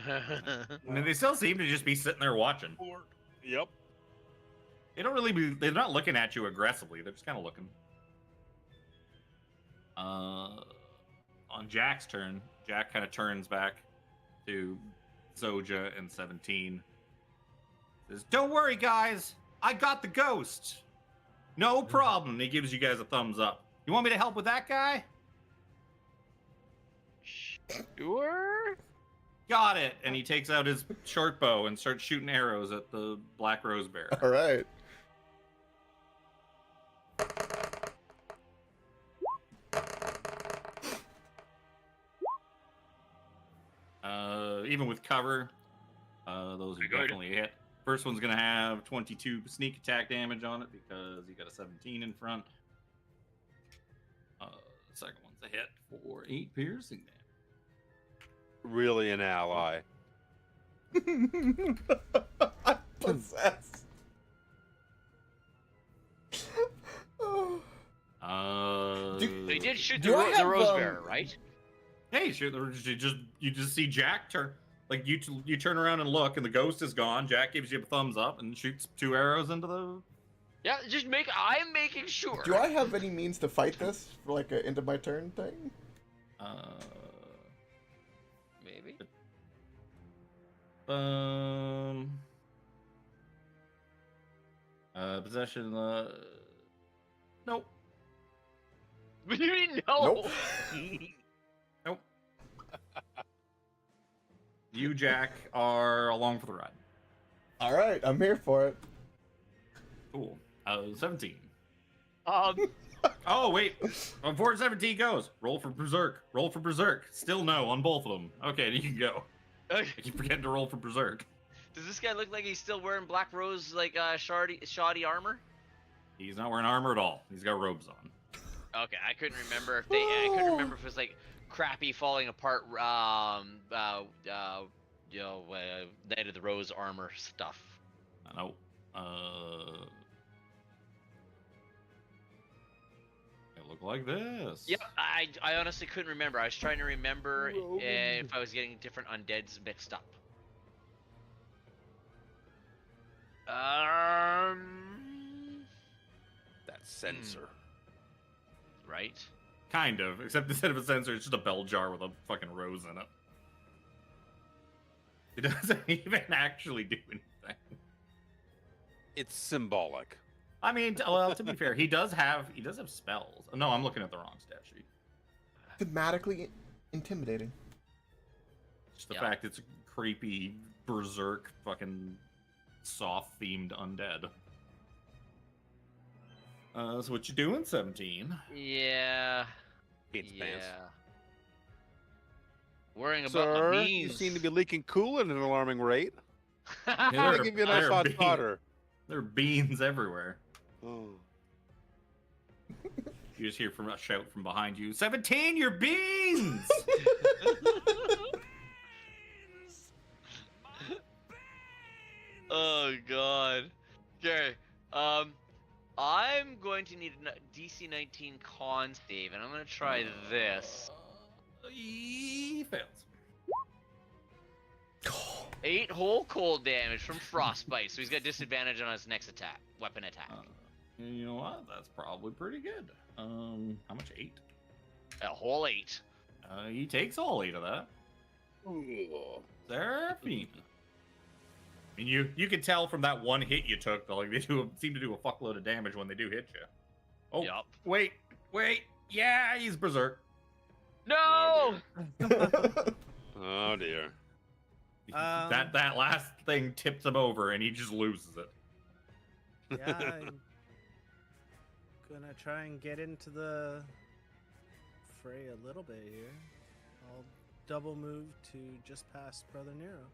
I mean, they still seem to just be sitting there watching. Sport. Yep. They don't really be. They're not looking at you aggressively. They're just kind of looking. On Jack's turn, Jack kind of turns back to Zoja and 17. Says, "Don't worry, guys. I got the ghost. No problem." And he gives you guys a thumbs up. You want me to help with that guy? Sure. Got it. And he takes out his short bow and starts shooting arrows at the Black Rose Bear. All right. Even with cover, those are Pretty good. definitely a hit. First one's gonna have 22 sneak attack damage on it because you got a 17 in front. The second one's a hit for 8 piercing damage. Really an ally. I'm possessed. Oh. They did shoot Do the, I the have, rose bearer, right? Hey, sure. You just see Jack turn. Like you turn around and look, and the ghost is gone. Jack gives you a thumbs up and shoots 2 arrows into the. Yeah, I'm making sure. Do I have any means to fight this for like a end of my turn thing? Maybe. Possession. Nope. What do you mean no? Nope. Nope. You, Jack, are along for the ride. All right, I'm here for it. Cool. 17. Um, Oh, wait. Before 17 goes, roll for Berserk. Roll for Berserk. Still no on both of them. Okay, you can go. I keep forgetting to roll for Berserk. does this guy look like he's still wearing Black Rose like shoddy armor? He's not wearing armor at all. He's got robes on. Okay, I couldn't remember if I couldn't remember if it was like crappy falling apart Knight of the Rose armor stuff. No. It looked like this. Yeah, I honestly couldn't remember. I was trying to remember if I was getting different undeads mixed up. That sensor. Right? Kind of, except instead of a sensor, it's just a bell jar with a fucking rose in it. It doesn't even actually do anything. It's symbolic. I mean, well, to be fair, he does have spells. No, I'm looking at the wrong stat sheet. Thematically intimidating. Just the Yeah. fact it's a creepy berserk fucking soft themed undead. So what you doing, 17? Yeah. Pants pants. Worrying about Sir, my you beans. seem to be leaking cool at an alarming rate. Yeah, I'll give you a nice they're hot big. water. There are beans everywhere. Oh. You just hear from a shout from behind you, 17, your beans! Oh god. Okay. I'm going to need a DC 19 con save, and I'm gonna try this. He fails. 8 whole cold damage from frostbite, so he's got disadvantage on his next attack, weapon attack. You know what? That's probably pretty good. How much? 8? A whole 8. He takes all 8 of that. Seraphine. I mean, you can tell from that one hit you took, though, like they seem to do a fuckload of damage when they do hit you. Oh, Yup. wait, yeah, he's berserk. No! Oh dear. That last thing tips him over, and he just loses it. Yeah, I'm gonna try and get into the fray a little bit here. I'll double move to just past Brother Nero.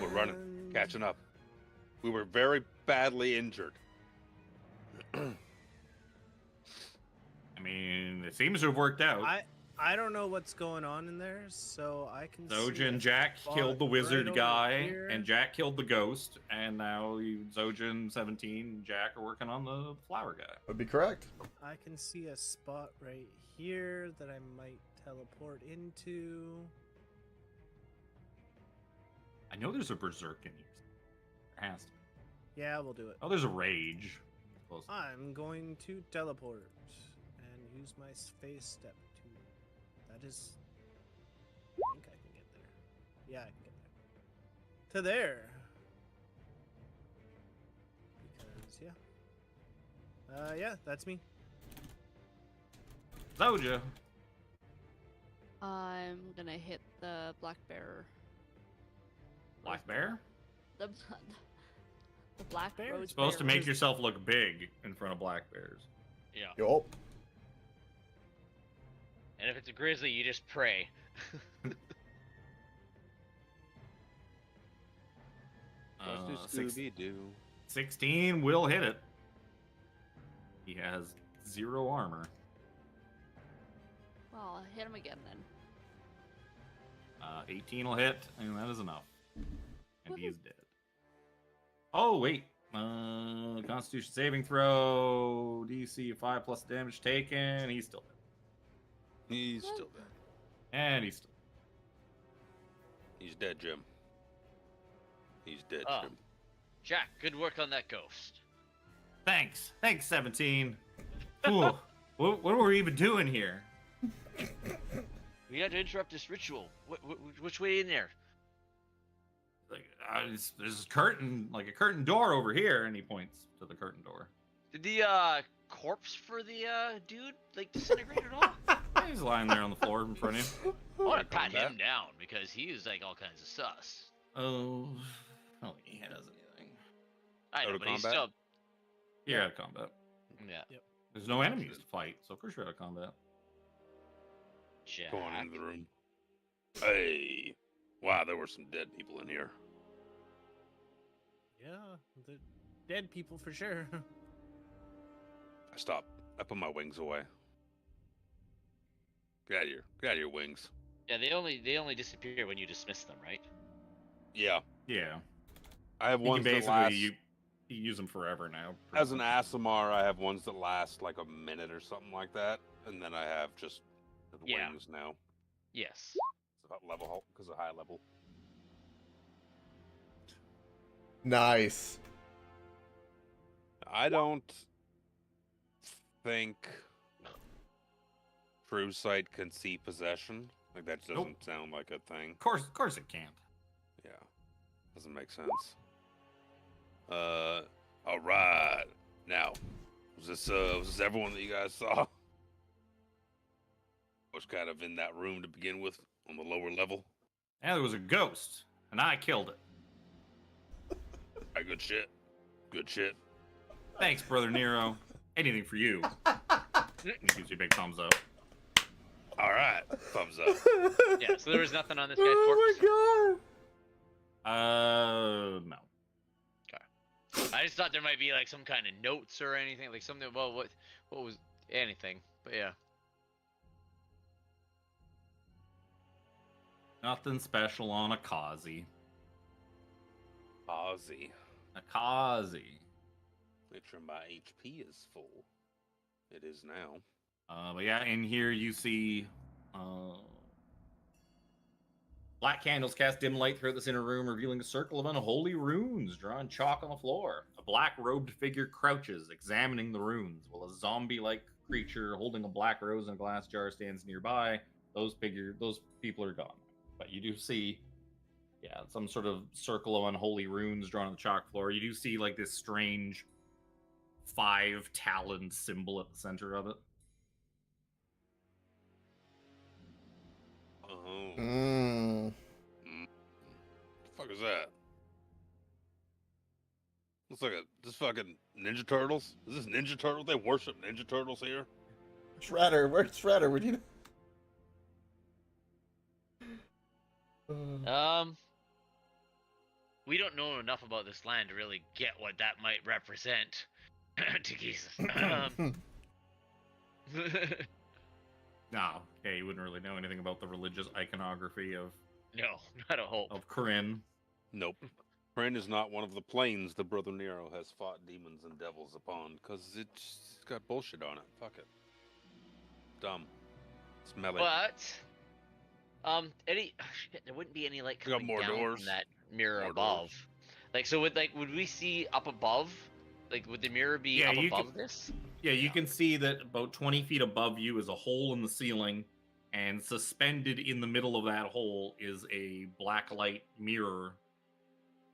We're running, And- catching up. We were very badly injured. I mean, it seems to have worked out. I don't know what's going on in there, so I can see Zoja and a Jack spot killed the wizard right over guy, here. and Jack killed the ghost, and now Zoja and 17 and Jack are working on the flower guy. Would be correct. I can see a spot right here that I might teleport into. I know there's a berserk in here. There has to be. Yeah, we'll do it. Oh, there's a rage. Close. I'm going to teleport and use my space step to. That is. I think I can get there. Yeah, I can get there. To there. Because yeah. Yeah, that's me. Zoja. I'm gonna hit the black bear. Black bear? The black Bear? rose Supposed to bear. make yourself look big in front of black bears. Yeah. Yup. And if it's a grizzly, you just pray. Six- Scooby-Doo. 16 will hit it. He has 0 armor. Well, I'll hit him again then. 18 will hit, and that is enough. And he's dead. Oh, wait. Constitution saving throw. DC 5 plus damage taken. He's still dead. He's still dead. And he's still He's dead, Jim. He's dead, Oh. Jim. Jack, good work on that ghost. Thanks. Thanks, 17. Ooh, what were we even doing here? We had to interrupt this ritual. Which way in there? Like, there's a curtain, like a curtain door over here, and he points to the curtain door. Did the corpse for the dude like disintegrate at all? He's lying there on the floor in front of you. I want to pat combat. him down because he is like all kinds of sus. Oh, I don't think he has anything. I Out know, of but he's combat? still. You're out of combat. Yeah. There's no enemies to fight, so of course you're out of combat. Jack. Going into the room. Hey. Wow, there were some dead people in here. Yeah, the dead people for sure. I stopped. I put my wings away. Get out of here. Get out of your wings. Yeah, they only disappear when you dismiss them, right? Yeah. Yeah. I have You can ones that basically last. you use them forever now. As an Asimar, I have ones that last like a minute or something like that, and then I have just the Yeah. wings now. Yes. It's a level because of high level. Nice. I don't think True Sight can see possession. Like that doesn't Nope. sound like a thing. Of course it can't. Yeah, doesn't make sense. All right. Now, was this everyone that you guys saw? I was kind of in that room to begin with, on the lower level. And there was a ghost, and I killed it. Alright, good shit. Good shit. Thanks, brother Nero. Anything for you. He gives you a big thumbs up. All right, thumbs up. Yeah. So there was nothing on this guy's Oh corpse. my god. No. I just thought there might be like some kind of notes or anything, like something. Well, what was anything? But yeah. Nothing special on a Kazi. Ozzy. A Kazi. Make sure my HP is full. It is now. But yeah, in here you see black candles cast dim light throughout this inner room, revealing a circle of unholy runes drawn in chalk on the floor. A black-robed figure crouches, examining the runes, while a zombie-like creature holding a black rose in a glass jar stands nearby. Those people are gone. But you do see, yeah, some sort of circle of unholy runes drawn on the chalk floor. You do see like this strange 5-taloned symbol at the center of it. Oh. Mm. The fuck is that? Looks like this fucking Ninja Turtles. Is this Ninja Turtles? They worship Ninja Turtles here. Shredder, where's Shredder? We need. We don't know enough about this land to really get what that might represent to Jesus. No, okay, you wouldn't really know anything about the religious iconography of No, not a hope. Corinne. Nope. Kryn is not one of the planes the Brother Nero has fought demons and devils upon, because it's got bullshit on it. Fuck it. Dumb. Smelly. But shit, there wouldn't be any like We got coming more down doors. from that mirror More above. doors. Like, so would we see up above? Like, would the mirror be Yeah, up you above could- this? Yeah, you can see that about 20 feet above you is a hole in the ceiling, and suspended in the middle of that hole is a black light mirror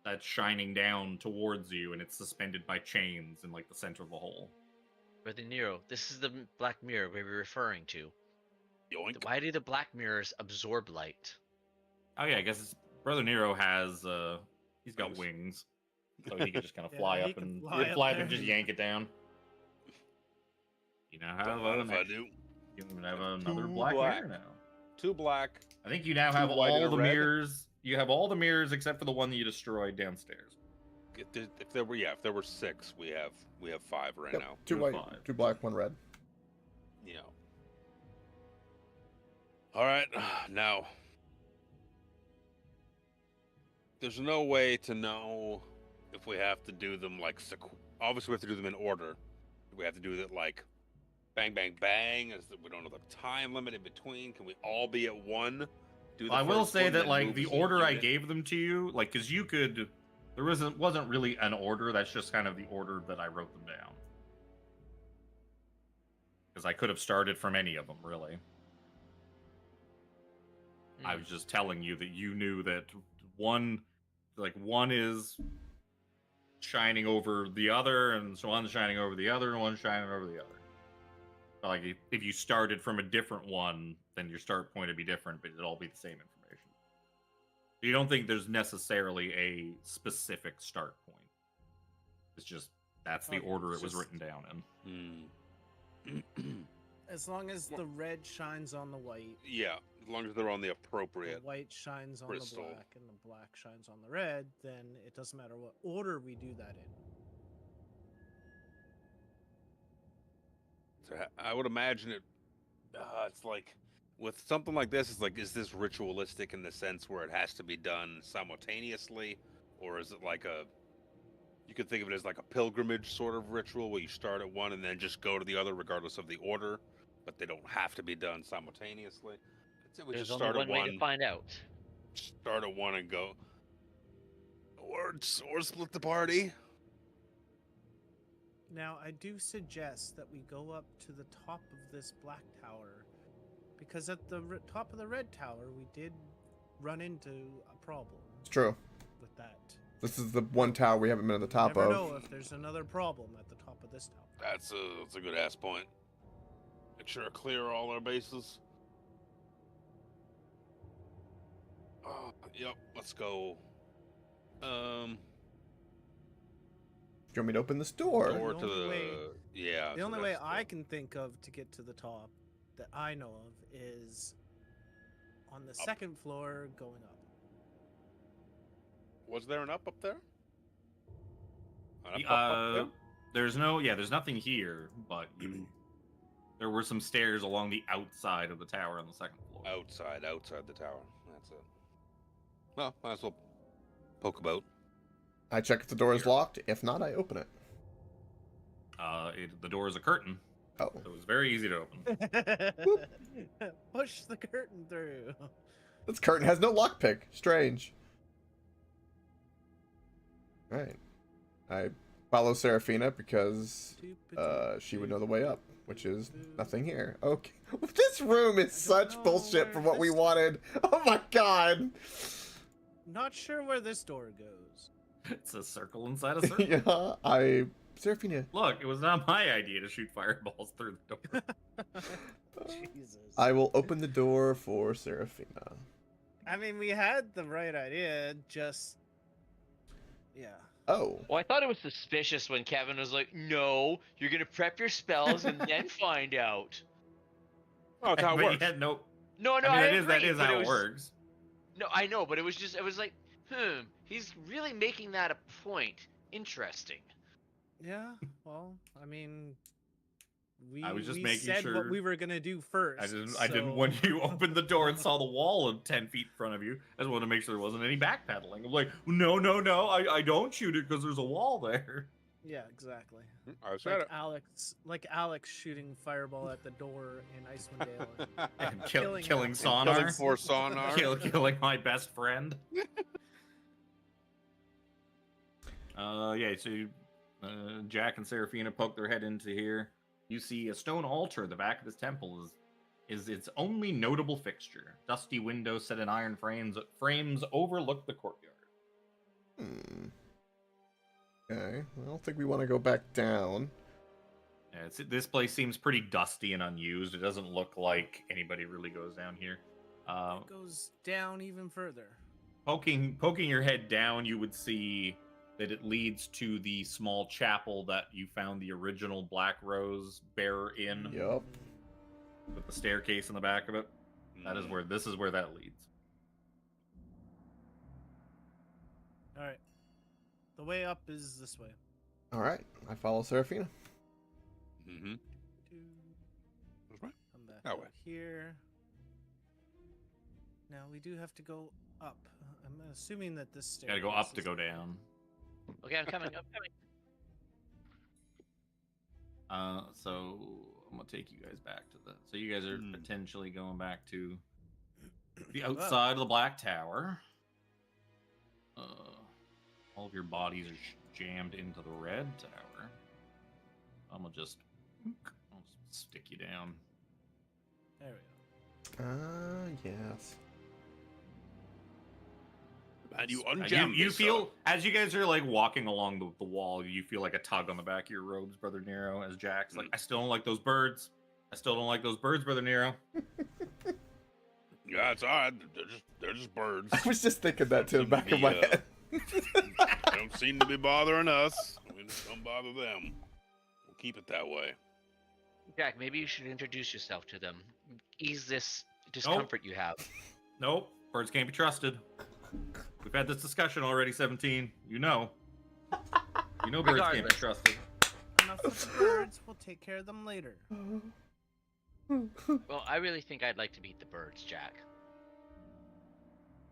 that's shining down towards you, and it's suspended by chains in like the center of the hole. Brother Nero, this is the black mirror we were referring to. Yoink. Why do the black mirrors absorb light? Oh yeah, I guess it's, Brother Nero has he's got Wings. wings, so he can just kind of Yeah, fly he up can and fly up fly there. and just yank it down. You now have Don't mind if I another, do. you have another Two black black. mirror now. 2 black. I think you now Two have white and all a the red. mirrors. You have all the mirrors except for the one that you destroyed downstairs. If there were 6, we have 5 right Yep, now. 2 You're white, fine. 2 black, 1 red. You know. All right, now. There's no way to know if we have to do them like obviously we have to do them in order. We have to do that like bang bang bang. We don't know the time limit in between. Can we all be at one? I will say one, that then like move the as a order I unit? gave them to you, like because you could, there wasn't really an order. That's just kind of the order that I wrote them down. Because I could have started from any of them, really. I was just telling you that you knew that one is shining over the other, and so one's shining over the other, and one's shining over the other. So, like if you started from a different one, then your start point would be different, but it'd all be the same information. So you don't think there's necessarily a specific start point. It's just that's the Okay, order it's it was just- written down in. As long as the red shines on the white, Yeah, as long as they're on the the appropriate. white shines on crystal. the black, and the black shines on the red, then it doesn't matter what order we do that in. So I would imagine it. It's like with something like this. It's like, is this ritualistic in the sense where it has to be done simultaneously, or is it like a? You could think of it as like a pilgrimage sort of ritual where you start at one and then just go to the other regardless of the order, but they don't have to be done simultaneously. I'd say we There's just only start one at way one. to find out. Start at one and go. Or split the party. Now, I do suggest that we go up to the top of this black tower, because at the top of the red tower, we did run into a problem It's true. with that. This is the one tower we haven't been at the top Never of. know if there's another problem at the top of this tower. That's a good ass point. Make sure to clear all our bases. Yep. Let's go. Do you want me to open this door? Door The to only the way- yeah. The so only way that's I can think of to get to the top that I know of is on the second floor going up. Was there an up there? An up there? There's nothing here, but there were some stairs along the outside of the tower on the second floor. Outside the tower. That's it. Well, might as well poke about. I check if the door is locked. If not, I open it. The door is a curtain, Oh. so it was very easy to open. Push the curtain through. This curtain has no lockpick. Strange. Alright. I follow Seraphina because she would know the way up, which is nothing here. Okay. This room is such know bullshit where from what we this- wanted. Oh my god. Not sure where this door goes. It's a circle inside a circle. Yeah, Seraphina. Look, it was not my idea to shoot fireballs through the door. Jesus. I will open the door for Seraphina. I mean, we had the right idea, just. Yeah. Oh. Well, I thought it was suspicious when Kevin was like, "No, you're gonna prep your spells and then find out." Oh, that's how it But works. he had no. No, I mean, I that agree, is but how it it was, works. No, I know, but it was like, he's really making that a point. Interesting. Yeah. Well, I mean, I was just we making said sure. what we were gonna do first. I didn't. When you opened the door and saw the wall of 10 feet in front of you, I just wanted to make sure there wasn't any backpedaling. I'm like, no, I don't shoot it because there's a wall there. Yeah, exactly. I said Like Alex shooting fireball at the door in Icewind Dale. And Killing killing him. Sonar. Killing for Sonar. Killing my best friend. Yeah, so Jack and Seraphina poke their head into here. You see a stone altar at the back of this temple is its only notable fixture. Dusty windows set in iron frames overlook the courtyard. Okay, I don't think we want to go back down. Yeah, this place seems pretty dusty and unused. It doesn't look like anybody really goes down here. It goes down even further. Poking your head down, you would see that it leads to the small chapel that you found the original Black Rose bearer in, Yup. with the staircase in the back of it. This is where that leads. All right. The way up is this way. All right, I follow Seraphina. Mm-hmm. That's right. Come back That up way. here. Now we do have to go up. I'm assuming that this stair. Gotta go up to go down. Okay, I'm coming. I'm coming. So I'm gonna take you guys back to the. So you guys are potentially going back to the outside of the Black Tower. All of your bodies are jammed into the Red Tower. I'm gonna just stick you down. There we go. Yes. And you unjam You feel, as you guys are like walking along the wall, you feel like a tug on the back of your robes, Brother Nero, as Jack's like, I still don't like those birds. I still don't like those birds, Brother Nero. Yeah, it's alright. They're just birds. I was just thinking that to the back of my head. They don't seem to be bothering us. We just don't bother them. We'll keep it that way. Jack, maybe you should introduce yourself to them. Ease this discomfort you have. Nope, birds can't be trusted. We've had this discussion already, 17. You know birds can't be trusted. Enough with the birds. We'll take care of them later. Well, I really think I'd like to meet the birds, Jack.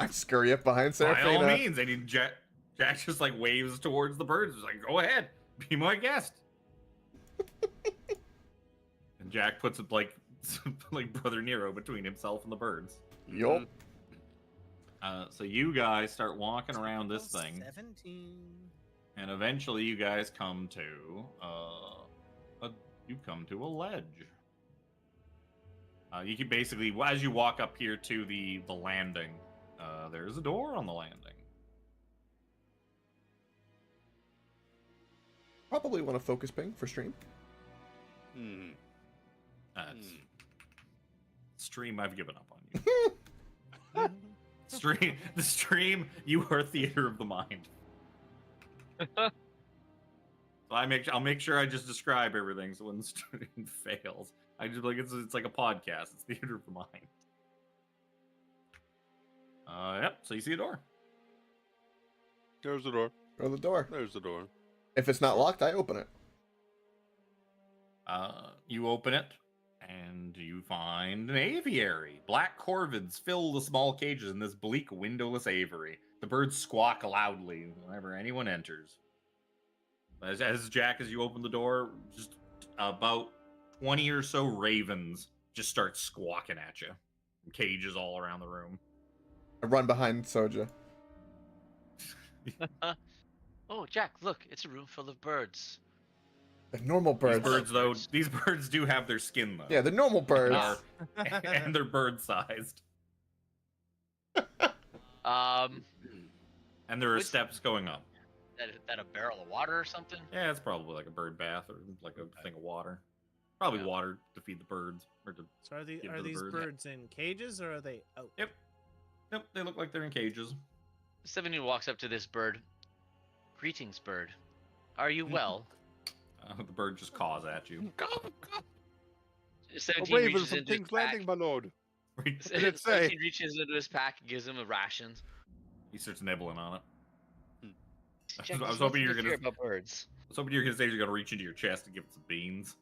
I scurry up behind By Seraphina. all means, they need Jack just like waves towards the birds. He's like, go ahead, be my guest. And Jack puts it like Brother Nero between himself and the birds. Yup. So you guys start walking around this thing, 17. and eventually you guys come to a ledge. You can basically, as you walk up here to the landing, there's a door on the landing. Probably want to focus ping for stream. Stream, I've given up on you. The stream, you are theater of the mind. So I'll make sure I just describe everything, so when the stream fails, I just like it's like a podcast. It's theater of the mind. Yep. So you see a door. There's the door. Or the door. There's the door. If it's not locked, I open it. You open it, and you find an aviary. Black corvids fill the small cages in this bleak, windowless aviary. The birds squawk loudly whenever anyone enters. As Jack, as you open the door, just about 20 or so ravens just start squawking at you. Cages all around the room. I run behind Soja. Oh, Jack, look, it's a room full of birds. The normal birds. These birds do have their skin, though. Yeah, the normal birds. And they're bird-sized. Um, And there are Which- steps going up. that a barrel of water or something? Yeah, it's probably like a bird bath or like a thing of water. Probably Yeah. water to feed the birds. Or to... So are Give to the these birds. birds in cages or are they out? Yep. Nope, they look like they're in cages. 17 walks up to this bird. Greetings, bird. Are you well? The bird just caws at you. 17 Raven reaches from into his King's pack. Landing, my lord. did it say? He reaches into his pack and gives him a rations. He starts nibbling on it. Jack, I was there's hoping nothing you were to gonna. fear about birds. I was hoping you were gonna say you're gonna reach into your chest and give it some beans.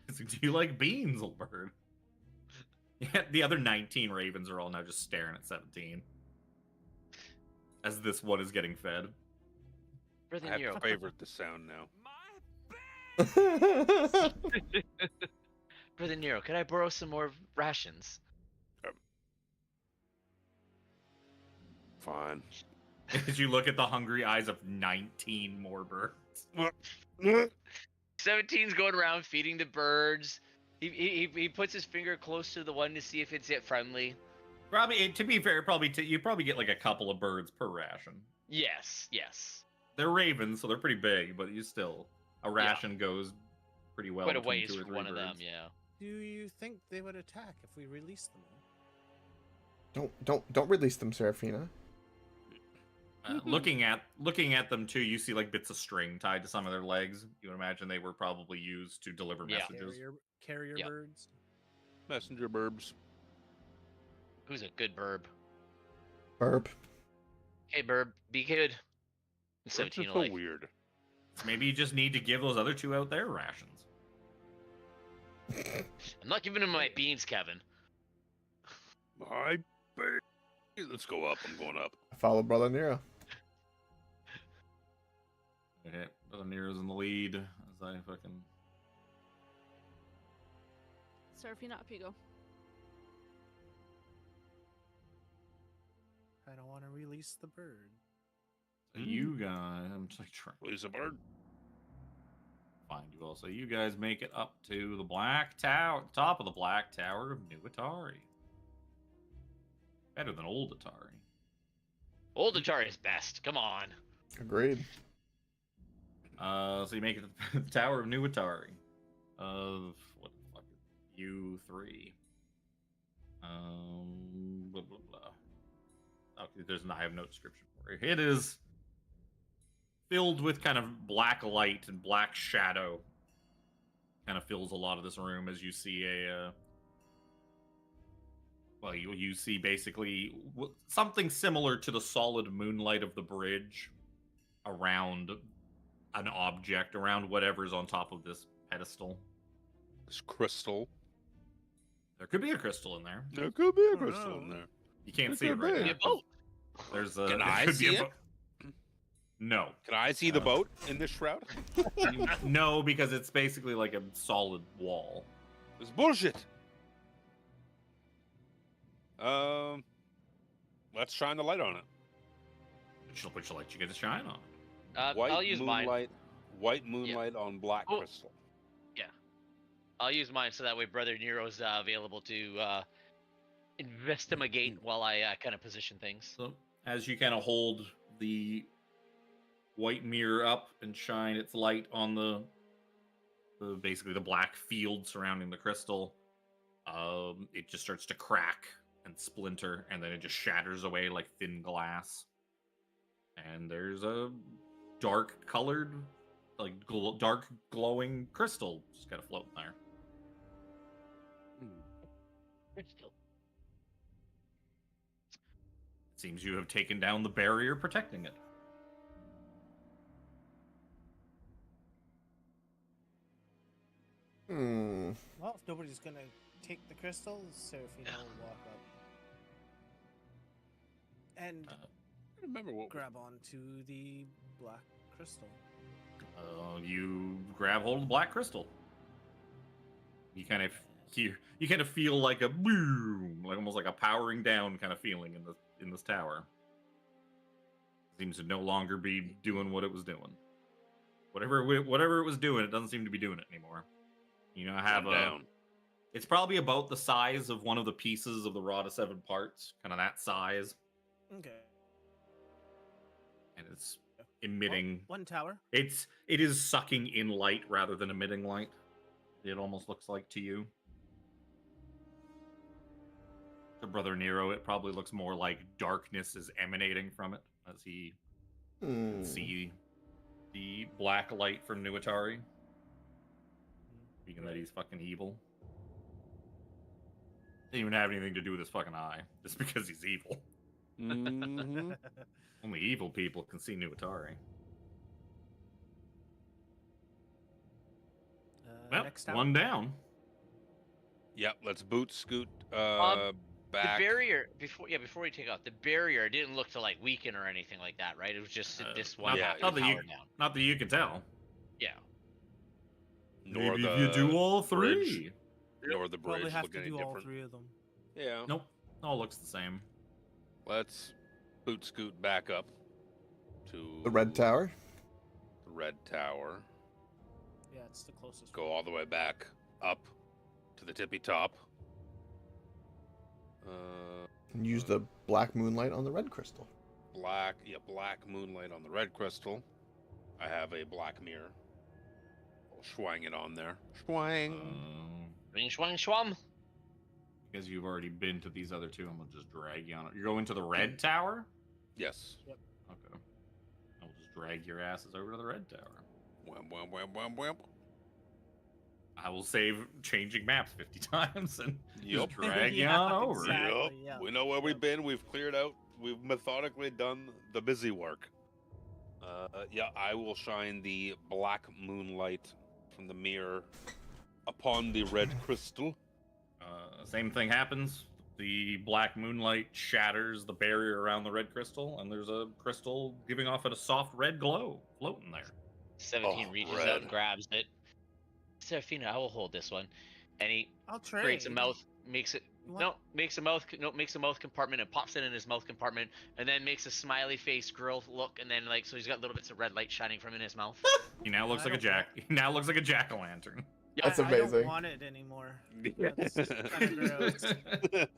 It's like, do you like beans, little bird? Yeah, the other 19 ravens are all now just staring at 17 as this one is getting fed. Brother I have Nero, to favorite the sound now. Brother Nero, could I borrow some more rations? Fine. As you look at the hungry eyes of 19 more birds. 17's going around feeding the birds. He puts his finger close to the one to see if it's yet friendly. Probably, to be fair, you probably get like a couple of birds per ration. Yes, yes. They're ravens, so they're pretty big, but you still a ration goes pretty well. Quite a between ways 2 or for 3 one of them, birds. yeah. Do you think they would attack if we release them all? Don't release them, Seraphina. Looking at them too, you see like bits of string tied to some of their legs. You would imagine they were probably used to deliver Yeah. messages. Carrier Yep. birds. Messenger burbs. Who's a good burb? Burp. Hey, burb, be good. Burbs 17 are so like. weird. Maybe you just need to give those other 2 out their rations. I'm not giving him my beans, Kevin. My baby. Let's go up. I'm going up. I follow Brother Nero. Okay, Brother Nero's in the lead as I fucking. Seraphina, up you go. I don't want to release the bird. So you guys, I'm just like trying to Please, a bird. find you all. So you guys make it up to the Black Tower, top of the Black Tower of New Atari. Better than Old Atari. Old Atari is best. Come on. Agreed. So you make it to the Tower of New Atari. Of what the fuck is it? U3. Blah blah blah. Okay, I have no description for it. It is filled with kind of black light and black shadow. Kind of fills a lot of this room as you see you see basically something similar to the solid moonlight of the bridge around an object, around whatever's on top of this pedestal. This crystal. There could be a crystal in there. There could be a Oh, crystal no. in there. You can't It see it could right be. now. Be a boat. There's a. Can there I could be see a it? No, Can I see the boat in this shroud? no, because it's basically like a solid wall. It's bullshit. Let's shine the light on it. Which will let you get a shine on. White I'll use mine. moonlight. White moonlight on black Oh. crystal. I'll use mine so that way Brother Nero's available to investigate while I kind of position things. So as you kind of hold the white mirror up and shine its light on the basically the black field surrounding the crystal, it just starts to crack and splinter, and then it just shatters away like thin glass. And there's a dark colored, like dark glowing crystal just kind of floating there. Crystal. It seems you have taken down the barrier protecting it. Well, if nobody's gonna take the crystal, Seraphina will walk up and Uh, I remember what. grab onto the black crystal. You grab hold of the black crystal. You kind of feel like a boom, like almost like a powering down kind of feeling in this tower. Seems to no longer be doing what it was doing. Whatever it was doing, it doesn't seem to be doing it anymore. You know, I have down. It's probably about the size of one of the pieces of the rod of 7 parts, kind of that size, Okay. and it's emitting. Well, one tower. It is sucking in light rather than emitting light. It almost looks like to you. To Brother Nero, it probably looks more like darkness is emanating from it as he can see the black light from New Atari. Being that he's fucking evil. Didn't even have anything to do with his fucking eye, just because he's evil. Mhm. Only evil people can see Nuatari. Well, Next tower. one down. Yep, let's boot scoot The back. barrier before we take off, the barrier didn't look to like weaken or anything like that, right? It was just this one yeah, happened not to that you, power down. not that you can tell. Yeah. Nor Maybe the if you do all bridge, three. nor the Probably bridge have look to any do all different. 3 of them. Yeah. Nope, all looks the same. Let's boot scoot back up to The red tower. The red tower. Yeah, it's the closest. Go all the way back up to the tippy top. And use the black moonlight on the red crystal. Black moonlight on the red crystal. I have a black mirror. I'll swang it on there. Swang. Ring swang swam. Because you've already been to these other two, I'm gonna just drag you on it. You're going to the red tower? Yes. Okay. I'll just drag your asses over to the red tower. Wham, wham, wham, wham, wham. I will save changing maps 50 times and Yup. just drag you Yeah, on over. exactly. Yup. yeah. We know where we've Yep. been. We've cleared out. We've methodically done the busy work. Yeah, I will shine the black moonlight from the mirror upon the red crystal. Same thing happens. The black moonlight shatters the barrier around the red crystal, and there's a crystal giving off a soft red glow floating there. 17 Oh, reaches red. out and grabs it. Seraphina, I will hold this one. And he I'll trade. creates a mouth, makes it You want- makes a mouth compartment and pops it in his mouth compartment, and then makes a smiley face girl look, and then like so he's got little bits of red light shining from in his mouth. He now looks I like a don't He now looks like a jack-o'-lantern. That's I amazing. don't want it anymore. That's kinda gross.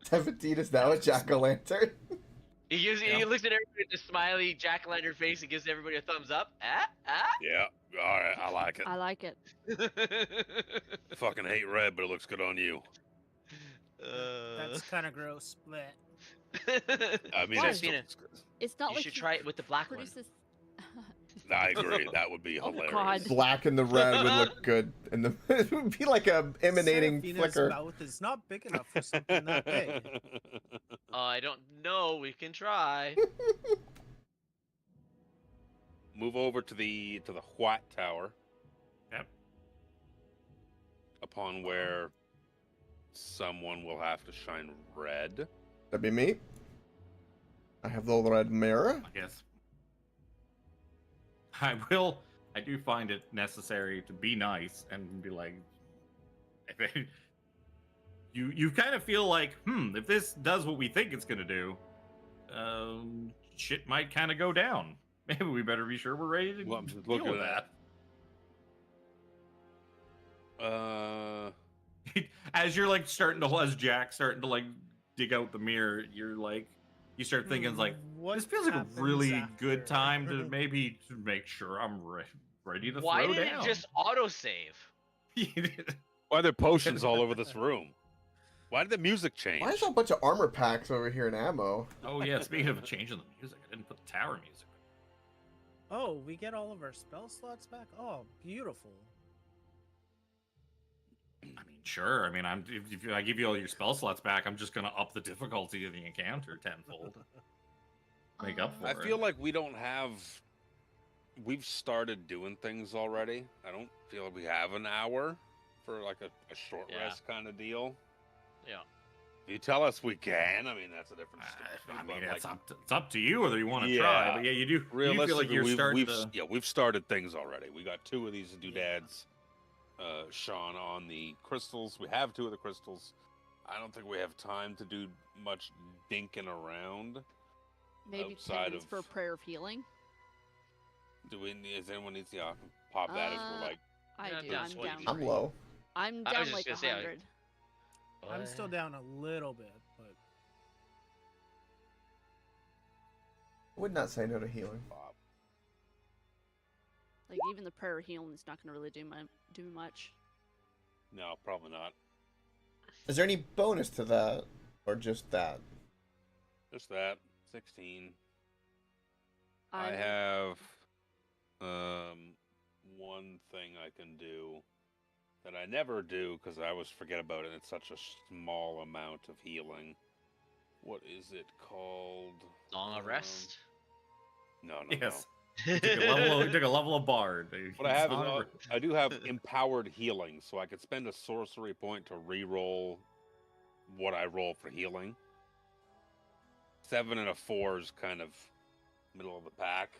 17 is now a jack-o'-lantern. He gives Yeah. he looks at everybody with a smiley jack-o'-lantern face and gives everybody a thumbs up. Yeah. All right. I like it. I like it. Fucking hate red, but it looks good on you. That's kind of gross. Bleh. I mean, Why? it's still, It's not You like should he try it with the black one. produces. I agree. That would be Oh, hilarious. God. Black and the red would look good, and the it would be like a emanating Seraphina's flicker. mouth is not big enough for something that big. I don't know. We can try. Move over to the white tower. Yep. Upon where someone will have to shine red. That'd be me. I have the red mirror. I guess. I do find it necessary to be nice and be like, you kind of feel like, if this does what we think it's gonna do, shit might kind of go down. Maybe we better be sure we're ready to Well, I'm just deal looking with at that. As you're like as Jack starting to like dig out the mirror, you're like, you start thinking it's like, What this feels like a happens really good after? time to maybe to make sure I'm ready to Why throw did down. it just autosave? Why are there potions all over this room? Why did the music change? Why is there a bunch of armor packs over here in ammo? Oh yeah, speaking of changing the music, I didn't put the tower music. Oh, we get all of our spell slots back. Oh, beautiful. I mean, sure. I mean, if I give you all your spell slots back, I'm just gonna up the difficulty of the encounter tenfold. Make up for I it. feel like we don't have. We've started doing things already. I don't feel like we have an hour for like a short Yeah. rest kind of deal. Yeah. If you tell us we can, I mean that's a different story. I mean, but, it's up to you whether you want to try. Yeah. But yeah, you do. You realistically, feel like you're starting to. we've started things already. We got 2 of these doodads, Sean, on the crystals. We have 2 of the crystals. I don't think we have time to do much dinking around. Maybe outside 10 minutes of- for a prayer of healing. Do we? Is anyone needs to pop that as we're like? I Yeah, do. that's I'm what you down. need. I'm low. I'm I was down just like gonna say, 100. I'm still down a little bit, but I would not say no to healing. Like even the prayer of healing is not going to really do much. No, probably not. Is there any bonus to that, or just that? Just that. 16. I I'm- have one thing I can do that I never do because I always forget about it. It's such a small amount of healing. What is it called? Long rest. No, Yes. no. He took a level of bard. What I have is I do have empowered healing, so I could spend a sorcery point to re-roll what I roll for healing. 7 and a 4 is kind of middle of the pack.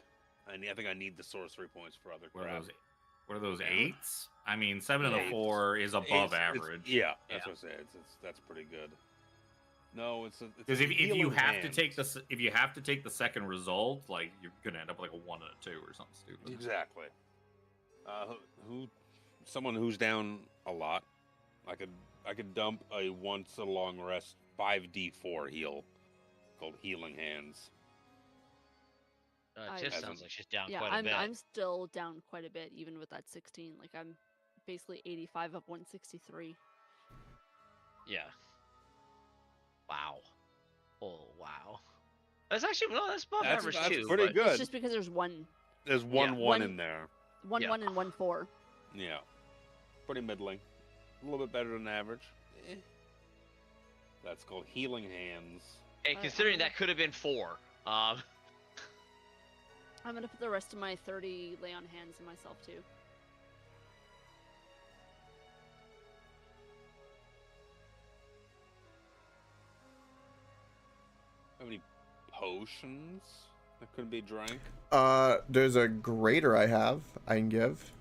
I think I need the sorcery points for other crap. What are those 8s? I mean, 7 and a 4 is above average. Yeah, that's what I say. That's pretty good. No, it's because if you have to take the second result, like you're gonna end up like a 1 and a 2 or something stupid. Exactly. Someone who's down a lot, I could dump a once a long rest 5d4 heal called Healing Hands. Tiff sounds like she's down Yeah, quite a bit. I'm still down quite a bit, even with that 16. Like I'm basically 85 of 163. Yeah. Wow. Oh wow. That's actually that's above average that's too. pretty but- good. It's just because there's one There's one One- in there. Yeah. 1 and 1 4. Yeah, pretty middling. A little bit better than average. That's called Healing Hands. Hey, considering that could have been 4. I'm gonna put the rest of my 30 lay on hands in myself too. Have any potions that could be drank? There's a greater I can give.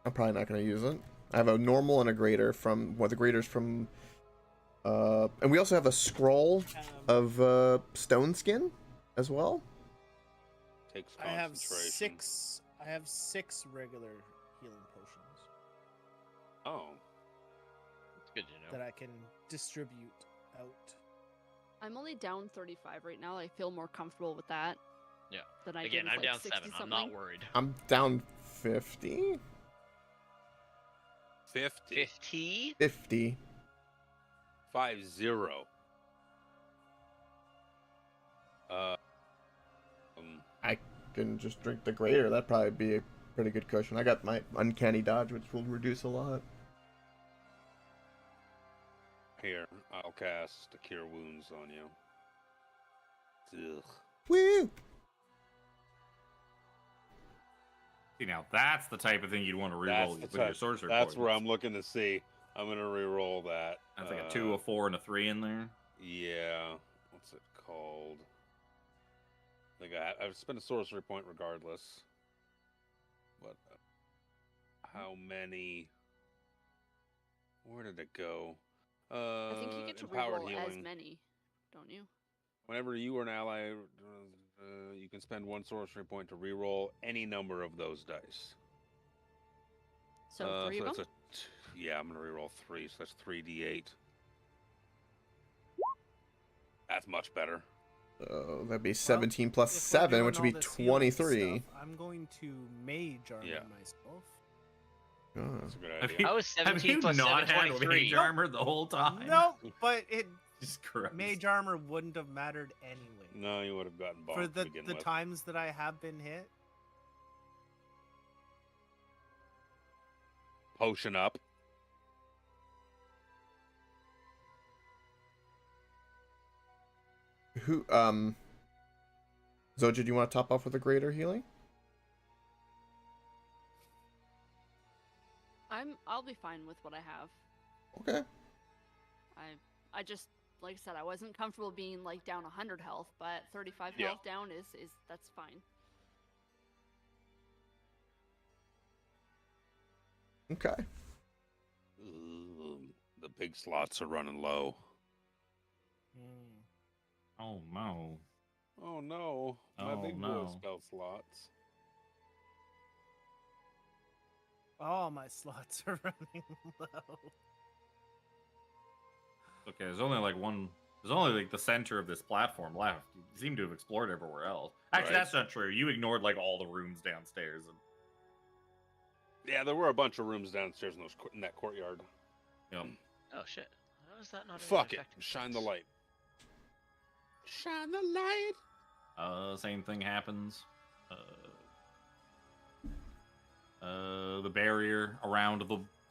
I'm probably not gonna use it. I have a normal and a greater from the greater's from and we also have a scroll of stone skin as well. Takes I have concentration. 6 regular healing potions Oh, It's good to know. that I can distribute out. I'm only down 35 right now. I feel more comfortable with that. Yeah. Than I did Again, with, I'm like, down 60 7. I'm something. not worried. I'm down 50. 50. 50? 50. 50. I can just drink the greater. That'd probably be a pretty good cushion. I got my uncanny dodge, which will reduce a lot. Here, I'll cast a Cure Wounds on you. Ugh. Woo! See, now that's the type of thing you'd want to reroll with your sorcerer. That's where points. I'm looking to see. I'm gonna re-roll that. That's like a 2, a 4, and a 3 in there. Yeah. What's it called? I think I've spent a sorcery point regardless. But how many? Where did it go? I think you get to empowered reroll healing. as many, don't you? Whenever you or an ally, you can spend 1 sorcery point to reroll any number of those dice. So 3 of that's them? yeah, I'm gonna reroll 3, so that's 3d8. That's much better. That'd be 17 plus If we're 7, doing which would all be this healing 23. stuff, I'm going to mage armor Yeah. myself. Oh. That's a good Have idea. you, I was have 17 you plus not 7, had 23. mage armor the whole time? No, but Jesus Christ. mage armor wouldn't have mattered anyway. No, you would have gotten bombed For to the begin the with. times that I have been hit. Potion up. Who, Zoja, do you want to top off with a greater healing? I'll be fine with what I have. Okay. I just, like I said, I wasn't comfortable being like down 100 health, but 35 Yeah. health down is that's fine. Okay. Ooh, the big slots are running low. Oh no. Oh no, my Oh, big boy no. spell slots. All my slots are running low. Okay, there's only like one. There's only like the center of this platform left. You seem to have explored everywhere else. Actually, Right. that's not true. You ignored like all the rooms downstairs. And, Yeah, there were a bunch of rooms downstairs in that courtyard. you know, Oh shit. How is that not Fuck it, affecting shine the things? light. Shine the light. same thing happens. The barrier around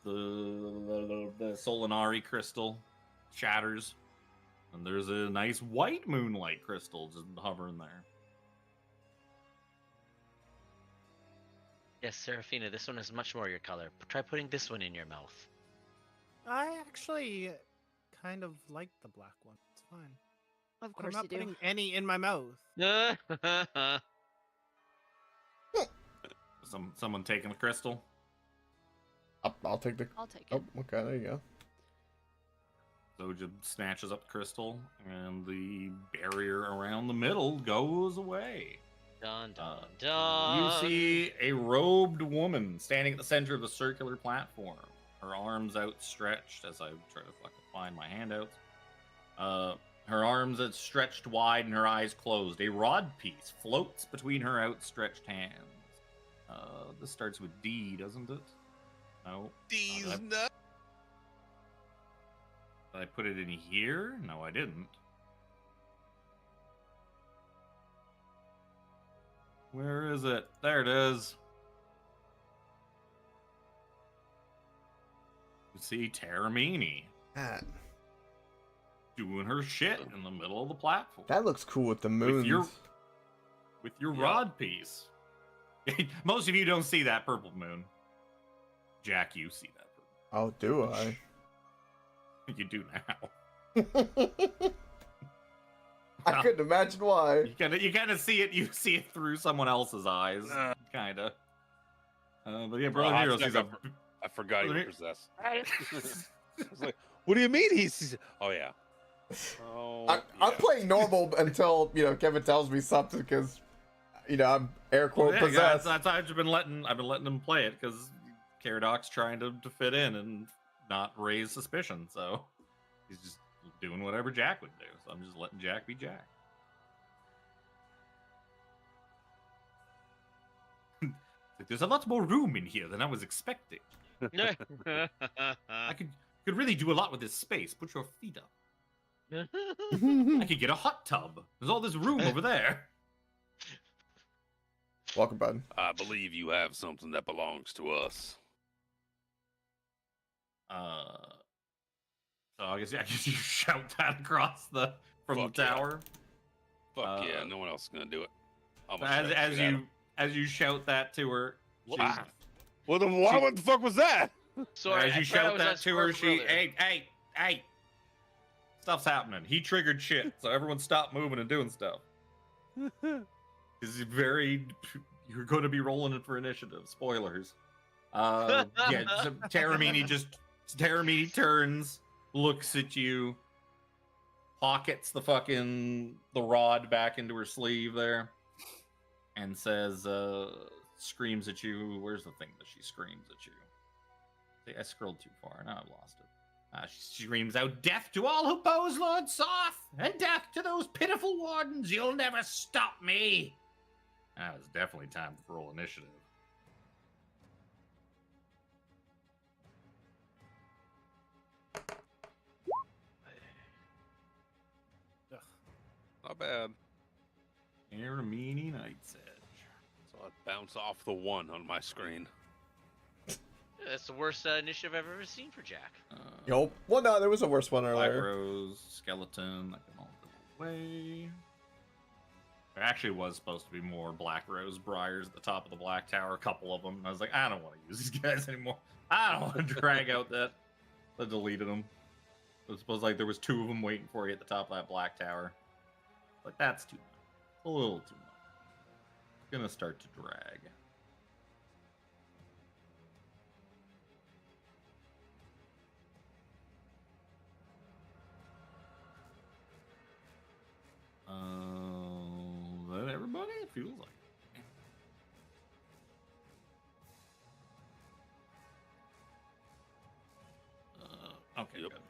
the Solinari crystal shatters, and there's a nice white moonlight crystal just hovering there. Yes, Serafina, this one is much more your color. Try putting this one in your mouth. I actually kind of like the black one. It's fine. Of But I'm course not you do. putting any in my mouth. Someone taking the crystal. I'll take the. I'll take it. Oh, okay, there you go. Zoja snatches up the crystal, and the barrier around the middle goes away. Dun dun dun. You see a robed woman standing at the center of the circular platform, her arms outstretched as I try to fucking find my handouts. Her arms are stretched wide and her eyes closed. A rod piece floats between her outstretched hands. This starts with D, doesn't it? No. D's Did I put it in here? No, I didn't. Where is it? There it is. You see Taramini doing her shit in the middle of the platform. That looks cool with the moons. With your Yeah. rod piece. Most of you don't see that purple moon. Jack, you see that purple. Oh, do I? You do now. I couldn't imagine why. You kind of see it. You see it through someone else's eyes, kind of. But yeah, Brother Nero sees a. I forgot you Brother were possessed. I was like, what do you mean he's... Oh, yeah. Oh, I'm yeah. playing normal until Kevin tells me something because I'm air quote Yeah, possessed. that's I've been letting him play it because Caradoc's trying to fit in and not raise suspicion. So he's just doing whatever Jack would do. So I'm just letting Jack be Jack. There's a lot more room in here than I was expecting. I could really do a lot with this space. Put your feet up. I could get a hot tub. There's all this room over there. Welcome, bud. I believe you have something that belongs to us. So I guess you shout that across from Fuck the yeah. tower. Fuck yeah, no one else is gonna do it. I'm gonna As shout as shit at you him. as you shout that to her, Wow. Well, then why? What the fuck was that? Sorry, as you I thought I shout was that on to her, Squirrel's she brother. hey, stuff's happening. He triggered shit, so everyone stop moving and doing stuff. This is very. You're going to be rolling it for initiative. Spoilers. Yeah, so Taramini turns, looks at you, pockets the rod back into her sleeve there, and says, screams at you. Where's the thing that she screams at you? See, I scrolled too far. Now I've lost it. She screams out, "Death to all who oppose Lord Soth, and death to those pitiful wardens! You'll never stop me!" That was definitely time to roll initiative. Not bad. Aramini Night's Edge. So I bounce off the 1 on my screen. That's the worst initiative I've ever seen for Jack. Yo, well, no, there was a worse one Black earlier. Rose, Skeleton, that can all go away. There actually was supposed to be more Black Rose Briars at the top of the Black Tower, a couple of them. And I was like, I don't want to use these guys anymore. I don't want to drag out that. I deleted them. It was supposed like there was 2 of them waiting for you at the top of that Black Tower. Like, that's too much. A little too much. It's gonna start to drag. That everybody? It feels like. Okay, Yep. good.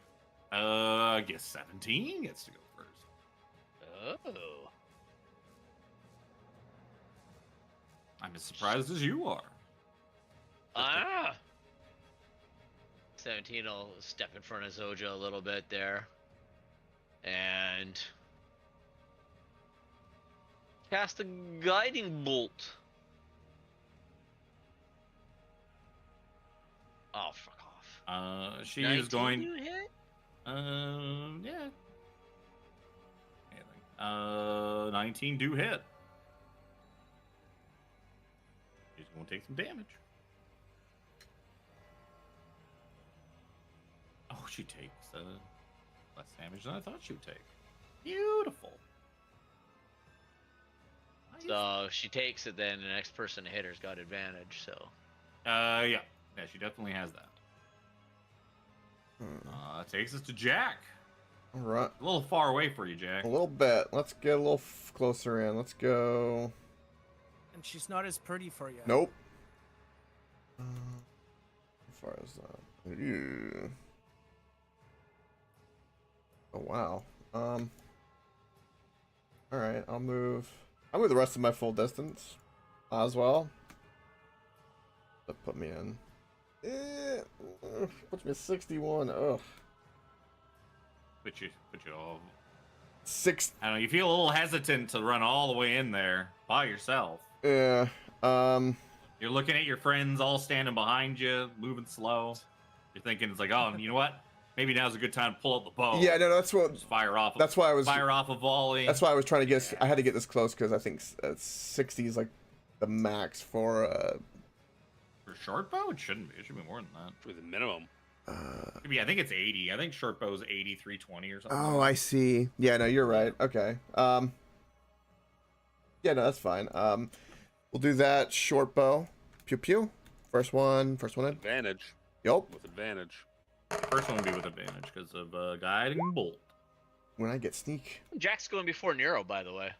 I guess 17 gets to go first. Oh. I'm as surprised as you are. Ah. 17 will step in front of Zoja a little bit there. And cast a guiding bolt. Oh, fuck off. She 19 is going. do hit? Yeah. 19 do hit. She's gonna take some damage. Oh, she takes less damage than I thought she would take. Beautiful. Nice. So she takes it, then the next person to hit her's got advantage. So Yeah, she definitely has that. That takes us to Jack. All right. A little far away for you, Jack. A little bit. Let's get a little closer in. Let's go. And she's not as pretty for you. Nope. How far is that? Ew. Oh wow. All right. I'll move the rest of my full distance as well. That put me in. Puts me at 61. Ugh. Put you all. 6. I don't know. You feel a little hesitant to run all the way in there by yourself. Yeah. You're looking at your friends all standing behind you, moving slow. You're thinking it's like, oh, you know what? Maybe now's a good time to pull out the bow. Yeah, no, that's what. Just fire off. That's why I was. Fire off a volley. That's why I was trying to get. I had to get this close because I think 60 is like the max for. For short bow, it shouldn't be. It should be more than that. For the minimum. Maybe I think it's 80. I think short bow is 80, 320 or something. Oh, I see. Yeah, no, you're right. Okay. Yeah, no, that's fine. We'll do that short bow. Pew pew. First one in. Advantage. Yup. With advantage. First one would be with advantage because of guiding bolt. When I get sneak. Jack's going before Nero, by the way.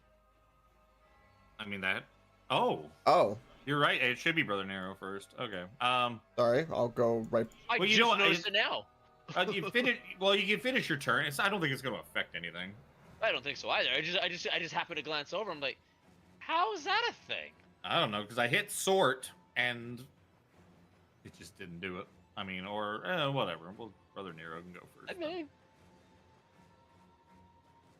I mean that. Oh, Oh, you're right. It should be Brother Nero first. Okay. sorry. I'll go right. I Well, you just know what, noticed it now. You finish. Well, you can finish your turn. I don't think it's going to affect anything. I don't think so either. I just happened to glance over. I'm like, how is that a thing? I don't know because I hit sort and it just didn't do it. I mean, or whatever. Well, Brother Nero can go first. I mean,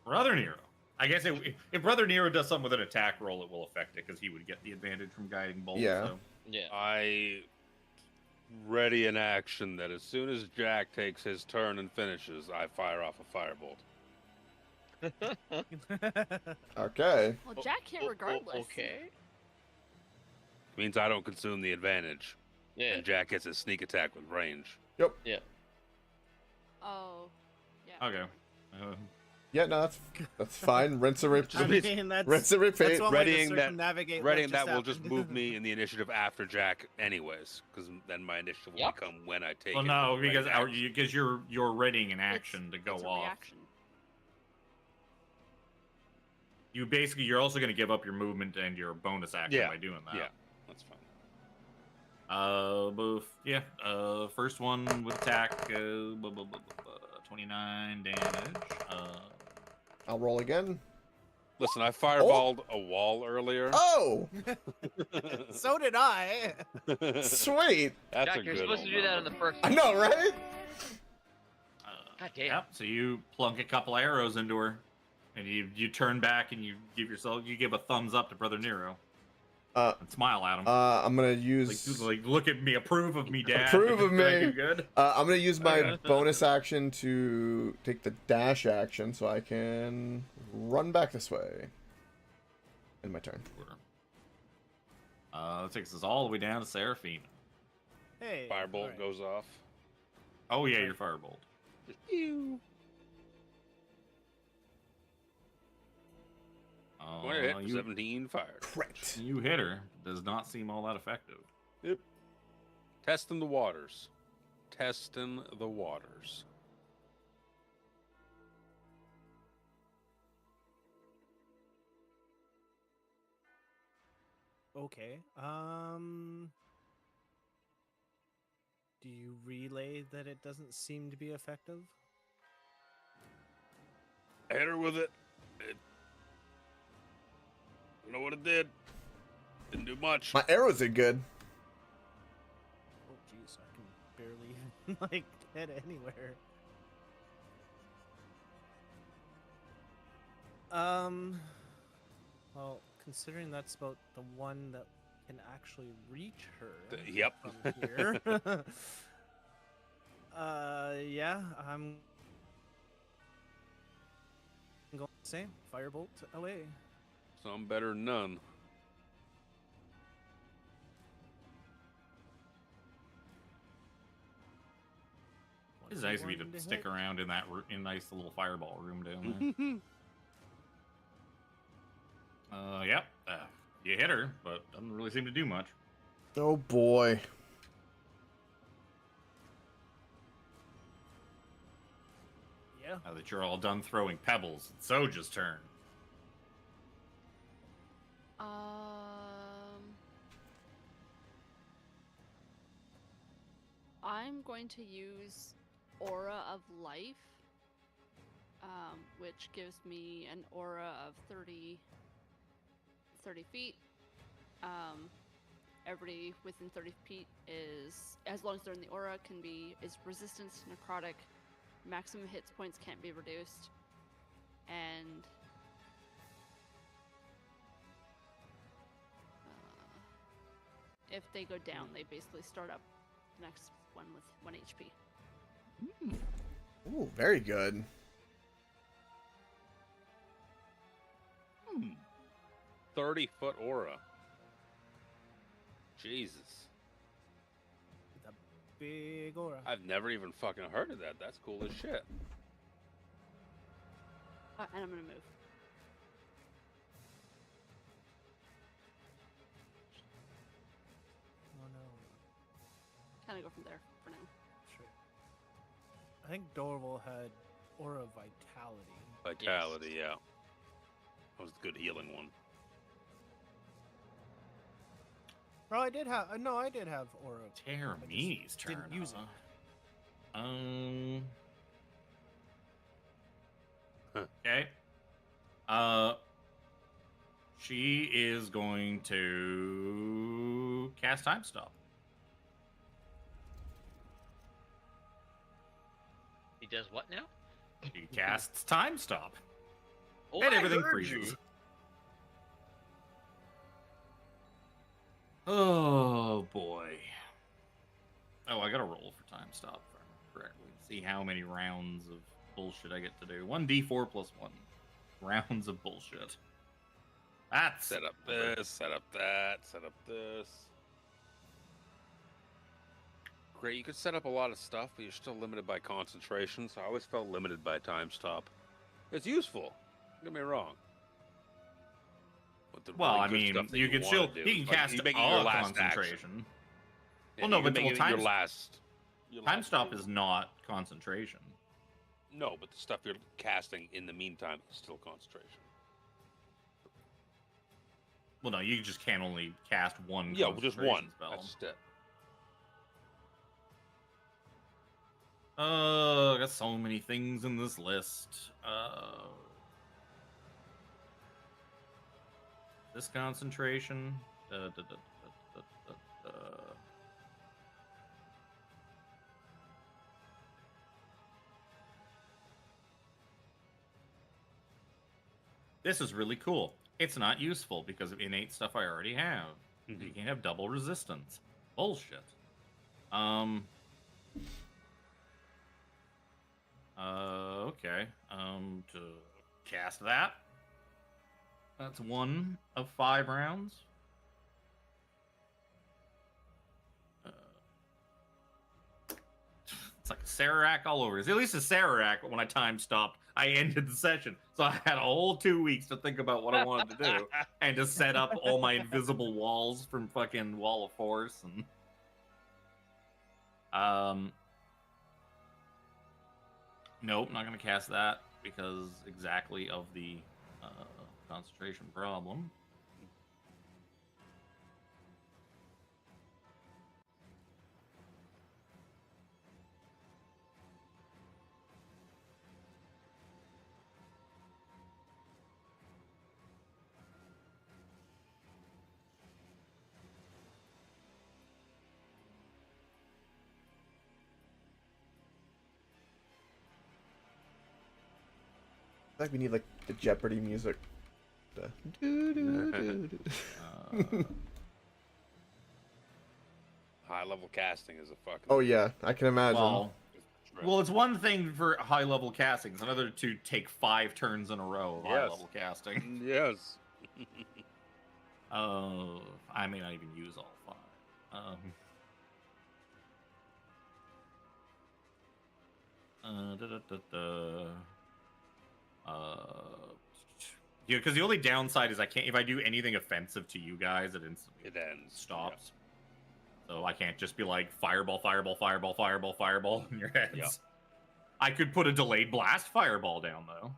Brother Nero. I guess if Brother Nero does something with an attack roll, it will affect it because he would get the advantage from guiding bolt. Yeah. So. yeah. I ready in action that as soon as Jack takes his turn and finishes, I fire off a firebolt. Okay. Well, Jack hit regardless. Okay. Means I don't consume the advantage. Yeah. And Jack gets a sneak attack with range. Yep. Yeah. Oh. Yeah. Okay. Yeah, no, that's fine. Rinse and repeat. I mean, that's Rinse and repeat. that's one way to Readying that- circumnavigate what Reading just that will just happened. move me in the initiative after Jack, anyways, because then my initiative will Yep. become when I take Well, it. no, Ready because action. you're readying an action to go It's a off. reaction. You're also going to give up your movement and your bonus action Yeah, by doing that. Yeah, that's fine. First one with attack, 29 damage. I'll roll again. Listen, I fireballed a wall earlier. Oh, So did I. sweet. That's Jack, a you're good supposed to do old that on the number. first. I know, right? God damn. Yep. So you plunk a couple arrows into her, and you turn back and you give a thumbs up to Brother Nero. And smile at him. I'm gonna use. Like, look at me, approve of me, Dad. Approve of Did I me. do good. I'm gonna use my bonus action to take the dash action, so I can run back this way. In my turn. That takes us all the way down to Seraphina. Hey. Firebolt alright. goes off. Oh yeah, your firebolt. One hit, You 17 fired. Crit. you hit her. Does not seem all that effective. Testing the waters. Testing the waters. Okay. Do you relay that it doesn't seem to be effective? I hit her with it. I don't know what it did. Didn't do much. My arrows are good. Oh, jeez, I can barely even like head anywhere. Well, considering that's about the one that can actually reach her Yep. from here. Yeah, I'm going the same. Firebolt away. Some better than none. It's nice of you 21 to to stick hit. around in that nice little fireball room down there. Yep. You hit her, but doesn't really seem to do much. Oh boy. Yeah. Now that you're all done throwing pebbles, it's Soja's turn. I'm going to use Aura of Life, which gives me an aura of 30 feet. Everybody within 30 feet is, as long as they're in the aura, is resistant to necrotic. Maximum hit points can't be reduced, and if they go down, they basically start up the next one with 1 HP. Ooh, very good. 30-foot aura. Jesus. With a big aura. I've never even fucking heard of that. That's cool as shit. And I'm gonna move. Oh no. Kind of go from there for now. Sure. I think Dorval had Aura of Vitality. Vitality, yeah. That was the good healing one. Oh, I did have. No, I did have Aura. Terramini's turn. didn't use it. Okay. She is going to cast Time Stop. He does what now? She casts Time Stop. Oh, And I everything heard freezes. you. Oh boy. Oh, I gotta roll for Time Stop if I remember correctly. See how many rounds of bullshit I get to do. 1d4 plus 1 rounds of bullshit. That's Set up this, set up that, set up this. Great, you could set up a lot of stuff, but you're still limited by concentration, so I always felt limited by time stop. It's useful, don't get me wrong. With the Well, really I good mean, stuff that you can wanna still do, you can like, cast you make it all your last concentration. action. Well, no, you but make well, it time your last Stop move. is not concentration. No, but the stuff you're casting in the meantime is still concentration. Well, no, you just can't only cast one. Yeah, well, just one. Spell. That's just it. I got so many things in this list. This concentration. This is really cool. It's not useful because of innate stuff I already have. You can't have double resistance. Bullshit. Okay. To cast that. That's 1 of 5 rounds. It's like a Sararak all over. At least a Sararak, when I time stopped, I ended the session. So I had a whole 2 weeks to think about what I wanted to do and to set up all my invisible walls from fucking Wall of Force and nope, not gonna cast that because exactly of the concentration problem. I think we need like the Jeopardy music. The High level casting is a fucking. Oh yeah, I can imagine. Well, well, it's one thing for high level casting. It's another to take 5 turns in a row of high Yes. level casting. Yes. I may not even use all 5. Yeah, because the only downside is I can't. If I do anything offensive to you guys, it instantly It ends. stops. So I can't just be like fireball, fireball, fireball, fireball, fireball in your heads. Yeah. I could put a delayed blast fireball down though.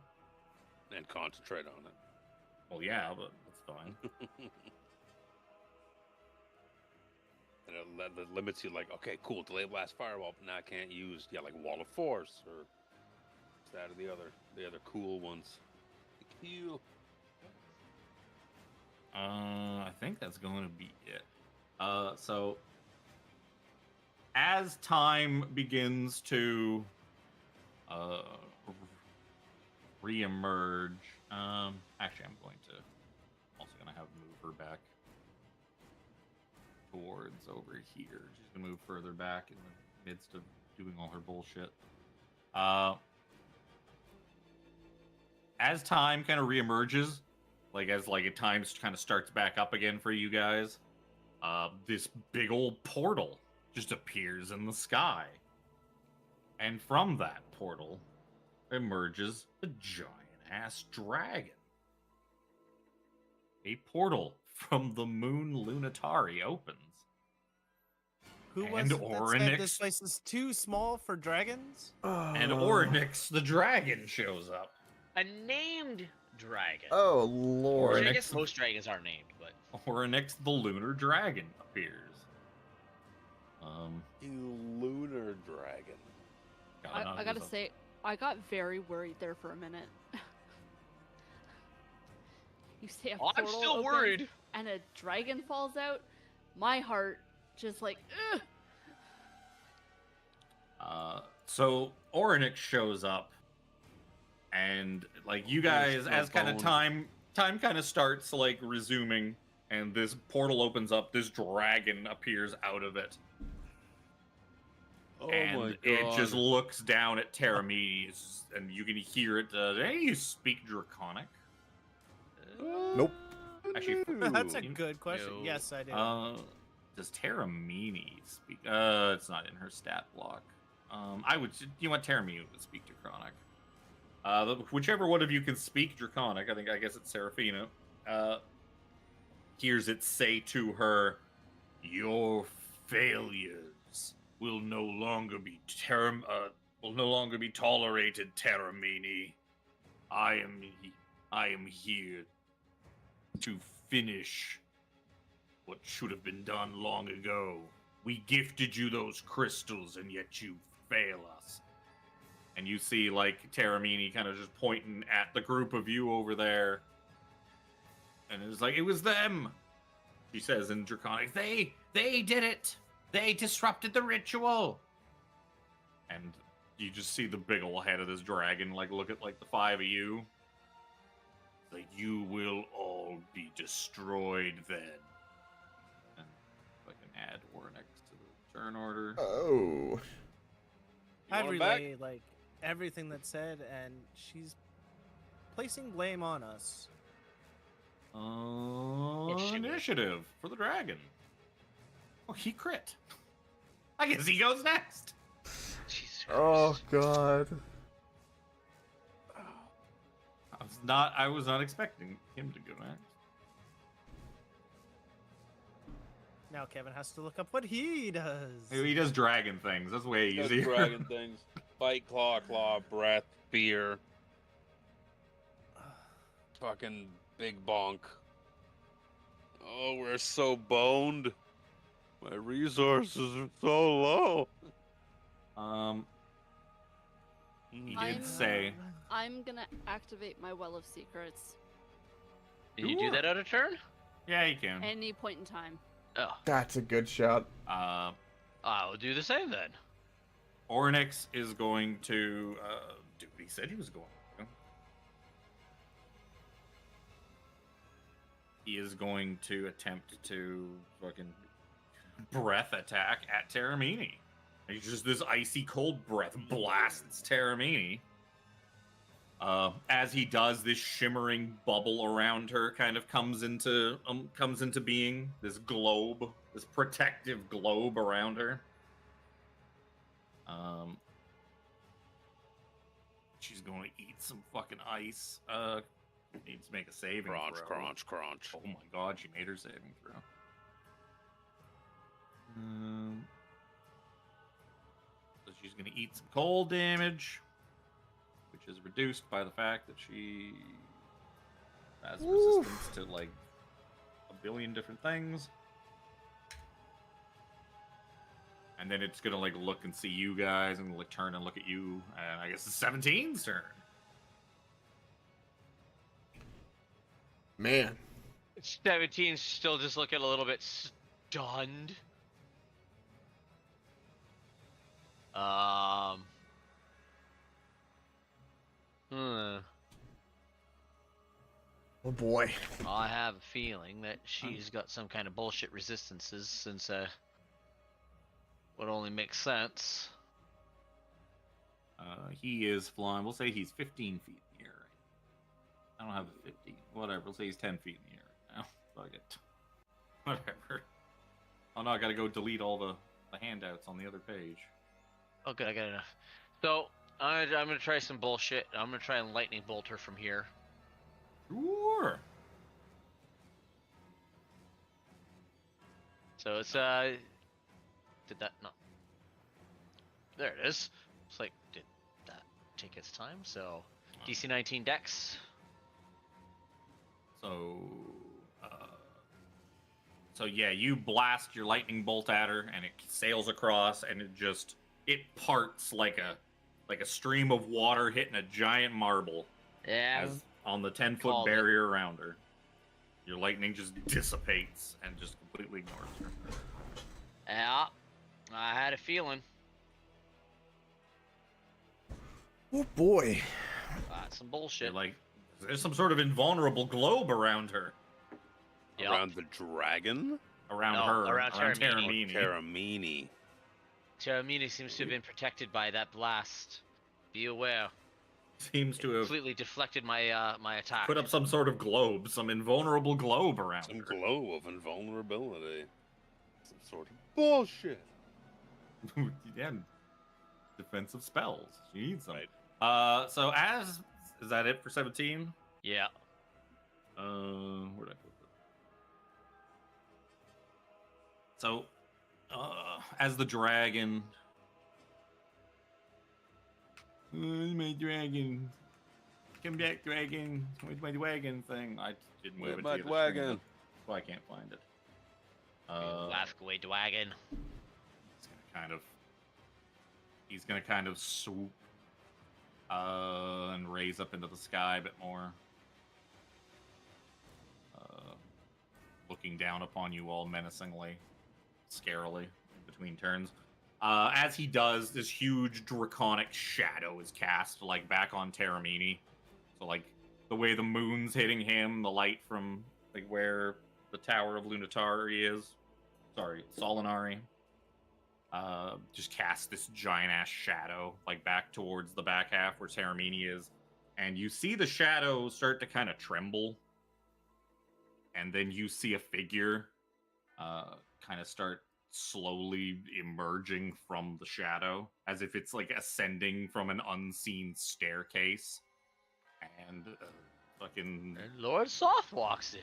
Yeah. And concentrate on it. Well, yeah, but that's fine. And it limits you, like, okay, cool, delay blast fireball, but now I can't use, like Wall of Force or that or the other cool ones. Cool. I think that's going to be it. So as time begins to re-emerge, actually, I'm going to also gonna have move her back towards over here. She's gonna move further back in the midst of doing all her bullshit. As time kind of reemerges, as time kind of starts back up again for you guys, this big old portal just appears in the sky, and from that portal emerges a giant ass dragon. A portal from the moon Lunatari opens. Who was And it that said Orynyx. this place is too small for dragons? And Orynyx the dragon shows up. A named dragon. Oh Which lord. I Orynyx. guess most dragons are named, but Orynyx the lunar dragon appears. You lunar dragon. I gotta say, I got very worried there for a minute. You say a oh, I'm portal still opens worried. and a dragon falls out. My heart just like, ugh. So Orynyx shows up, and you guys, no as kind of bone. time kind of starts resuming, and this portal opens up, this dragon appears out of it. Oh And my god. it just looks down at Terramini, and you can hear it. Hey, you speak Draconic? Nope. Actually, That's a you- good question. No. Yes, I do. Does Terramini speak? It's not in her stat block. I would. You want Terramini to speak Draconic? Whichever one of you can speak Draconic, I guess it's Seraphina. Hears it say to her, "Your failures will no longer be tolerated, Terramini. I am here to finish what should have been done long ago. We gifted you those crystals, and yet you fail us." And you see, Terramini kind of just pointing at the group of you over there. And it's it was them. She says in Draconic, they did it. They disrupted the ritual. And you just see the big ol' head of this dragon, look at, the 5 of you. You will all be destroyed then. And if I can add Orynyx to the turn order. Oh. I'd want 'em back? relay everything that's said, and she's placing blame on us. Initiative for the dragon. Oh, he crit. I guess he goes next. Jesus Christ. Oh god. I was not expecting him to go next. Now Kevin has to look up what he does. He does dragon things. That's way Those easier. dragon things. Bite, claw, breath, fear. Fucking big bonk. Oh, we're so boned. My resources are so low. He I'm- did say. I'm gonna activate my Well of Secrets Can you do that out of turn? Yeah, he can. any point in time. Oh, That's a good shot. I'll do the same then. Orynyx is going to do what he said he was going to. He is going to attempt to fucking breath attack at Terramini. It's just this icy cold breath blasts Taramini. As he does, this shimmering bubble around her kind of comes into being. This globe, this protective globe around her. She's going to eat some fucking ice. Needs to make a saving Crunch, throw. crunch, crunch. Oh my god, she made her saving throw. So she's going to eat some cold damage, which is reduced by the fact that she has resistance to like a billion different things. And then it's gonna like look and see you guys and like turn and look at you. And I guess it's 17's turn. Man. 17's still just looking a little bit stunned. Oh boy. I have a feeling that she's got some kind of bullshit resistances, since would only make sense. He is flying. We'll say he's 15 feet in the air. I don't have a 15. Whatever. We'll say he's 10 feet in the air right now. Fuck it. Whatever. Oh no, I gotta go delete all the handouts on the other page. Oh good, I got enough. So I'm gonna try some bullshit. I'm gonna try and lightning bolt her from here. Sure. So it's did that not? There it is. It's like, did that take its time? So DC 19 Dex. So yeah, you blast your lightning bolt at her, and it sails across, and it parts like a stream of water hitting a giant marble. Yeah. As on the 10-foot Called it. barrier around her. Your lightning just dissipates and just completely ignores her. Yeah. I had a feeling. Oh boy. Some bullshit. You're like, there's some sort of invulnerable globe around her. Yep. Around the dragon? Around No, her. around Taramini. Taramini. Taramini. Taramini seems to have been protected by that blast. Be aware. Seems to have Completely deflected my my attack. put up some sort of globe, some invulnerable globe around Some her. glow of invulnerability. Some sort of bullshit. Yeah, defensive spells. She needs them. Right. So is that it for 17? Yeah. Where'd I put it? So, as the dragon, my dragon, come back, dragon. Where's my wagon thing? I didn't move Where's it. my to the other screen. wagon? Well, I can't find it. Laugh away, dragon. He's gonna kind of swoop and raise up into the sky a bit more, looking down upon you all menacingly, scarily in between turns. As he does, this huge draconic shadow is cast like back on Taramini. So like the way the moon's hitting him, the light from like where the Tower of Lunatari is. Sorry, Solinari. Just cast this giant ass shadow like back towards the back half where Taramini is, and you see the shadow start to kind of tremble, and then you see a figure kind of start slowly emerging from the shadow as if it's like ascending from an unseen staircase, and fucking And Lord Soth walks in.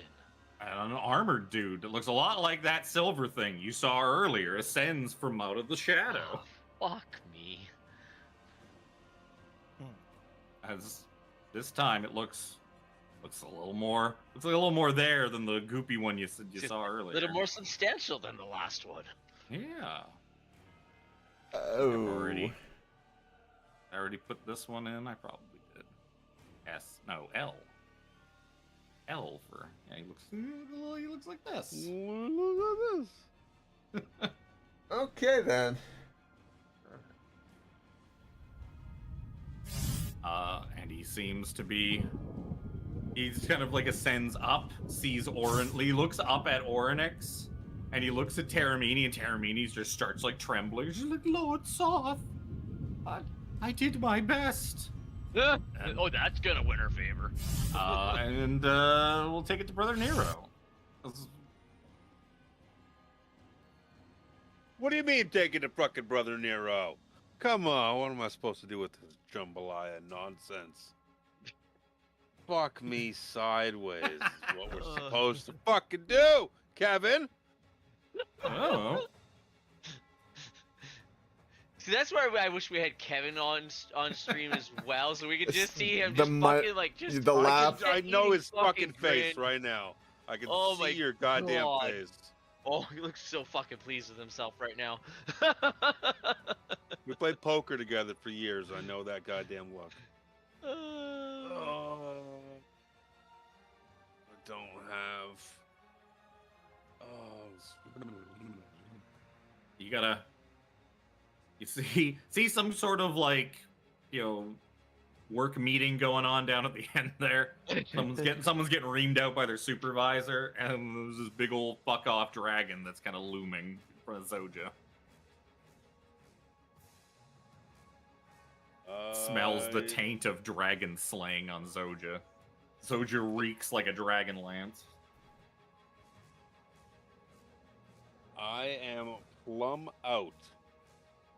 an armored dude that looks a lot like that silver thing you saw earlier ascends from out of the shadow. Oh, fuck me. As this time it looks a little more there than the goopy one you saw A earlier. little more substantial than the last one. Yeah. Oh. I already put this one in. I probably did. L. L for he looks like this. Look at this. Okay then. And he seems to be. He's kind of like ascends up, sees Orin. He looks up at Orynyx and he looks at Taramini, and Taramini just starts like trembling. She's like, Lord Soth, I did my best. Oh, that's gonna win her favor. And we'll take it to Brother Nero. What do you mean taking the fucking Brother Nero? Come on, what am I supposed to do with this jambalaya nonsense? Fuck me sideways is what we're supposed to fucking do, Kevin. Oh. See, that's where I wish we had Kevin on stream as well, so we could just see him The just mi- fucking like just. the laugh. I know his fucking face grin. right now. I can Oh my see your goddamn God. face. Oh, he looks so fucking pleased with himself right now. We played poker together for years. I know that goddamn look. I don't have. You gotta. You see some sort of like, work meeting going on down at the end there. Someone's getting reamed out by their supervisor, and there's this big old fuck off dragon that's kind of looming in front of Zoja. Smells the taint of dragon slaying on Zoja. Zoja reeks like a dragon lance. I am plumb out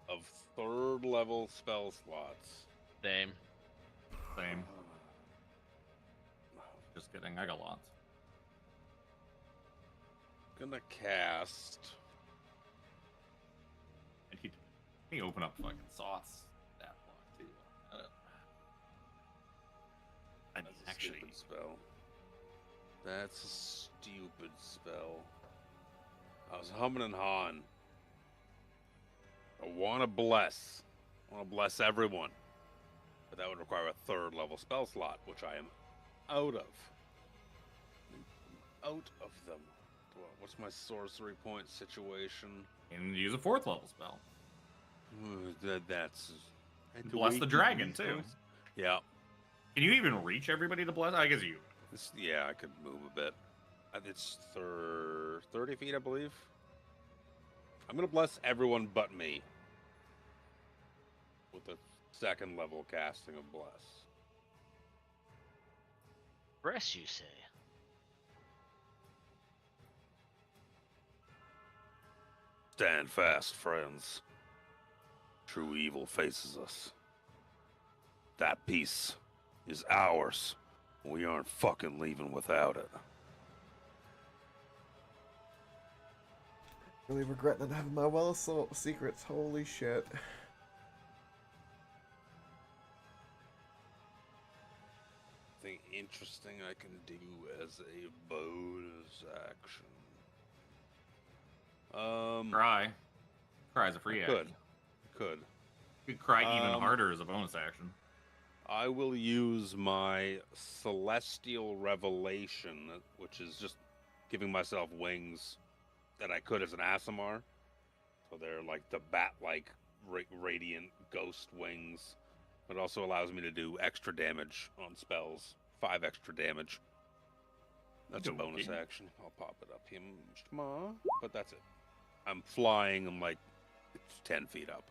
of 3rd level spell slots. Same. Same. Just kidding, I got lots. Gonna cast. And he open up fucking sauce that block too. I mean, That's a actually, stupid spell. That's a stupid spell. I was humming and hawing. I want to bless. I want to bless everyone. But that would require a 3rd level spell slot, which I am out of. Out of them. What's my sorcery point situation? and use a 4th level spell. That's. Bless the dragon too. Yeah. Can you even reach everybody to bless? I guess you. Yeah, I could move a bit. It's 30 feet, I believe. I'm gonna bless everyone but me. With a 2nd level casting of bless. Bless you say. Stand fast, friends. True evil faces us. That peace is ours. We aren't fucking leaving without it. Really regret not having my well of secrets. Holy shit. Something interesting I can do as a bonus action. Cry. Cry is a free action. Could. You could cry even harder as a bonus action. I will use my Celestial Revelation, which is just giving myself wings that I could as an Aasimar. So they're like the bat-like radiant ghost wings. It also allows me to do extra damage on spells. 5 extra damage. That's a bonus action. I'll pop it up here. But that's it. I'm flying. I'm like 10 feet up.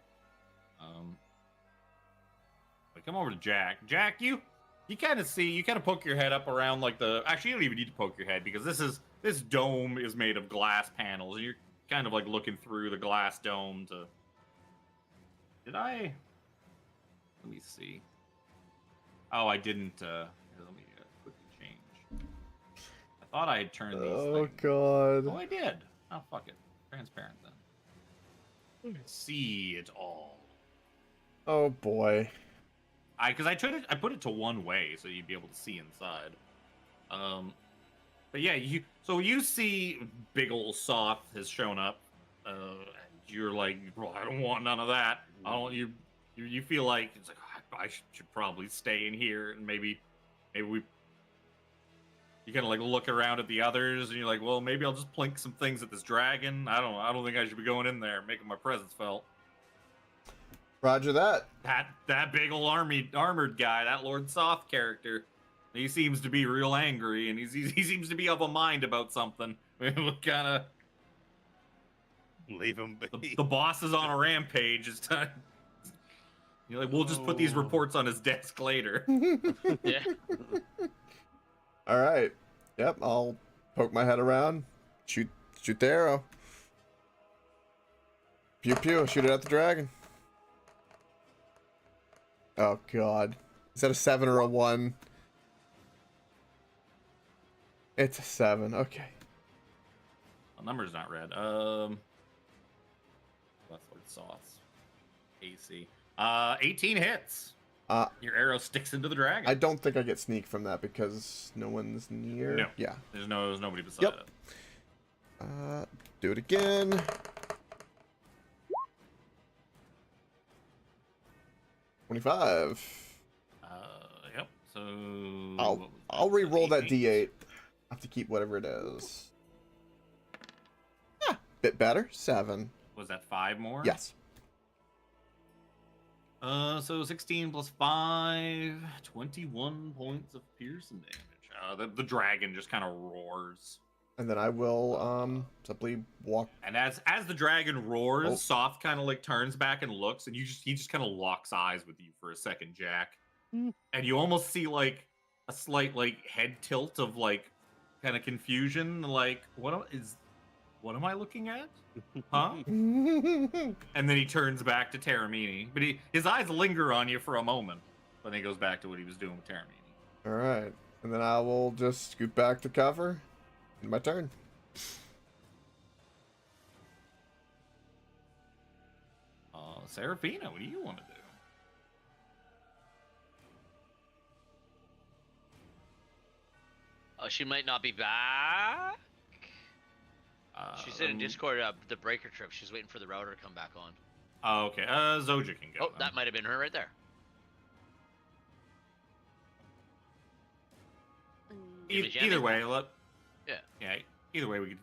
We come over to Jack. Jack, you kind of poke your head up around like actually you don't even need to poke your head because this dome is made of glass panels. And you're kind of like looking through the glass dome to. Let me see. Oh, I didn't. Here, let me quickly change. I thought I had turned these. Oh things. god. Oh, I did. Oh, fuck it. Transparent then. See it all. Oh boy. Because I put it to one way so you'd be able to see inside. But yeah, you see big ol' Soth has shown up. And you're like, well, I don't want none of that. I don't. You feel like it's like I should probably stay in here and maybe we. You kind of like look around at the others and you're like, well, maybe I'll just plink some things at this dragon. I don't think I should be going in there making my presence felt. Roger that. That big ol' armored guy, that Lord Soth character, he seems to be real angry, and he seems to be of a mind about something. What kind of Leave him be. The boss is on a rampage. It's time. You're like, we'll just put these reports on his desk later. Yeah. All right. Yep. I'll poke my head around. Shoot the arrow. Pew pew. Shoot it at the dragon. Oh God. Is that a 7 or a 1? It's a 7. Okay. The number's not red. That's what sauce. AC. 18 hits. Your arrow sticks into the dragon. I don't think I get sneak from that because no one's near. No. Yeah. There's nobody beside Yep. it. Do it again. $25. Yep. So I'll re-roll that D8. I have to keep whatever it is. Bit better. 7. Was that 5 more? Yes. So 16 plus 5, 21 points of piercing damage. The dragon just kind of roars. And then I will simply walk. And as the dragon roars, Soft kind of like turns back and looks, and he just kind of locks eyes with you for a second, Jack. And you almost see like a slight like head tilt of like kind of confusion, like what am I looking at? Huh? And then he turns back to Taramini, but his eyes linger on you for a moment, but then he goes back to what he was doing with Taramini. All right, and then I will just scoot back to cover. My turn. Seraphina, what do you want to do? She might not be back. She said in Discord the breaker trip. She's waiting for the router to come back on. Oh, okay. Zoja can go. Oh, that might have been her right there. Either way, Yeah. Either way, we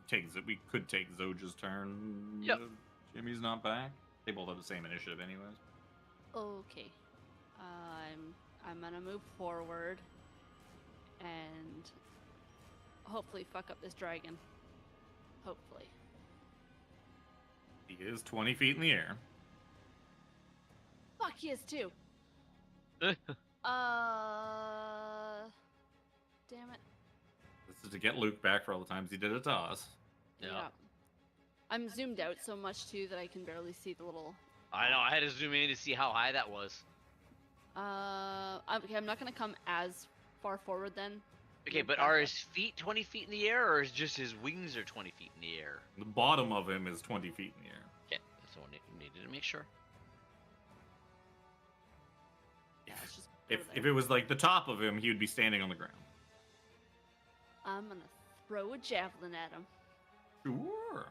could take Zoja's turn. Yep. Jimmy's not back. They both have the same initiative, anyways. Okay. I'm gonna move forward and hopefully fuck up this dragon. Hopefully. He is 20 feet in the air. Fuck, he is too. Damn it. This is to get Luke back for all the times he did it to us. Yeah. I'm zoomed out so much too that I can barely see the little. I know. I had to zoom in to see how high that was. Okay, I'm not gonna come as far forward then. Okay, but are his feet 20 feet in the air, or is just his wings are 20 feet in the air? The bottom of him is 20 feet in the air. Yeah, that's what I needed to make sure. Yeah, let's just go If there. it was like the top of him, he would be standing on the ground. I'm gonna throw a javelin at him. Sure.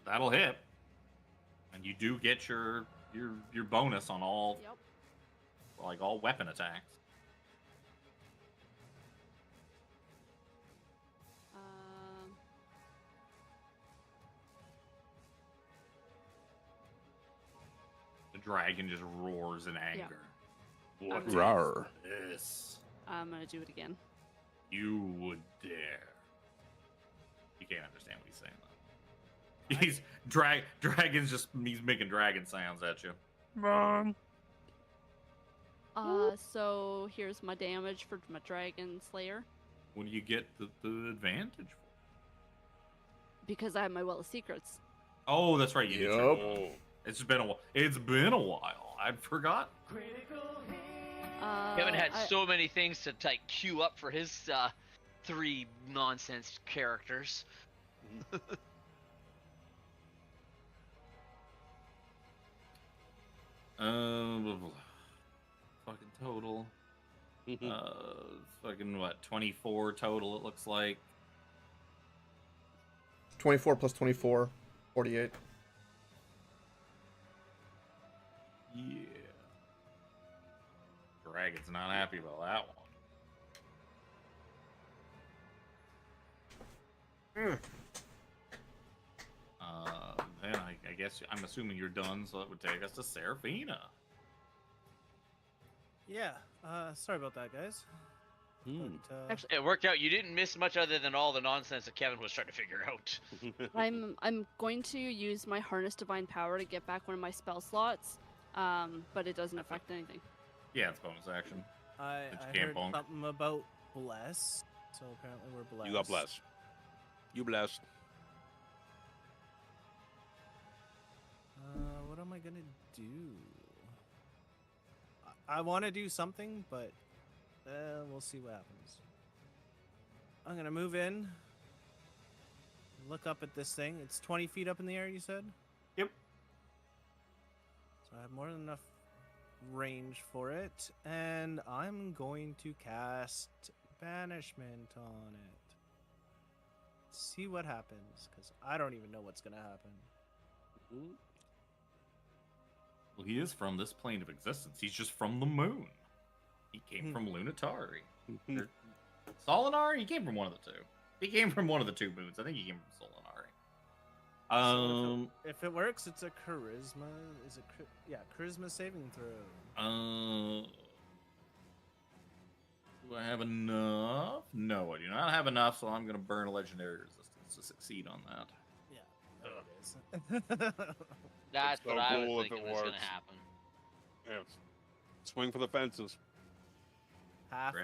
That'll hit, and you do get your bonus on all all weapon attacks. The dragon just roars in anger. What is Rawr. this? I'm gonna do it again. You would dare. You can't understand what he's saying though. He's dragons he's making dragon sounds at you. Mom. So here's my damage for my dragon slayer. When do you get the advantage for? Because I have my well of secrets. Oh, that's right. You did Yup. your- It's been a while. It's been a while. I'd forgot. Kevin had I- so many things to like queue up for his 3 nonsense characters. Fucking total. Fucking what? 24 total. It looks like. 24 plus 24. 48. Yeah. Dragon's not happy about that one. Then I guess I'm assuming you're done, so that would take us to Seraphina. Yeah. Sorry about that, guys. Hmm. But, Actually, It worked out. You didn't miss much other than all the nonsense that Kevin was trying to figure out. I'm going to use my harness divine power to get back one of my spell slots, but it doesn't affect anything. Yeah, it's bonus action. I But you can't heard bonk. something about bless, so apparently we're blessed. You got blessed. You blessed. What am I gonna do? I want to do something, but we'll see what happens. I'm gonna move in. Look up at this thing. It's 20 feet up in the air, you said? Yep. So I have more than enough range for it. And I'm going to cast Banishment on it. See what happens, because I don't even know what's going to happen. Well, he is from this plane of existence. He's just from the moon. He came Hmm. from Lunatari. Or Solinari? He came from one of the two. He came from one of the two moons. I think he came from Solinari. So if it works, it's a charisma. Is it? Charisma saving throw. Do I have enough? No, I do not have enough, so I'm going to burn a legendary resistance to succeed on that. Yeah, there it is. That's so what I cool was if it thinking was going works. to happen. Yeah. Swing for the fences. Half.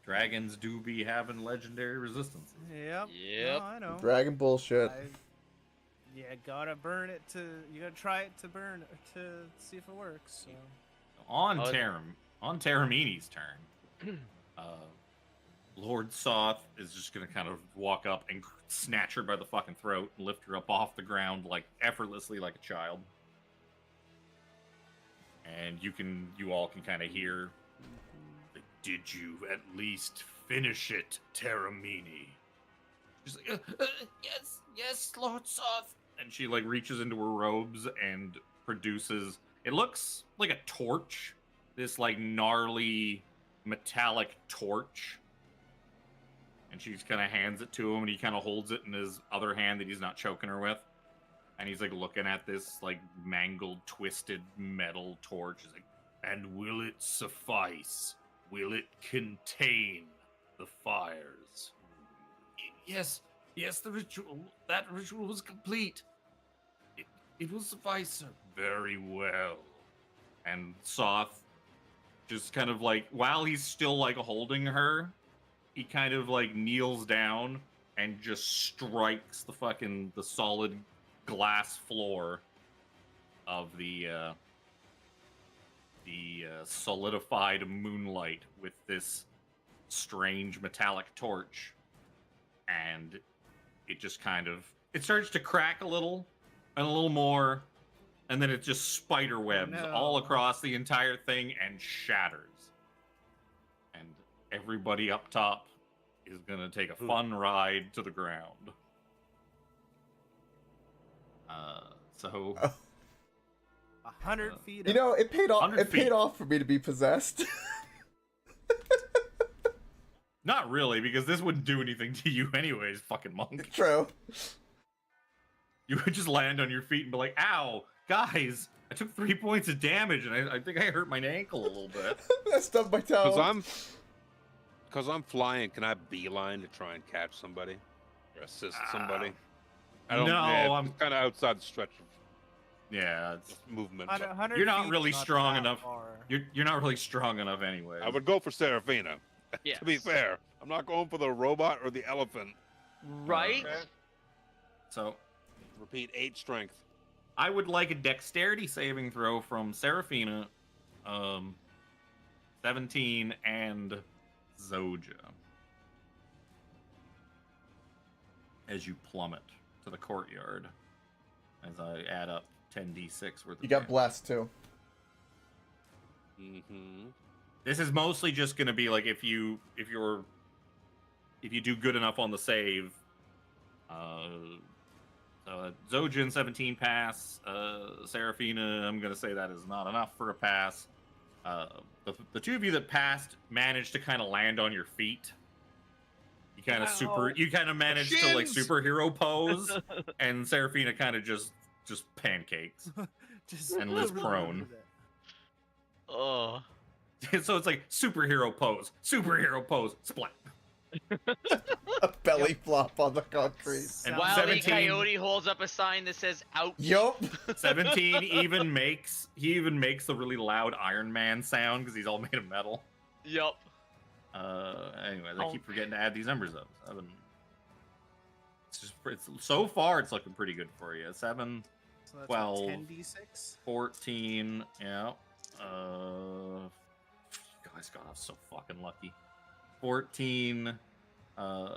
Dragons do be having legendary resistance. Yep. Yep. No, I know. Dragon bullshit. You gotta burn it to. You gotta try it to burn to see if it works. So. On Oh, Terramini's turn, Lord Soth is just gonna kind of walk up and snatch her by the fucking throat and lift her up off the ground like effortlessly, like a child. And you all can kind of hear. Did you at least finish it, Terramini? She's like, yes, Lord Soth. And she like reaches into her robes and produces. It looks like a torch. This like gnarly metallic torch. And she just kind of hands it to him, and he kind of holds it in his other hand that he's not choking her with. And he's like looking at this like mangled, twisted metal torch. He's like, and will it suffice? Will it contain the fires? Yes, the ritual. That ritual was complete. It will suffice, sir. Very well. And Soth just kind of like, while he's still like holding her, he kind of like kneels down and just strikes the solid glass floor of the solidified moonlight with this strange metallic torch, and it just kind of starts to crack a little and a little more, and then it just spider webs all across the entire thing and shatters. And everybody up top is gonna take a fun ride to the ground. So 100 feet. You know, it paid off. 100 It paid feet. off for me to be possessed. not really, because this wouldn't do anything to you anyways, fucking monk. True. You would just land on your feet and be like, ow, guys, I took 3 points of damage and I think I hurt my ankle a little bit. I stubbed my toe. Because I'm flying, can I beeline to try and catch somebody? Or assist somebody? I don't no, I'm kind of outside the stretch of Yeah, it's, movement. 100 you're not feet's really not strong that enough. far. You're not really strong enough anyway. I would go for Serafina. Yes. To be fair, I'm not going for the robot or the elephant. Right? So Repeat, 8 strength. I would like a dexterity saving throw from Serafina, 17, and Zoja. As you plummet to the courtyard, as I add up 10d6 worth of You got damage. blessed too. Mm-hmm. This is mostly just going to be like if you do good enough on the save. Zojin 17 pass. Serafina, I'm going to say that is not enough for a pass. The two of you that passed managed to kind of land on your feet. You kind of managed to like Shins! superhero pose, and Serafina kind of just pancakes. Just And Liz prone. Oh. So it's like superhero pose, splat. A belly flop on the concrete. And Wile E. 17 Coyote holds up a sign that says "Out." Yup. 17 even makes the really loud Iron Man sound because he's all made of metal. Yup. Anyways, I keep forgetting to add these numbers up. It's so far it's looking pretty good for you. 7, So that's 12. 10d6. 14, yeah. Guys got off so fucking lucky. 14, why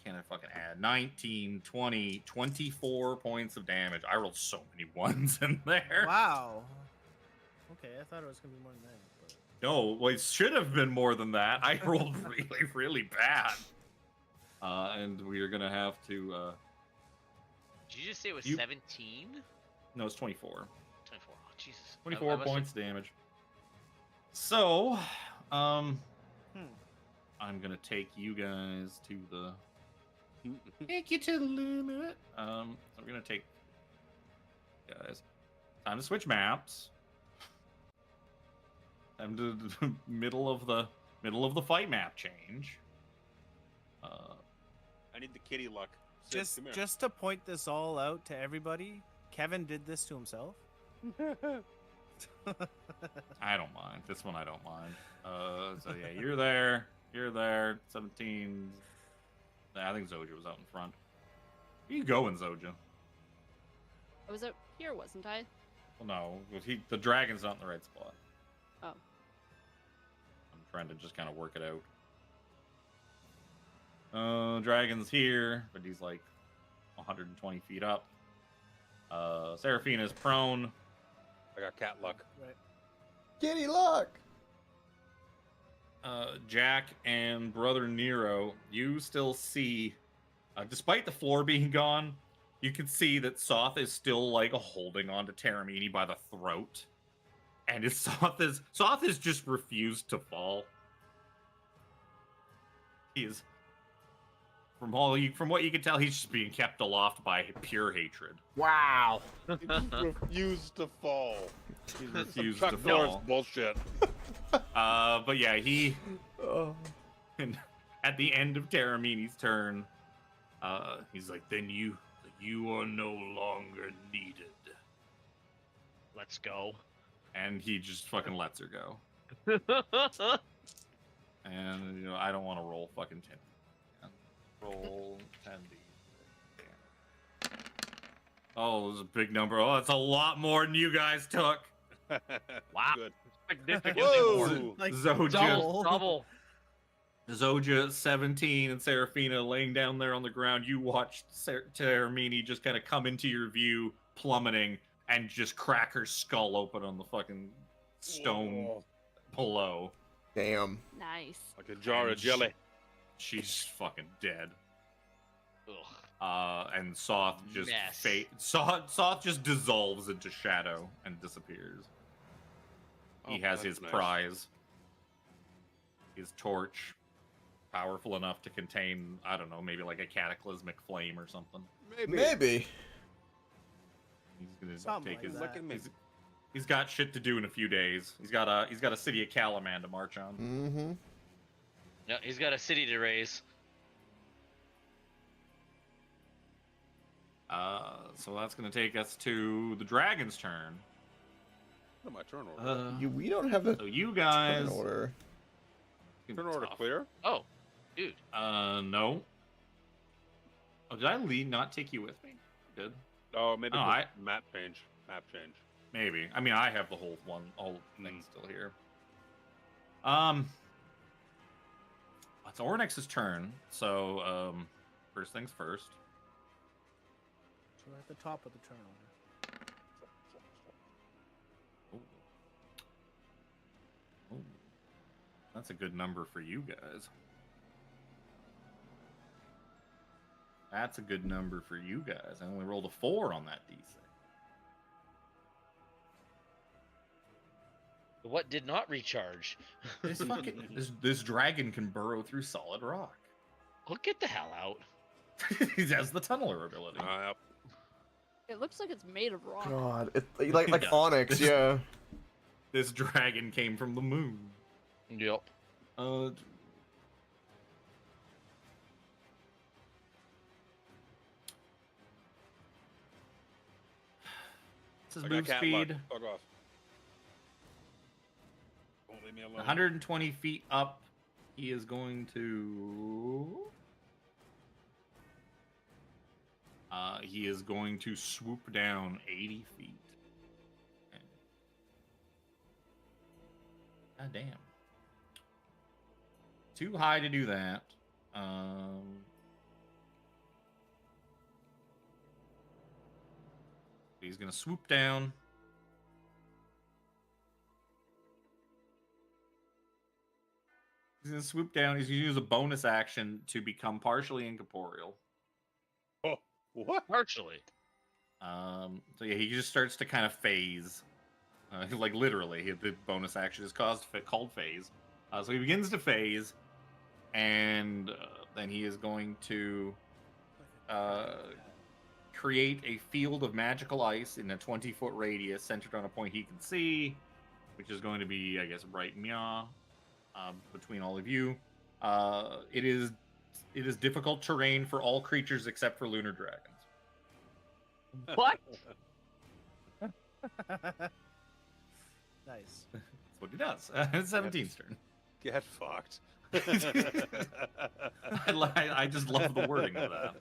can't I fucking add? 19, 20, 24 points of damage. I rolled so many ones in there. Wow. Okay, I thought it was gonna be more than that. But... No, well, it should have been more than that. I rolled really, really bad. And we are gonna have to, Did you just say it was You- 17? no, it's 24. 24. Oh, Jesus. 24 points damage. So, Hmm. I'm gonna take you guys to the take you to the limit. I'm gonna take guys. Time to switch maps. Time to middle of the fight map change. I need the kitty luck. Sid, come here. Just to point this all out to everybody, Kevin did this to himself. I don't mind. This one I don't mind. So yeah, you're there. You're there. 17. I think Zoja was out in front. Where you going, Zoja? I was out here, wasn't I? Well, no, the dragon's not in the right spot. Oh. I'm trying to just kind of work it out. Dragon's here, but he's like 120 feet up. Seraphina's prone. I got cat luck. Right. Kitty luck. Jack and Brother Nero, you still see, despite the floor being gone, you can see that Soth is still like holding on to Taramini by the throat, and Soth has just refused to fall. He is, from what you can tell, he's just being kept aloft by pure hatred. Wow. Refused to fall. He refused Chuck to Norris fall. bullshit. But yeah, he. Oh. And at the end of Taramini's turn, he's like, "Then you are no longer needed," Let's go. and he just fucking lets her go. And I don't want to roll fucking 10. Roll 10d. Oh, it was a big number. Oh, that's a lot more than you guys took. Wow. Good. Significantly Whoa! more. Like Zoja, Double. Zoja, 17, and Seraphina laying down there on the ground. You watched Taramini just kind of come into your view, plummeting, and just crack her skull open on the fucking stone Whoa. below. Damn. Nice. Like a jar of jelly. She's fucking dead. Ugh. And Soth just Mess. Soth just dissolves into shadow and disappears. He Oh, has that's his nice. prize. His torch, powerful enough to contain, I don't know, maybe like a cataclysmic flame or something. Maybe. He's gonna Something take like his. that. He's got shit to do in a few days. He's got a city of Calaman to march on. Mm-hmm. Yeah, he's got a city to raise. So that's gonna take us to the dragon's turn. What am I turn order? We don't have a So you guys. turn order. Turn order Tough. clear? Oh, dude. No. Oh, did I not take you with me? I did. Oh, maybe Oh, the map change. Map change. Maybe. I mean, I have the whole thing still here. It's Ornix's turn. So, first things first. So we're at the top of the turn order. Ooh. That's a good number for you guys. That's a good number for you guys. I only rolled a 4 on that D6. What did not recharge? This dragon can burrow through solid rock. Well, get the hell out. He has the tunneler ability. Yep. It looks like it's made of rock. God, it's like Yeah. Onyx, yeah. this dragon came from the moon. Yep. This is I got move cat speed. luck. Fuck off. Don't leave me alone. 120 feet up. He is going to. He is going to swoop down 80 feet. God damn. Too high to do that. He's gonna swoop down. He's gonna swoop down. He's gonna use a bonus action to become partially incorporeal. Oh, what? Partially. So yeah, he just starts to kind of phase. Like literally, the bonus action is called phase. So he begins to phase, and then he is going to create a field of magical ice in a 20-foot radius centered on a point he can see, which is going to be, I guess, right meow, between all of you. It is difficult terrain for all creatures except for lunar dragons. What? Nice. That's what he does. It's 17's turn. Get fucked. I just love the wording of that.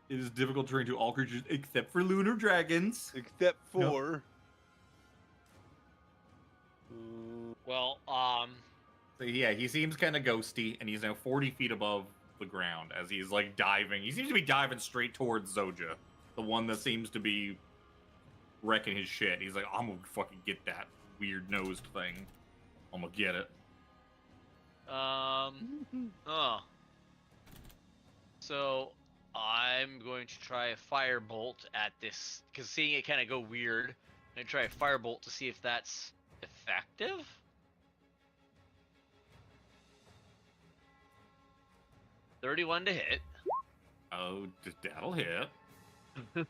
It is difficult terrain to all creatures except for lunar dragons. Except for. Well, So yeah, he seems kind of ghosty, and he's now 40 feet above the ground as he's like diving. He seems to be diving straight towards Zoja, the one that seems to be wrecking his shit. He's like, I'm gonna fucking get that weird nosed thing. I'm gonna get it. So I'm going to try a firebolt at this, because seeing it kind of go weird, I'm gonna try a firebolt to see if that's effective. $31 to hit. Oh, that'll hit. Yeah,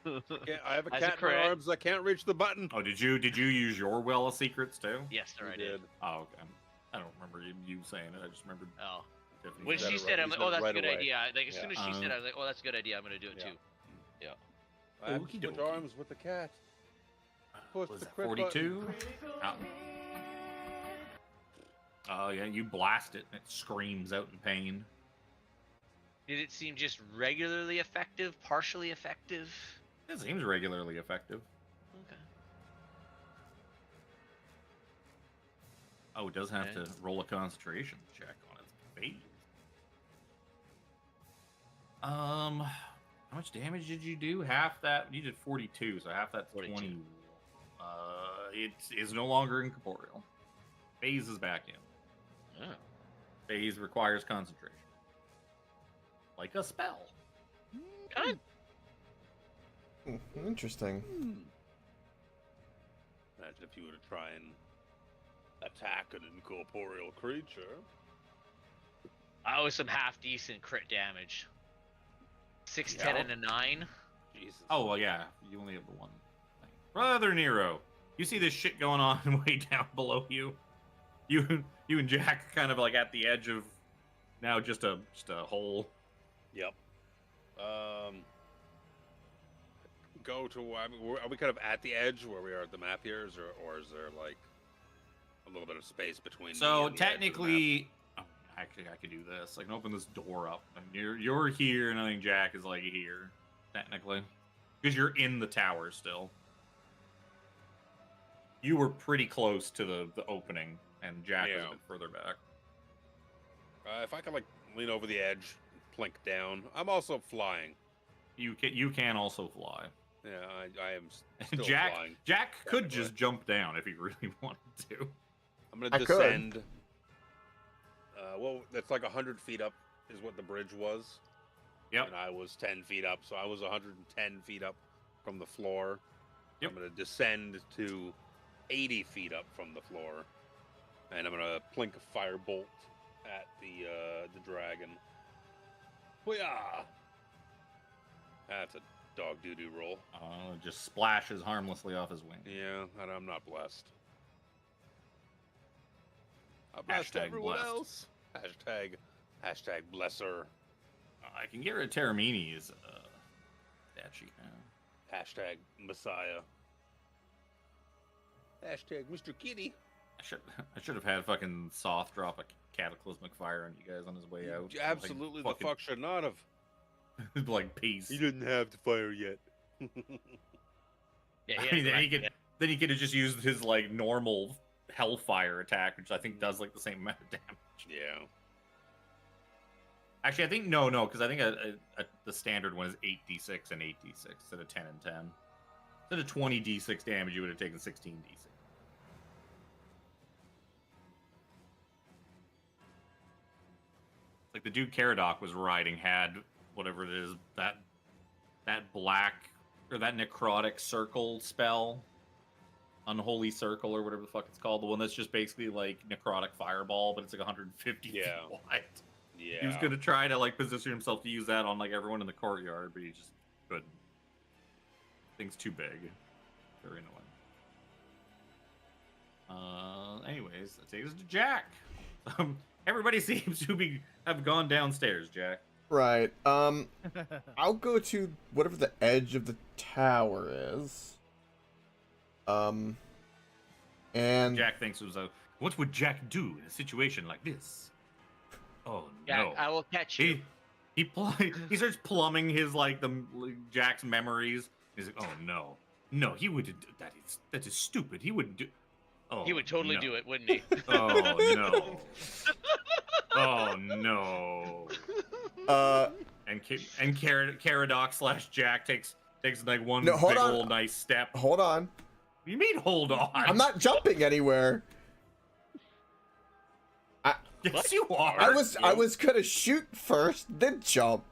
I have a As a cat in my crit. arms. I can't reach the button. Oh, did you use your well of secrets too? Yes, sir, I did. Oh, okay. I don't remember you saying it. I just remembered. Oh. Tiffany When saying she it. said, I'm He's like, oh, done it that's a right good away. idea. Like, as soon as she said, Yeah. I was like, oh, that's a good idea. I'm gonna do it Yeah. too. I have Okie switch dokie. arms with the cat. Push Was the that crit 42? Oh yeah, you blast it and it screams out in pain. Did it seem just regularly effective, partially effective? It seems regularly effective. Okay. Oh, it does have Okay. to roll a concentration check on its phase. How much damage did you do? Half that? You did 42, so half that's 42. 20. It is no longer incorporeal. Phase is back in. Oh. Phase requires concentration. Like a spell. Good. Interesting. Imagine if you were to try and attack an incorporeal creature. Oh, some half decent crit damage. 6, 10, and a 9. Jesus. Oh, well, yeah. You only have the one thing. Brother Nero, you see this shit going on way down below you. You and Jack kind of like at the edge of now just a hole. Yep. Go to. I mean, are we kind of at the edge where we are at the map here, or is there like a little bit of space between? me So and the edge of the map? technically, oh, actually, I could do this. I can open this door up. And you're here, and I think Jack is like here, technically, because you're in the tower still. You were pretty close to the opening, and Jack was Yeah. a bit further back. If I can like lean over the edge, plink down. I'm also flying. You can also fly. Yeah, I am still Jack flying. Jack could Technically. just jump down if he really wanted to. I'm gonna I could. descend. Well, that's like 100 feet up is what the bridge was. Yep. And I was 10 feet up, so I was 110 feet up from the floor. Yep. I'm gonna descend to 80 feet up from the floor, and I'm gonna plink a firebolt at the dragon. Hoo-yah! That's a dog doo-doo roll. Just splashes harmlessly off his wing. Yeah, and I'm not blessed. I blessed Hashtag everyone blessed. else. Hashtag blesser. I can get rid of Terramini's statue now. Hashtag Messiah. Hashtag Mr. Kitty. I should have had fucking Soth drop a cataclysmic fire on you guys on his way out. Absolutely, Like, the fuck should not have. like peace. He didn't have the fire yet. Yeah, I mean, then he could have just used his like normal hellfire attack, which I think does like the same amount of damage. Yeah. Actually, I think no, because I think the standard one is 8d6 and 8d6 instead of 10 and 10. Instead of 20d6 damage, you would have taken 16d6. Like the dude Caradoc was riding had whatever it is, that black or that necrotic circle spell, unholy circle or whatever the fuck it's called, the one that's just basically like necrotic fireball, but it's like 150 feet wide. Yeah. He was gonna try to like position himself to use that on like everyone in the courtyard, but he just couldn't. Thing's too big. Very annoying. Anyways, that takes us to Jack. Everybody seems to have gone downstairs, Jack. Right. I'll go to whatever the edge of the tower is. And Jack thinks it was what would Jack do in a situation like this? Oh Jack, no! I will catch you. He starts plumbing his Jack's memories. He's like, oh no, he wouldn't. That is stupid. He wouldn't do. Oh, He would totally no. do it, wouldn't he? Oh no. Oh no. And Caradoc / Jack takes like one No, hold big on. old nice step. hold on. You mean hold on? I'm not jumping anywhere. Yes, you are. I was gonna shoot first, then jump.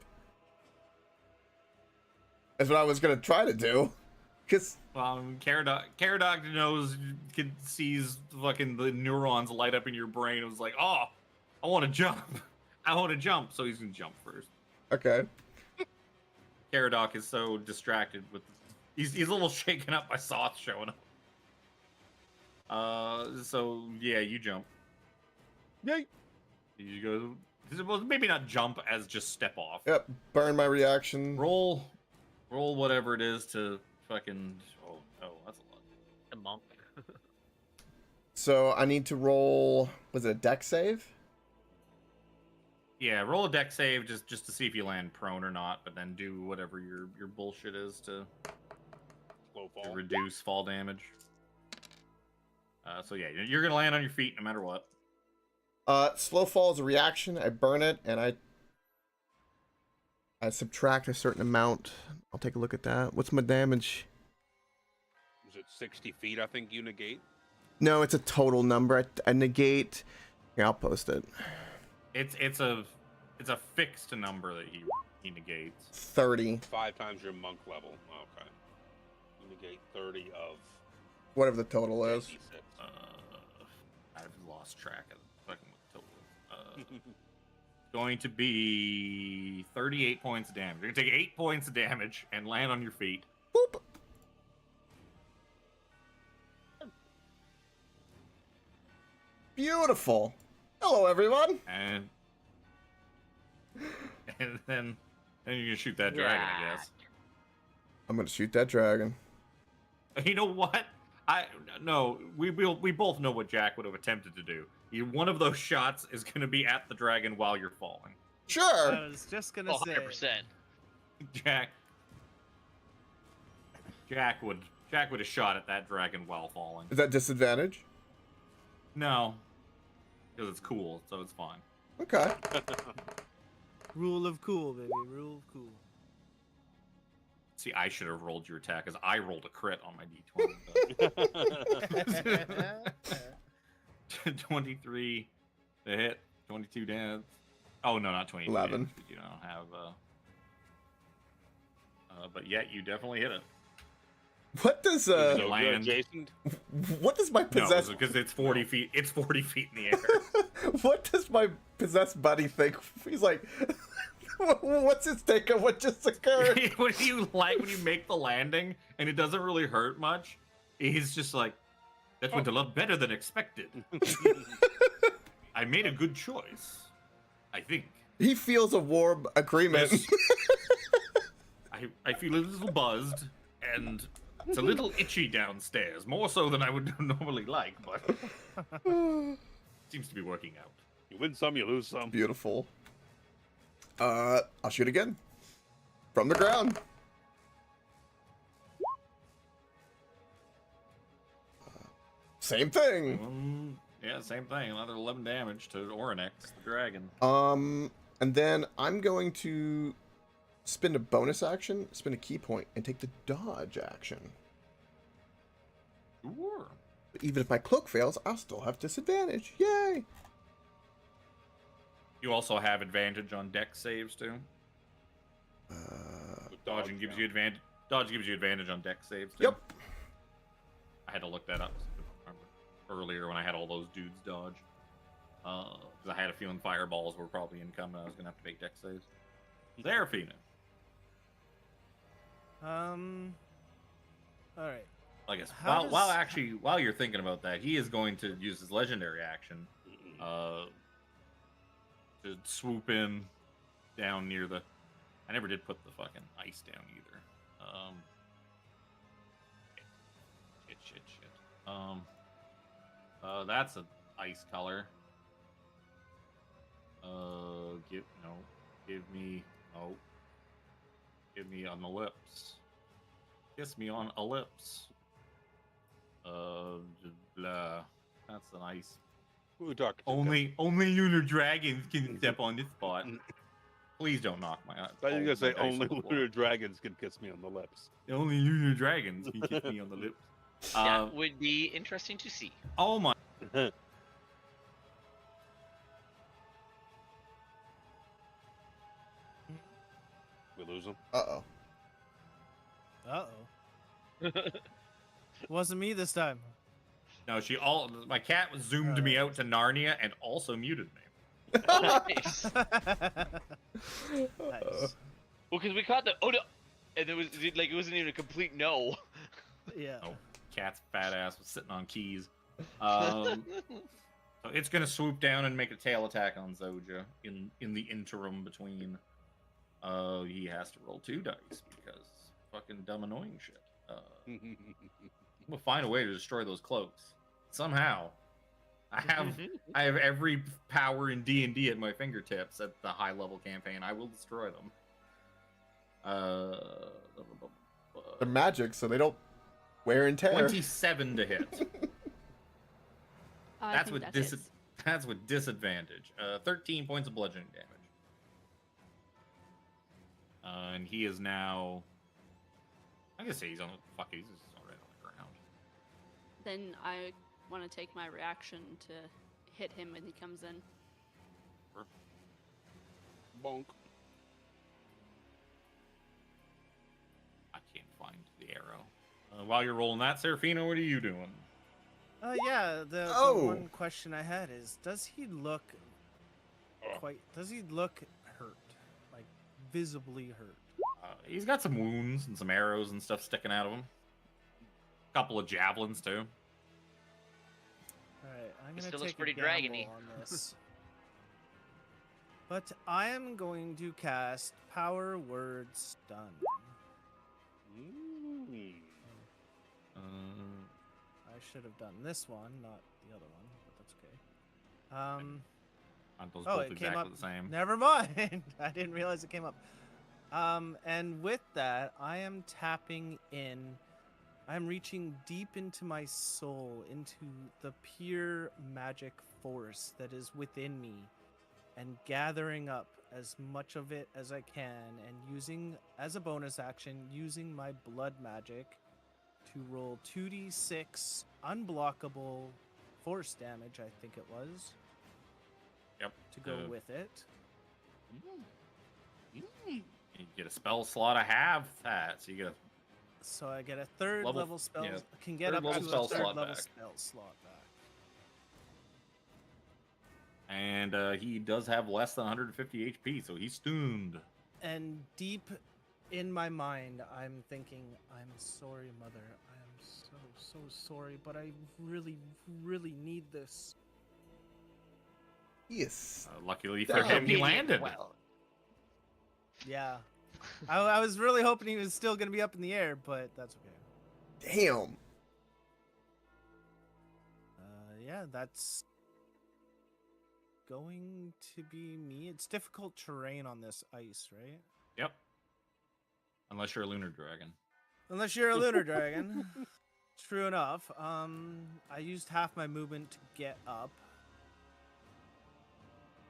That's what I was gonna try to do. Cause Caradoc sees fucking the neurons light up in your brain. It was like, oh, I want to jump. I want to jump. So he's gonna jump first. okay. Caradoc is so distracted with. He's a little shaken up by Soth showing up. So yeah, you jump. Yay. You go. Well, maybe not jump as just step off. Yep. Burn my reaction. Roll whatever it is to fucking. Oh, that's a lot. A monk. So I need to roll. Was it a deck save? Yeah, roll a deck save just to see if you land prone or not, but then do whatever your bullshit is to Slow fall. reduce fall damage. So yeah, you're gonna land on your feet no matter what. Slow fall is a reaction. I burn it and I subtract a certain amount. I'll take a look at that. What's my damage? Was it 60 feet? I think you negate. No, it's a total number. I negate. Here, I'll post it. It's a fixed number that he negates. 30. 5 times your monk level. Okay. You negate 30 of. Whatever the total is. 86. I've lost track of the fucking total. Going to be 38 points of damage. You're gonna take 8 points of damage and land on your feet. Boop. Beautiful. Hello, everyone. And then you're gonna shoot that dragon, I guess. I'm gonna shoot that dragon. You know what? We both know what Jack would have attempted to do. One of those shots is gonna be at the dragon while you're falling. Sure. I was just gonna say. 100%. Jack would have shot at that dragon while falling. Is that disadvantage? No, because it's cool, so it's fine. Okay. Rule of cool, baby. Rule of cool. See, I should have rolled your attack because I rolled a crit on my d20. 23 to hit, 22 damage. Oh no, not 22. 11. Damage, you don't have. But yet you definitely hit it. What does So good, land. Jason. what does my No, possessed because it's 40 feet. It's 40 feet in the air. what does my possessed buddy think? He's like, what's his take on what just occurred? What do you like when you make the landing and it doesn't really hurt much? He's just like, that went a lot better than expected. I made a good choice. I think. He feels a warm agreement. Yes. I feel a little buzzed, and it's a little itchy downstairs, more so than I would normally like, but seems to be working out. You win some, you lose some. Beautiful. I'll shoot again. From the ground. Same thing. Yeah, same thing. Another 11 damage to Oronex, the dragon. And then I'm going to spend a bonus action, spend a key point, and take the dodge action. Sure. But even if my cloak fails, I'll still have disadvantage. Yay! You also have advantage on dex saves too. Dodging gives you advantage. Dodge gives you advantage on dex saves too. Yep. I had to look that up earlier when I had all those dudes dodge. Because I had a feeling fireballs were probably incoming. I was gonna have to make dex saves. Seraphina. All right. I guess How while you're thinking about that, he is going to use his legendary action to swoop in down near the. I never did put the fucking ice down either. Shit. That's an ice color. Give me on the lips. Kiss me on a lips. Blah. That's an ice. Who we talking to? Only lunar dragons can step on this spot. Please don't knock my. I was gonna say only lunar dragons can kiss me on the lips. Only lunar dragons can kiss me on the lips. That would be interesting to see. Oh my. We lose them. Uh-oh. Wasn't me this time. No, my cat was zoomed me out to Narnia and also muted me. Nice. Nice. Well, because we caught the no, and it wasn't even a complete no. Yeah. Oh, cat's fat ass was sitting on keys. So it's gonna swoop down and make a tail attack on Zoja in the interim between. He has to roll 2 dice because fucking dumb annoying shit. We'll find a way to destroy those cloaks somehow. I have every power in D&D at my fingertips at the high level campaign. I will destroy them. They're magic, so they don't wear and tear. 27 to hit. I That's think with that hits. that's with disadvantage. 13 points of bludgeoning damage. And he is now. I can say he's already on the ground. Then I want to take my reaction to hit him when he comes in. Bonk. I can't find the arrow. While you're rolling that, Seraphina, what are you doing? Yeah, the Oh. one question I had is, does he look hurt? Like, visibly hurt? He's got some wounds and some arrows and stuff sticking out of him. A couple of javelins, too. Alright, I'm He gonna still looks take pretty a gamble dragony. on this. But I am going to cast Power Word Stun. I should have done this one, not the other one, but that's okay. Aren't those Oh, both it came exactly up. the same? Never mind. I didn't realize it came up. And with that, I am tapping in. I'm reaching deep into my soul, into the pure magic force that is within me, and gathering up as much of it as I can, and using, as a bonus action, using my blood magic to roll 2d6 unblockable force damage, I think it was. Yep. To go with it. You get a spell slot of half that, so you get a So I get a third Level- level spell. yeah, Can get third up level to spell a third slot level back. spell slot back. And he does have less than 150 HP, so he's stunned. And deep in my mind, I'm thinking, I'm sorry, Mother. I am so sorry, but I really, really need this. Yes. Luckily for him, he landed. Well, Yeah. I was really hoping he was still gonna be up in the air, but that's okay. Damn. Yeah, that's going to be me. It's difficult terrain on this ice, right? Yep. Unless you're a lunar dragon. Unless you're a lunar dragon. True enough. I used half my movement to get up.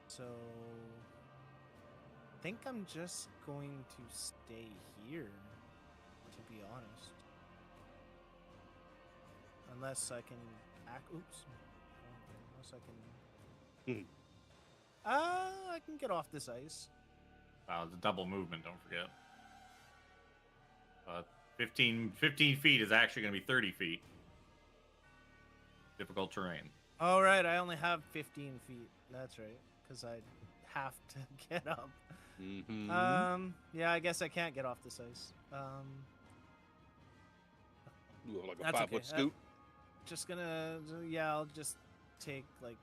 So I think I'm just going to stay here, to be honest. Unless I can oops. Unless I can I can get off this ice. Wow, the double movement, don't forget. 15 feet is actually going to be 30 feet. Difficult terrain. All right, I only have 15 feet. That's right, because I have to get up. Yeah, I guess I can't get off this ice. Like a That's 5-foot okay. scoot. Just gonna, yeah, I'll just take, like,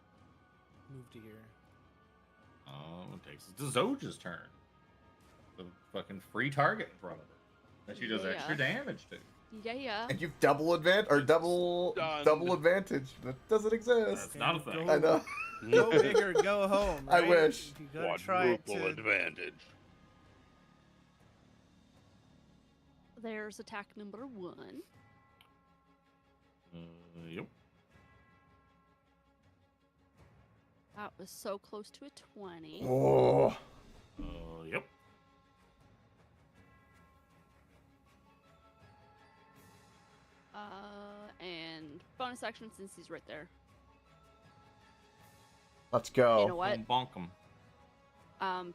move to here. Oh, it takes it to Zoja's turn. The fucking free target in front of her that she does Yeah. extra damage to. Yeah. And you've double double Stunned. advantage. That doesn't exist. That's not a thing. Go- I know. Go big or go home. I Right? wish. You gotta try Quadruple to. advantage. There's attack number 1. Yep. That was so close to a 20. Oh. Yep. And bonus action since he's right there. Let's go. You know what? Bonk him.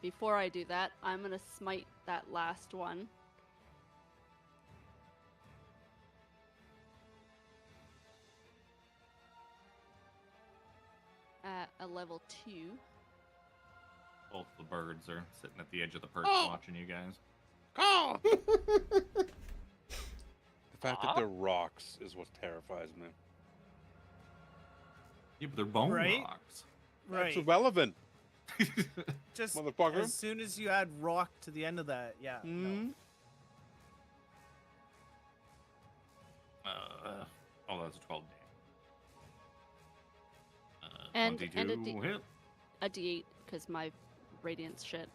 Before I do that, I'm gonna smite that last one. At a level 2. Both the birds are sitting at the edge of the perch watching you guys. Oh! The fact that they're rocks is what terrifies me. Yeah, but they're bone Right? rocks. Right. That's irrelevant, Just motherfucker. as soon as you add rock to the end of that, yeah. No. That's a 12 damage. And 22 hit. A d8 because my radiance shit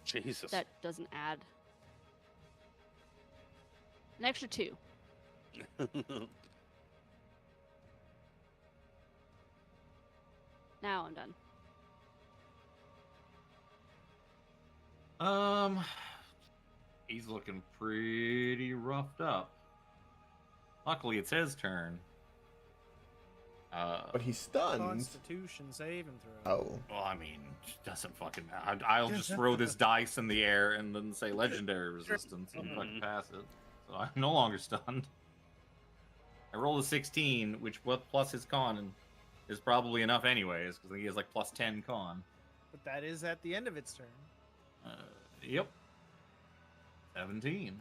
Jesus. that doesn't add. An extra 2. Now I'm done. He's looking pretty roughed up. Luckily, it's his turn. But he's stunned. Constitution saving throw. Oh. Well, I mean, it doesn't fucking matter. I'll just throw this dice in the air and then say legendary resistance and fucking pass it. So I'm no longer stunned. I rolled a 16, which plus his con is probably enough anyways, because he has like plus 10 con. But that is at the end of its turn. Yep. 17.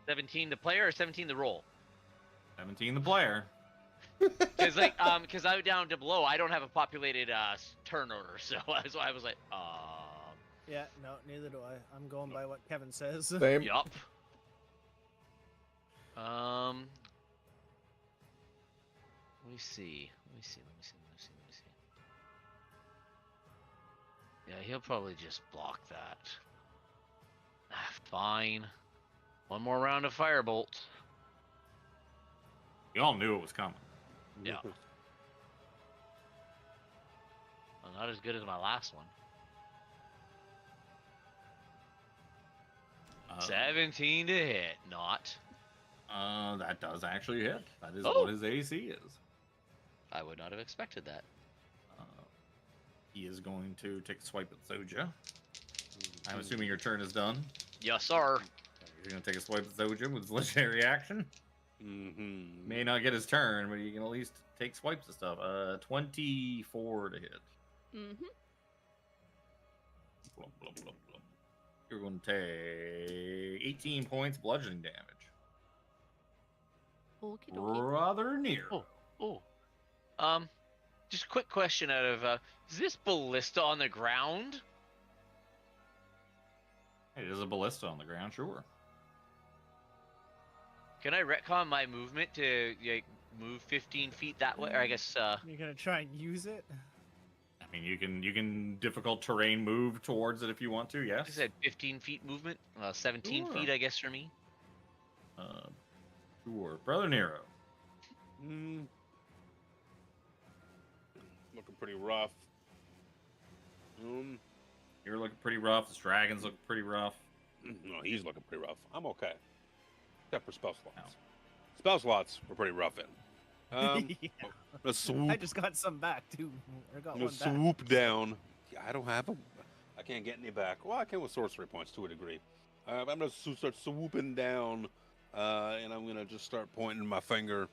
17 the player or 17 the roll? 17 the player. Because because I'm down to below, I don't have a populated turn order, so that's why I was like, Yeah, no, neither do I. I'm going by what Kevin says. Same. yup. Let me see. Yeah, he'll probably just block that. Fine. One more round of firebolt. You all knew it was coming. Yeah. Well, not as good as my last one. 17 to hit, not. That does actually hit. That is Oh. what his AC is. I would not have expected that. He is going to take a swipe at Zoja. I'm assuming your turn is done. Yes, sir. He's going to take a swipe at Zoja with his legendary action. May not get his turn, but you can at least take swipes of stuff. 24 to hit. Mm-hmm. Blub, blub, blub, blub. You're going to take 18 points bludgeoning damage. Okie dokie. Rather near. Oh. Just a quick question out of is this ballista on the ground? It is a ballista on the ground, sure. Can I retcon my movement to like move 15 feet that way? Or I guess You're gonna try and use it? I mean, you can difficult terrain move towards it if you want to. I Yes. said 15 feet movement. 17 Sure. feet, I guess, for me. Sure, Brother Nero. Looking pretty rough. You're looking pretty rough. This dragon's looking pretty rough. No, he's looking pretty rough. I'm okay. Except for spell slots. No. Spell slots were pretty rough in. Yeah. A swoop. I just got some back too. Or got I'm gonna one back. swoop down. Yeah, I don't have them. I can't get any back. Well, I can with sorcery points to a degree. I'm gonna start swooping down, and I'm gonna just start pointing my finger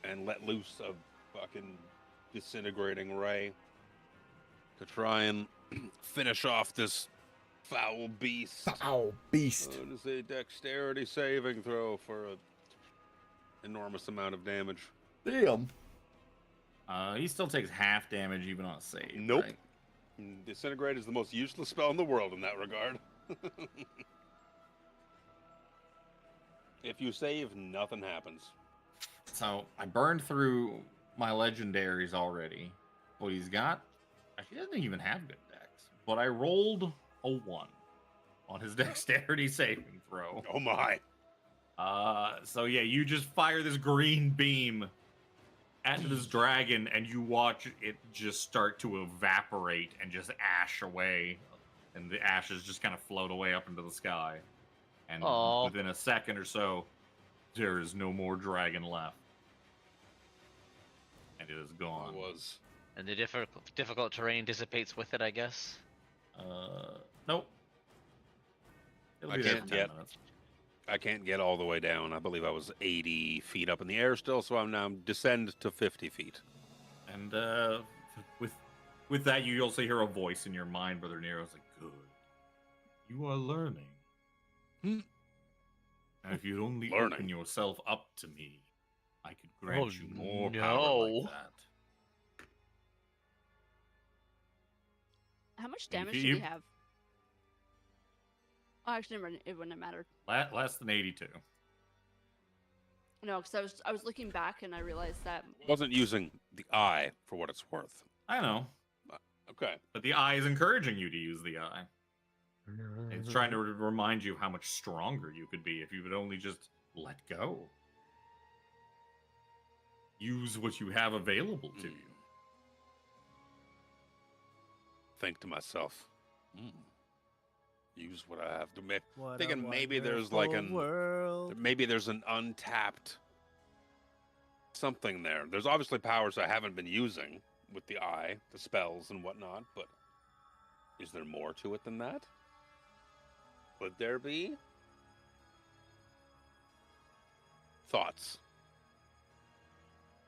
and let loose a fucking disintegrating ray to try and finish off this foul beast. Foul beast. It is a dexterity saving throw for an enormous amount of damage. Damn. He still takes half damage even on a save. Nope. Right? Disintegrate is the most useless spell in the world in that regard. If you save, nothing happens. So I burned through my legendaries already. What he's got, he doesn't even have good dex. But I rolled a 1 on his dexterity saving throw. Oh my. So yeah, you just fire this green beam at this dragon, and you watch it just start to evaporate and just ash away, and the ashes just kind of float away up into the sky. And Aw. within a second or so, there is no more dragon left, and it is gone. It was. And the difficult terrain dissipates with it, I guess. Nope. It'll I be there can't for 10 yet. minutes. I can't get all the way down. I believe I was 80 feet up in the air still, so I'm now descend to 50 feet. And with that, you also hear a voice in your mind, Brother Nero's like, "Good, you are learning. Now, if you'd only Learning. open yourself up to me, I could grant Oh, you more no. power like that." How much And damage if do you- we have? Oh, actually, it wouldn't have mattered. Less than 82. No, because I was looking back and I realized that I wasn't using the eye for what it's worth. I know, Okay. but the eye is encouraging you to use the eye. It's trying to remind you how much stronger you could be if you would only just let go. Use what you have available to you. Think to myself, use what I have to make. What a Thinking maybe there's like wonderful world. maybe there's an untapped something there. There's obviously powers I haven't been using with the eye, the spells and whatnot, but is there more to it than that? Would there be? Thoughts?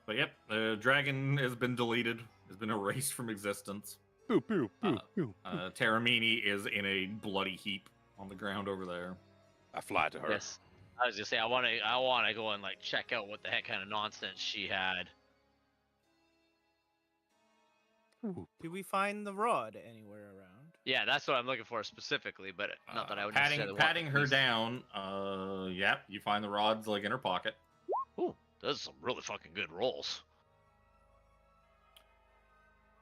But yep, the dragon has been deleted, has been erased from existence. Pew, pew, pew, pew. Taramini is in a bloody heap on the ground over there. I fly to her. Yes. I was gonna say I want to go and like check out what the heck kind of nonsense she had. Did we find the rod anywhere around? Yeah, that's what I'm looking for specifically, but not that I would necessarily want patting the her piece. down. Yep, you find the rods like in her pocket. Ooh, those are some really fucking good rolls.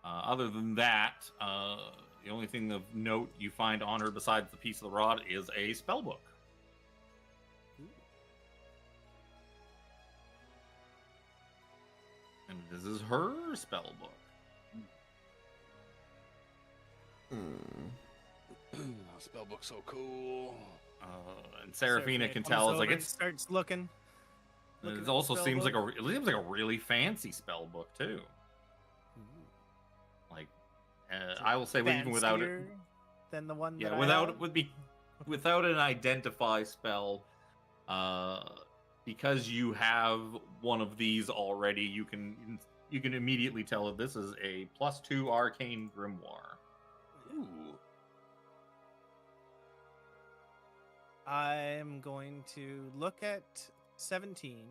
Other than that, the only thing of note you find on her besides the piece of the rod is a spell book. And this is her spell book. Spellbook's so cool. And Seraphina can comes tell it's over like and it's. starts looking. Looking It at the also spell seems book. like it seems like a really fancy spell book too. Like, I will say, even without it, Fancier than the one. yeah, that I without have? without an identify spell, because you have one of these already, you can immediately tell that this is a +2 arcane grimoire. Ooh. I'm going to look at 17,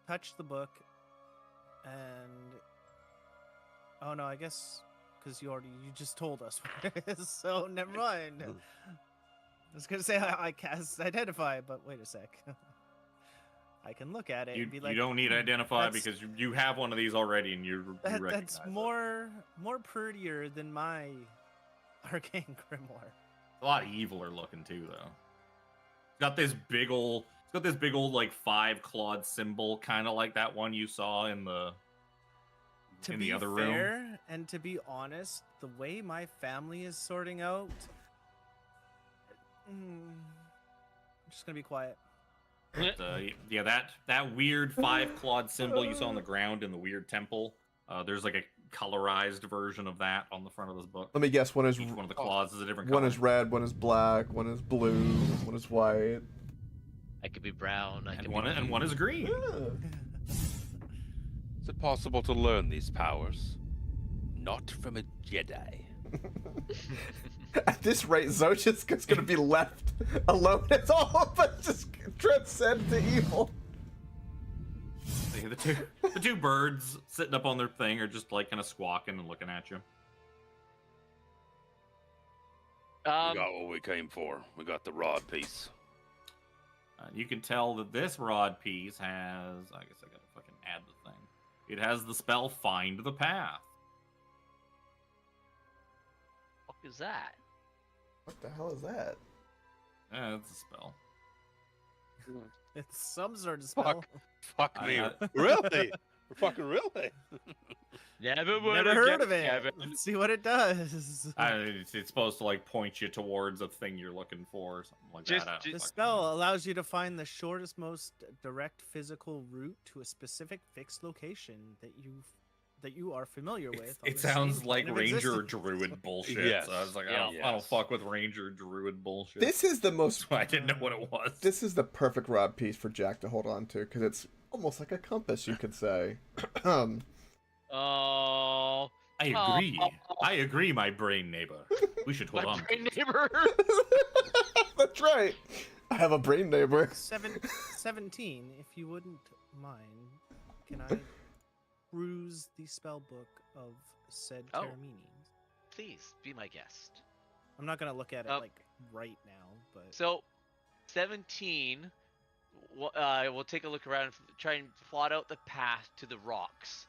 touch the book, and Oh no, I guess because you just told us where it is, so never mind. I was gonna say I cast identify, but wait a sec. I can look at it You, and be you like, don't need to identify that's- because you have one of these already, and you recognize that's it. more prettier than my arcane grimoire. It's a lot eviler looking too, though. It's got this big old like 5-clawed symbol, kind of like that one you saw in the other room. Fair, and to be honest, the way my family is sorting out, I'm just gonna be quiet. But, yeah, that weird 5-clawed symbol you saw on the ground in the weird temple. There's like a colorized version of that on the front of this book. Let me guess. One is Each one of the claws is a different one color. is red, one is black, one is blue, one is white. I could be brown. I could and one is green. Is it possible to learn these powers? Not from a Jedi. At this rate, Xochitl is going to be left alone. It's all but just transcend to evil. See, the two birds sitting up on their thing are just like kind of squawking and looking at you. We got what we came for. We got the rod piece. You can tell that this rod piece has. I guess I gotta fucking add the thing. It has the spell Find the Path. What is that? What the hell is that? It's a spell. It's some sort of spell. Fuck me. I- Really? Fucking really? Never would Never have heard guessed, of it. Kevin. Let's see what it does. It's supposed to like point you towards a thing you're looking for, or something like Just- that. I don't The fucking spell know. allows you to find the shortest, most direct physical route to a specific fixed location that you are familiar with. on It the same sounds like plane of Ranger or existence. Druid bullshit. Yes. So I was like, Yeah. I don't fuck with Ranger or Druid bullshit. This is the most. So I didn't know what it was. This is the perfect rod piece for Jack to hold on to because it's almost like a compass, you could say. Oh, I agree. I agree, my brain neighbor. We should hold my on. brain neighbor. That's right. I have a brain neighbor. 17, if you wouldn't mind, can I peruse the spell book of said Oh. Termini? Please be my guest. I'm not gonna look at it Oh. like right now, but So, 17. We'll take a look around and try and plot out the path to the rocks,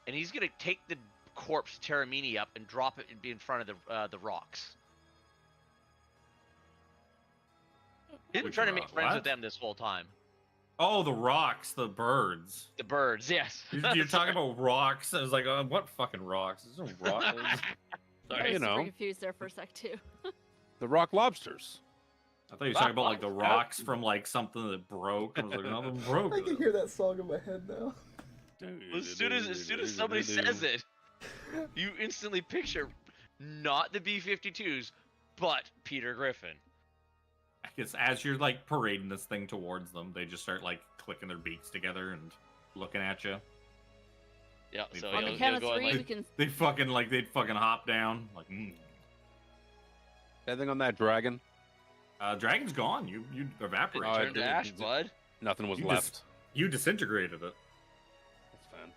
and he's gonna take the corpse Terramini up and drop it and be in front of the rocks. He's been Which trying to make rock? friends What? with them this whole time. Oh, the rocks, the birds. The birds, yes. You're talking about rocks. I was like, what fucking rocks? There's no rocks. I You was super know. confused there for a sec too. The rock lobsters. I thought you were talking about like the rocks from like something that broke. I was like, nothing broke. I can hear that song in my head now. As soon as somebody says it, you instantly picture not the B-52s, but Peter Griffin. I guess as you're like parading this thing towards them, they just start like clicking their beaks together and looking at you. Yeah, We so fucking- On the you'll count of go in, three, like, we can. They'd fucking hop down. Like, Anything on that dragon? Dragon's gone. You evaporated. Oh, turn to ash, bud. Nothing was You left. You disintegrated it. That's fine.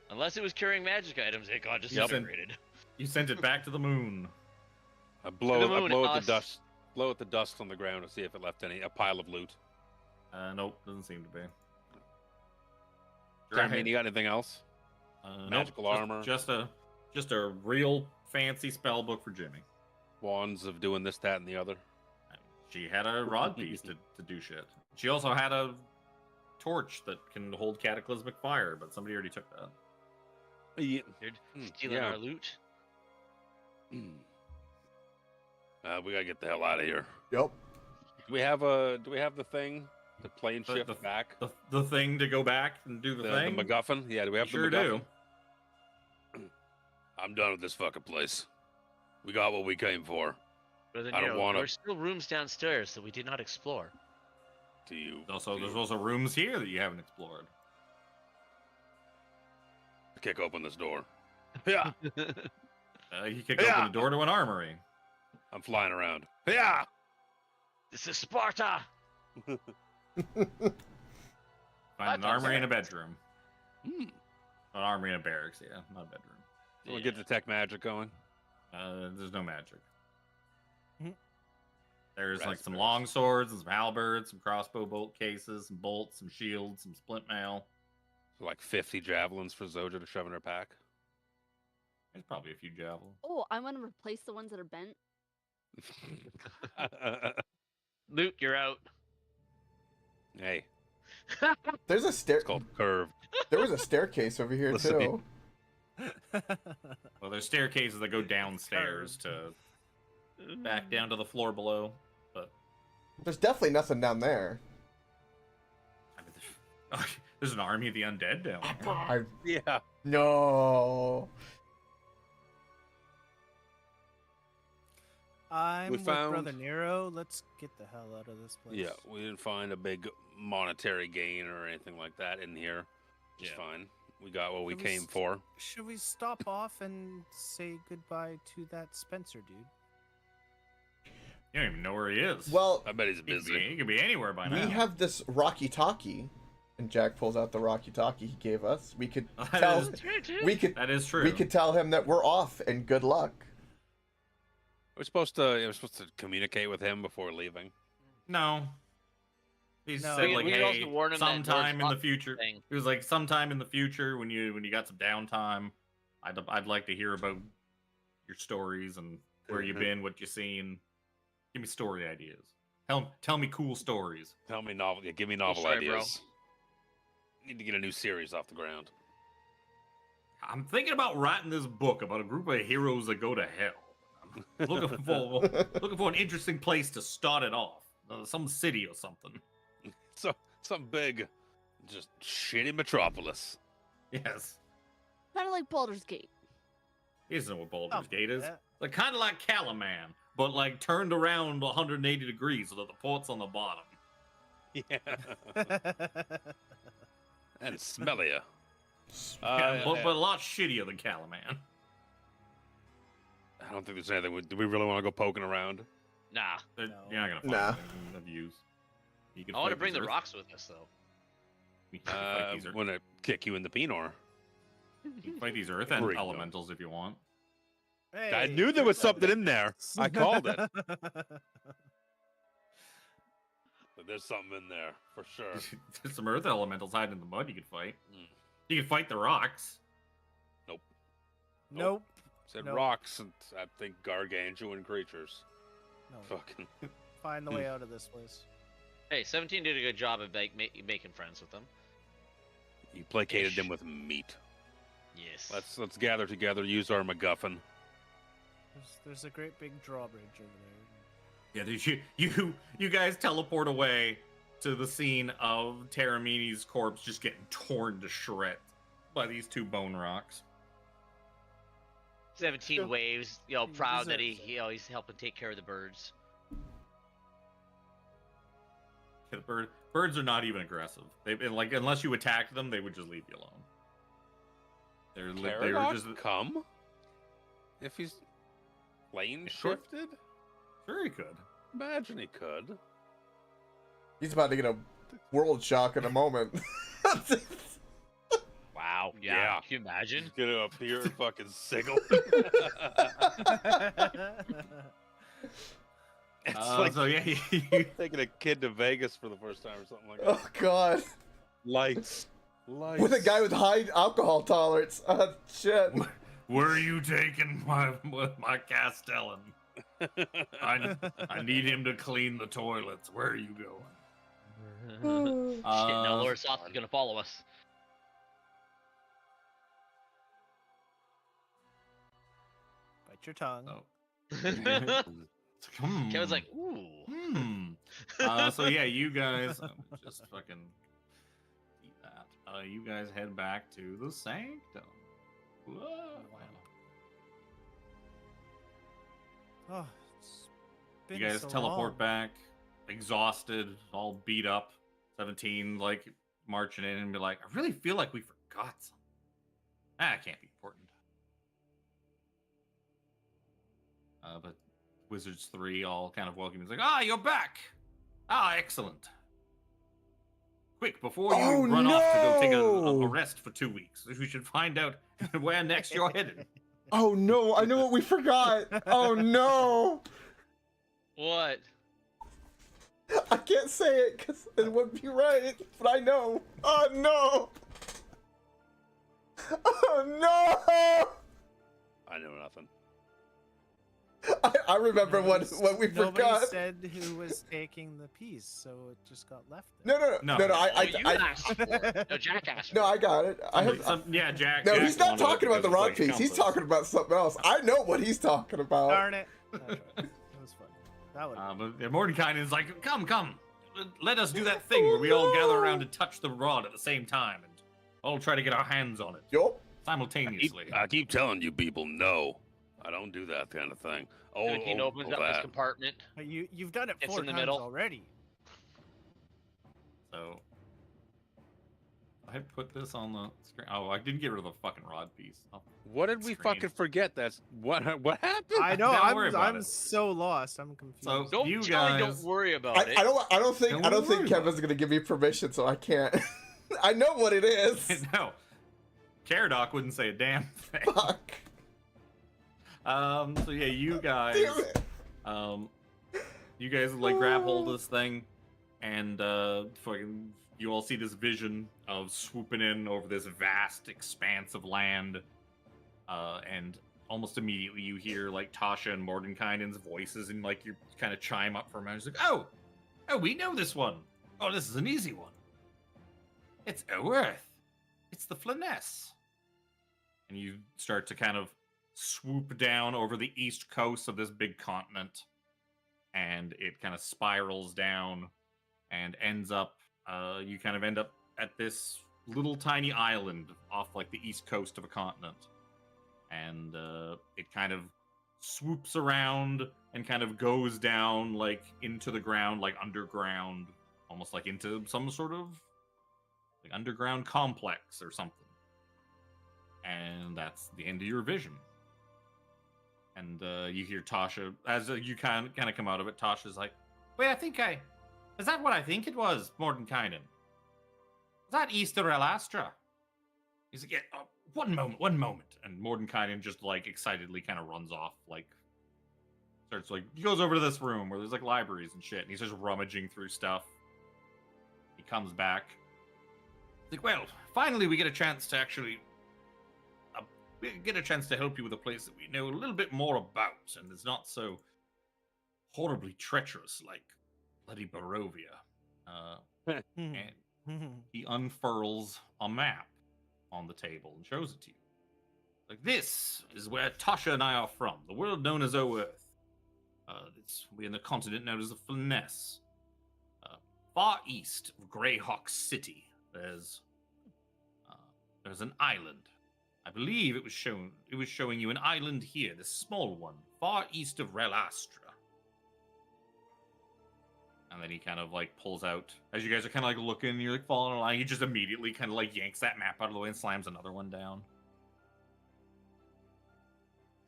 Unless it was carrying magic items, it got Yep. disintegrated. You sent it back to the moon. I blow the moon, at us. the dust. Blow at the dust on the ground to see if it left a pile of loot. Nope, doesn't seem to be. I mean, you got anything else? Nope, magical armor. Just a real fancy spell book for Jimmy. Wands of doing this, that, and the other. She had a rod piece to do shit. She also had a torch that can hold cataclysmic fire, but somebody already took that. Yeah. Dude, stealing yeah. our loot. We gotta get the hell out of here. Yep. Do we have the thing? The plane The- shift the- back? The thing to go back and do the thing. The MacGuffin? Yeah, do we have Sure the do. MacGuffin? I'm done with this fucking place. We got what we came for. Brother I don't Nero, wanna- There's still rooms downstairs that we did not explore. To you. There's also rooms here that you haven't explored. Kick open this door. Yeah, You could Yeah. open the door to an armory. I'm flying around. Yeah. This is Sparta. Find That an sounds armory and a right. bedroom. Hmm. An armory and a barracks, yeah, not a bedroom. We'll get detect magic going. There's no magic. Mhm. There's like some Raspberries. long swords and some halberds, some crossbow bolt cases, some bolts, some shields, some splint mail. So like 50 javelins for Zoja to shove in her pack. There's probably a few javelins. Oh, I want to replace the ones that are bent. Luke, you're out. Hey, There's a stair. it's called curve. There was a staircase over here Listen, too. Well, there's staircases that go downstairs to back down to the floor below. But There's definitely nothing down there. I mean, there's an army of the undead down there. I Yeah. no. I'm We with found- Brother Nero. Let's get the hell out of this place. Yeah, we didn't find a big monetary gain or anything like that in here. It's Yeah. fine. We got what we Should we came for. Should we stop off and say goodbye to that Spencer dude? You don't even know where he is. Well, I bet he's he could be, busy. he could be anywhere by now. we have this Rocky Talkie, and Jack pulls out the Rocky Talkie he gave us. We could That tell. is- That's right, too. We could. That is true. We could tell him that we're off and good luck. We're supposed to communicate with him before leaving. No. He No. said We like, could hey, also warn him that sometime in Lord's the future. thing. He was like, sometime in the future when you got some downtime, I'd like to hear about your stories and where you've Mhm. been, what you've seen. Give me story ideas. Tell me cool stories. Tell me novel. Yeah, give me novel story, bro. ideas. Need to get a new series off the ground. I'm thinking about writing this book about a group of heroes that go to hell. I'm looking for an interesting place to start it off. Some city or something. So something big, just shitty metropolis. Yes. Kind of like Baldur's Gate. He doesn't know what Baldur's Something Gate is. like that. Like kind of like Calaman, but like turned around 180 degrees so that the port's on the bottom. Yeah, and smellier. Yeah, but a lot shittier than Calaman. I don't think there's anything. Do we really want to go poking around? Nah. You're No. not gonna find Nah. anything of use. You can I want to fight bring these the Earth- rocks with us, though. You can fight these Earth- Want to kick you in the penor? you can fight these Earth Bring them. elementals if you want. I knew there was something in there. I called it. But there's something in there for sure. There's some Earth elementals hiding in the mud you could fight. Mm. You can fight the rocks. Nope. Said Nope. rocks, and I think gargantuan creatures. No. Fucking. Find the way out of this place. Hey, 17 did a good job of making friends with them. You placated Ish. them with meat. Yes. Let's gather together, use our MacGuffin. There's a great big drawbridge over Yeah, you guys teleport away to the scene of Taramini's corpse just getting torn to shreds by these two bone rocks. 17 Sure. waves, He proud that deserves it. he's helping take care of the birds. The birds are not even aggressive. They like unless you attacked them, they would just leave you alone. They were Caradoc just come? If he's plane Sure. shifted? sure he could. Imagine he could. He's about to get a world shock in a moment. Wow. Yeah. Can you imagine? He's gonna appear and fucking sigil. there. It's like So yeah, taking a kid to Vegas for the first time or something like that. Oh God! Lights. With a guy with high alcohol tolerance. Shit. where are you taking my Castellan? I need him to clean the toilets. Where are you going? Shit, now Uh, Lord Soth is gonna follow us. Bite your tongue. Oh. Kevin's like, ooh. So yeah, you guys just fucking eat that. You guys head back to the sanctum. Whoa. Oh, it's been You guys so teleport long. back, exhausted, all beat up. 17 like marching in and be like, I really feel like we forgot something. It can't be important. But Wizards 3 all kind of welcome. He's like, you're back. Excellent. Quick, before you run off to go take a no! rest for 2 weeks, we should find out where next you're headed. Oh no, I know what we forgot. Oh no. What? I can't say it because it wouldn't be right, but I know. Oh no. Oh no. I know nothing. I remember what we Nobody forgot. said who was taking the piece, so it just got left there. No. You I asked for it. No, Jack asked for no, it. I got it. Yeah, Jack. No, Jack he's not wanted it talking about the because rod it's like piece. He's compass. talking about something else. I know what he's talking about. Darn it. That's right. That was fun. That would. But Mordekainen's like, come, let us do that thing where we all gather around and touch the rod at the same time, and all try to get our hands on it Yup. simultaneously. I keep telling you people, no, I don't do that kind of thing. Oh, 17 opens up his compartment. But you've done it It's 4 in the times middle. already. So I had put this on the screen. Oh, I didn't get rid of the fucking rod piece. Oh, What did we screen. fucking forget? That's what happened? I know. Don't worry about I'm it. so lost. I'm confused. So Don't you Charlie, guys, don't worry about it. I don't think Don't I don't think worry Kevin's about gonna give me permission, so I can't. I know what it is. no, Caradoc wouldn't say a damn thing. Fuck. So yeah, you guys, Damn it. you guys like grab hold of this thing, and fucking, you all see this vision of swooping in over this vast expanse of land, and almost immediately you hear like Tasha and Mordenkainen's voices, and like you kind of chime up for a minute. It's like, oh, we know this one. Oh, this is an easy one. It's Oerth. It's the Flyness. And you start to kind of swoop down over the east coast of this big continent, and it kind of spirals down and ends up, you kind of end up at this little tiny island off like the east coast of a continent. And it kind of swoops around and kind of goes down like into the ground, like underground, almost like into some sort of like underground complex or something. And that's the end of your vision. And you hear Tasha, as you kind of come out of it, Tasha's like, wait, is that what I think it was, Mordenkainen? Is that east of Relastra? He's like, yeah, one moment. And Mordenkainen just like excitedly kind of runs off, like, starts like, he goes over to this room where there's like libraries and shit, and he's just rummaging through stuff. He comes back. He's like, well, finally we get a chance to actually help you with a place that we know a little bit more about, and it's not so horribly treacherous like bloody Barovia. And he unfurls a map on the table and shows it to you. Like, this is where Tasha and I are from, the world known as Oerth. We're in the continent known as the Flyness. Far east of Greyhawk City, there's an island. I believe it was showing you an island here, this small one, far east of Relastra. And then he kind of like pulls out, as you guys are kind of like looking, and you're like following along, he just immediately kind of like yanks that map out of the way and slams another one down.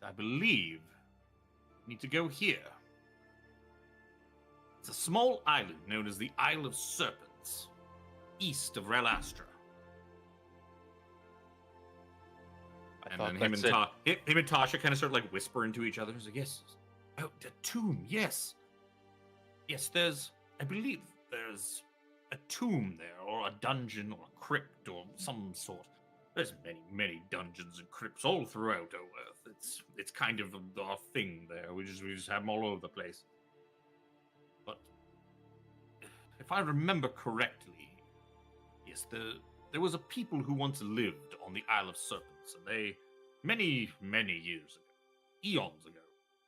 I believe you need to go here. It's a small island known as the Isle of Serpents, east of Relastra. And then him and Tasha kind of start like whispering to each other. He's like, yes. Oh, the tomb, yes. Yes, I believe there's a tomb there, or a dungeon, or a crypt, or some sort. There's many dungeons and crypts all throughout Oerth. It's kind of our thing there. We just have them all over the place. But if I remember correctly, yes, there was a people who once lived on the Isle of Serpents, and they, many years ago, eons ago,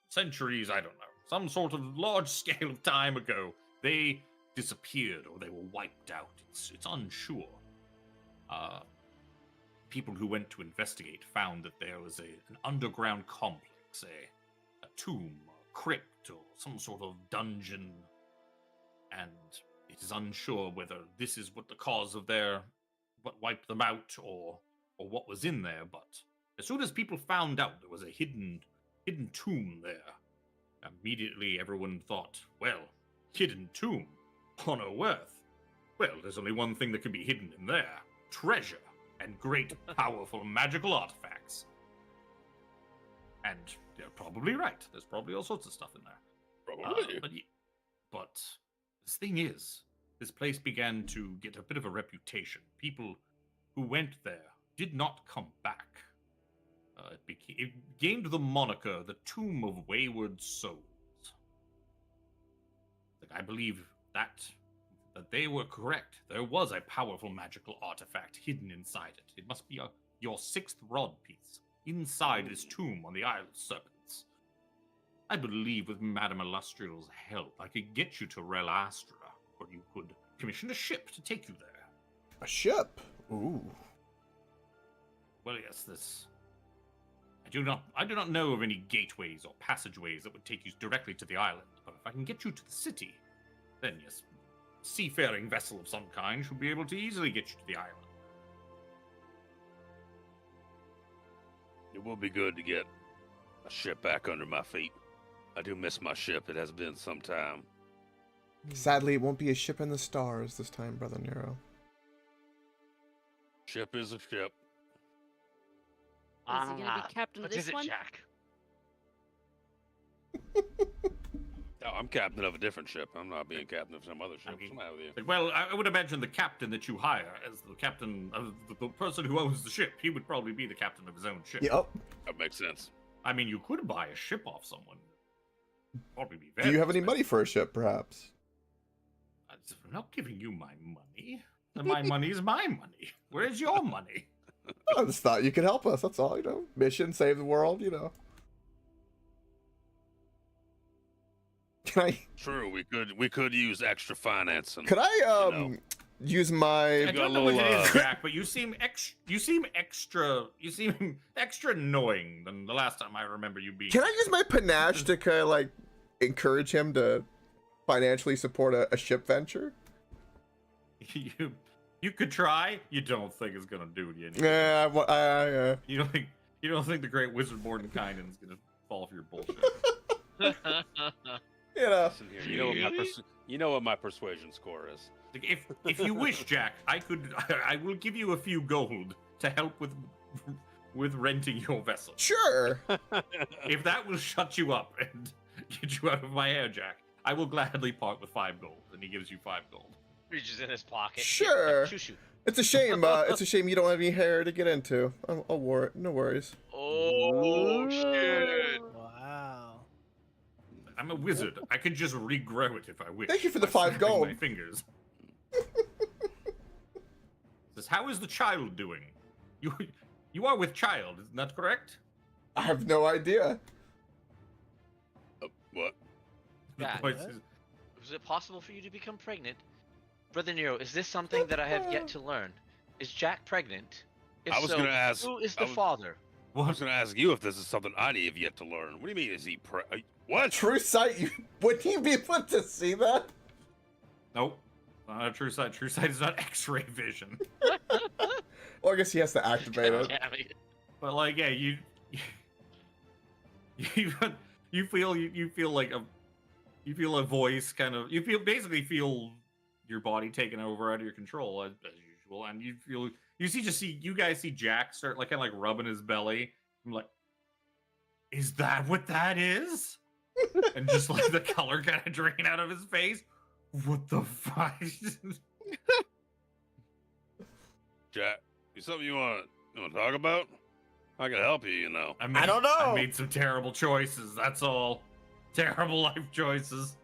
centuries, I don't know, some sort of large scale of time ago, they disappeared or they were wiped out. It's unsure. People who went to investigate found that there was an underground complex, a tomb, a crypt, or some sort of dungeon, and it is unsure whether this is what the cause of what wiped them out, or what was in there. But as soon as people found out there was a hidden tomb there, immediately everyone thought, well, hidden tomb on Oerth. Well, there's only one thing that can be hidden in there: treasure and great, powerful magical artifacts. And you're probably right. There's probably all sorts of stuff in there. Probably. But this thing is, this place began to get a bit of a reputation. People who went there did not come back. It gained the moniker the Tomb of Wayward Souls. I believe that they were correct. There was a powerful magical artifact hidden inside it. It must be your 6th rod piece inside this tomb on the Isle of Serpents. I believe with Madame Illustrial's help, I could get you to Rel Astra, or you could commission a ship to take you there. A ship? Ooh. Well, yes, this. I do not know of any gateways or passageways that would take you directly to the island, but if I can get you to the city, then yes, seafaring vessel of some kind should be able to easily get you to the island. It will be good to get a ship back under my feet. I do miss my ship. It has been some time. Sadly, it won't be a ship in the stars this time, Brother Nero. Ship is a ship. Is he gonna be captain of What is this it, one? Jack? Oh, I'm captain of a different ship. I'm not being captain of some other ship. mean, What's the matter with you? Well, I would imagine the captain that you hire as the captain of the person who owns the ship, he would probably be the captain of his own ship. Yep. That makes sense. I mean, you could buy a ship off someone. Probably be very Do you have any expensive. money for a ship, perhaps? I'm not giving you my money. My money is my money. Where's your money? I just thought you could help us. That's all, you know. Mission, save the world, you know. Can I? True, we could use extra financing. Could I know. use I my? got don't a know what it little, is, Jack, but you seem extra annoying than the last time I remember you being. Can I use my panache to kind of like encourage him to financially support a ship venture? You could try. You don't think it's gonna do you anything. Yeah, You don't think the great wizard Mordenkainen's gonna fall for your bullshit. you know. Listen here, you know what my persuasion score is. Like, if you wish, Jack, I will give you a few gold to help with renting your vessel. Sure. If that will shut you up and get you out of my hair, Jack, I will gladly part with 5 gold. And he gives you 5 gold. Reaches in his pocket. Sure. Shoo-shoo. It's a shame. It's a shame you don't have any hair to get into. I'll wear it. No worries. Oh, shit. Wow. I'm a wizard. I could just regrow it if I wish. Thank you for the by 5 snapping gold. My fingers. Says, how is the child doing? You are with child, isn't that correct? I have no idea. What? The Yeah. boy says, Was it possible for you to become pregnant? Brother Nero, is this something that I have yet to learn? Is Jack pregnant? If I was so, gonna ask- who is I the was- father? I was going to ask you if this is something I have yet to learn. What do you mean? Is he what? True sight. Would he be able to see that? Nope. Not a true sight. True sight is not X-ray vision. Well, I guess he has to activate it. Damn it. But like, yeah, you feel like you feel a voice kind of basically feel your body taken over out of your control as usual, and you guys see Jack start like kind of like rubbing his belly. I'm like, is that what that is? And just like the color kind of drain out of his face. What the fuck? Jack, is something you want to talk about? I can help you, you know. I don't know. I made some terrible choices. That's all. Terrible life choices.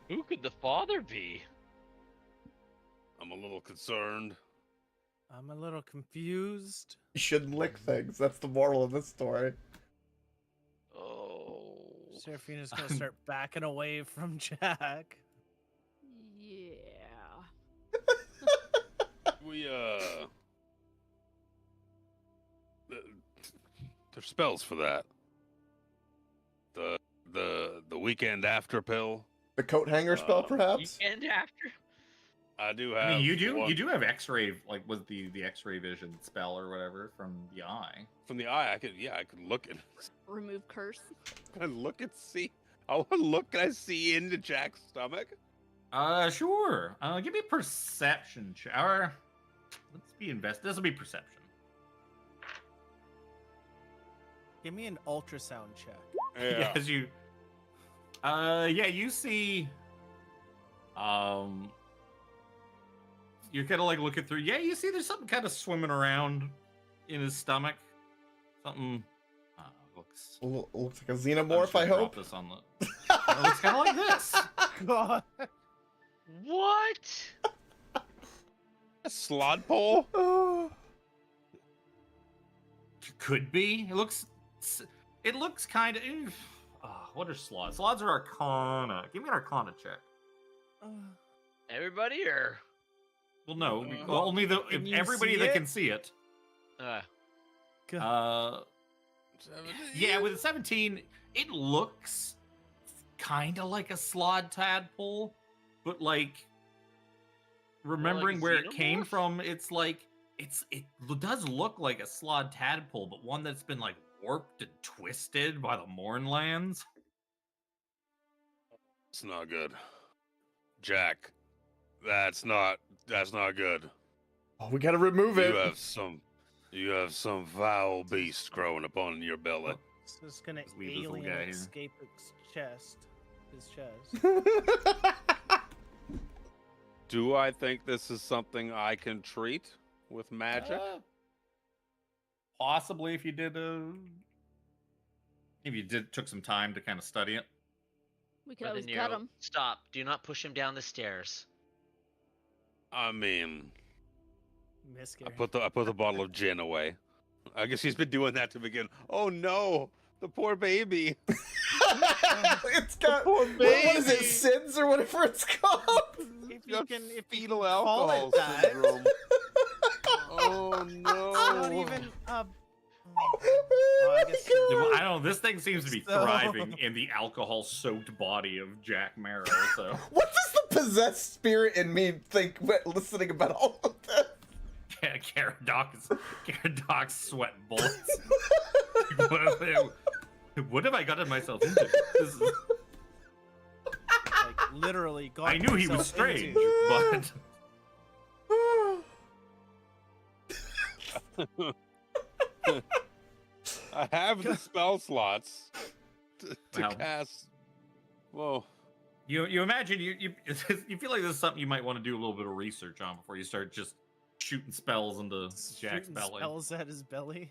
Who could the father be? I'm a little concerned. I'm a little confused. You shouldn't lick things. That's the moral of this story. Oh. Seraphina's gonna start backing away from Jack. Yeah. We there's spells for that. The weekend after pill. The coat hanger spell, perhaps? Weekend after? I do have. I mean, you one do have X-ray, like was the X-ray vision spell or whatever from the eye. from the eye. I could look and Remove curse. look and see. I want to look. Can I see into Jack's stomach? Sure. Give me a perception check. Or let's be invested. This will be perception. Give me an ultrasound check. Yeah. As you, you see, you're kind of like looking through. Yeah, you see, there's something kind of swimming around in his stomach. Something looks. Looks like a I'm xenomorph, just gonna I drop hope. This on the. It looks kind of like this. God. What? A slodpole? Oh. Could be. It looks kind of. What are slots? Slots are Arcana. Give me an Arcana check. Everybody or? Well, no, Well, only can you everybody see that it? can see it. God. Yeah, with a 17, it looks kind of like a slod tadpole, but like remembering where it came xenomorph? from, it's like it does look like a slod tadpole, but one that's been like warped and twisted by the Mournlands. It's not good. Jack, that's not good. Oh, we gotta remove it. You have some foul beast growing upon your belly. It's just gonna Let's leave this little alien guy here. escape his chest. Do I think this is something I can treat with magic? Possibly if you took some time to kind of study it. We could Brother always Nero, cut him. stop. Do not push him down the stairs. I mean, I Miscarriage. put the bottle of gin away. I guess he's been doing that to begin. Oh no, the poor baby. It's got poor what is it, baby. SIDS or whatever it's called? If Got you can fetal call alcohol it that. syndrome. Oh no. It's not even I guess Oh I don't know. This thing seems to be So- thriving in the alcohol-soaked body of Jack Marrow. So What does the possessed spirit in me think when listening about all of this? Caradoc's sweating bullets. What have I gotten myself into? This is, like literally got I knew he was himself strange, into. but I have the spell slots to Wow. cast. Whoa. you imagine you feel like this is something you might want to do a little bit of research on before you start just shooting spells into Jack's Shooting belly. spells at his belly.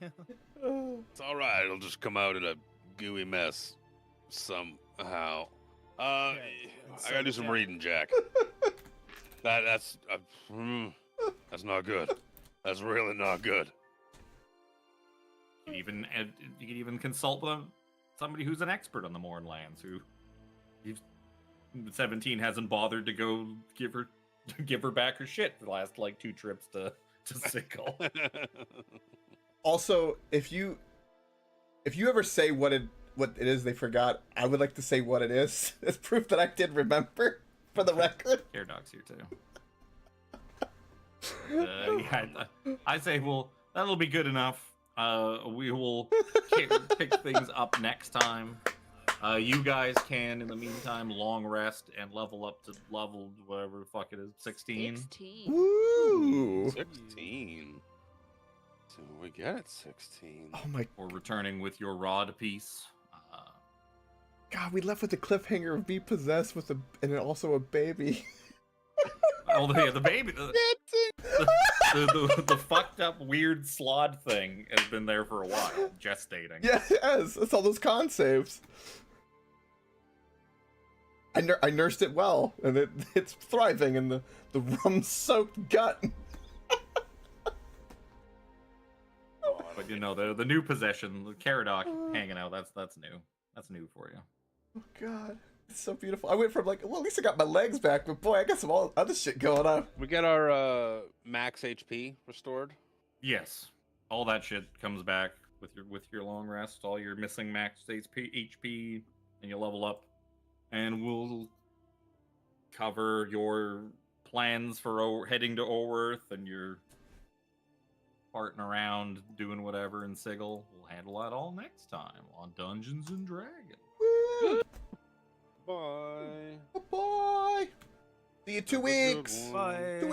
It's all right. It'll just come out in a gooey mess somehow. I gotta do some reading, Jack. That's not good. That's really not good. You can even consult with somebody who's an expert on the Mournlands, who 17 hasn't bothered to go give her back her shit for the last like 2 trips to Sickle. Also, if you ever say what it is they forgot, I would like to say what it is. It's proof that I did remember, for the record. Caradoc's here too. I say, well, that'll be good enough. We will pick things up next time. You guys can, in the meantime, long rest and level up to level whatever the fuck it is, 16. 16. Woo! 16. So we get it 16. Oh my Or returning with your rod piece. god, we left with the cliffhanger of be possessed with and also a baby. Oh, the baby. The fucked up weird slod thing has been there for a while, gestating. Yes, it's all those con saves. I nursed it well, and it's thriving in the rum-soaked gut. But you know, the new possession, the Caradoc hanging out, that's new. That's new for you. Oh god, it's so beautiful. I went from like, well, at least I got my legs back, but boy, I got some other shit going on. We get our max HP restored. Yes, all that shit comes back with your long rest, all your missing max HP, and you level up, and we'll cover your plans for heading to Orworth and your farting around doing whatever in Sigil. We'll handle that all next time on Dungeons and Dragons. Woo! Bye. Bye. See you 2 Have a good weeks. one. Bye. 2 weeks.